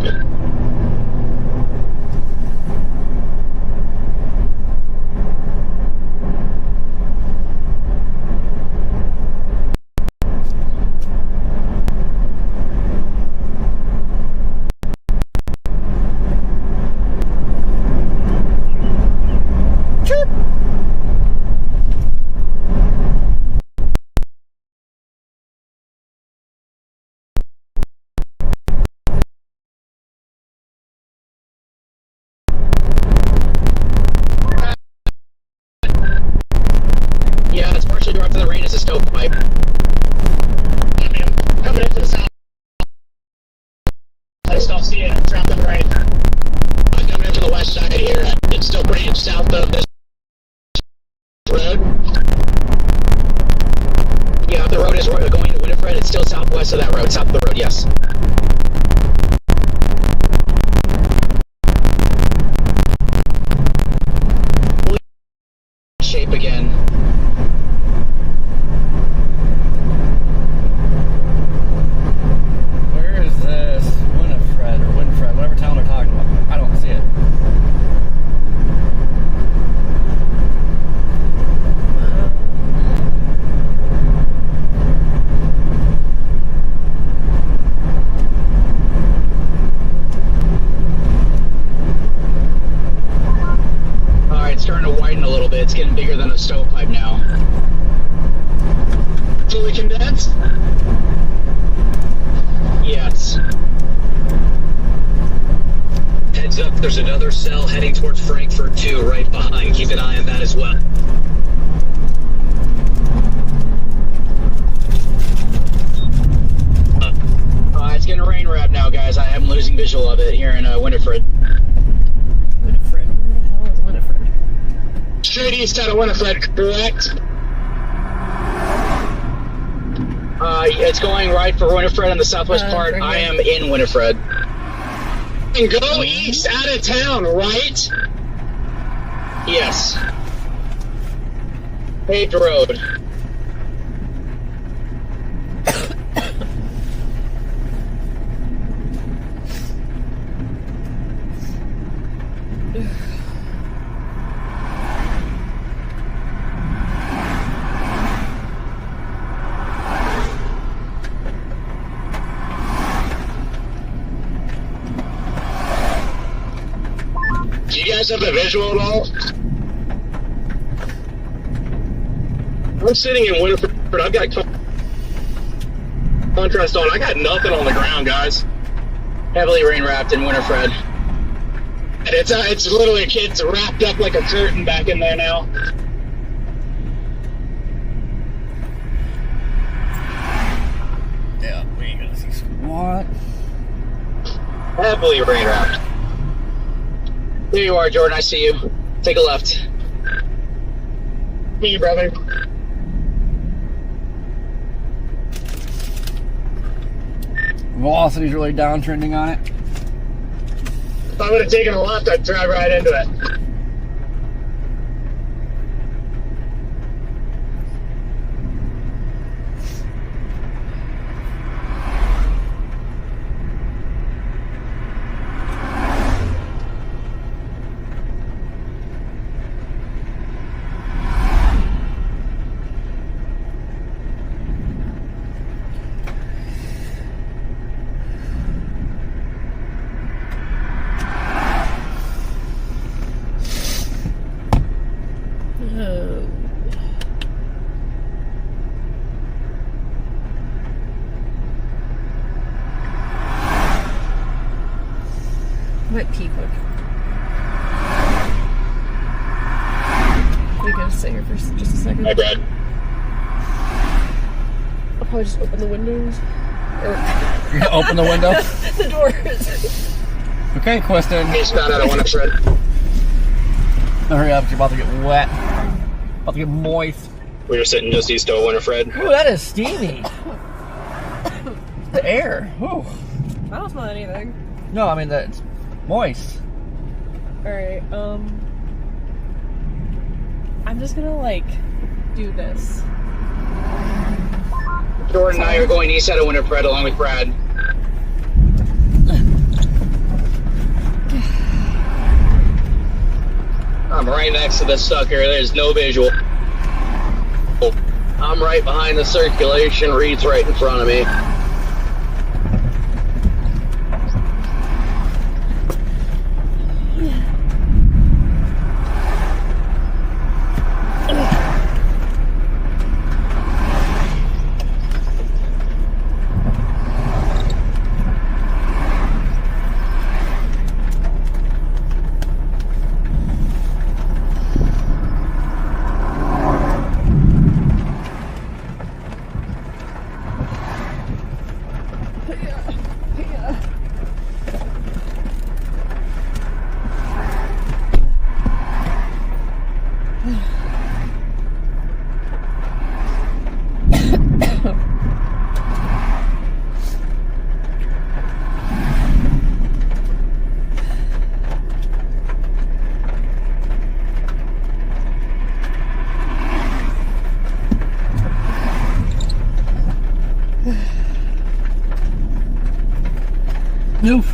Speaker 4: Yeah, it's partially derived from the rain as a stovepipe.
Speaker 9: Coming into the south. I still see it trapped in the rain.
Speaker 1: Coming into the west side here, it's still pretty south of this road.
Speaker 4: Yeah, the road is going to Winifred. It's still southwest of that road. South of the road, yes. Shape again.
Speaker 3: Where is this Winifred or Winfred, whatever town they're talking about? I don't see it.
Speaker 12: There's another cell heading towards Frankfurt 2 right behind. Keep an eye on that as well.
Speaker 4: It's getting a rain wrap now, guys. I am losing visual of it here in Winifred.
Speaker 2: Winifred? Where the hell is Winifred?
Speaker 9: Straight east out of Winifred, correct?
Speaker 4: It's going right for Winifred in the southwest part.
Speaker 2: Right
Speaker 4: I
Speaker 2: here.
Speaker 4: am in Winifred.
Speaker 9: And go east out of town, right?
Speaker 4: Yes. Paved road.
Speaker 9: Do you guys have a visual at all? I'm sitting in Winifred. I've got contrast on. I got nothing on the ground, guys.
Speaker 4: Heavily rain wrapped in Winifred.
Speaker 9: And it's literally it's wrapped up like a curtain back in there now.
Speaker 3: Yeah, we ain't gonna see squat.
Speaker 4: Heavily rain wrapped. There you are, Jordan. I see you. Take a left.
Speaker 9: Hey, brother.
Speaker 3: Velocity's really downtrending on it.
Speaker 9: If I would have taken a left, I'd drive right into it.
Speaker 2: Oh. Might pee quick. We gotta sit here for just a second.
Speaker 9: Hi, Brad.
Speaker 2: I'll probably just open the windows.
Speaker 3: You're gonna open the window?
Speaker 2: The doors.
Speaker 3: Okay, Queston.
Speaker 9: Eastbound out of Winifred.
Speaker 3: Hurry up, you're about to get wet. About to get moist.
Speaker 11: We were sitting just east of Winifred.
Speaker 3: Ooh, that is steamy. The air. Ooh.
Speaker 2: I don't smell anything.
Speaker 3: No, I mean, that's moist.
Speaker 2: Alright, I'm just gonna, like, do this.
Speaker 4: Jordan and I are going east out of Winifred along with Brad. I'm right next to the sucker. There's no visual. I'm right behind the circulation. Reed's right in front of me.
Speaker 3: Noof.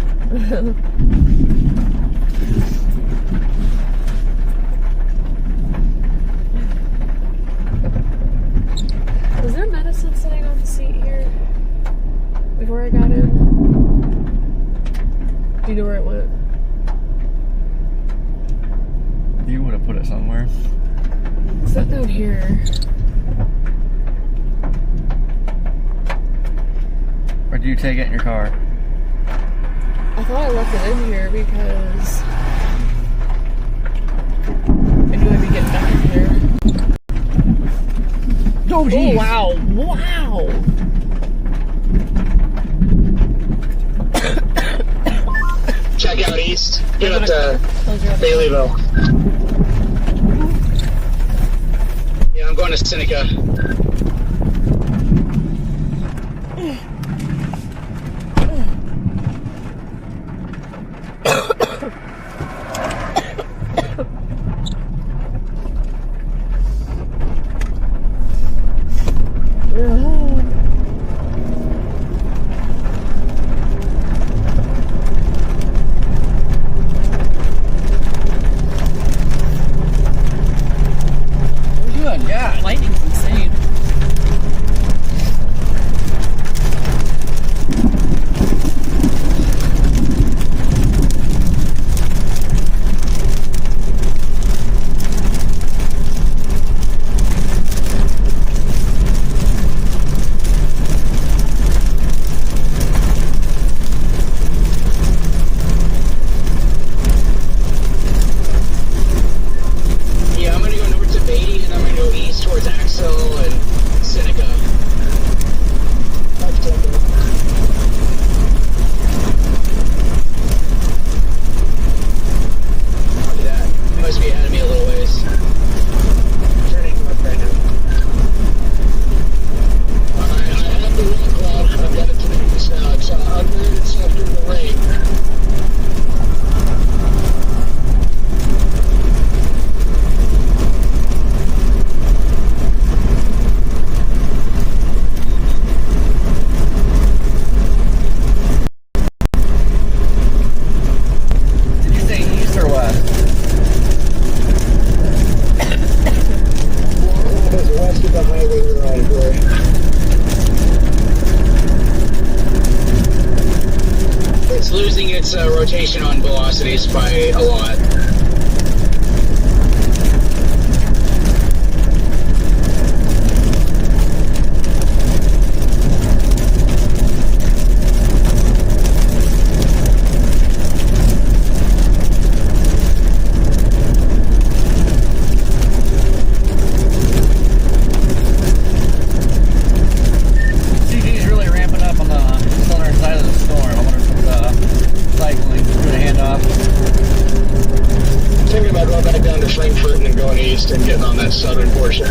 Speaker 2: Was there medicine sitting on the seat here before I got in? Do you know where it went?
Speaker 3: You would have put it somewhere.
Speaker 2: It's not down here.
Speaker 3: Or do you take it in your car?
Speaker 2: I thought I left it in here because I knew I'd be getting back in here.
Speaker 3: Oh, geez.
Speaker 2: Oh, wow. Wow.
Speaker 1: Check out east. Get up to Baileyville. Yeah, I'm going to Seneca.
Speaker 3: Good God.
Speaker 2: Lightning's insane.
Speaker 1: Yeah, I'm gonna go north to Beatty and I'm gonna go east towards Axel and Seneca. Copy that. You must be ahead of me a little ways. Turning north right now. Alright, I have the rain cloud. I've got it to the east now. It's unmuted itself through the rain.
Speaker 3: Did you say east or west?
Speaker 9: It's west of the highway we're on, Corey.
Speaker 1: It's losing its rotation on velocities by a lot.
Speaker 3: CG's really ramping up on the southern side of the storm. I wonder if it's cycling through the handoff.
Speaker 1: Thinking about going back down to Frankfurt and then going east and getting on that southern portion.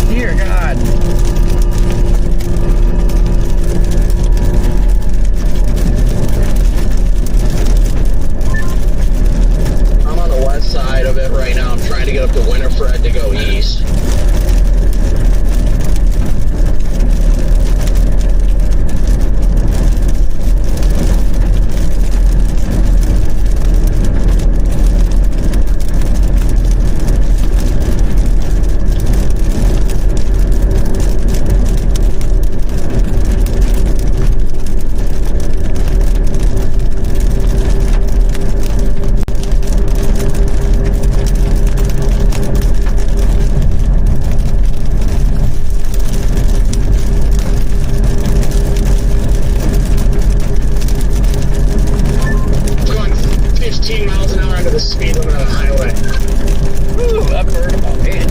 Speaker 3: Dear God.
Speaker 1: I'm on the west side of it right now. I'm trying to get up to Winifred to go east. It's going 15 miles an hour under the speed limit on the highway.
Speaker 3: Whew, I've heard about it.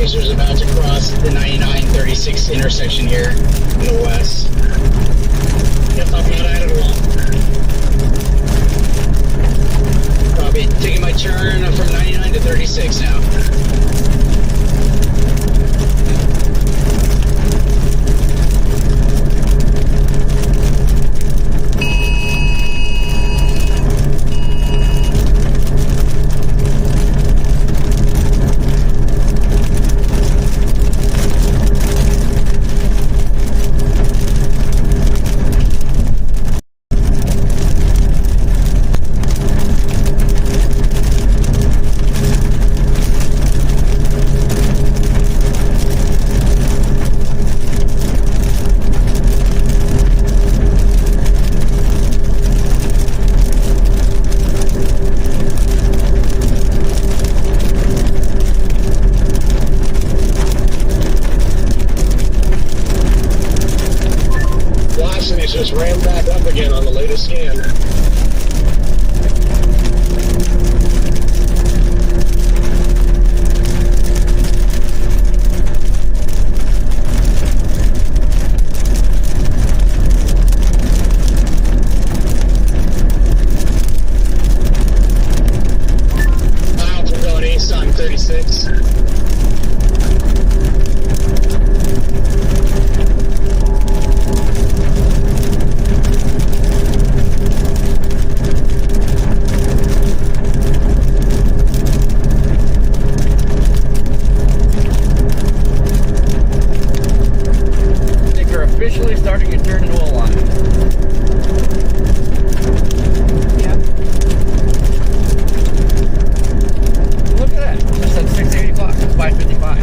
Speaker 4: racers about to cross the 99-36 intersection here in the west. Yep, I'm not at it along. Probably taking my turn from 99 to 36 now.
Speaker 9: Just ran back up again on the latest scan.
Speaker 4: Wow, we're going east on 36.
Speaker 3: Officially starting to turn into a line.
Speaker 2: Yep.
Speaker 3: Look at that. I said 680 o'clock. It's 5:55.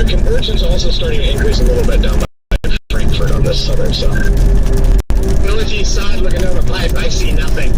Speaker 9: Conversion's also starting to increase a little bit down by Frankfurt on this southern side.
Speaker 4: Village east side, looking down the pipe, I see nothing.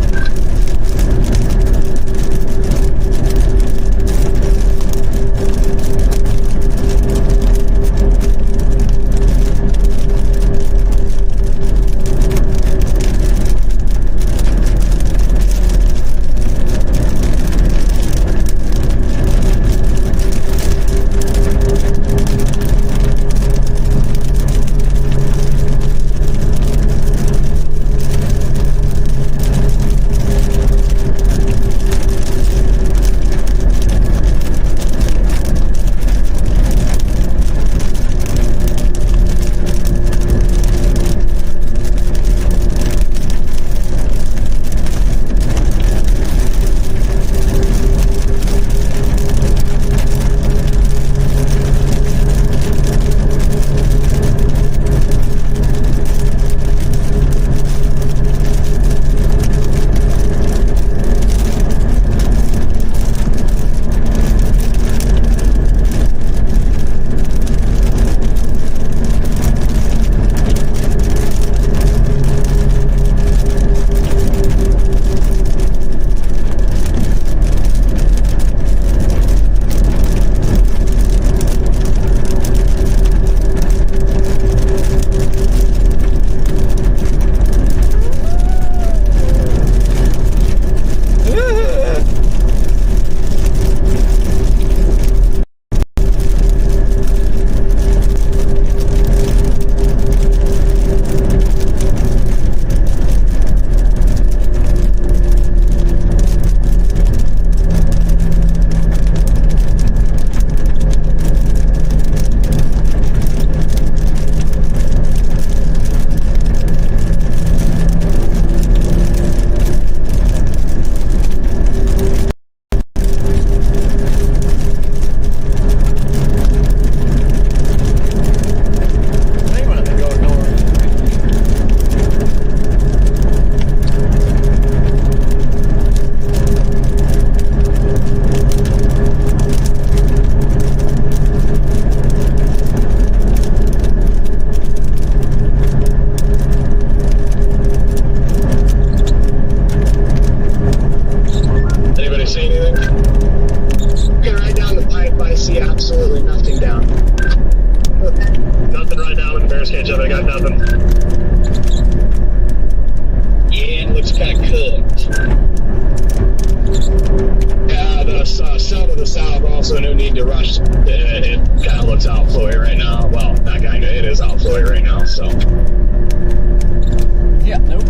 Speaker 9: see absolutely nothing down.
Speaker 13: Nothing right now in the Bears cage. I got nothing.
Speaker 1: Yeah, it looks kind of cooked.
Speaker 9: Yeah, the cell to the south also no need to rush.
Speaker 1: It kind of looks outflowy right now. Well, not kind of. It is outflowy right now, so.
Speaker 3: Yeah, nope.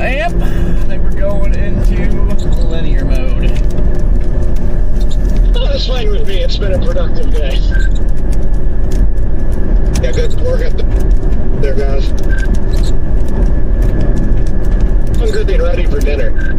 Speaker 3: Yep, I think we're going into linear mode.
Speaker 9: Oh, that's fine with me. It's been a productive day. Yeah, good work up there, guys. Hungry and ready for dinner.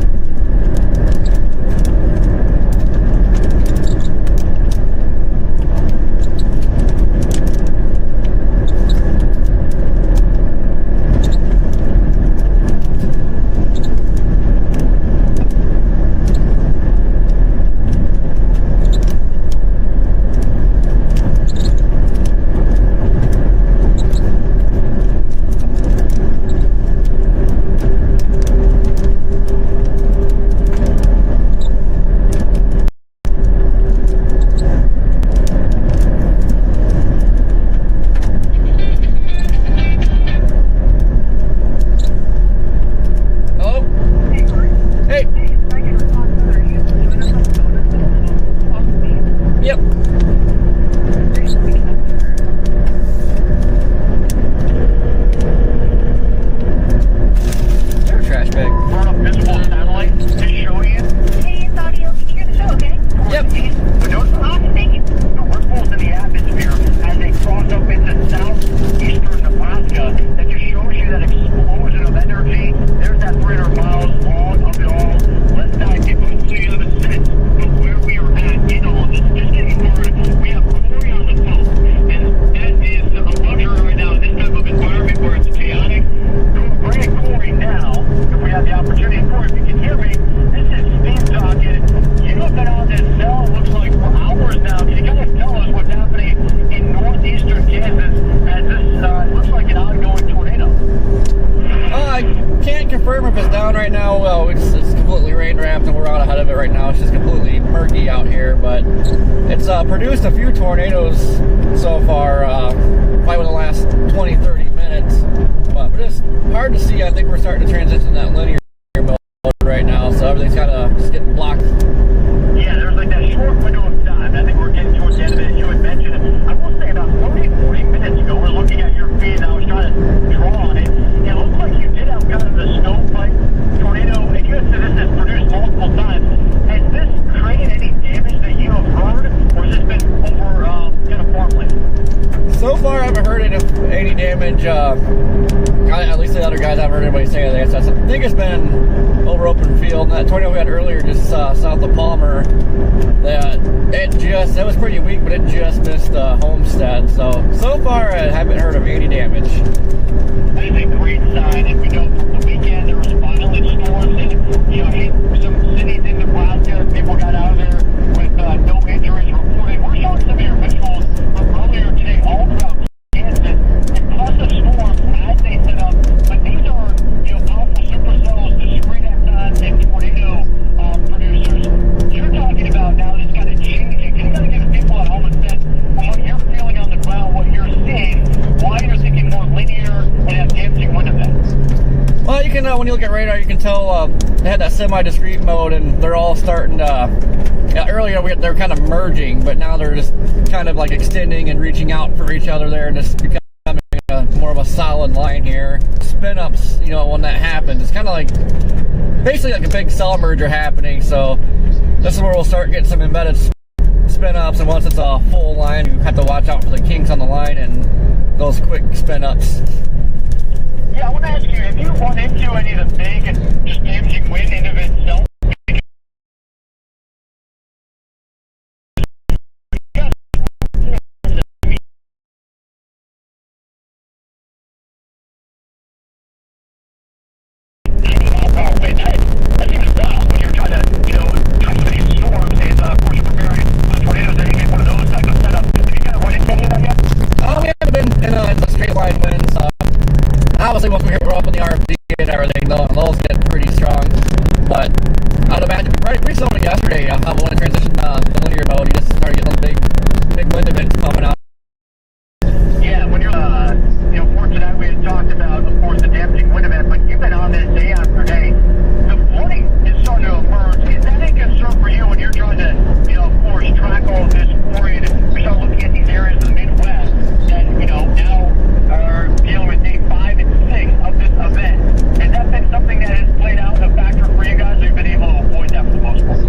Speaker 3: Produced a few tornadoes so far, probably in the last 20-30 minutes, but it's hard to see. I think we're starting to transition to that linear mode right now, so everything's kind of just getting blocked.
Speaker 6: Yeah, there's like that short window of time. I think we're getting towards the end of it. You had mentioned it. I will say about 40 minutes ago, we're looking at your feed and I was trying to draw on it. It looked like you did have kind of the Stovepipe tornado, and you had said this has produced multiple times. Has this created any damage that you have heard, or has this been over kind of farmland?
Speaker 3: So far, I haven't heard any damage. At least the other guys, I haven't heard anybody say anything. I think it's been over open field. And that tornado we had earlier, just south of Palmer, that was pretty weak, but it just missed Homestead. So far, I haven't heard of any damage.
Speaker 6: That is a great sign. And we know from the weekend there was violent storms and hit some cities in Nebraska. People got out of there with no injuries reported. We're showing some of your visuals from earlier today all throughout Kansas. And plus the storms as they set up. But these are powerful supercells, discrete axons, and tornado producers. You're talking about now it's kind of changing. Can you kind of give people at home a sense of how you're feeling on the ground, what you're seeing, why you're thinking more linear and have damaging wind events?
Speaker 3: Well, you can when you look at radar, you can tell they had that semi-discrete mode, and they're all starting to. Earlier they're kind of merging, but now they're just kind of like extending and reaching out for each other there, and just becoming more of a solid line here. Spin ups, when that happens, it's kind of like basically like a big cell merger happening. So this is where we'll start getting some embedded spin ups, and once it's a full line, you have to watch out for the kinks on the line and those quick spin ups.
Speaker 6: Yeah, I want to ask you, have you run into any of the big and just damaging wind in of itself?
Speaker 3: Obviously, once we're up in the RFD and everything, those get pretty strong. But started pretty slow yesterday. When I transitioned to linear mode, you just started getting those big wind events coming out.
Speaker 6: Yeah, when you're, for tonight we had talked about, of course, the damaging wind event, but you've been on this day after day. The flooding is starting to emerge. Is that a concern for you when you're trying to, of course, track all of this quarry and we start looking at these areas of the Midwest that, now are dealing with day 5 and 6 of this event? Has that been something that has played out a factor for you guys, or you've been able to avoid that for the most part?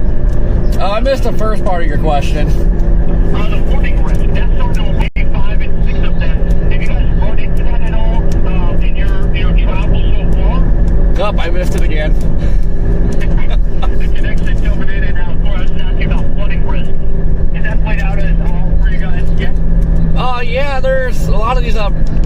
Speaker 3: I missed the first part of your question.
Speaker 6: The flooding risk, that's starting on day 5 and 6 of that. Have you guys run into that at all in your travel so far?
Speaker 3: Nope, I missed it again.
Speaker 6: The connection coming in and out. I was asking about flooding risk. Has that played out at all for you guys yet?
Speaker 3: Yeah, there's a lot of these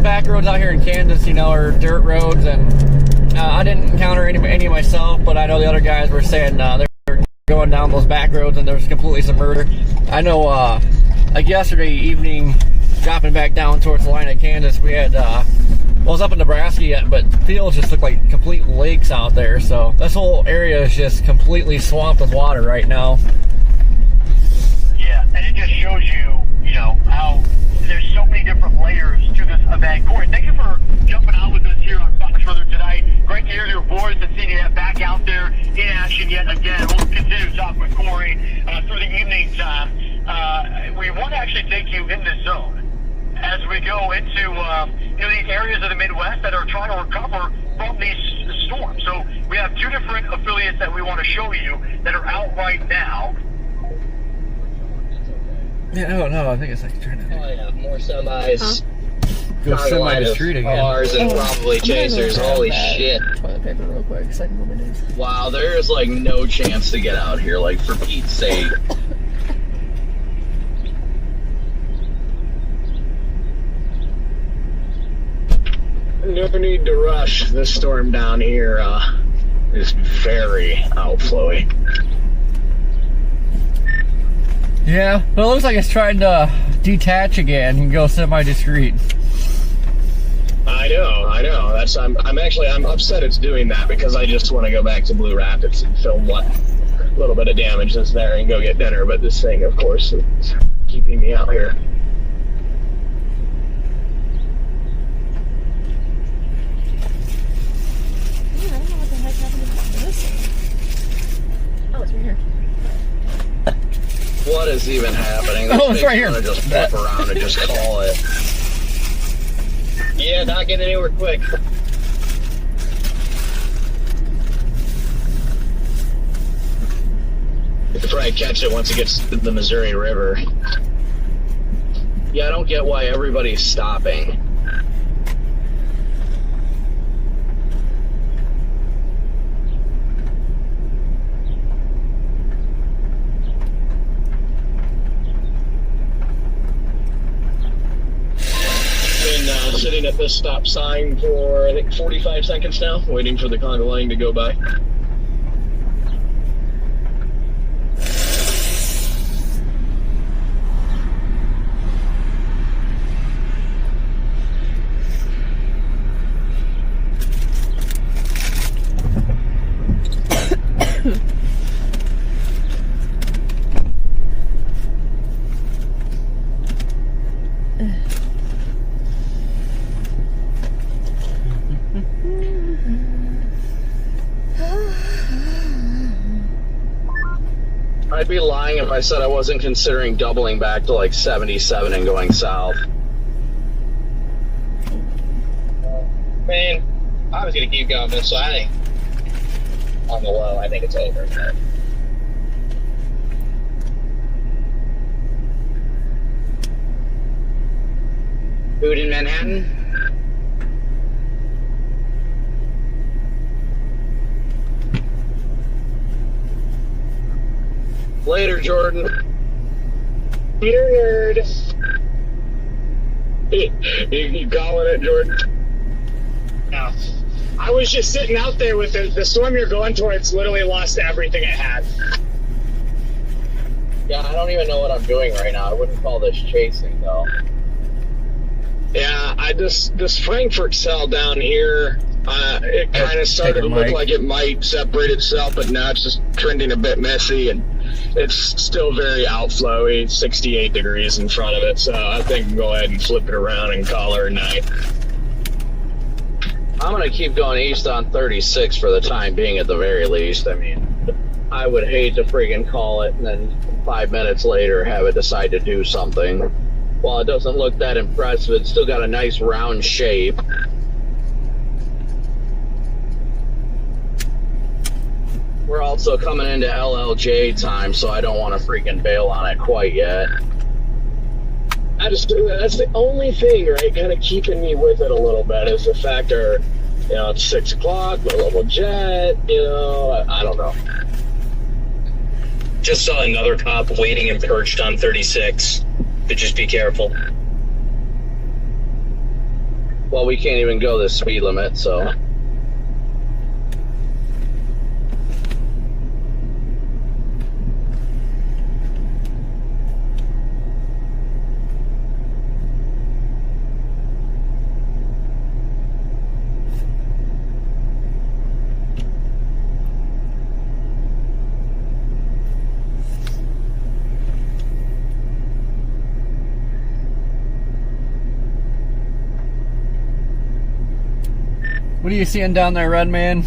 Speaker 3: back roads out here in Kansas, are dirt roads, and I didn't encounter any myself, but I know the other guys were saying they were going down those back roads and there's completely submerged. I know, like yesterday evening, dropping back down towards the line of Kansas, we had, well, I was up in Nebraska yet, but fields just look like complete lakes out there, so this whole area is just completely swamped with water right now.
Speaker 6: Yeah, and it just shows you, how there's so many different layers to this event. Corey, thank you for jumping on with us here on Fox Weather tonight. Great to hear your voice and seeing you back out there in action yet again. We'll continue to talk with Corey through the evening time. We want to actually take you in the zone as we go into these areas of the Midwest that are trying to recover from these storms. So we have 2 different affiliates that we want to show you that are out right now.
Speaker 3: Yeah, I don't know. I think it's like trying to.
Speaker 4: Oh yeah, more semis.
Speaker 3: Go semi the street again.
Speaker 4: Cars and probably chasers. Holy shit!
Speaker 2: Toilet paper real quick, so I can move my days.
Speaker 7: Wow, there's like no chance to get out here, like for Pete's sake.
Speaker 9: No need to rush. This storm down here is very outflowy.
Speaker 3: Yeah, but it looks like it's trying to detach again and go semi-discrete.
Speaker 9: I know. I'm upset it's doing that because I just want to go back to Blue Rapids and film what little bit of damage that's there and go get dinner. But this thing, of course, is keeping me out here.
Speaker 2: Yeah, I don't know what the heck happened to this. Oh, it's right here.
Speaker 7: What is even happening?
Speaker 3: Oh, it's right here.
Speaker 7: Just flip around and just call it.
Speaker 4: Yeah, not getting anywhere quick.
Speaker 9: You could probably catch it once it gets to the Missouri River.
Speaker 7: Yeah, I don't get why everybody's stopping.
Speaker 9: Sitting at this stop sign for, I think, 45 seconds now, waiting for the conga line to go by.
Speaker 7: I'd be lying if I said I wasn't considering doubling back to like 77 and going south.
Speaker 4: Man, I was going to keep going this way. On the low, I think it's over. Food in Manhattan?
Speaker 7: Later, Jordan.
Speaker 9: Later, nerd. You calling it, Jordan? No. I was just sitting out there with the storm you're going towards. Literally lost everything it had.
Speaker 7: Yeah, I don't even know what I'm doing right now. I wouldn't call this chasing, though.
Speaker 9: Yeah, this Frankfurt cell down here It kind of started to look like it might separate itself, but now it's just trending a bit messy, and it's still very outflowy, 68 degrees in front of it, so I think we'll go ahead and flip it around and call her a night.
Speaker 4: I'm going to keep going east on 36 for the time being at the very least. I mean, I would hate to friggin' call it and then 5 minutes later have it decide to do something. While it doesn't look that impressive, it's still got a nice round shape. We're also coming into LLJ time, so I don't want to freaking bail on it quite yet.
Speaker 9: That's the only thing, right, kind of keeping me with it a little bit is the factor, it's 6 o'clock, low level jet, I don't know.
Speaker 14: Just saw another cop waiting and perched on 36. But just be careful.
Speaker 4: Well, we can't even go the speed limit, so...
Speaker 3: What are you seeing down there, Redman?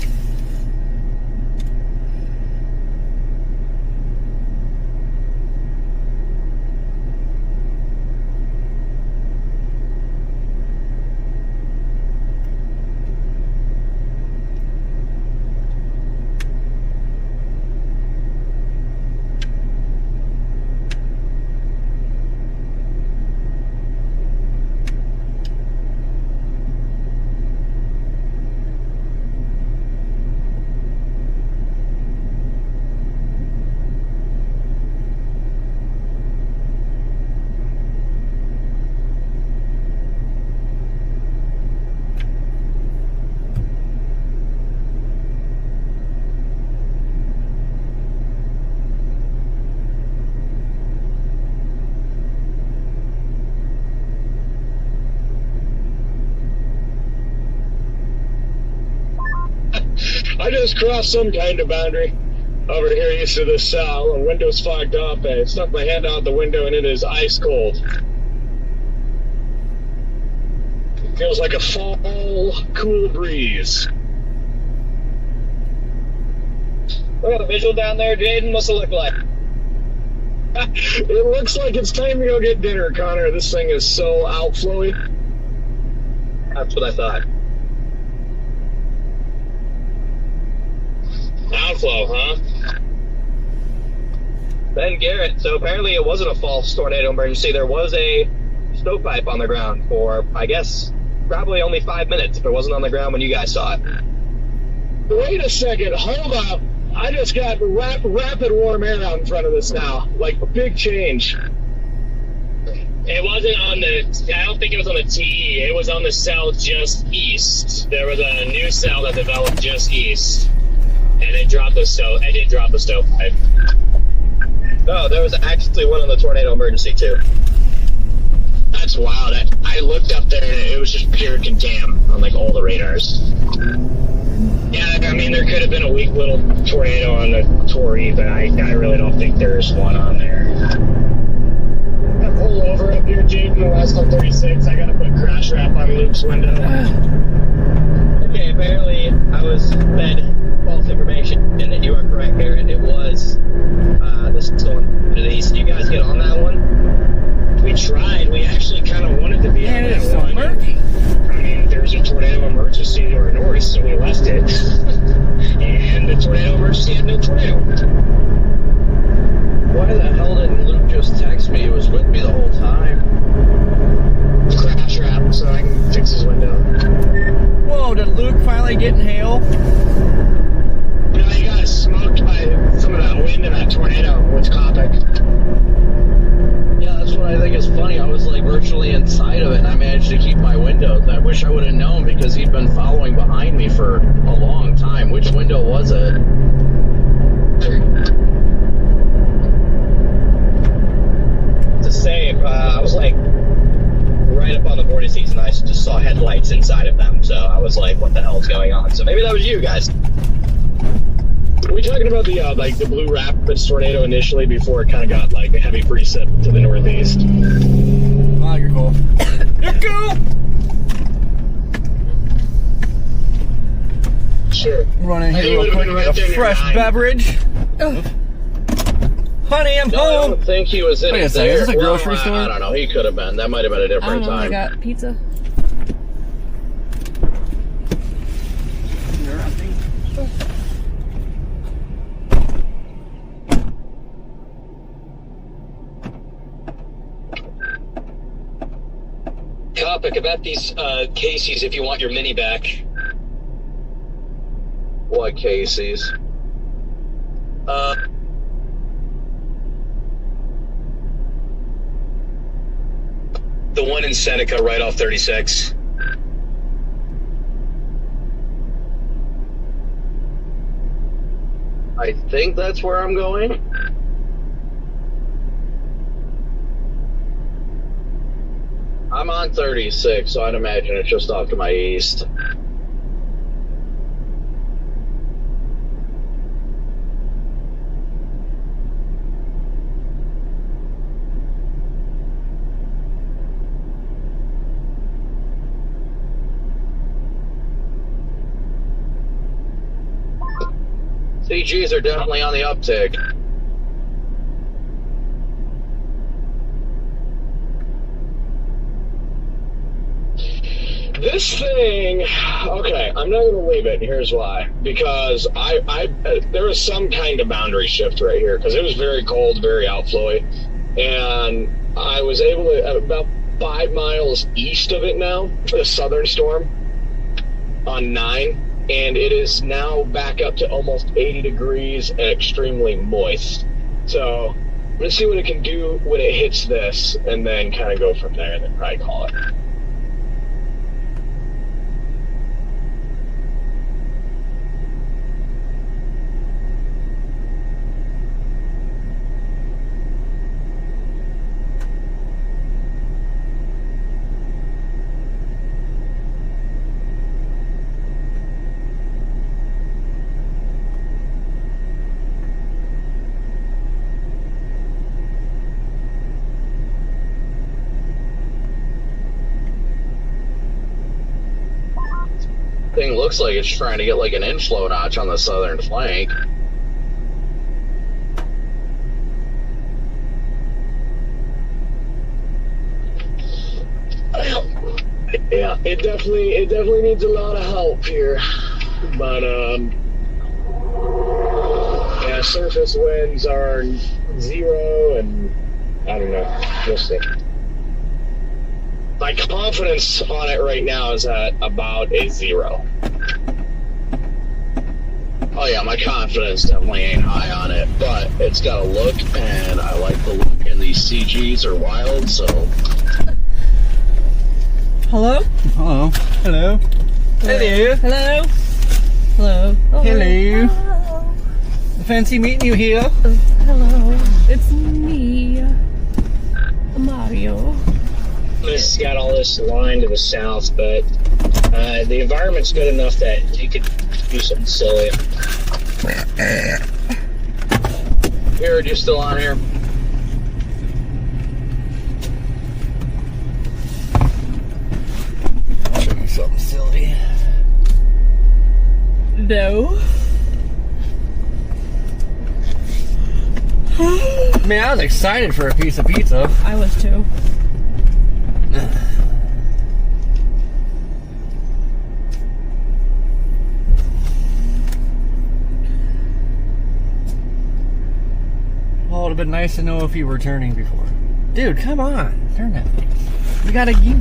Speaker 9: I just crossed some kind of boundary over here east of this cell. The window's fogged up. I stuck my head out the window and it is ice cold. It feels like a fall cool breeze.
Speaker 11: Look at the visual down there, Jaden. What's it look like?
Speaker 9: It looks like it's time to go get dinner, Connor. This thing is so outflowy.
Speaker 11: That's what I thought. Outflow, huh? Ben Garrett, so apparently it wasn't a false tornado emergency. There was a stovepipe on the ground for, I guess, probably only 5 minutes, but it wasn't on the ground when you guys saw it.
Speaker 9: Wait a second, hold up. I just got rapid warm air out in front of this now. Like, big change.
Speaker 14: It wasn't on the, I don't think it was on the TE. It was on the cell just east. There was a new cell that developed just east. And it dropped the stove. It did drop the stovepipe.
Speaker 11: No, there was actually one on the tornado emergency too.
Speaker 4: That's wild. I looked up there and it was just pure condemn on like all the radars.
Speaker 14: Yeah, I mean there could have been a weak little tornado on the Torrey, but I really don't think there's one on there.
Speaker 9: I pull over up here, Jaden, west on 36. I gotta put crash wrap on Luke's window.
Speaker 11: Okay, apparently I was fed false information, and you are correct, Garrett. It was the storm to the east. Did you guys get on that one?
Speaker 14: We tried. We actually kind of wanted to be on that
Speaker 3: so
Speaker 14: one.
Speaker 3: murky.
Speaker 14: I mean, there's a tornado emergency to our north, so we left it. And the tornado emergency had no tornado.
Speaker 4: Why the hell didn't Luke just text me? He was with me the whole time.
Speaker 9: Crash wrap so I can fix his window.
Speaker 3: Whoa, did Luke finally get in hail?
Speaker 9: He got smoked by some of that wind and that tornado with Copic.
Speaker 4: Yeah, that's what I think is funny. I was like virtually inside of it and I managed to keep my windows. I wish I would have known because he'd been following behind me for a long time. Which window was it?
Speaker 11: To say, I was like right up on the vortices and I just saw headlights inside of them, so I was like, what the hell's going So maybe that was you guys.
Speaker 13: Were we talking about the like the Blue Rapids tornado initially before it kind of got like a heavy precip to the northeast?
Speaker 3: Oh, you're cool. You're cool.
Speaker 13: Sure.
Speaker 3: Run in here real quick and get a fresh beverage. Honey, I'm
Speaker 7: No, I
Speaker 3: home.
Speaker 7: don't think he was in
Speaker 3: Wait a
Speaker 7: it
Speaker 3: second,
Speaker 7: there.
Speaker 3: is this a grocery store?
Speaker 7: I don't know. He could have been. That might have been a
Speaker 2: I don't
Speaker 7: different
Speaker 2: know. I
Speaker 7: time.
Speaker 2: got pizza.
Speaker 12: Topic about these Casey's if you want your mini back.
Speaker 7: What Casey's?
Speaker 12: The one in Seneca right off 36.
Speaker 7: I think that's where I'm going. I'm on 36, so I'd imagine it's just off to my east. CGs are definitely on the uptick.
Speaker 13: This thing, okay, I'm not going to leave it. Here's why. Because there was some kind of boundary shift right here because it was very cold, very outflowy, and I was able to about 5 miles east of it now, the southern storm on 9. And it is now back up to almost 80 degrees and extremely moist. So let's see what it can do when it hits this, and then kind of go from there, and then probably call it.
Speaker 7: Thing looks like it's trying to get like an inflow notch on the southern flank.
Speaker 13: Yeah, it definitely needs a lot of help here. But yeah, surface winds are 0, and I don't know. We'll see. My confidence on it right now is at about a 0.
Speaker 7: Oh yeah, my confidence definitely ain't high on it, but it's got a look, and I like the look, and these CGs are wild, so...
Speaker 2: Hello?
Speaker 3: Hello. Hello. Hello.
Speaker 2: Hello? Hello? Oh,
Speaker 3: Hello.
Speaker 2: hello.
Speaker 3: Fancy meeting you here.
Speaker 2: Hello. It's me, Mario.
Speaker 11: This got all this line to the south, but the environment's good enough that you could do something silly.
Speaker 7: Jared, you still on here?
Speaker 3: I'll show you something silly.
Speaker 2: No.
Speaker 3: I mean, I was excited for a piece of pizza.
Speaker 2: I was too.
Speaker 3: Well, it would have been nice to know if you were turning before. Dude, come on. Turn that thing. You gotta give...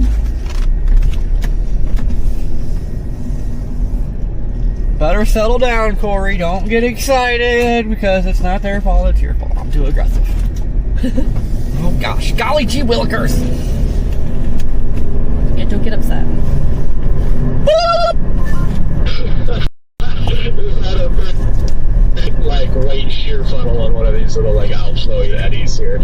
Speaker 3: Better settle down, Corey. Don't get excited because it's not their fault, it's your fault. I'm too aggressive. Oh gosh. Golly gee willikers.
Speaker 2: Yeah, don't get upset.
Speaker 13: Is that a like weight shear funnel on one of these little like outflowy eddies here?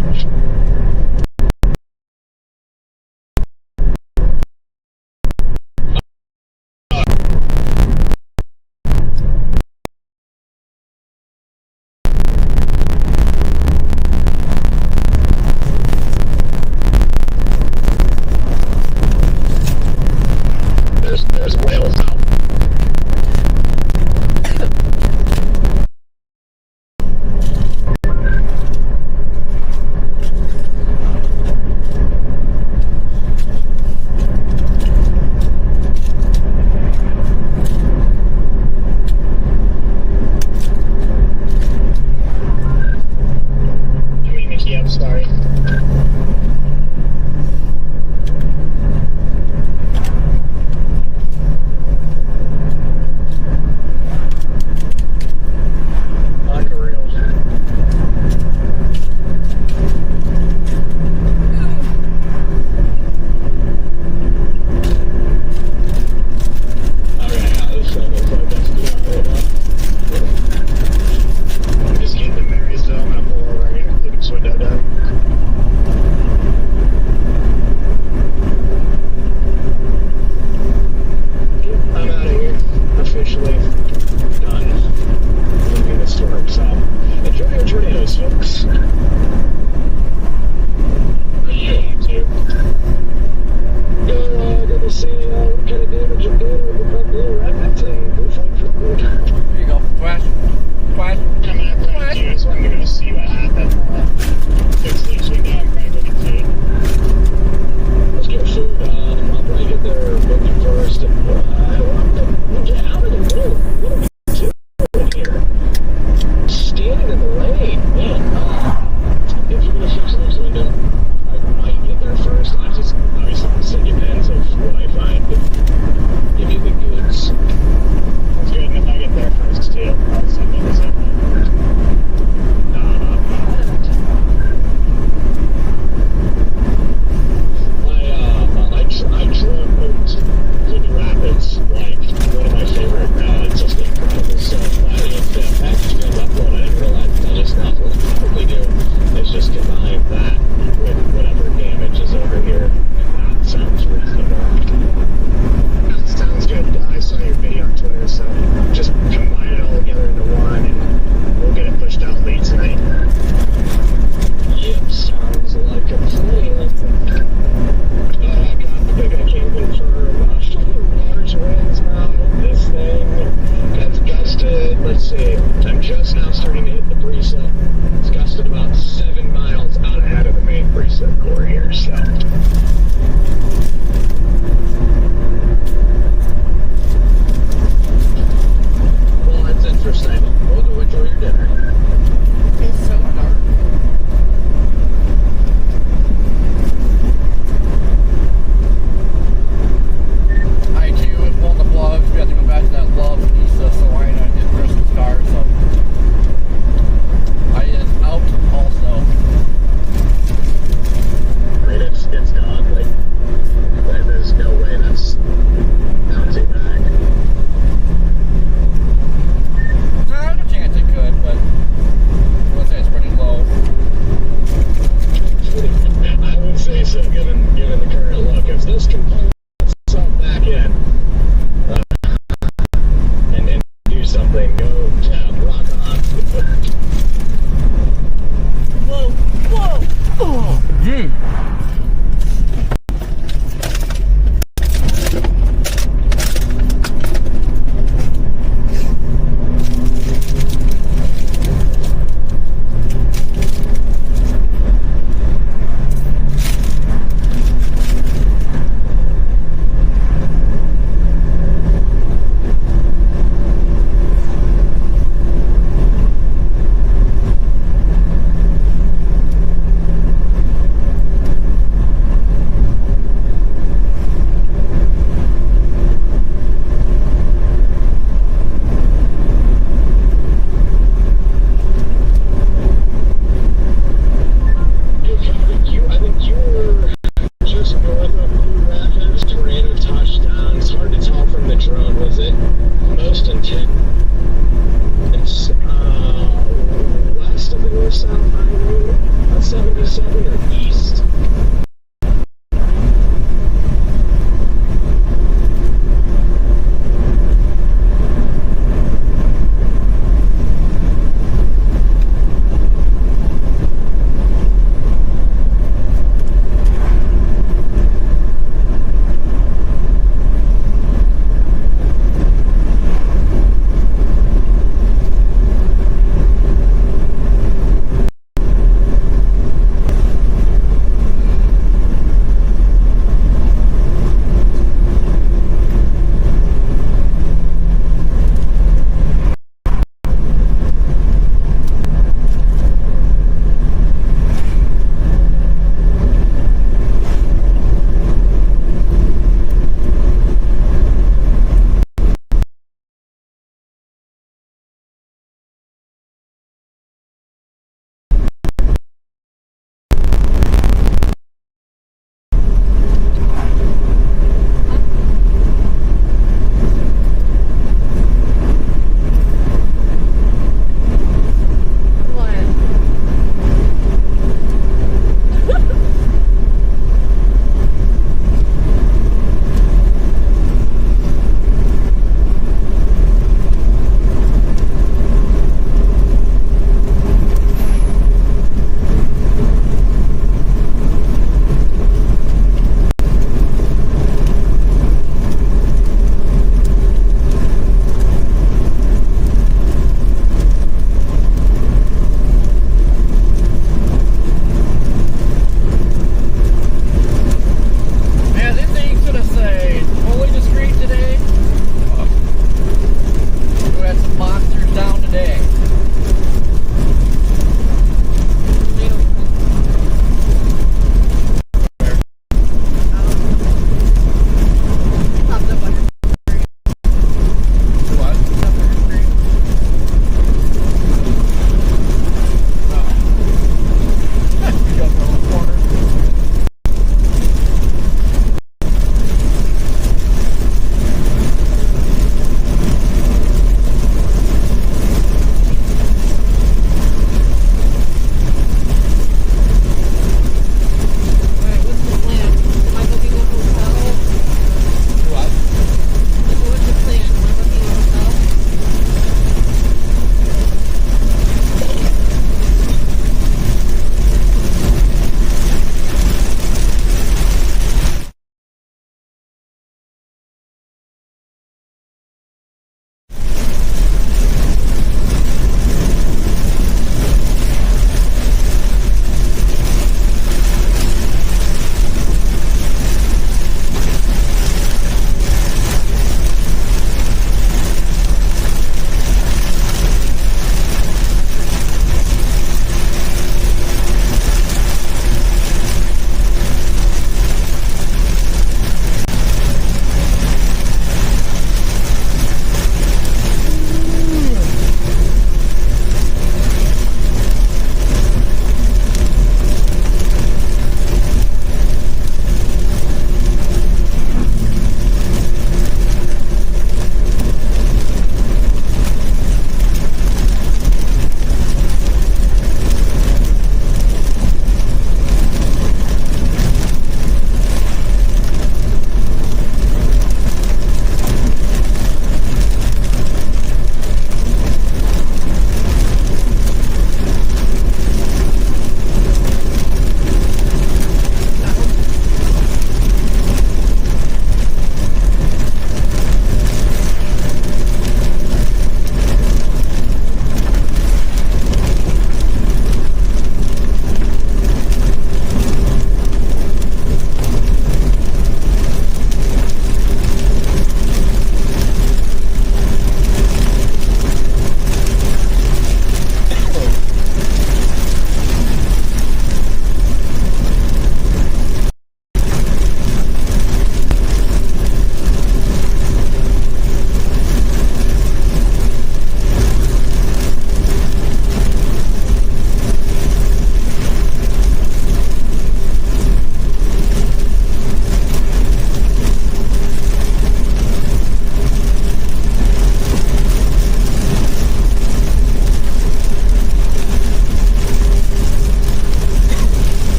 Speaker 9: no tornadoes, folks.
Speaker 14: You too.
Speaker 9: Good to see what kind of damage you're doing with the blue rapids and we'll fight for good.
Speaker 3: There you go. Flash. Flash.
Speaker 14: I'm gonna grab you, so I'm gonna go see what happened. Fix these things down, I'm gonna go get food.
Speaker 9: Let's get food. I'll probably get there looking first. Out of the middle. What are we doing here? Standing in the lane, man. If you're gonna fix this window, I might get there first. I just obviously it depends of what I find. Give you the goods.
Speaker 14: That's good, and if I get there first too, I'll send you the same thing.
Speaker 9: I drove through the rapids, like, one of my favorite, it's just incredible stuff. The package you guys upload, I didn't realize that just not what I probably do is just combine that with whatever damage is over here, and that sounds reasonable. That sounds good. I saw your video on Twitter, so just combine it all together into one, and we'll get it pushed out late tonight. Yep, sounds like a plan. I can't confirm. Large winds now. This thing has gusted. Let's see. I'm just now starting to hit the preset. It's gusted about 7 miles out ahead of the main preset core here. So. Well, that's interesting. We'll go enjoy your dinner. It's so dark.
Speaker 3: Pulling the plugs, we have to go back to that love Nisa, so I did Christmas car, so I is out also.
Speaker 9: I mean, it's gone, like, there's no way that's bouncing back.
Speaker 3: There's a chance it could, but I would say it's pretty low.
Speaker 9: I would say so, given the current look. If this component itself back in, and do something, go tab, rock on.
Speaker 2: Whoa, whoa!
Speaker 3: Oh, yeah.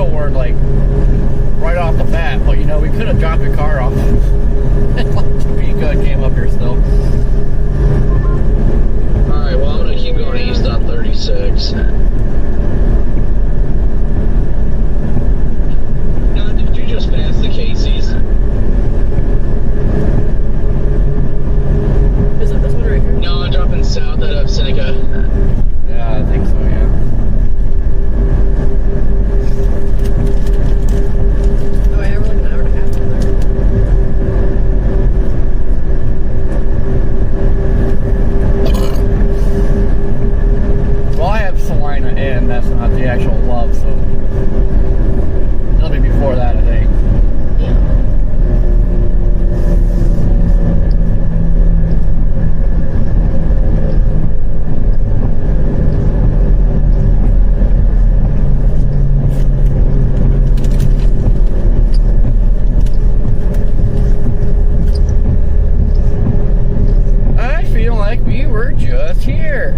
Speaker 3: tornado warned like right off the bat, but you know, we could have dropped your car off. Be good, came up here still.
Speaker 1: Alright, well, I'm gonna keep going east on 36. Now, did you just pass the Casey's?
Speaker 2: Is it this one right here?
Speaker 1: No, I'm dropping south out of Seneca.
Speaker 3: Yeah, I think so, yeah.
Speaker 2: Oh, yeah, we're like an hour and a half from there.
Speaker 3: Well, I have Salina in, that's not the actual love, so it'll be before that, I think. I feel like we were just here.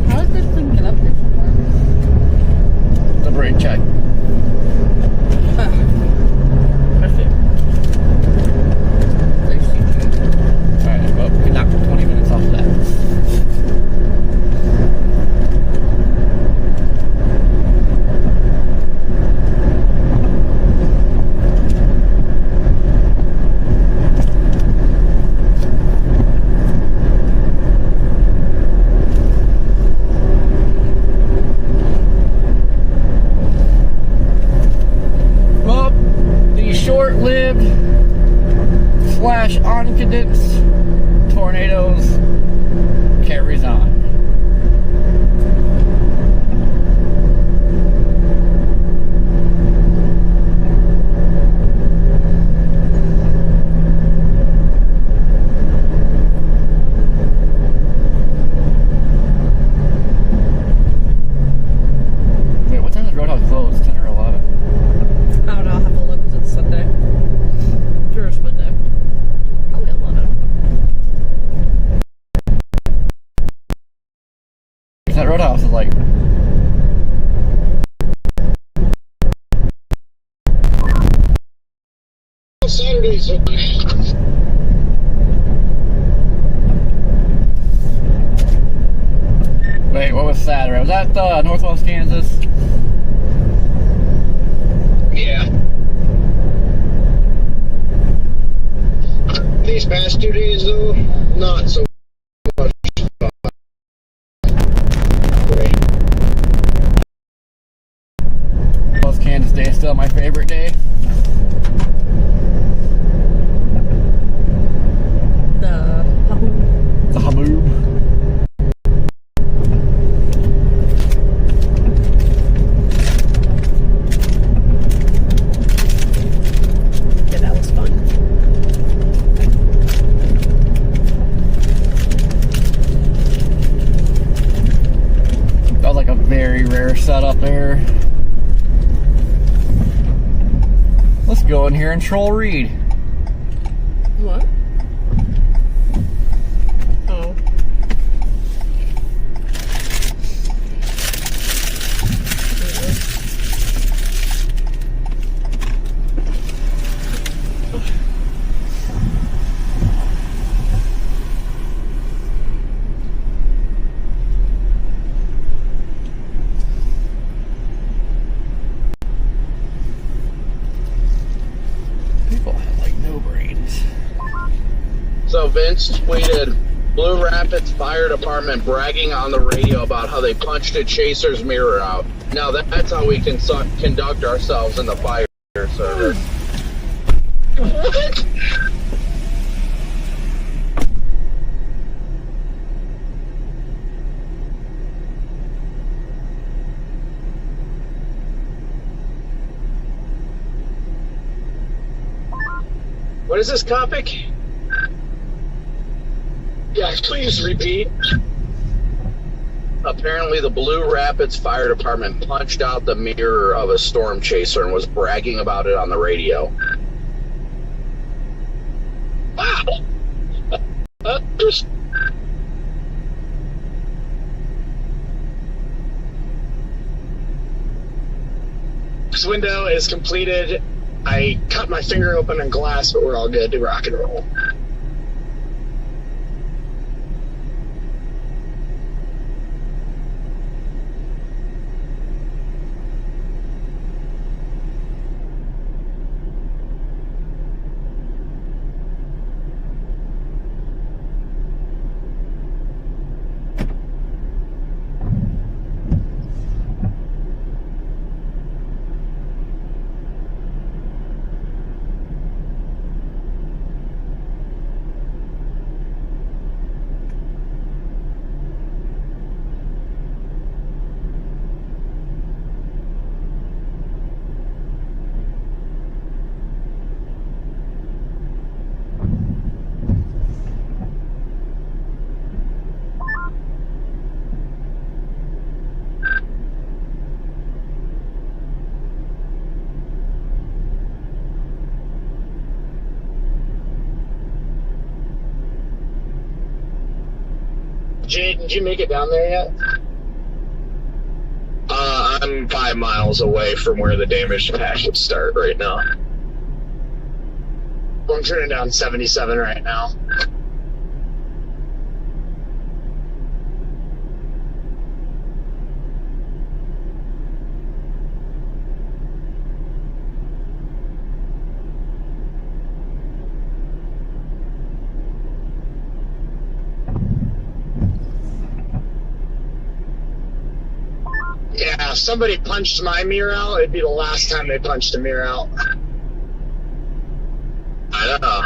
Speaker 2: How did this thing get up here so far?
Speaker 3: The brake check.
Speaker 2: I see.
Speaker 3: Alright, well, we can knock 20 minutes off of that. Well, the short-lived slash uncondensed tornadoes carries on. Wait, what time does Roadhouse close? 10 or 11?
Speaker 2: I don't know, I'll have to look because it's Sunday. Or it's Monday. Probably 11.
Speaker 3: That Roadhouse is like
Speaker 5: Saturdays.
Speaker 3: wait, what was Saturday? Was that Northwest Kansas?
Speaker 5: Yeah. These past 2 days, though, not so much.
Speaker 3: Northwest Kansas Day is still my favorite day.
Speaker 2: The
Speaker 3: The Hamoom.
Speaker 2: yeah, that was fun.
Speaker 3: That was like a very rare setup there. Let's go in here and troll Reed.
Speaker 2: What? Oh.
Speaker 3: People have like no brains.
Speaker 1: So Vince tweeted, Blue Rapids Fire Department bragging on the radio about how they punched a chaser's mirror out. Now that's how we can conduct ourselves in the fire service. What? What is this topic?
Speaker 9: Yeah, please repeat.
Speaker 7: apparently the Blue Rapids Fire Department punched out the mirror of a storm chaser and was bragging about it on the radio.
Speaker 9: Wow. This window is completed. I cut my finger open in glass, but we're all good to rock and roll. Jade, did you make it down there yet?
Speaker 7: I'm 5 miles away from where the damage patch would start right now.
Speaker 9: I'm turning down 77 right now. Yeah, if somebody punched my mirror out, it'd be the last time they punched a mirror out.
Speaker 7: I don't know.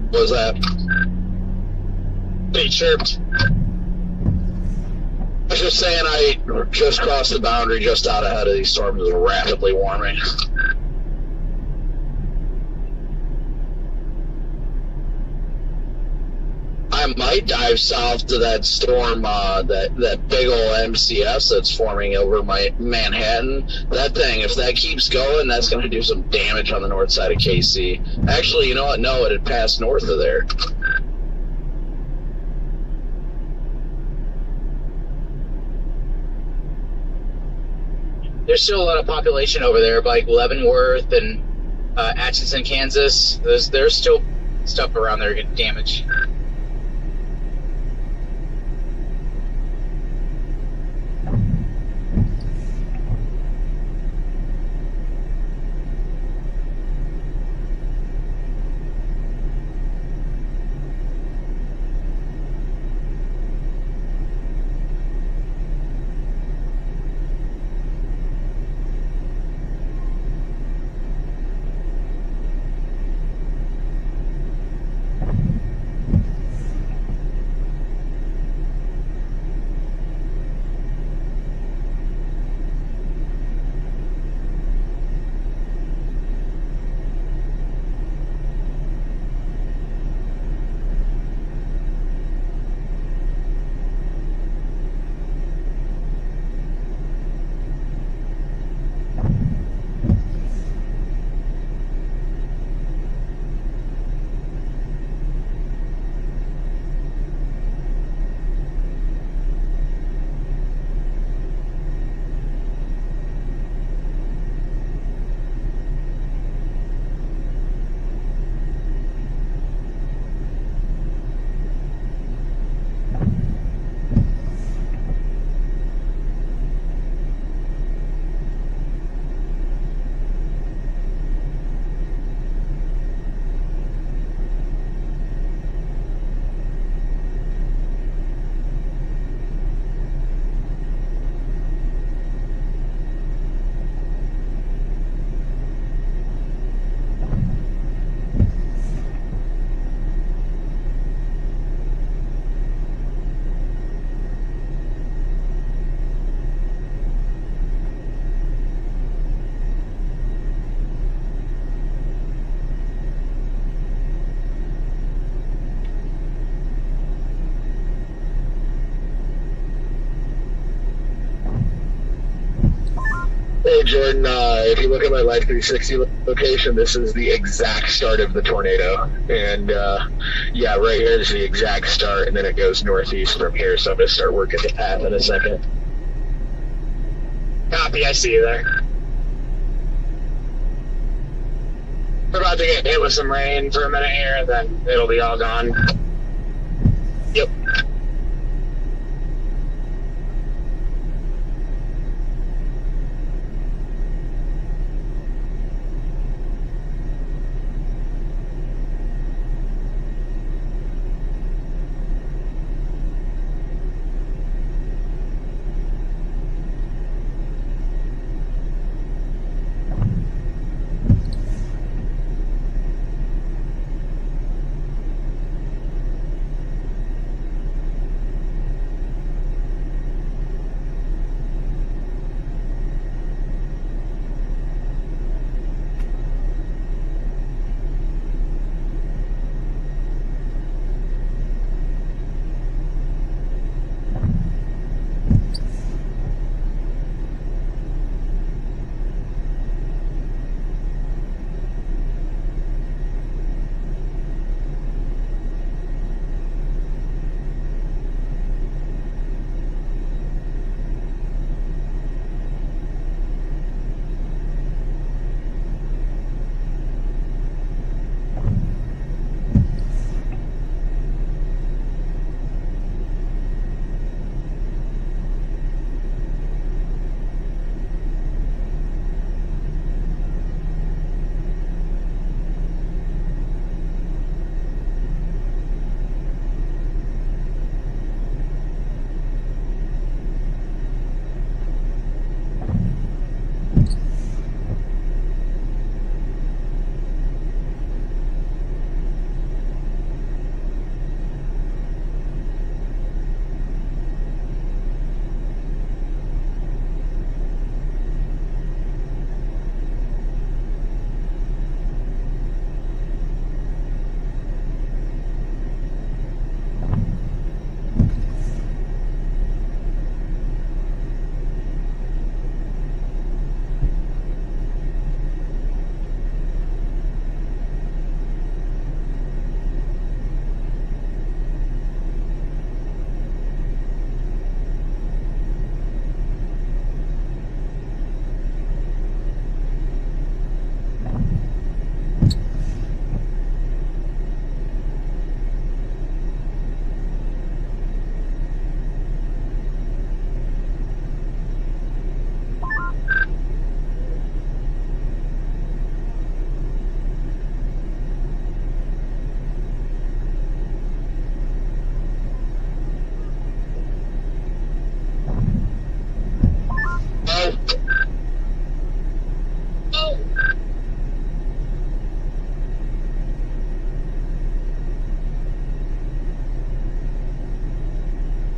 Speaker 7: What was that?
Speaker 9: They chirped.
Speaker 7: I was just saying I just crossed the boundary just out ahead of these storms is rapidly warming. I might dive south to that storm, that big old MCS that's forming over Manhattan. That thing, if that keeps going, that's going to do some damage on the north side of KC. Actually, you know what? No, it had passed north of there.
Speaker 4: There's still a lot of population over there, like Leavenworth and Atchison, Kansas. There's still stuff around there getting damaged.
Speaker 7: Hey, Jordan, if you look at my Life 360 location, this is the exact start of the tornado. And, yeah, right here is the exact start, and then it goes northeast from here, so I'm going to start working the path in a second.
Speaker 4: Copy, I see you there. We're about to get hit with some rain for a minute here, and then it'll be all gone. Yep.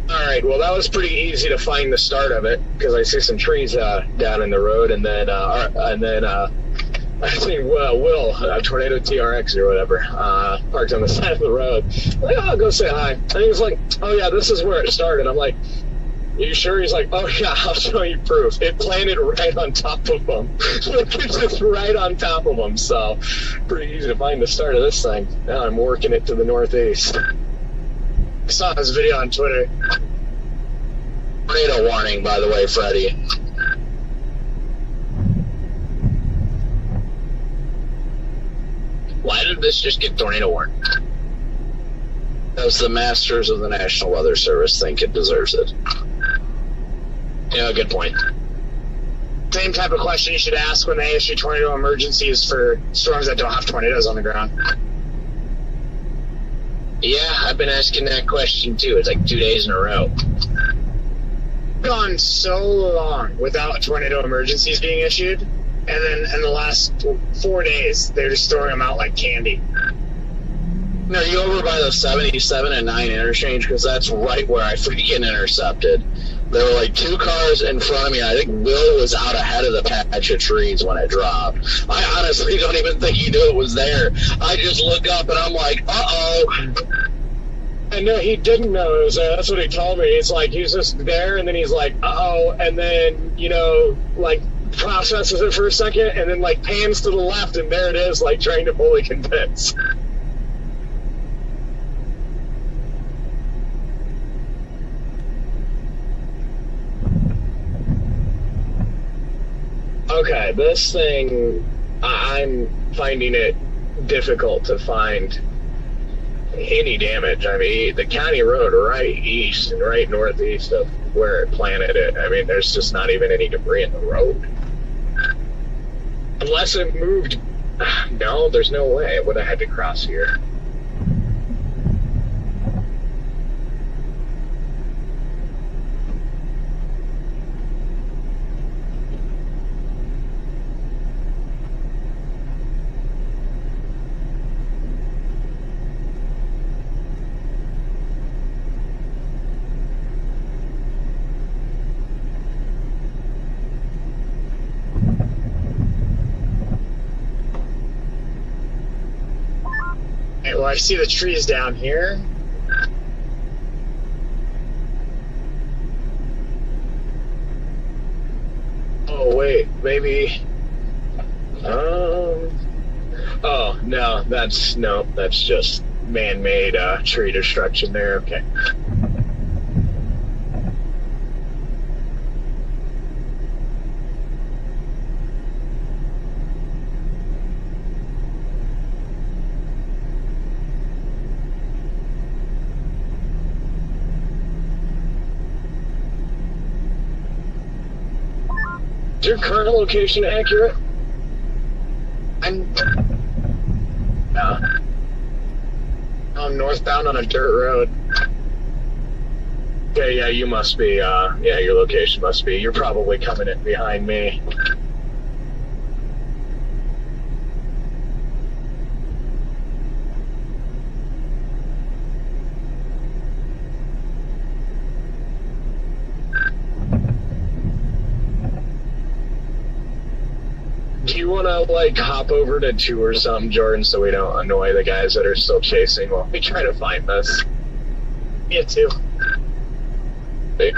Speaker 9: Alright, well that was pretty easy to find the start of it, because I see some trees down in the road, and then I think Will, Tornado TRX or whatever, parked on the side of the road. I'm like, oh, I'll go say hi. And he was like, oh yeah, this is where it started. I'm like, you sure? He's like, oh yeah, I'll show you proof. It planted right on top of them. It's just right on top of them, so pretty easy to find the start of this thing. Now I'm working it to the northeast. I saw this video on Twitter.
Speaker 7: Tornado warning, by the way, Freddie. Why did this just get tornado warning? Because the masters of the National Weather Service think it deserves it. Yeah, good point.
Speaker 4: Same type of question you should ask when they issue tornado emergencies for storms that don't have tornadoes on the ground.
Speaker 7: Yeah, I've been asking that question too. It's like 2 days in a row.
Speaker 4: Gone so long without tornado emergencies being issued, and then in the last 4 days they're just throwing them out like candy.
Speaker 7: Are you over by the 77 and 9 interchange? Because that's right where I freaking intercepted. There were like 2 cars in front of me. I think Will was out ahead of the patch of trees when it dropped. I honestly don't even think he knew it was there. I just look up and I'm like, uh-oh.
Speaker 9: I know he didn't know it was there. That's what he told me. It's like he was just there, and then he's like, uh-oh, and then, you know, like processes it for a second, and then like pans to the left, and there it is, like trying to fully condense. Okay, this thing, I'm finding it difficult to find any damage. I mean, the county road right east and right northeast of where it planted it, I mean, there's just not even any debris in the road. Unless it moved. No, there's no way it would have had to cross here. Well, I see the trees down here. Oh, wait, maybe... Oh, no, that's just man-made tree destruction there, okay. Is your current location accurate? I'm northbound on a dirt road. Okay, yeah, you must be, yeah, your location must be. You're probably coming in behind me. Do you want to, like, hop over to 2 or something, Jordan, so we don't annoy the guys that are still chasing while we try to find this? Me too. Hey.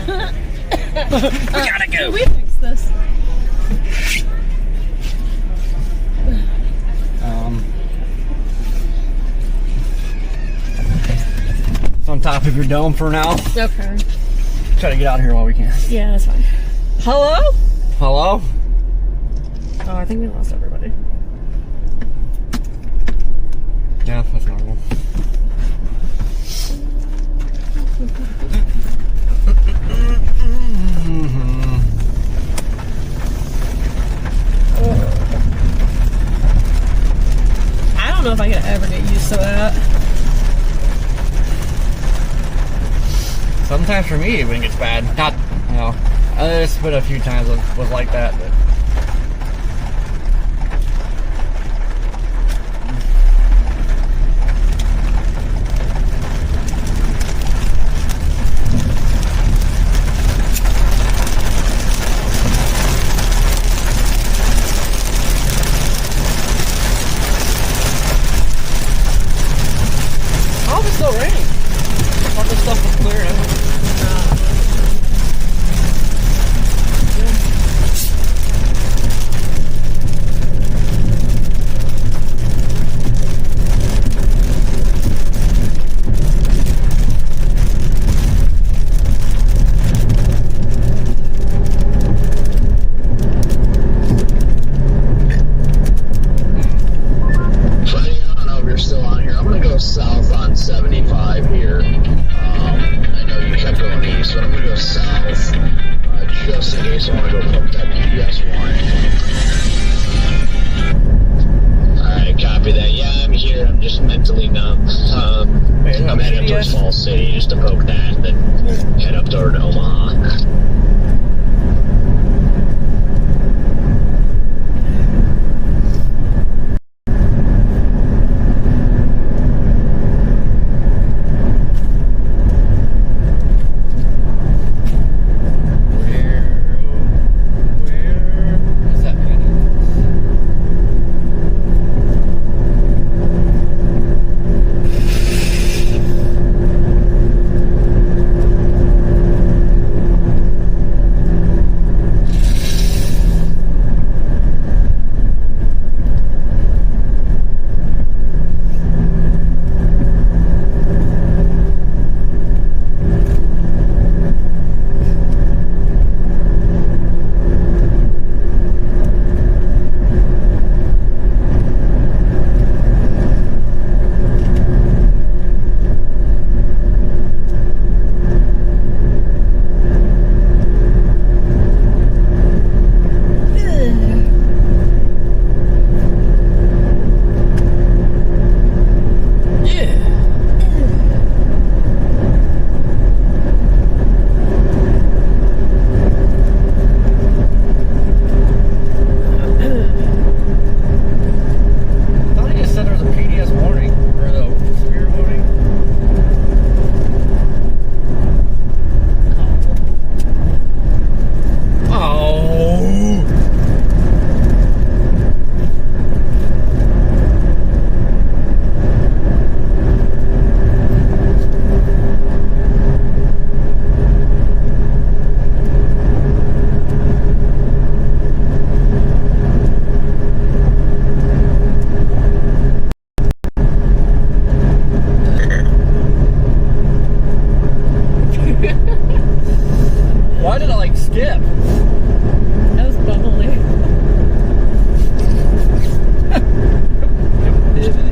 Speaker 3: gotta go.
Speaker 2: We fix this.
Speaker 3: It's on top of your dome for now.
Speaker 2: Okay.
Speaker 3: Try to get out of here while we can.
Speaker 2: Yeah, that's fine. Hello?
Speaker 3: Hello?
Speaker 2: Oh, I think we lost everybody.
Speaker 3: Yeah, that's normal.
Speaker 2: I don't know if I could ever get used to that.
Speaker 3: Sometimes for me, when it gets bad, not, you know, there's been a few times it was like that, but. Oh, it's still raining. I thought this stuff was clearing.
Speaker 7: Freddie, I don't know if you're still on here. I'm gonna go south on 75 here. I know you kept going east, but I'm gonna go south just in case I want to go poke that PDS warning. Alright, copy that. Yeah, I'm here. I'm just mentally numb. I'm heading up towards Falls City just to poke that, and then head up toward Omaha.
Speaker 3: What's that mean? Why did I like skip?
Speaker 2: That was bubbly.
Speaker 3: It was bubbly.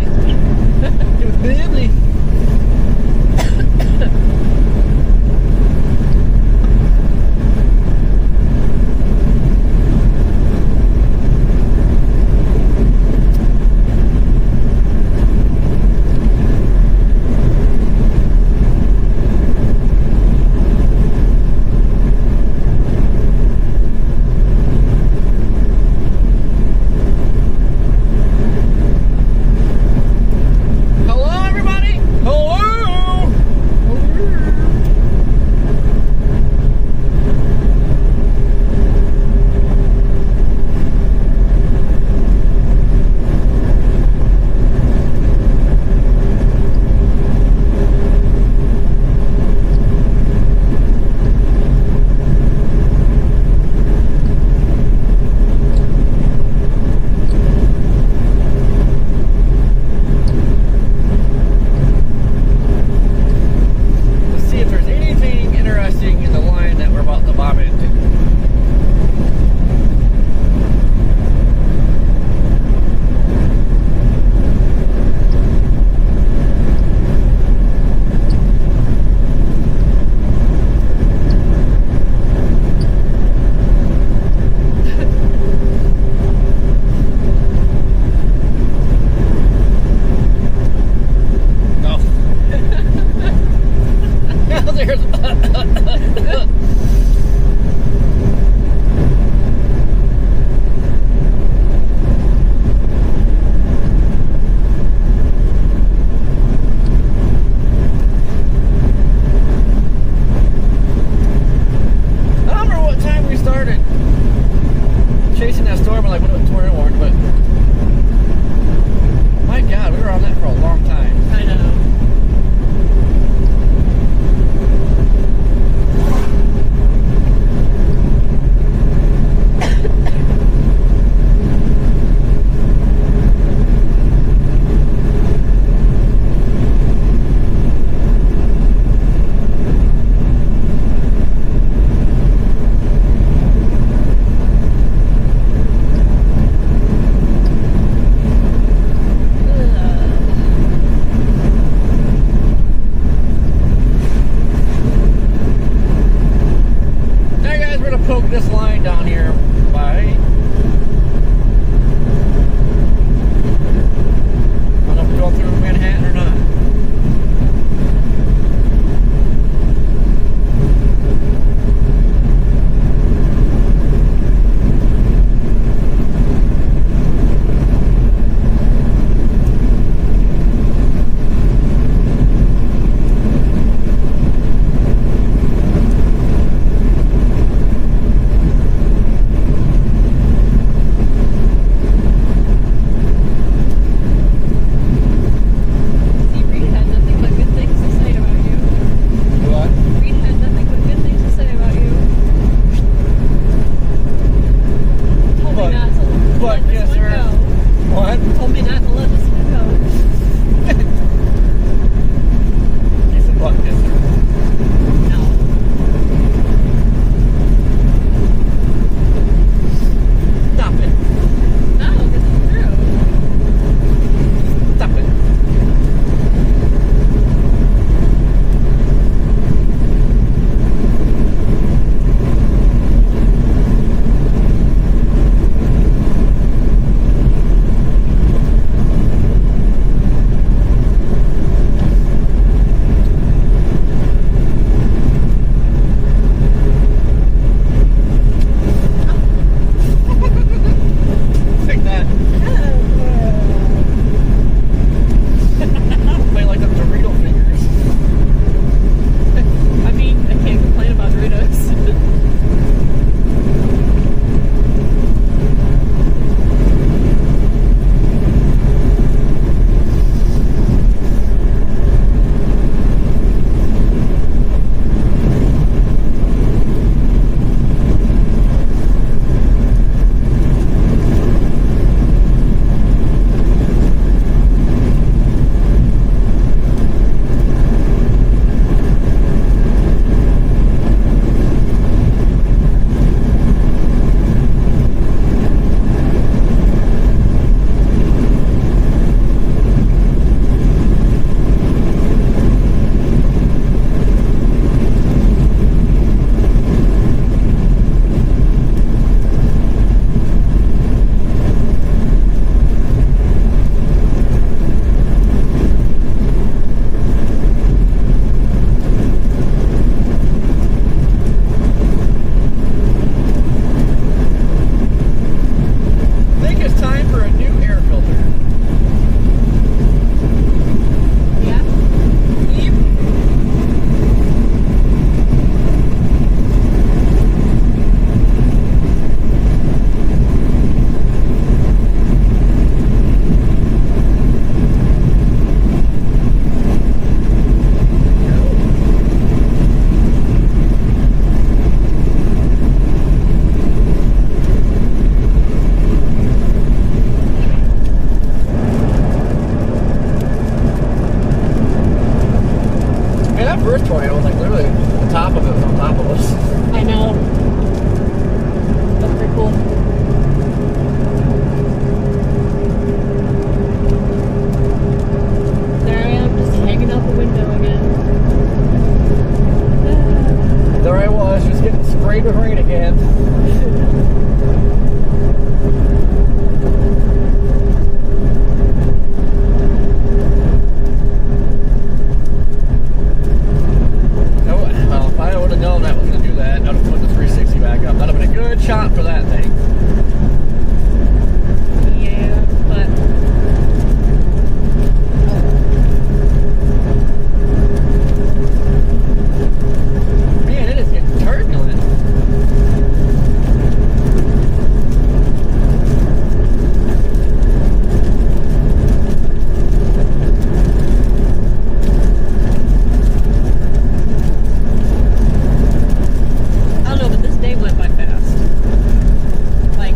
Speaker 3: Chasing that storm and like when it was tornado warning, but my God, we were on that for a long time.
Speaker 2: I know.
Speaker 3: This line down here by, I don't know if we're going through Manhattan or not. first tornado was like literally the top of it was on top of us.
Speaker 2: I know. That's pretty cool. There I am, just hanging out the window again.
Speaker 3: There I was, just getting sprayed with rain again. Well, back up. That'd have been a good shot for that thing.
Speaker 2: Yeah, but
Speaker 3: Man, it is getting turbulent.
Speaker 2: I don't know, but this day went by fast. Like,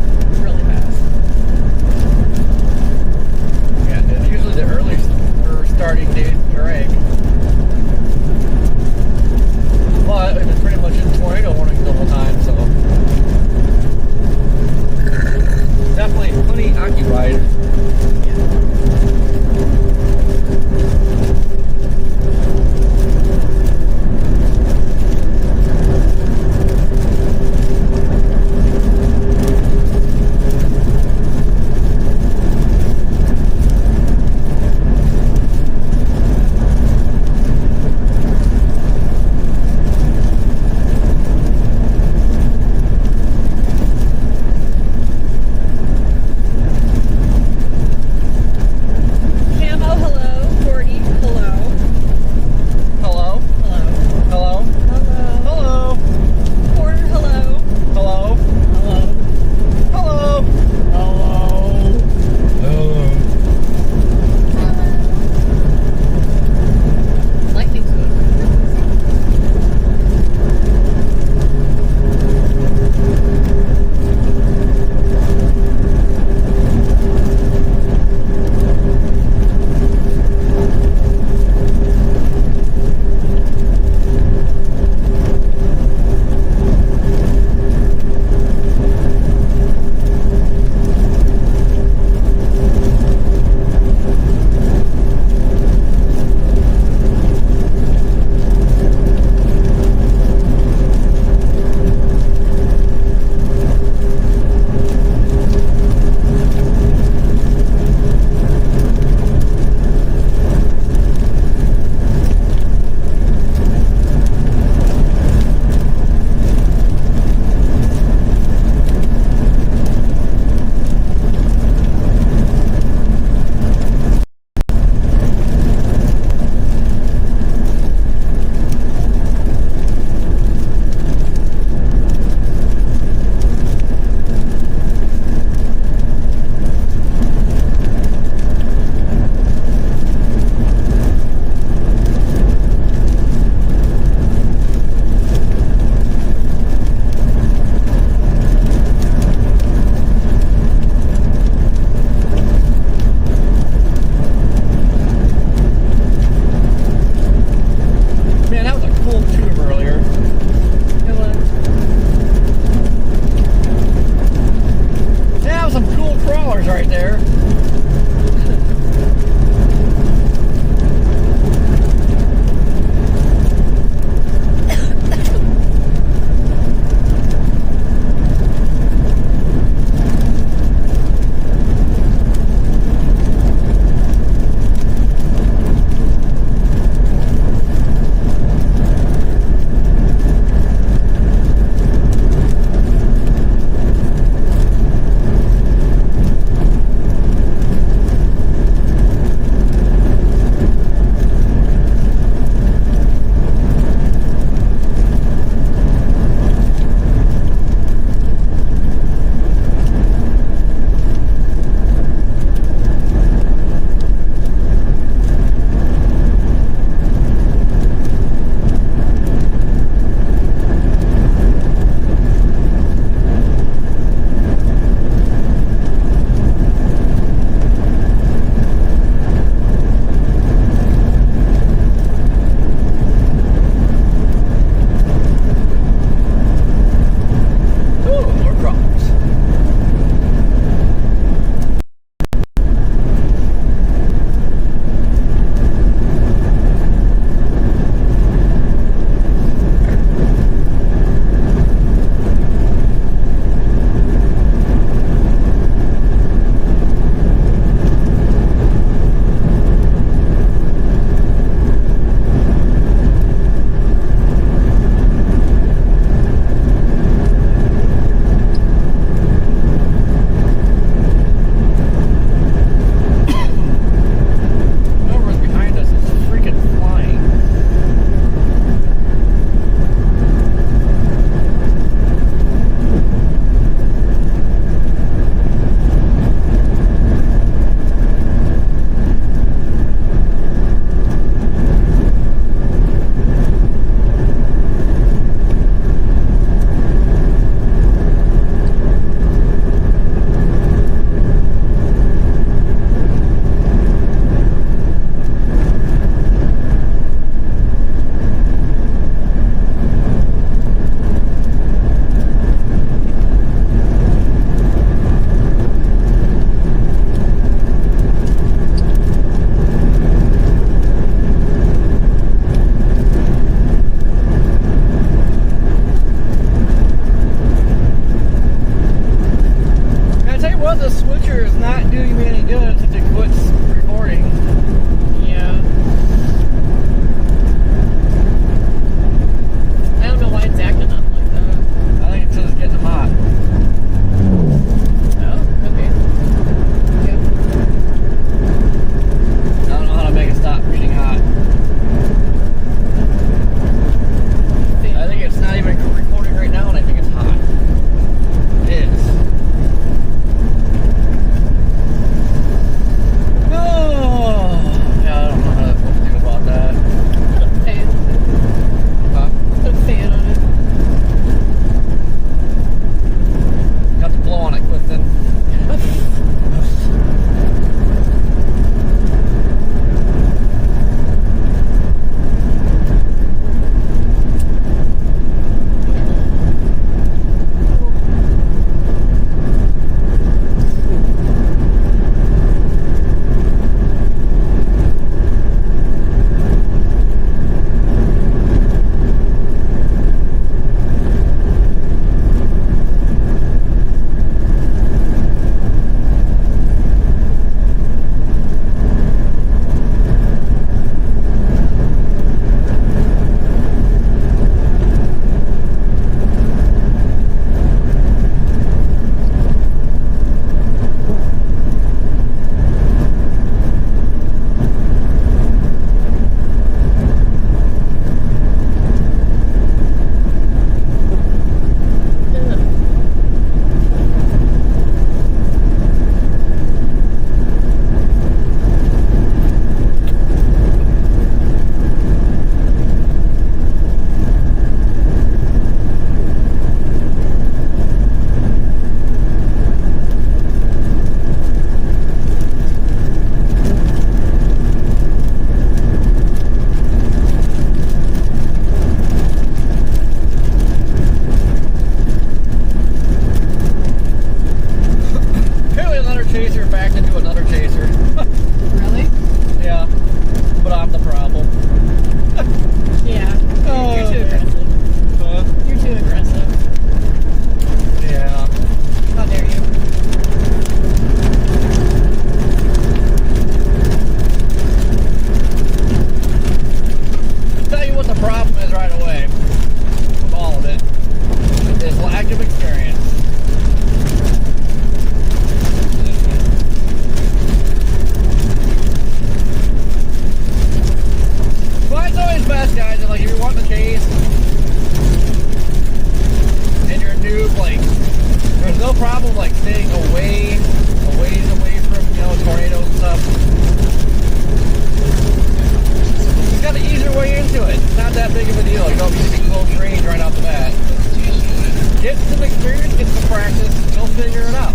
Speaker 3: experience, get some practice, you'll figure it out.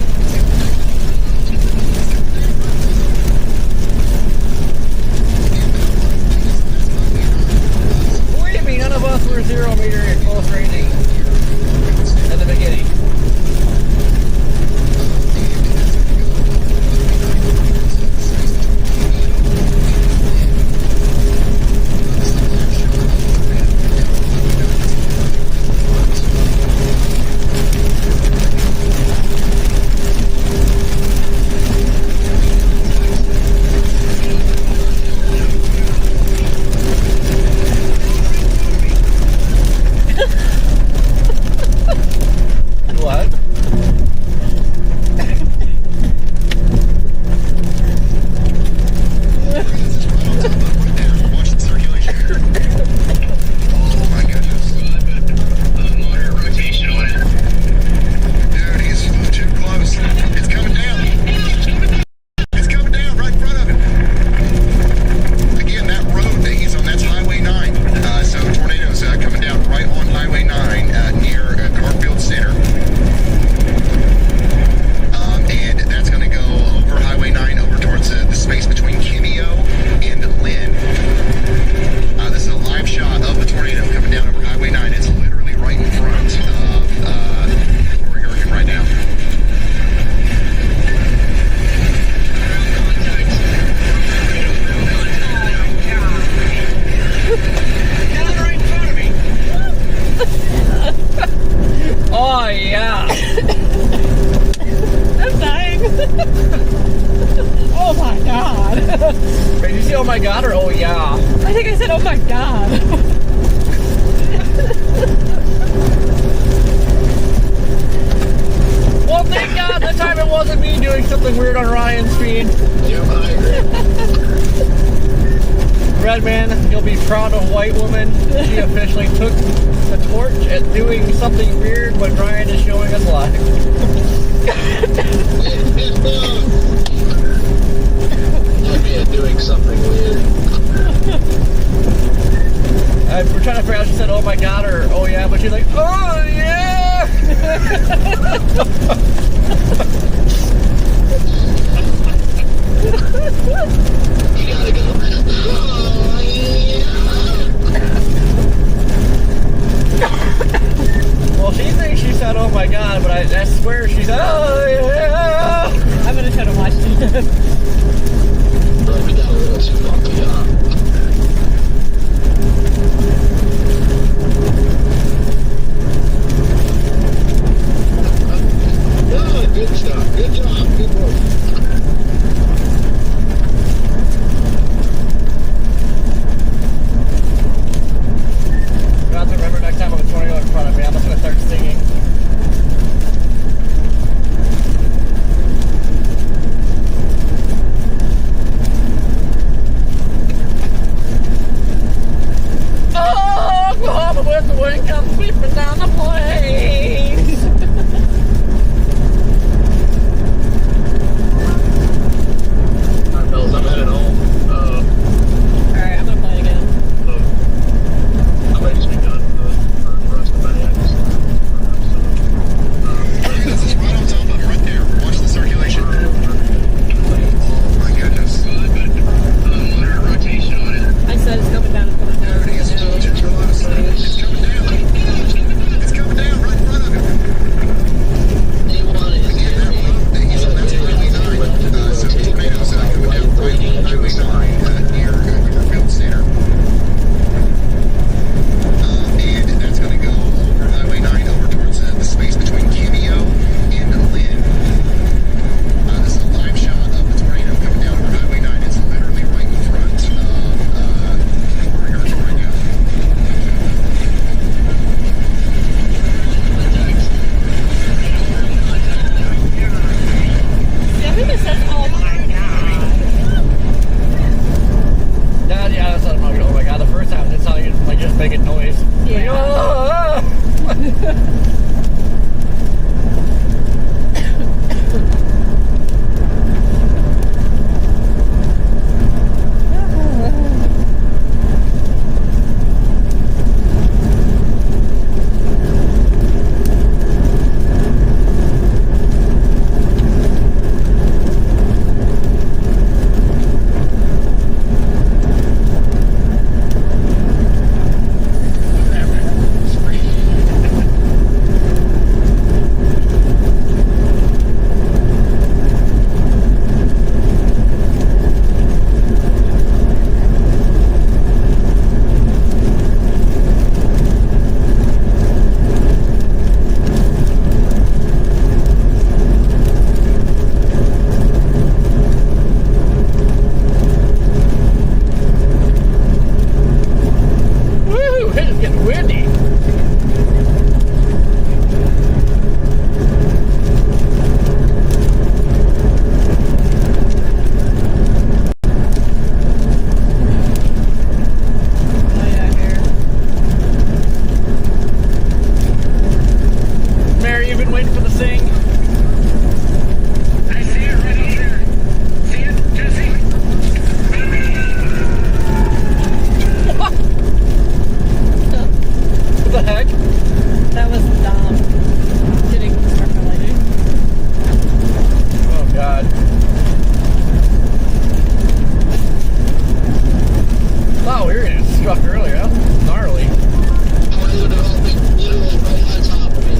Speaker 3: Believe me, none of us were 0 meter at close ranging at the beginning.
Speaker 2: Oh my god.
Speaker 3: Did you say oh my god or oh yeah?
Speaker 2: I think I said oh my god.
Speaker 3: Well, thank God this time it wasn't me doing something weird on Ryan's feed.
Speaker 7: Yeah, I agree.
Speaker 3: Redman, you'll be proud of White Woman. She officially took the torch at doing something weird when Ryan is showing us live.
Speaker 7: Yeah, doing something weird.
Speaker 3: We're trying to figure out if she said oh my god or oh yeah, but she's like, oh yeah!
Speaker 7: You gotta go, oh yeah!
Speaker 3: Well, she thinks she said oh my god, but I swear she said oh yeah!
Speaker 2: I'm gonna try to watch this.
Speaker 7: Bro, we got a little too bumpy up. Good stuff. Good job. Good work.
Speaker 3: You have to remember next time I'm a tornado in front of me, I'm just going to start singing. Oh, Oklahoma with the wind comes sweeping down the plains.
Speaker 7: I'm headed home.
Speaker 2: Alright, I'm gonna play again.
Speaker 7: I might just be done for the rest of the day.
Speaker 5: This is right on top of it, right there. Watch the circulation. Oh my goodness.
Speaker 6: Monitor rotation on it.
Speaker 2: I said it's coming down, it's coming down.
Speaker 5: Everything is told you to us. It's coming down. It's coming down right in front of it.
Speaker 3: wedge?
Speaker 2: That was Dom getting circulating.
Speaker 3: Oh God. Wow, we were getting struck earlier. That was gnarly.
Speaker 1: Tornado developing literally right on top of me.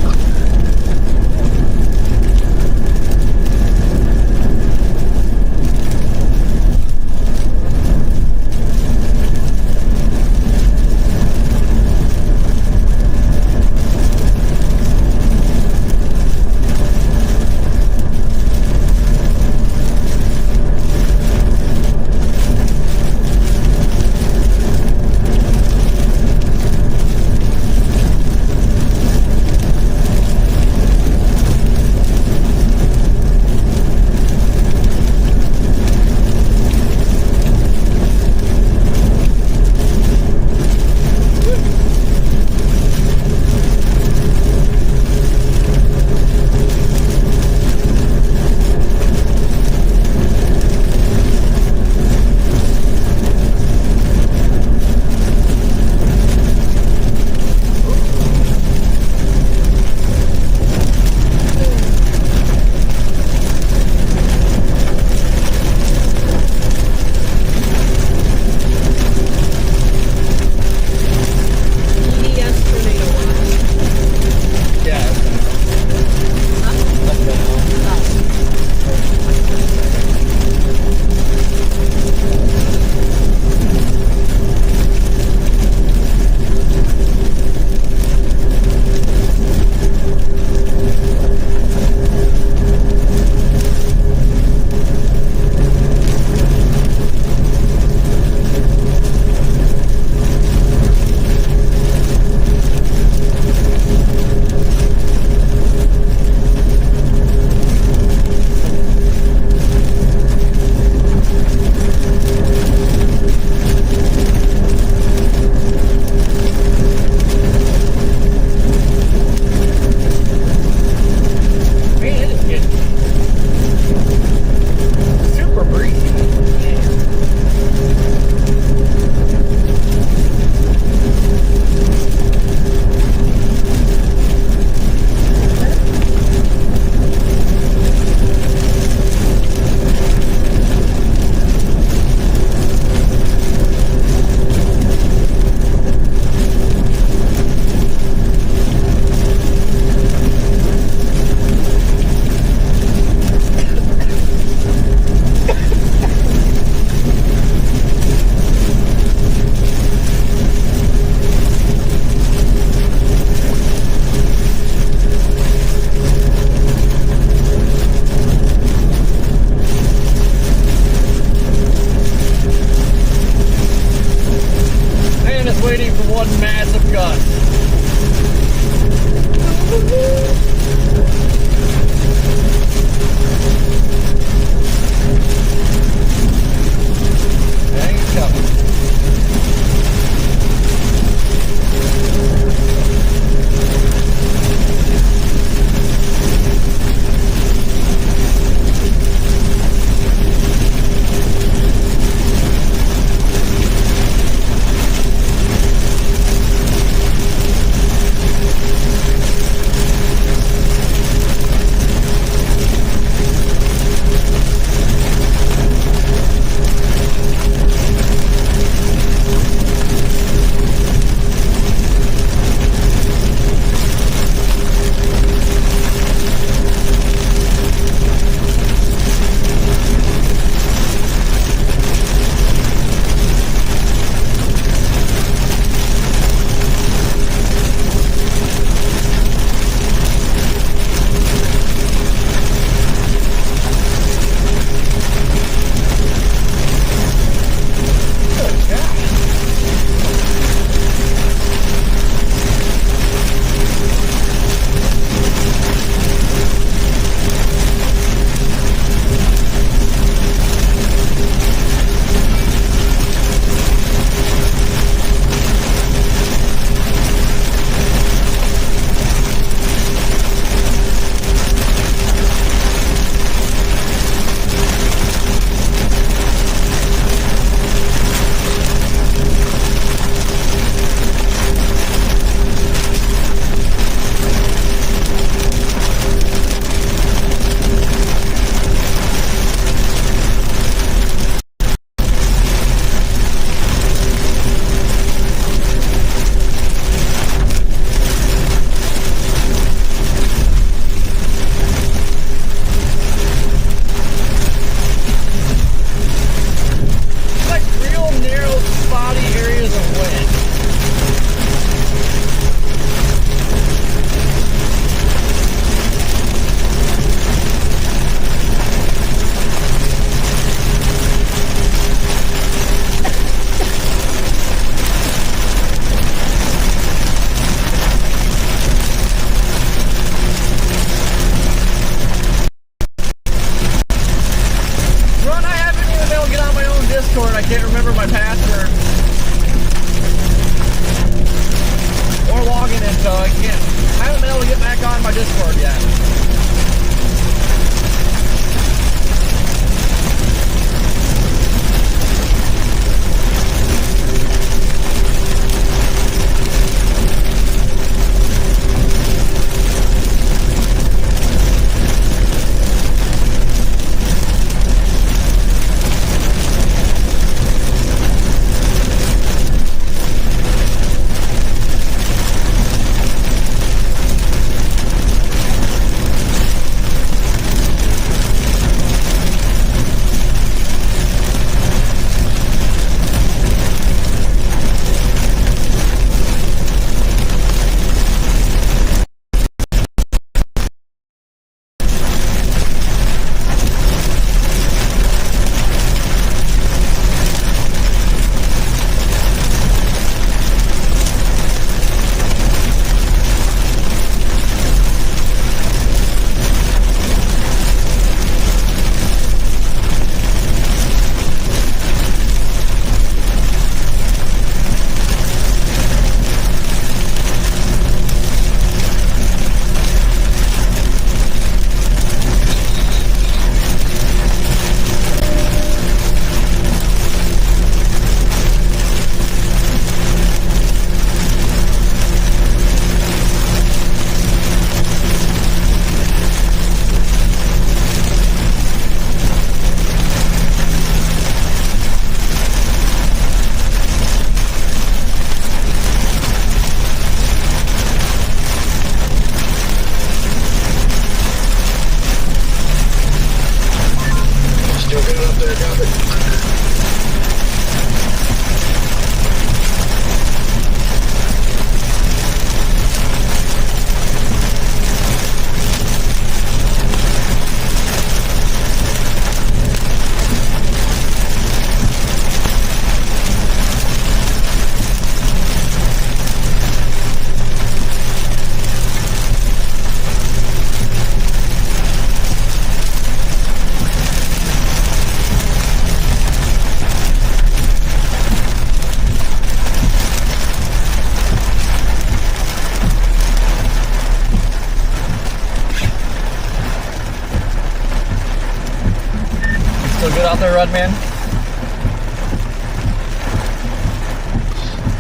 Speaker 3: good out there, Rudman?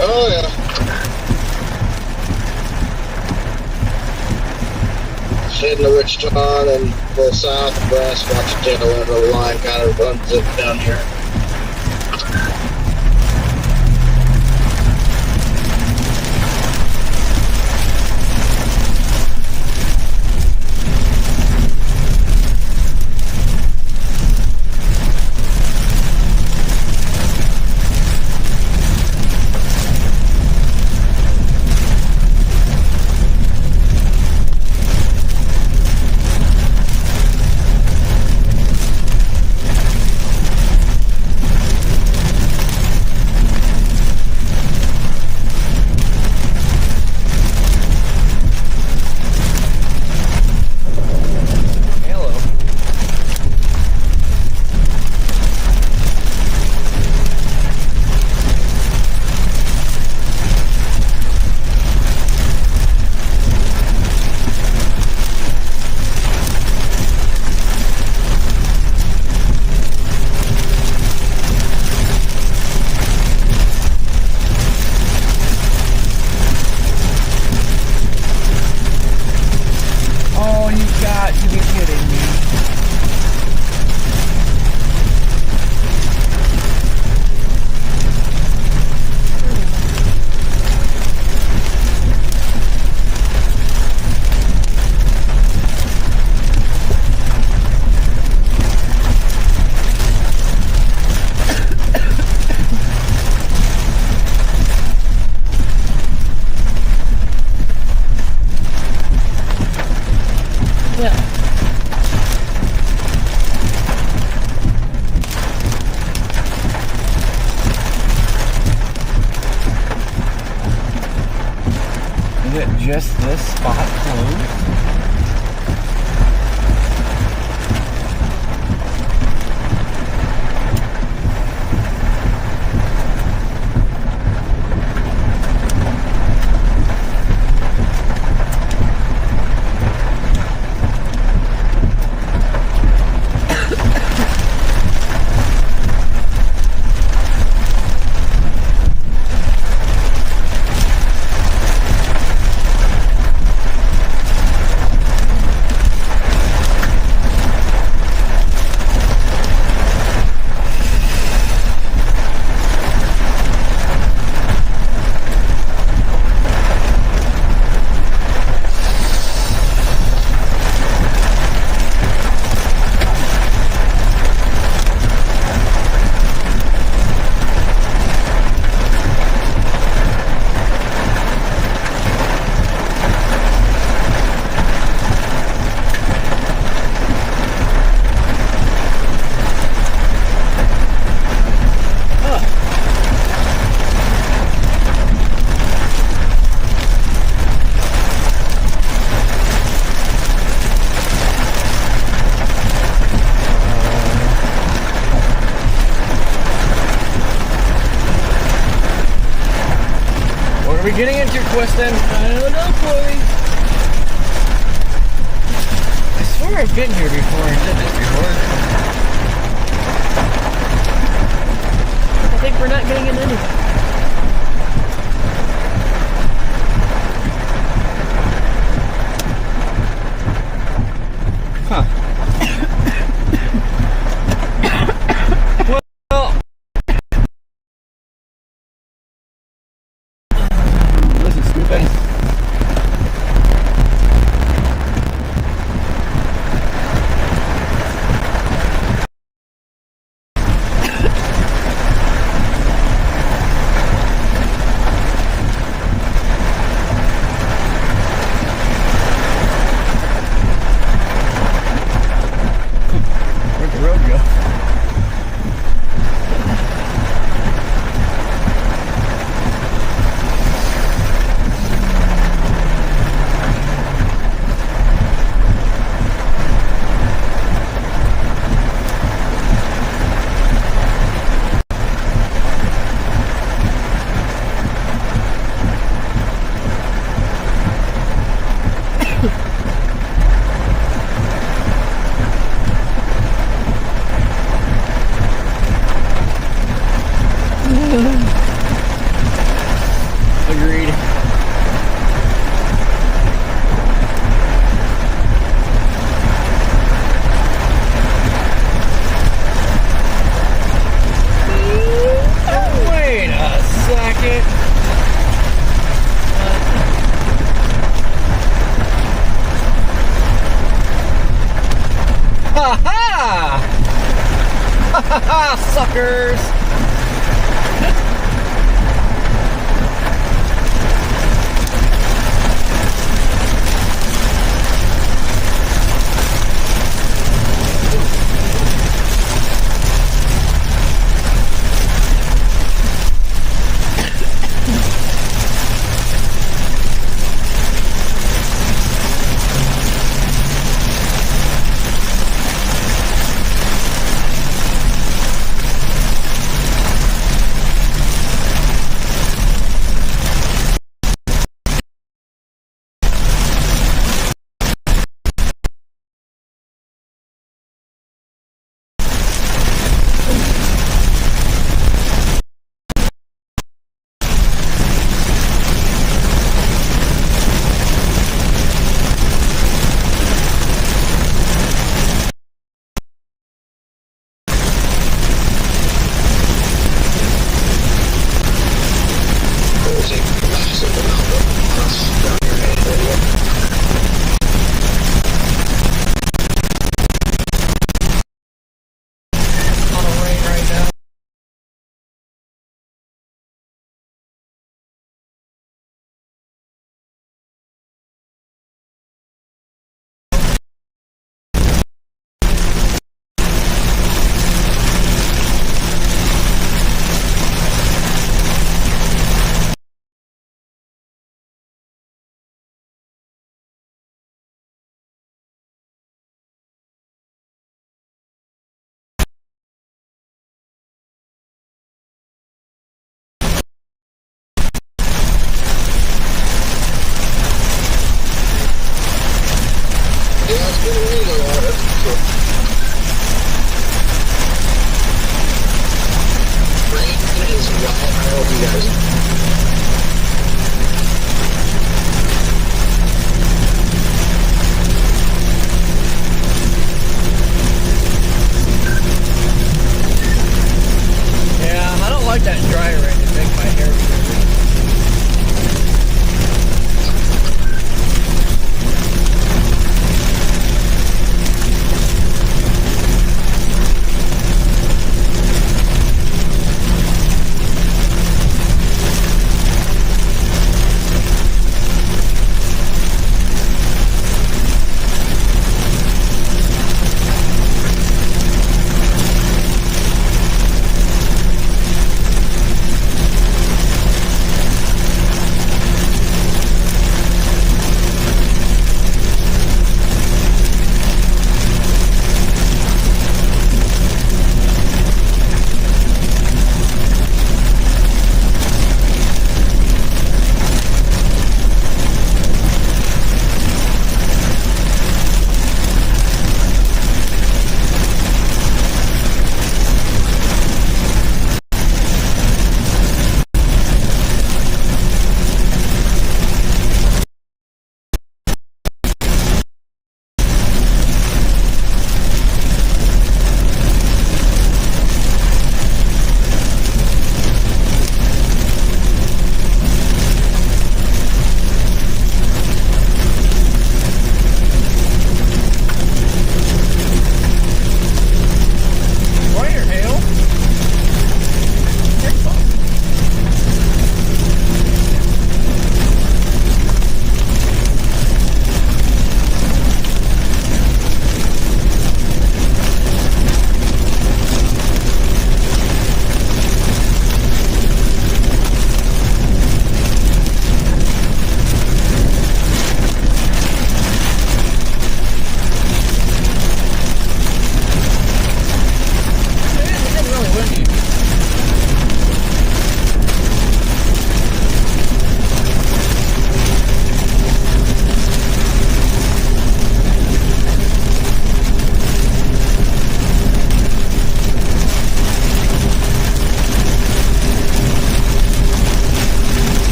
Speaker 5: Oh, yeah. Heading to Wichita and go southwest, watch the tail end of the line kind of runs it down here.
Speaker 3: Just this spot closed? What are we getting into, Quiston?
Speaker 2: I don't know, Corey.
Speaker 3: I swear I've been here before and did this before.
Speaker 2: I think we're not getting in anything.
Speaker 3: suckers!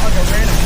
Speaker 3: like a random.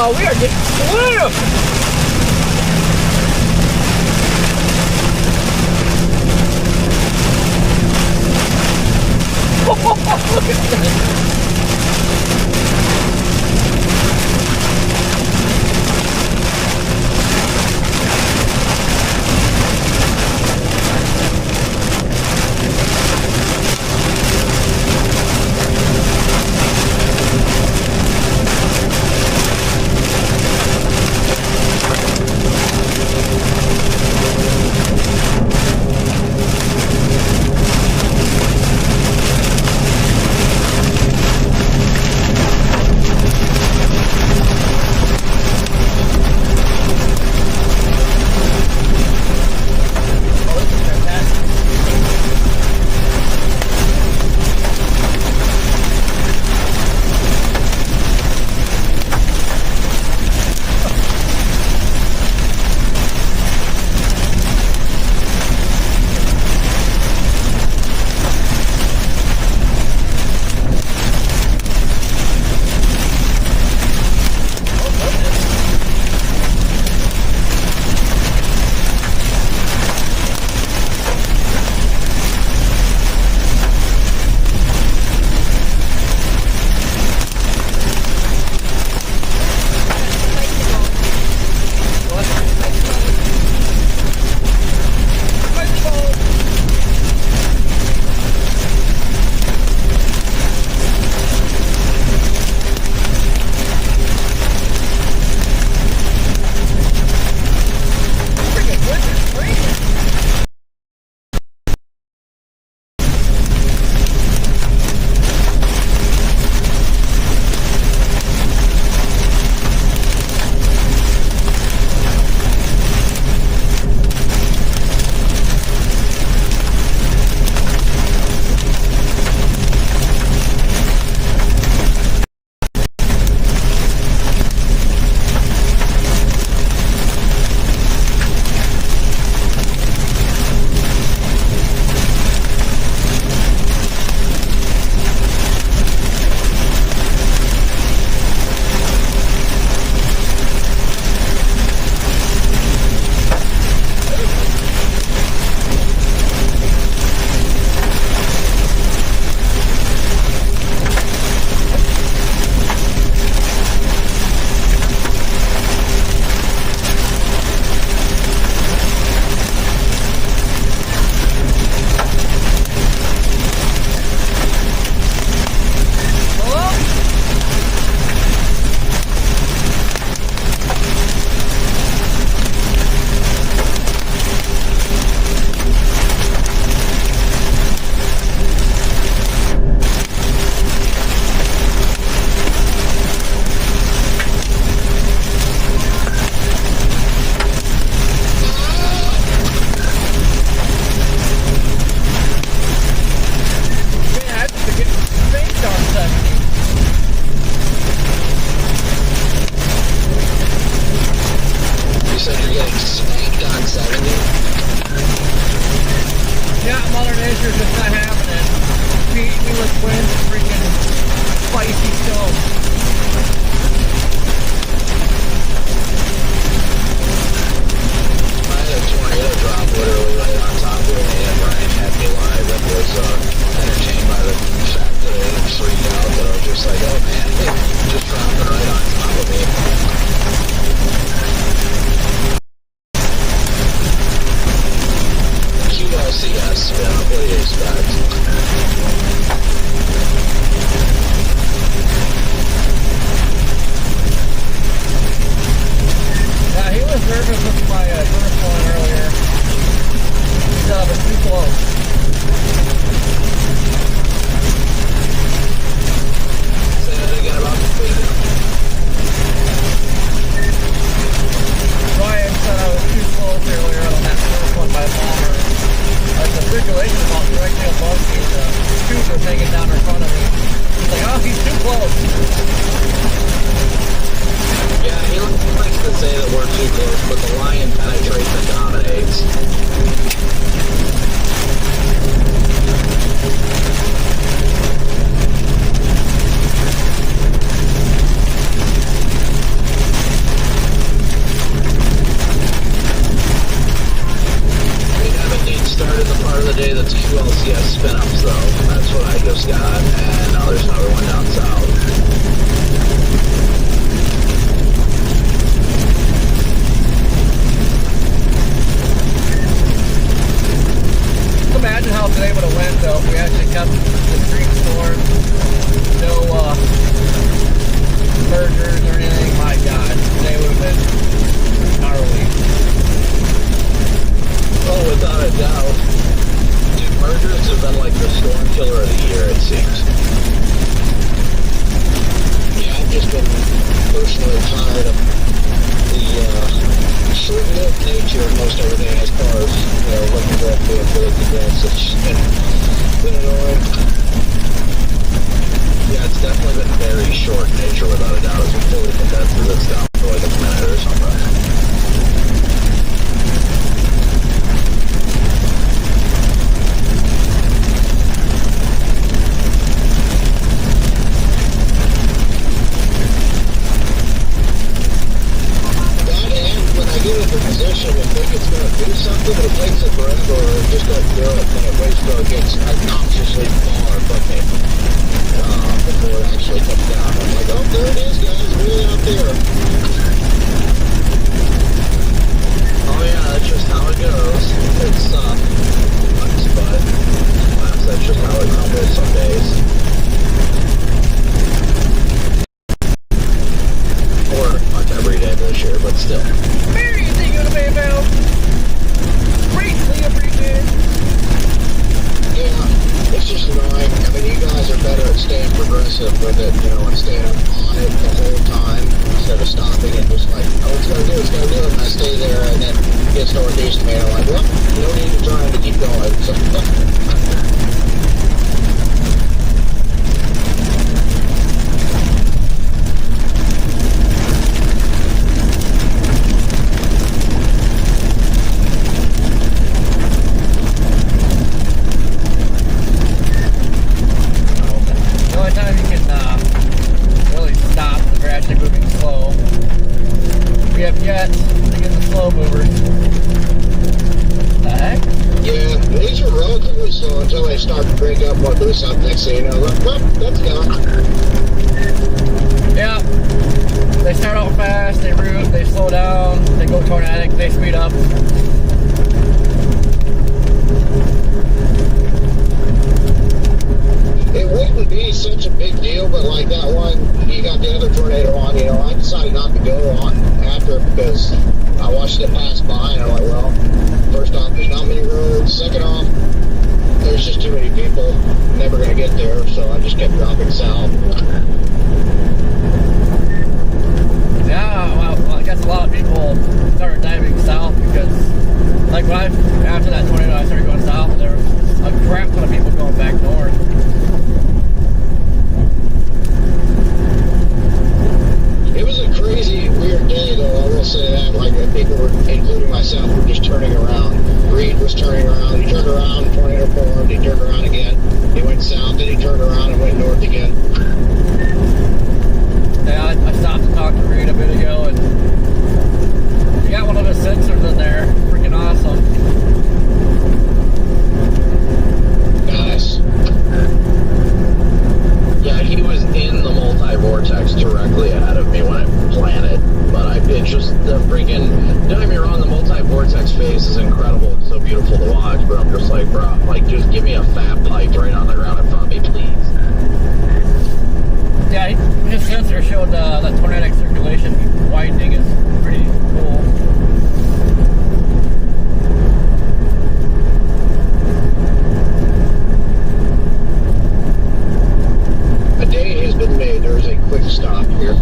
Speaker 3: Oh, we are getting slammed! Look at this!
Speaker 7: PCS spin-ups though. That's what I just got, and now there's another one down south.
Speaker 3: Imagine how today would have went though if we actually kept the street storm. No mergers or anything. My God, today would have been gnarly.
Speaker 7: Oh, without a doubt. Dude, mergers have been like the storm killer of the year, it seems.
Speaker 5: Yeah, I've just been personally tired of the short-lived nature of most everything as far as, looking for being built against. It's been annoying.
Speaker 7: Yeah, it's definitely been very short in nature without a doubt. As we fully condense this down for like a minute or something.
Speaker 5: Position and think it's going to do something, but it takes it forever or it just doesn't do it, and it waits till it gets obnoxiously far from me before it actually comes down. I'm like, oh, there it is, guys, really out there.
Speaker 7: Oh yeah, that's just how it goes. It sucks, but that's just how it crumbles some days. Or not every day this year, but still.
Speaker 5: Yeah, it's just annoying. I mean, you guys are better at staying progressive with it, and staying on it the whole time instead of stopping and just like, oh, it's gonna do it, and I stay there, and then it gets northeast of me, and I'm like, well, no need to try to keep going. So, up next thing you know, well, that's gone.
Speaker 3: Yeah. They start out fast, they root, they slow down, they go tornadic, they speed up.
Speaker 5: It wouldn't be such a big deal, but like that one, you got the other tornado on, I decided not to go on after it because I watched it pass by and I'm like, well, first off, there's not many roads. Second off, there's just too many people, never going to get there, so I just kept dropping south.
Speaker 3: Yeah, well, I guess a lot of people started diving south because, like, after that tornado, I started going south, and there was a crap ton of people going back north.
Speaker 5: It was a crazy, weird day, though, I will say that. Like, people were, including myself, were just turning around. Reed was turning around. He turned around, tornado formed. He turned around again. He went south, then he turned around and went north again.
Speaker 3: Yeah, I stopped to talk to Reed a bit ago, and he got one of his sensors in there. Freaking awesome.
Speaker 5: Nice.
Speaker 7: Yeah, he was in the multi-vortex directly ahead of me when it planted. But it's just the freaking, don't get me wrong, the multi-vortex phase is incredible. It's so beautiful to watch, but I'm just like, bro, like, just give me a fat pipe right on the ground in front of me, please.
Speaker 3: Yeah, his sensor showed that tornadic circulation widening is pretty cool.
Speaker 5: A day has been made. There's a quick stop here.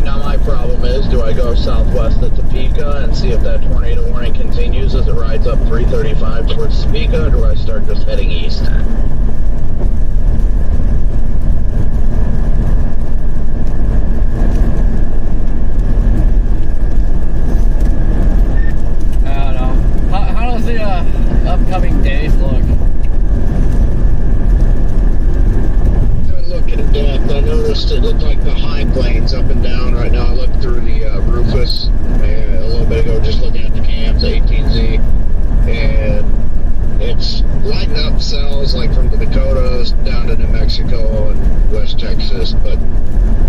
Speaker 7: Now my problem is, do I go southwest of Topeka and see if that tornado warning continues as it rides up 335 towards Topeka, or do I start just heading east?
Speaker 3: I don't know. How does the upcoming days look?
Speaker 5: Look in depth. I noticed it looked like the high plains up and down. Right now I looked through the Rufus and a little bit ago, just looking at the cams, the 18Z, and it's lighting up cells like from the Dakotas down to New Mexico and West Texas, but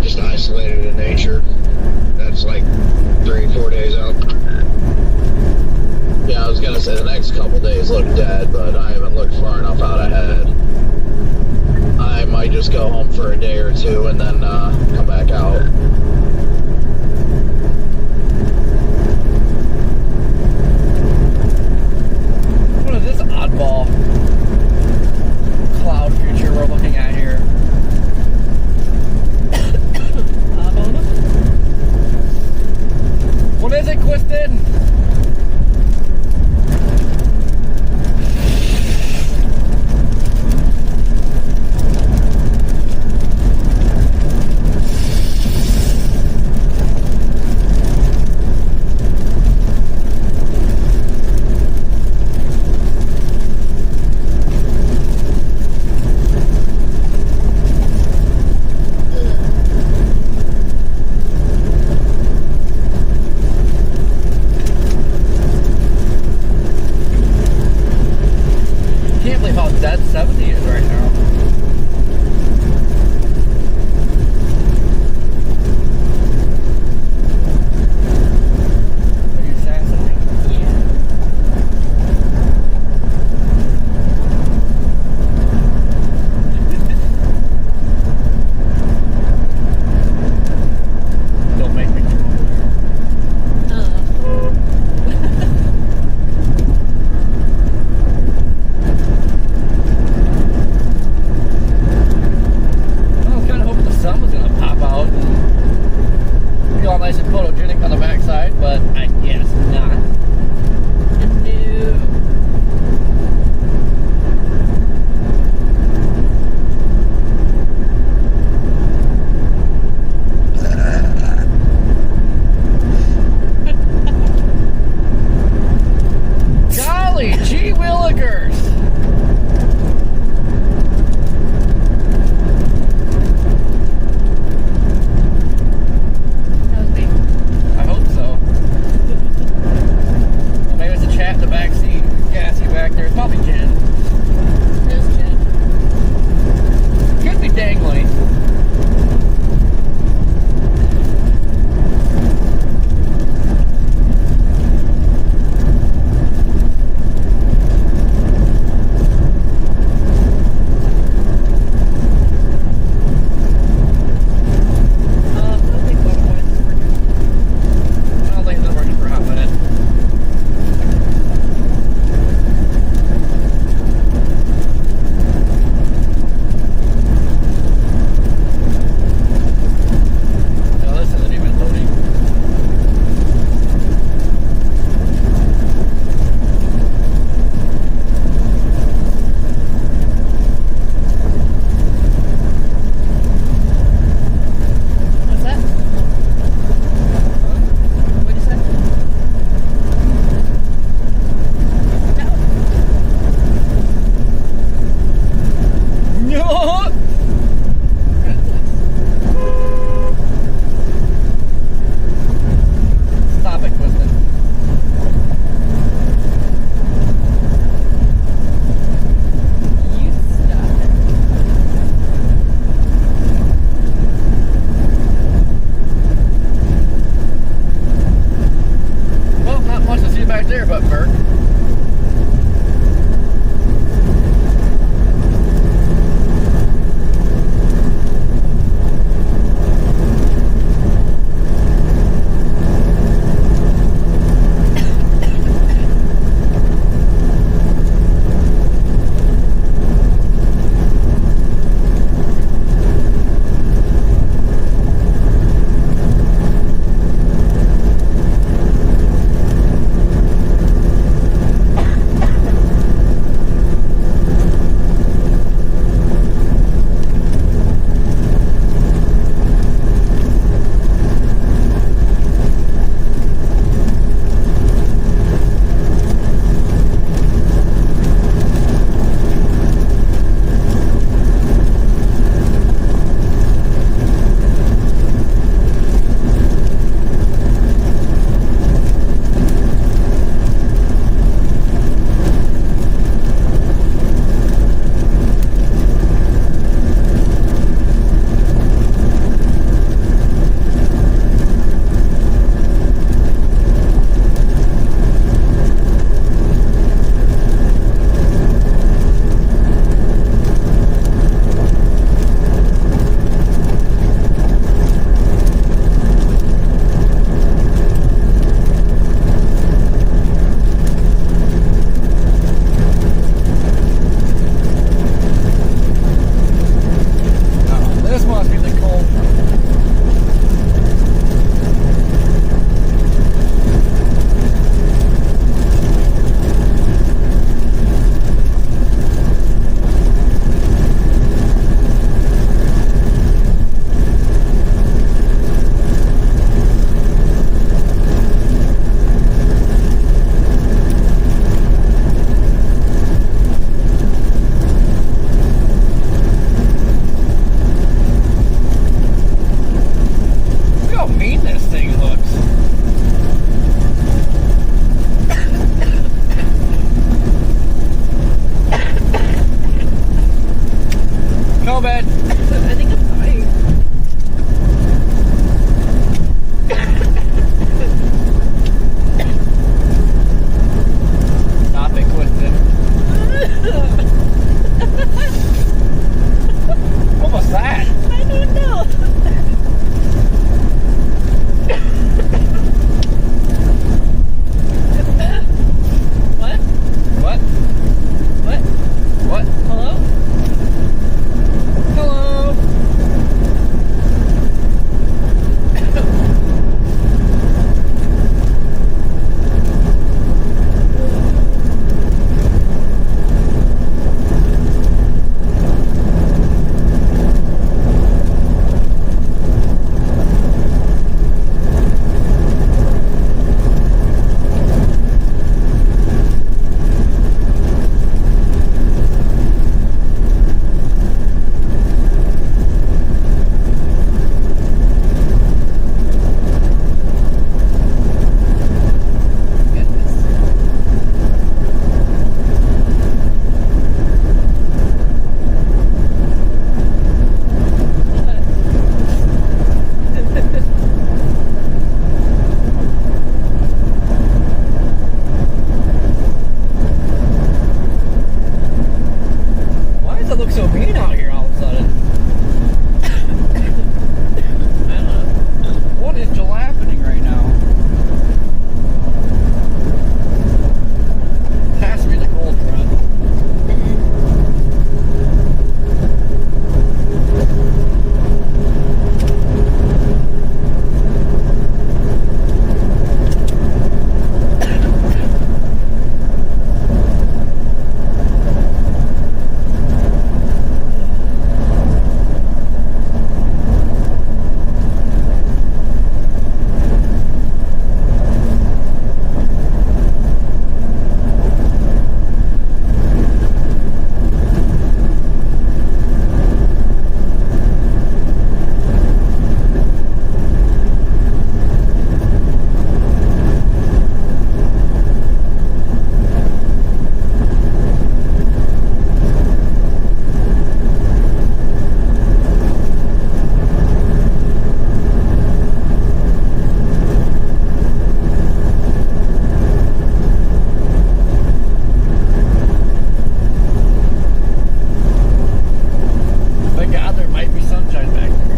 Speaker 5: just isolated in nature. That's like 3-4 days out.
Speaker 7: Yeah, I was gonna say the next couple days look dead, but I haven't looked far enough out ahead. I might just go home for a day or two and then come back out.
Speaker 3: What is this oddball cloud future we're looking at here? What is it, Quiston?
Speaker 2: I think I'm dying.
Speaker 3: Stop it, Clifton. What was that?
Speaker 2: I don't know. What?
Speaker 3: What?
Speaker 2: What?
Speaker 3: What?
Speaker 2: Hello?
Speaker 3: Hello? Why does it look so mean out here all of a sudden?
Speaker 2: I don't know.
Speaker 3: What is jalappening right now? It has to be the cold front. Thank God there might be sunshine back there.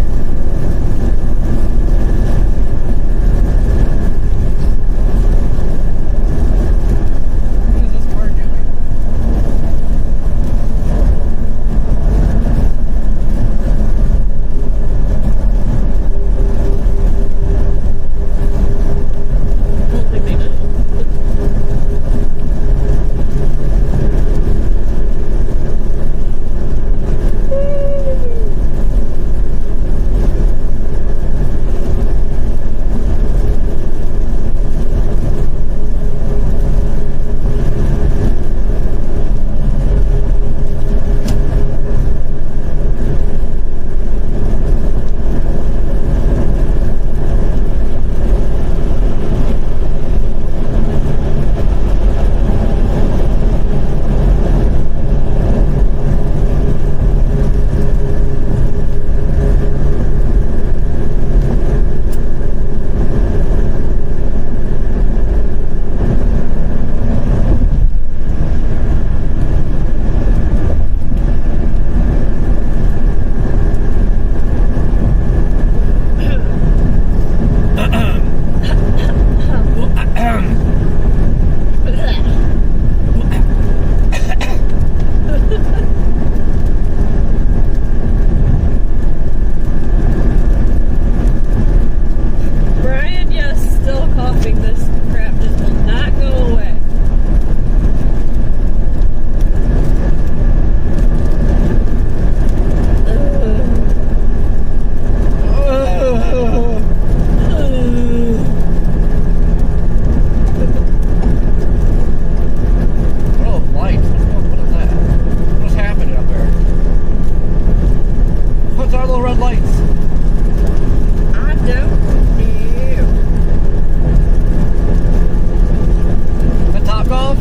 Speaker 3: What is this car doing?
Speaker 2: I don't think they know. Brian, yes, still coughing. This crap just will not go away.
Speaker 3: What are those lights? What is that? What's happening up there? What's our little red lights?
Speaker 2: I don't know.
Speaker 3: The top golf?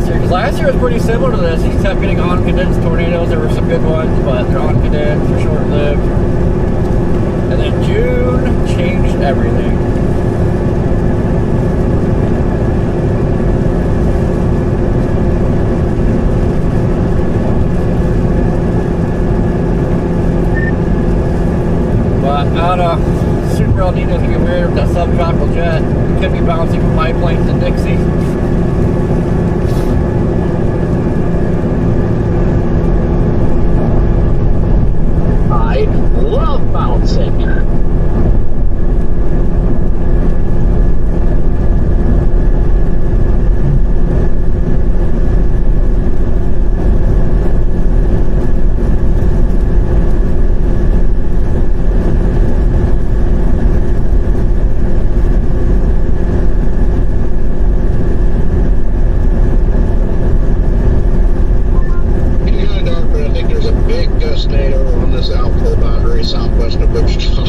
Speaker 3: last year. Because last year was pretty similar to this. You kept getting on-condensed tornadoes. There were some good ones, but they're on-condensed, they're short-lived. And then June changed everything. But out of Super El Nino's gonna get weird with that subtropical jet. It could be bouncing from my planes to Dixie.
Speaker 1: I love bouncing.
Speaker 5: southwest of Wichita.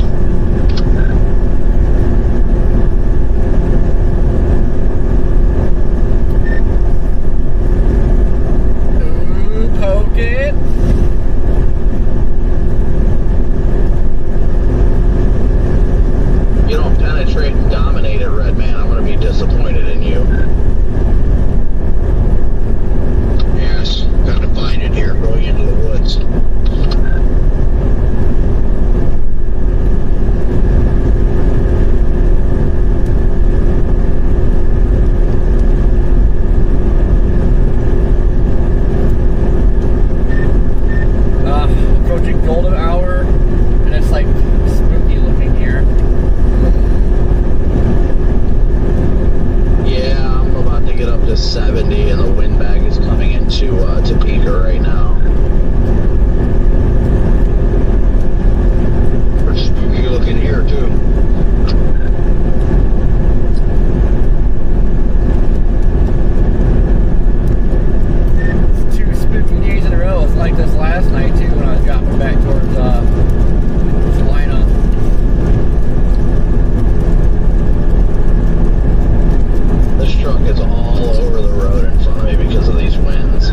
Speaker 3: Poke it.
Speaker 1: You don't penetrate and dominate it, Red Man. I'm going to be disappointed in you.
Speaker 5: Yes, got to find it here going into the woods.
Speaker 3: Approaching golden hour, and it's like spooky looking here.
Speaker 1: Yeah, I'm about to get up to 70, and the wind bag is coming into Topeka right now.
Speaker 5: It's spooky looking here too.
Speaker 3: It's 2 spooky days in a row. It's like this last night too when I was dropping back towards Salina.
Speaker 1: This truck is all over the road in front of me because of these winds.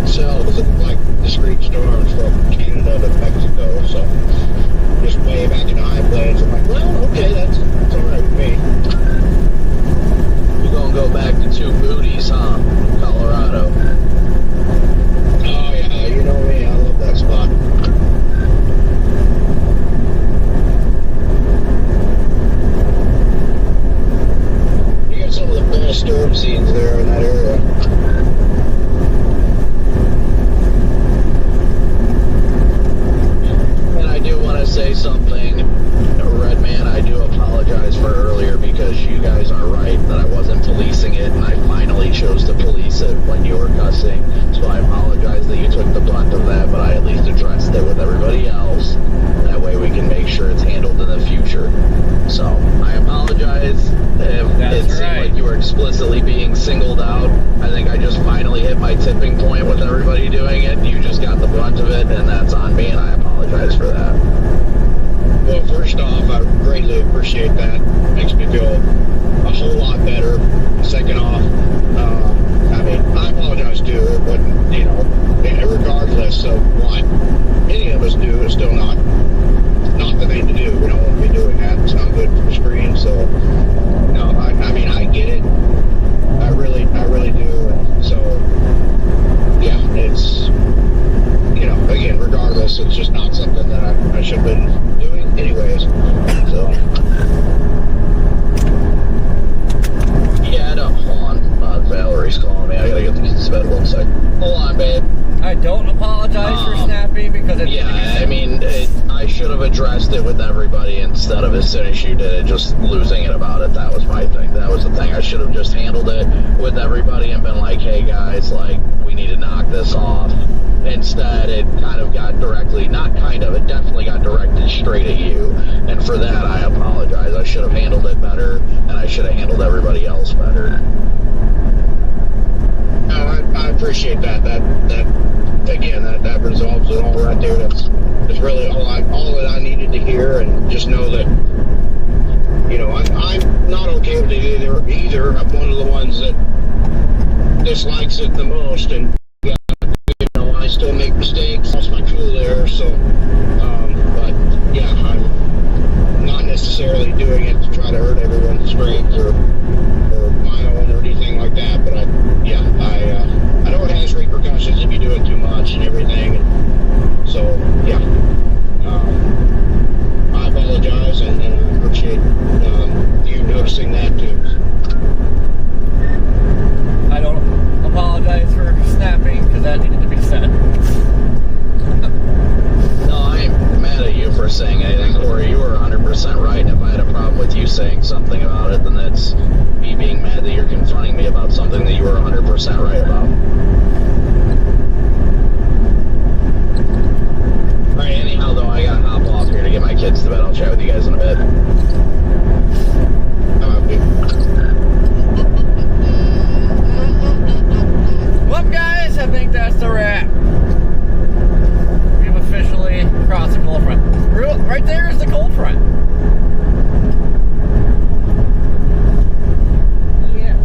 Speaker 5: Cells like discrete storms from Canada to Mexico, so just way back in the high plains. I'm like, well, okay, that's all right with me.
Speaker 1: You're gonna go back to 2 booties, huh? Colorado.
Speaker 5: Oh yeah, you know me, I love that spot. You got some of the best storm scenes there in that area.
Speaker 1: Say something, Red Man, I do apologize for earlier because you guys are right that I wasn't policing it and I finally chose to police it when you were cussing, so I apologize that you took the brunt of that, but I at least addressed it with everybody else. That way we can make sure it's handled in the future. So, I apologize if it seemed like you were explicitly being singled out. I think I just finally hit my tipping point with everybody doing it. You just got the brunt of it, and that's on me, and I apologize for that.
Speaker 5: Well, first off, I greatly appreciate that. Makes me feel a whole lot better. Second off,
Speaker 7: Hold on, babe.
Speaker 3: I don't apologize for snapping because it.
Speaker 7: Yeah, I mean, I should have addressed it with everybody instead of as soon as you did it, just losing it about it. That was my thing. That was the thing. I should have just handled it with everybody and been like, hey guys, like, we need to knock this off. Instead, it kind of got directly, not kind of, it definitely got directed straight at you. And for that, I apologize. I should have handled it better, and I should have handled everybody else better.
Speaker 5: No, I appreciate that. That resolves it all right there. That's really all that I needed to hear, and just know that, you know, I'm not okay with it either. I'm one of the ones that dislikes it the most, and yeah, you know, I still make mistakes. Lost my cool there, so but yeah, I'm not necessarily doing it to try to hurt everyone's strength or my own or anything like that. But I know it has repercussions if you do it too much and everything. So yeah, I apologize, and I appreciate you noticing that too.
Speaker 3: I don't apologize for snapping because that needed to be said.
Speaker 7: No, I ain't mad at you for saying anything, Corey. You were 100% right. And if I had a problem with you saying something about it, then that's me being mad that you're confronting me about something that you were 100% right about. Alright, anyhow, though, I gotta hop off here to get my kids to bed. I'll chat with you guys in a bit.
Speaker 3: Well, guys, I think that's the wrap. We've officially crossed the cold front. Right there is the cold front.
Speaker 2: Yeah.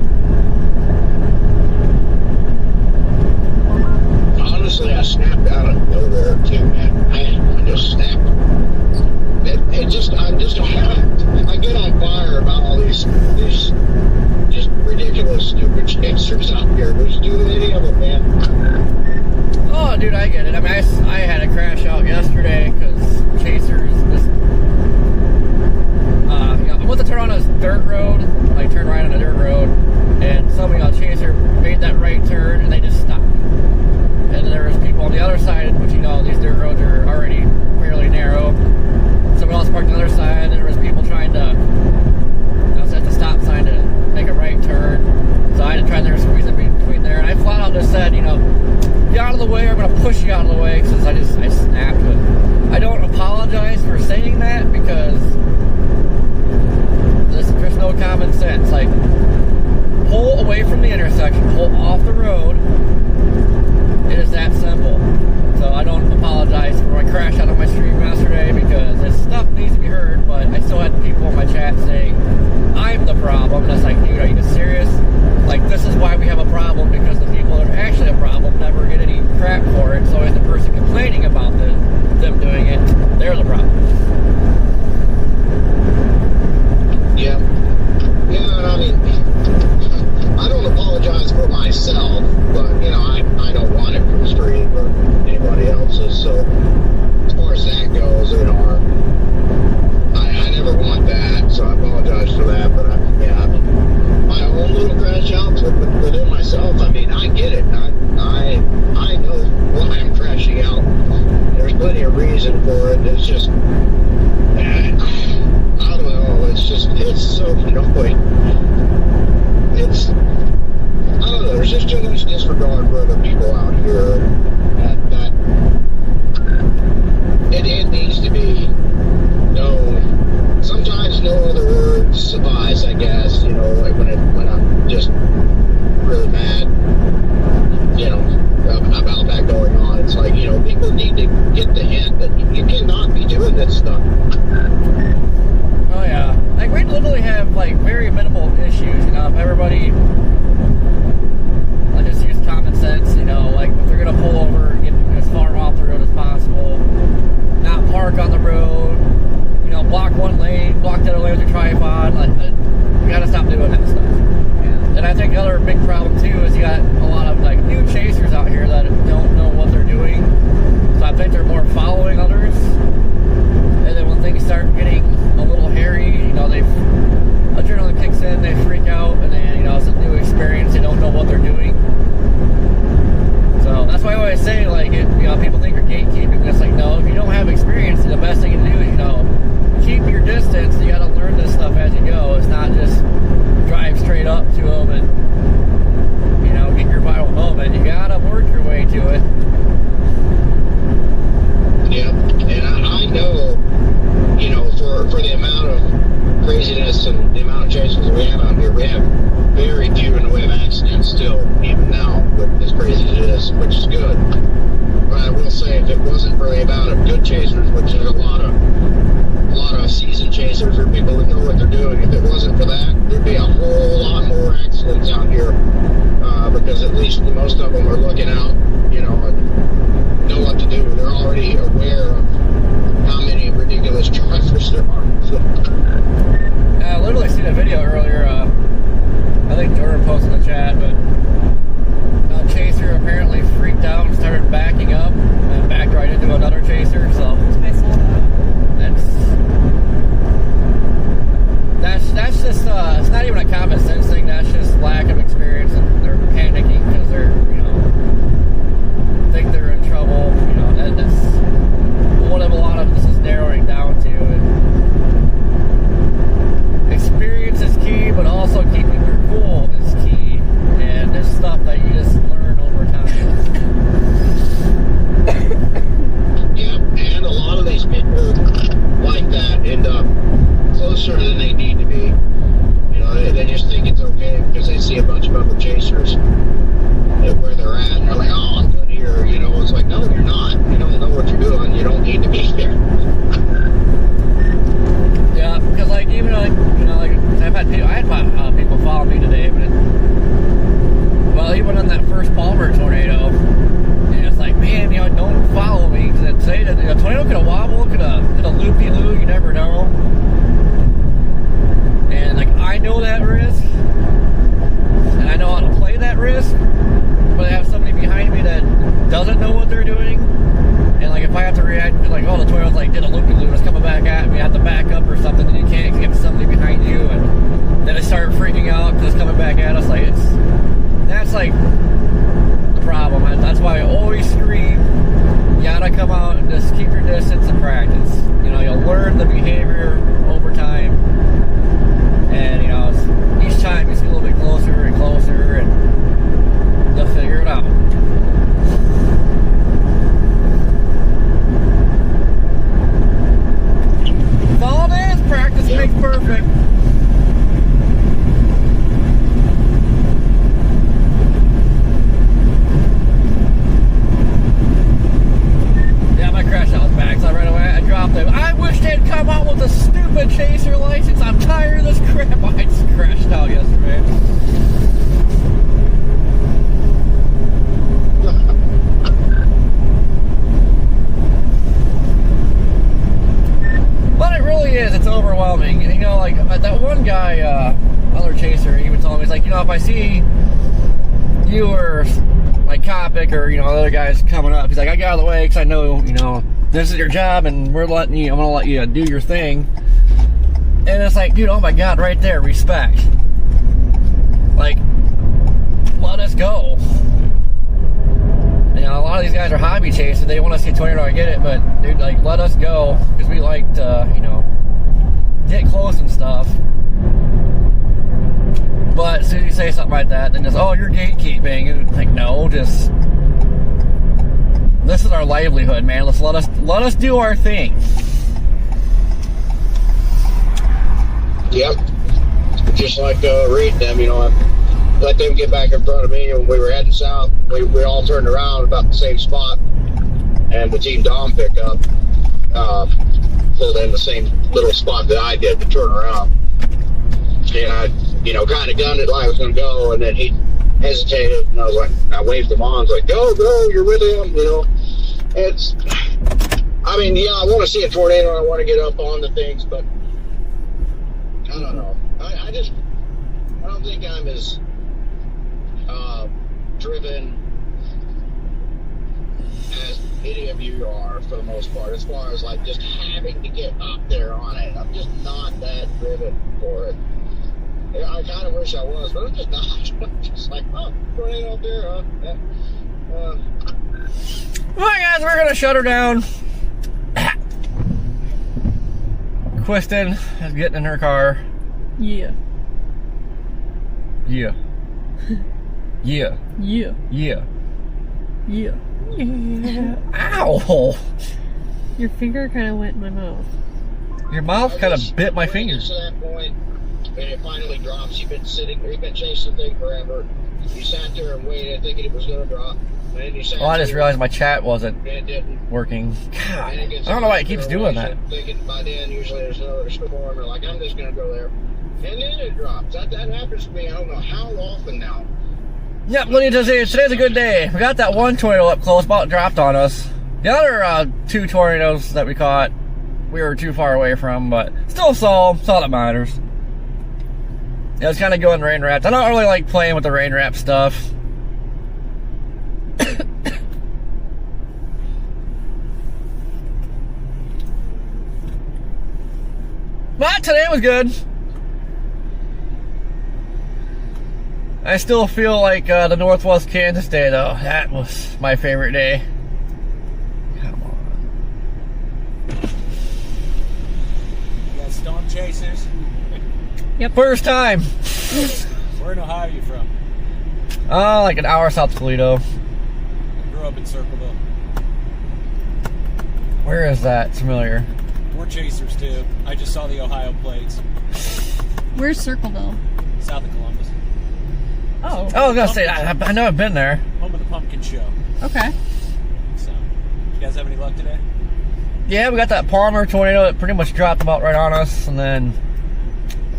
Speaker 5: Honestly, I snapped out of nowhere too, man. I just snapped. I get on fire about all these just ridiculous, stupid chasers out here. There's too many of them, man.
Speaker 3: Oh, dude, I get it. I mean, I had a crash out yesterday because chasers just, I went to turn on a dirt road, like turn right on a dirt road, and somebody on a chaser made that right turn, and they just stopped. And then there was people on the other side, which, you know, these dirt roads are already fairly narrow. Someone else parked on the other side, and there was people trying to, set the stop sign to make a right turn. So I had to try to squeeze in between there, and I flat out just said, you know, get out of the way, or I'm going to push you out of the way, because I snapped. But I don't apologize for saying that, because there's no common sense. Like, pull away from the intersection, pull off the road. It is that simple. So I don't apologize for my crash out of my stream yesterday, because this stuff needs to be heard, but I still had people in my chat saying I'm the problem, and it's like, dude, are you serious? Like, this is why we have a problem, because the people that are actually a problem never get any crap for it, so if the person complaining about them doing it, they're the problem.
Speaker 5: Yeah, I mean, I don't apologize for myself, but, you know, I don't want it frustrated for anybody else's, so as far as that goes, you know, I never want that, so I apologize for that, but my own little crash outs within myself, I mean, I get it. I know why I'm crashing out. There's plenty of reason for it. It's just, I don't know, it's so annoying. I don't know, there's just too much disregard for other people out here that it needs to be known. Sometimes no other words suffice, I guess, you know, like when I'm just really mad, you know, about that going on. It's like, you know, people need to get the hint that you cannot be doing this stuff.
Speaker 3: Oh yeah, like we literally have like very minimal issues, you know, if everybody just use common sense, you know, like if they're gonna pull over, get as far off the road as possible, not park on the road, you know, block one lane, block the other lane with your tripod, like, we gotta stop doing that stuff. Yeah. And I think the other big problem too is you got a lot of like new chasers out here that don't know what they're doing, so I think they're more following others, and then when things start getting a little hairy, you know, adrenaline kicks in, they freak out, and then, you know, it's a new experience, they don't know what they're doing. So,
Speaker 5: if it wasn't for that, there'd be a whole lot more accidents out here. Because at least most of them are looking out, you know, and know what to do. They're already aware of how many ridiculous drivers there are. So.
Speaker 3: I literally seen a video earlier. I think Jordan posted in the chat, but a chaser apparently freaked out and started backing up and backed right into another chaser. So
Speaker 2: I saw that.
Speaker 3: That's just it's not even a common sense thing. That's just lack of experience, and they're panicking because they're, you know, think they're in trouble. You know, that's what a lot of this is narrowing down to. And experience is key, but also keeping your cool is key, and it's stuff that you just learn over time.
Speaker 5: Yeah, and a lot of these people like that end up closer than they need to be. You know, they just think it's okay because they see a bunch of other chasers where they're at, and they're like, oh, I'm good here. You know, it's like, no, you're not. You don't know what you're doing. You don't need to be there.
Speaker 3: Yeah, because like even like, you know, like I had people follow me today, but well, even on that first Palmer tornado, and it's like, man, you know, don't follow me because today the tornado could have wobbled, could have loopy-loo, you never know. And like I know that risk, and I know how to play that risk, but I have somebody behind me that doesn't know what they're doing. And like if I have to react to like, oh, the tornado's like did a loopy-loo, it's coming back at me, I have to back up or something, and you can't get somebody behind you, and then I start freaking out because it's coming back at us. Like that's like the problem. That's why I always scream, you gotta come out and just keep your distance and practice. You know, you'll learn the behavior over time, and you know, each time you get a little bit closer and closer, and you'll figure it out. All it is, practice makes perfect. Yeah, my crash out was back, so right away I dropped it. I wish they'd come out with a stupid chaser license. I'm tired of this crap. I just crashed out yesterday. But it really is, it's overwhelming. You know, like that one guy, other chaser, he would tell me, he's like, you know, if I see you or like Kopic or, you know, other guys coming up, he's like, I get out of the way because I know, you know, this is your job and I'm gonna let you do your thing. And it's like, dude, oh my God, right there, respect. Like, let us go. You know, a lot of these guys are hobby chasers. They want to see a tornado, I get it, but dude, like, let us go because we like to, you know, get close and stuff. But as soon as you say something like that, then just, oh, you're gatekeeping. And like, no, just this is our livelihood, man. Let us do our thing.
Speaker 5: Yep. Just like reading them, you know, I let them get back in front of me, and we were heading south. We all turned around about the same spot, and the team Dom picked up pulled in the same little spot that I did to turn around. And I, you know, kind of gunned it like I was going to go, and then he hesitated, and I was like, I waved him on, I was like, go, you're with him, you know. It's, I mean, yeah, I want to see a tornado, I want to get up on the things, but I don't know. I don't think I'm as driven as any of you are for the most part, as far as like just having to get up there on it. I'm just not that driven for it. I kind of wish I was, but I'm just not. I'm just like, oh, tornado up there, huh? Yeah.
Speaker 3: Alright guys, we're gonna shut her down. Kristen is getting in her car.
Speaker 2: Yeah.
Speaker 3: Yeah. Yeah.
Speaker 2: Yeah.
Speaker 3: Yeah.
Speaker 2: Yeah. Yeah.
Speaker 3: Ow!
Speaker 2: Your finger kind of went in my mouth.
Speaker 3: Your mouth kind of bit my fingers.
Speaker 5: To that point, and it finally drops. You've been chasing the thing forever. You sat there and waited, thinking it was going to drop. And then you sat
Speaker 3: I just realized my chat wasn't
Speaker 5: didn't.
Speaker 3: working. God, I don't know why it keeps doing that.
Speaker 5: Thinking by then, usually there's another storm, or like, I'm just going to go there. And then it drops. That happens to me, I don't know how often now.
Speaker 3: Yep, Lydia just said today's a good day. We got that one tornado up close, about dropped on us. The other 2 tornadoes that we caught, we were too far away from, but still saw them. That's all that matters. Yeah, it's kind of going rain wrapped. I don't really like playing with the rain wrap stuff. But today was good. I still feel like the Northwest Kansas day, though. That was my favorite day. Come on.
Speaker 15: You got storm chasers?
Speaker 3: Yep. First time.
Speaker 15: Where in Ohio are you from?
Speaker 3: Like an hour south of Toledo.
Speaker 15: I grew up in Circleville.
Speaker 3: Where is that? It's familiar.
Speaker 15: We're chasers too. I just saw the Ohio plates.
Speaker 2: Where's Circleville?
Speaker 15: South of Columbus.
Speaker 2: Oh.
Speaker 3: I was gonna say, I know I've been there.
Speaker 15: Home of the pumpkin show.
Speaker 2: Okay.
Speaker 15: So, you guys have any luck today?
Speaker 3: Yeah, we got that Palmer tornado that pretty much dropped about right on us, and then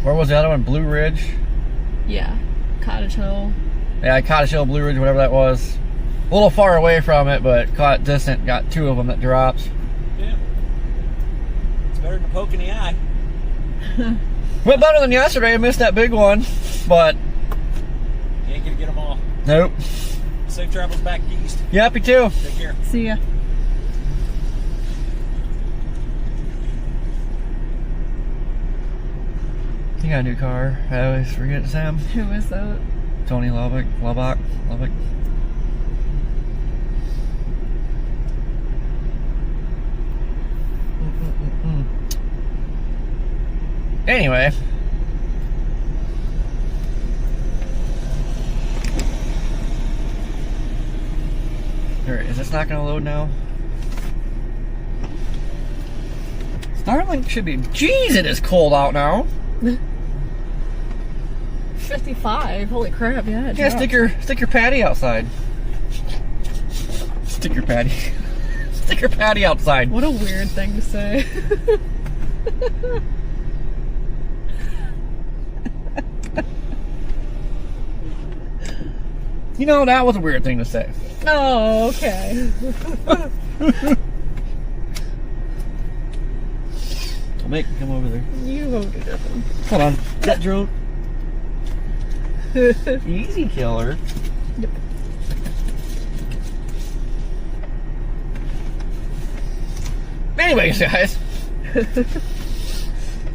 Speaker 3: where was the other one? Blue Ridge.
Speaker 2: Yeah, Cottage Hill.
Speaker 3: Yeah, Cottage Hill, Blue Ridge, whatever that was. A little far away from it, but caught distant. Got 2 of them that dropped.
Speaker 15: Yeah. It's better than a poke in the eye.
Speaker 3: Went better than yesterday. I missed that big one, but
Speaker 15: You ain't gonna get them all.
Speaker 3: nope.
Speaker 15: Safe travels back east.
Speaker 3: Yep, you too.
Speaker 15: Take care.
Speaker 2: See ya.
Speaker 3: You got a new car. I always forget, Sam.
Speaker 2: Who is that?
Speaker 3: Tony Lubbock. Anyway. Alright, is this not going to load now? Starlink should be... Jeez, it is cold out now.
Speaker 2: 55. Holy crap! Yeah.
Speaker 3: Yeah, stick your patty outside. Stick your patty. Stick your patty outside.
Speaker 2: What a weird thing to say.
Speaker 3: You know, that was a weird thing to say.
Speaker 2: Oh, okay.
Speaker 3: I'll make him come over there.
Speaker 2: You won't do nothing.
Speaker 3: Hold on. That drone. Easy killer.
Speaker 2: Yep.
Speaker 3: Anyways, guys.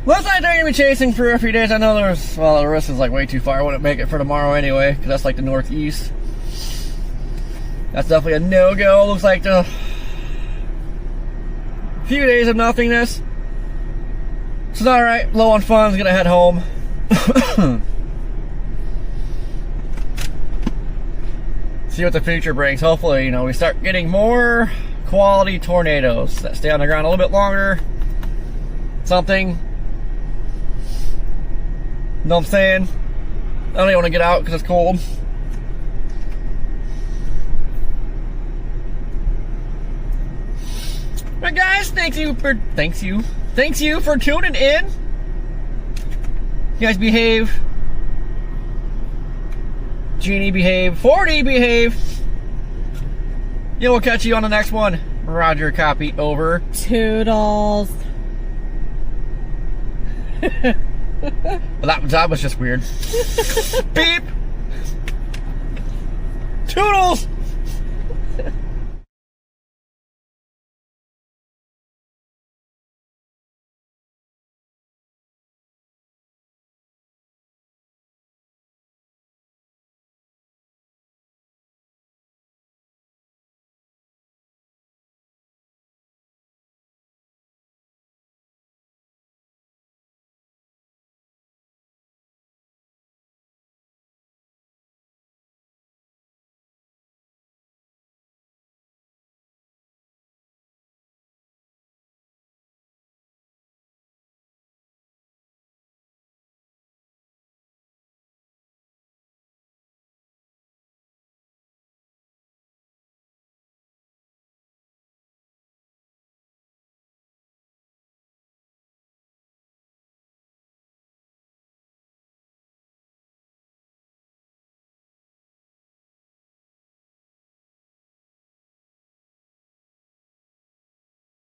Speaker 3: Looks like they're going to be chasing for a few days. I know there's, well, the risk is like way too far. I wouldn't make it for tomorrow anyway, because that's like the northeast. That's definitely a no-go. Looks like the few days of nothingness. It's alright. Low on funds. Gonna head home. See what the future brings. Hopefully, you know, we start getting more quality tornadoes that stay on the ground a little bit longer. Something. Know what I'm saying? I don't even want to get out because it's cold. But guys, thanks you for tuning in. You guys behave. Jeannie behave. 40 behave. Yeah, we'll catch you on the next one. Roger, copy, over.
Speaker 2: Toodles.
Speaker 3: Well, that was just weird. Beep. Toodles.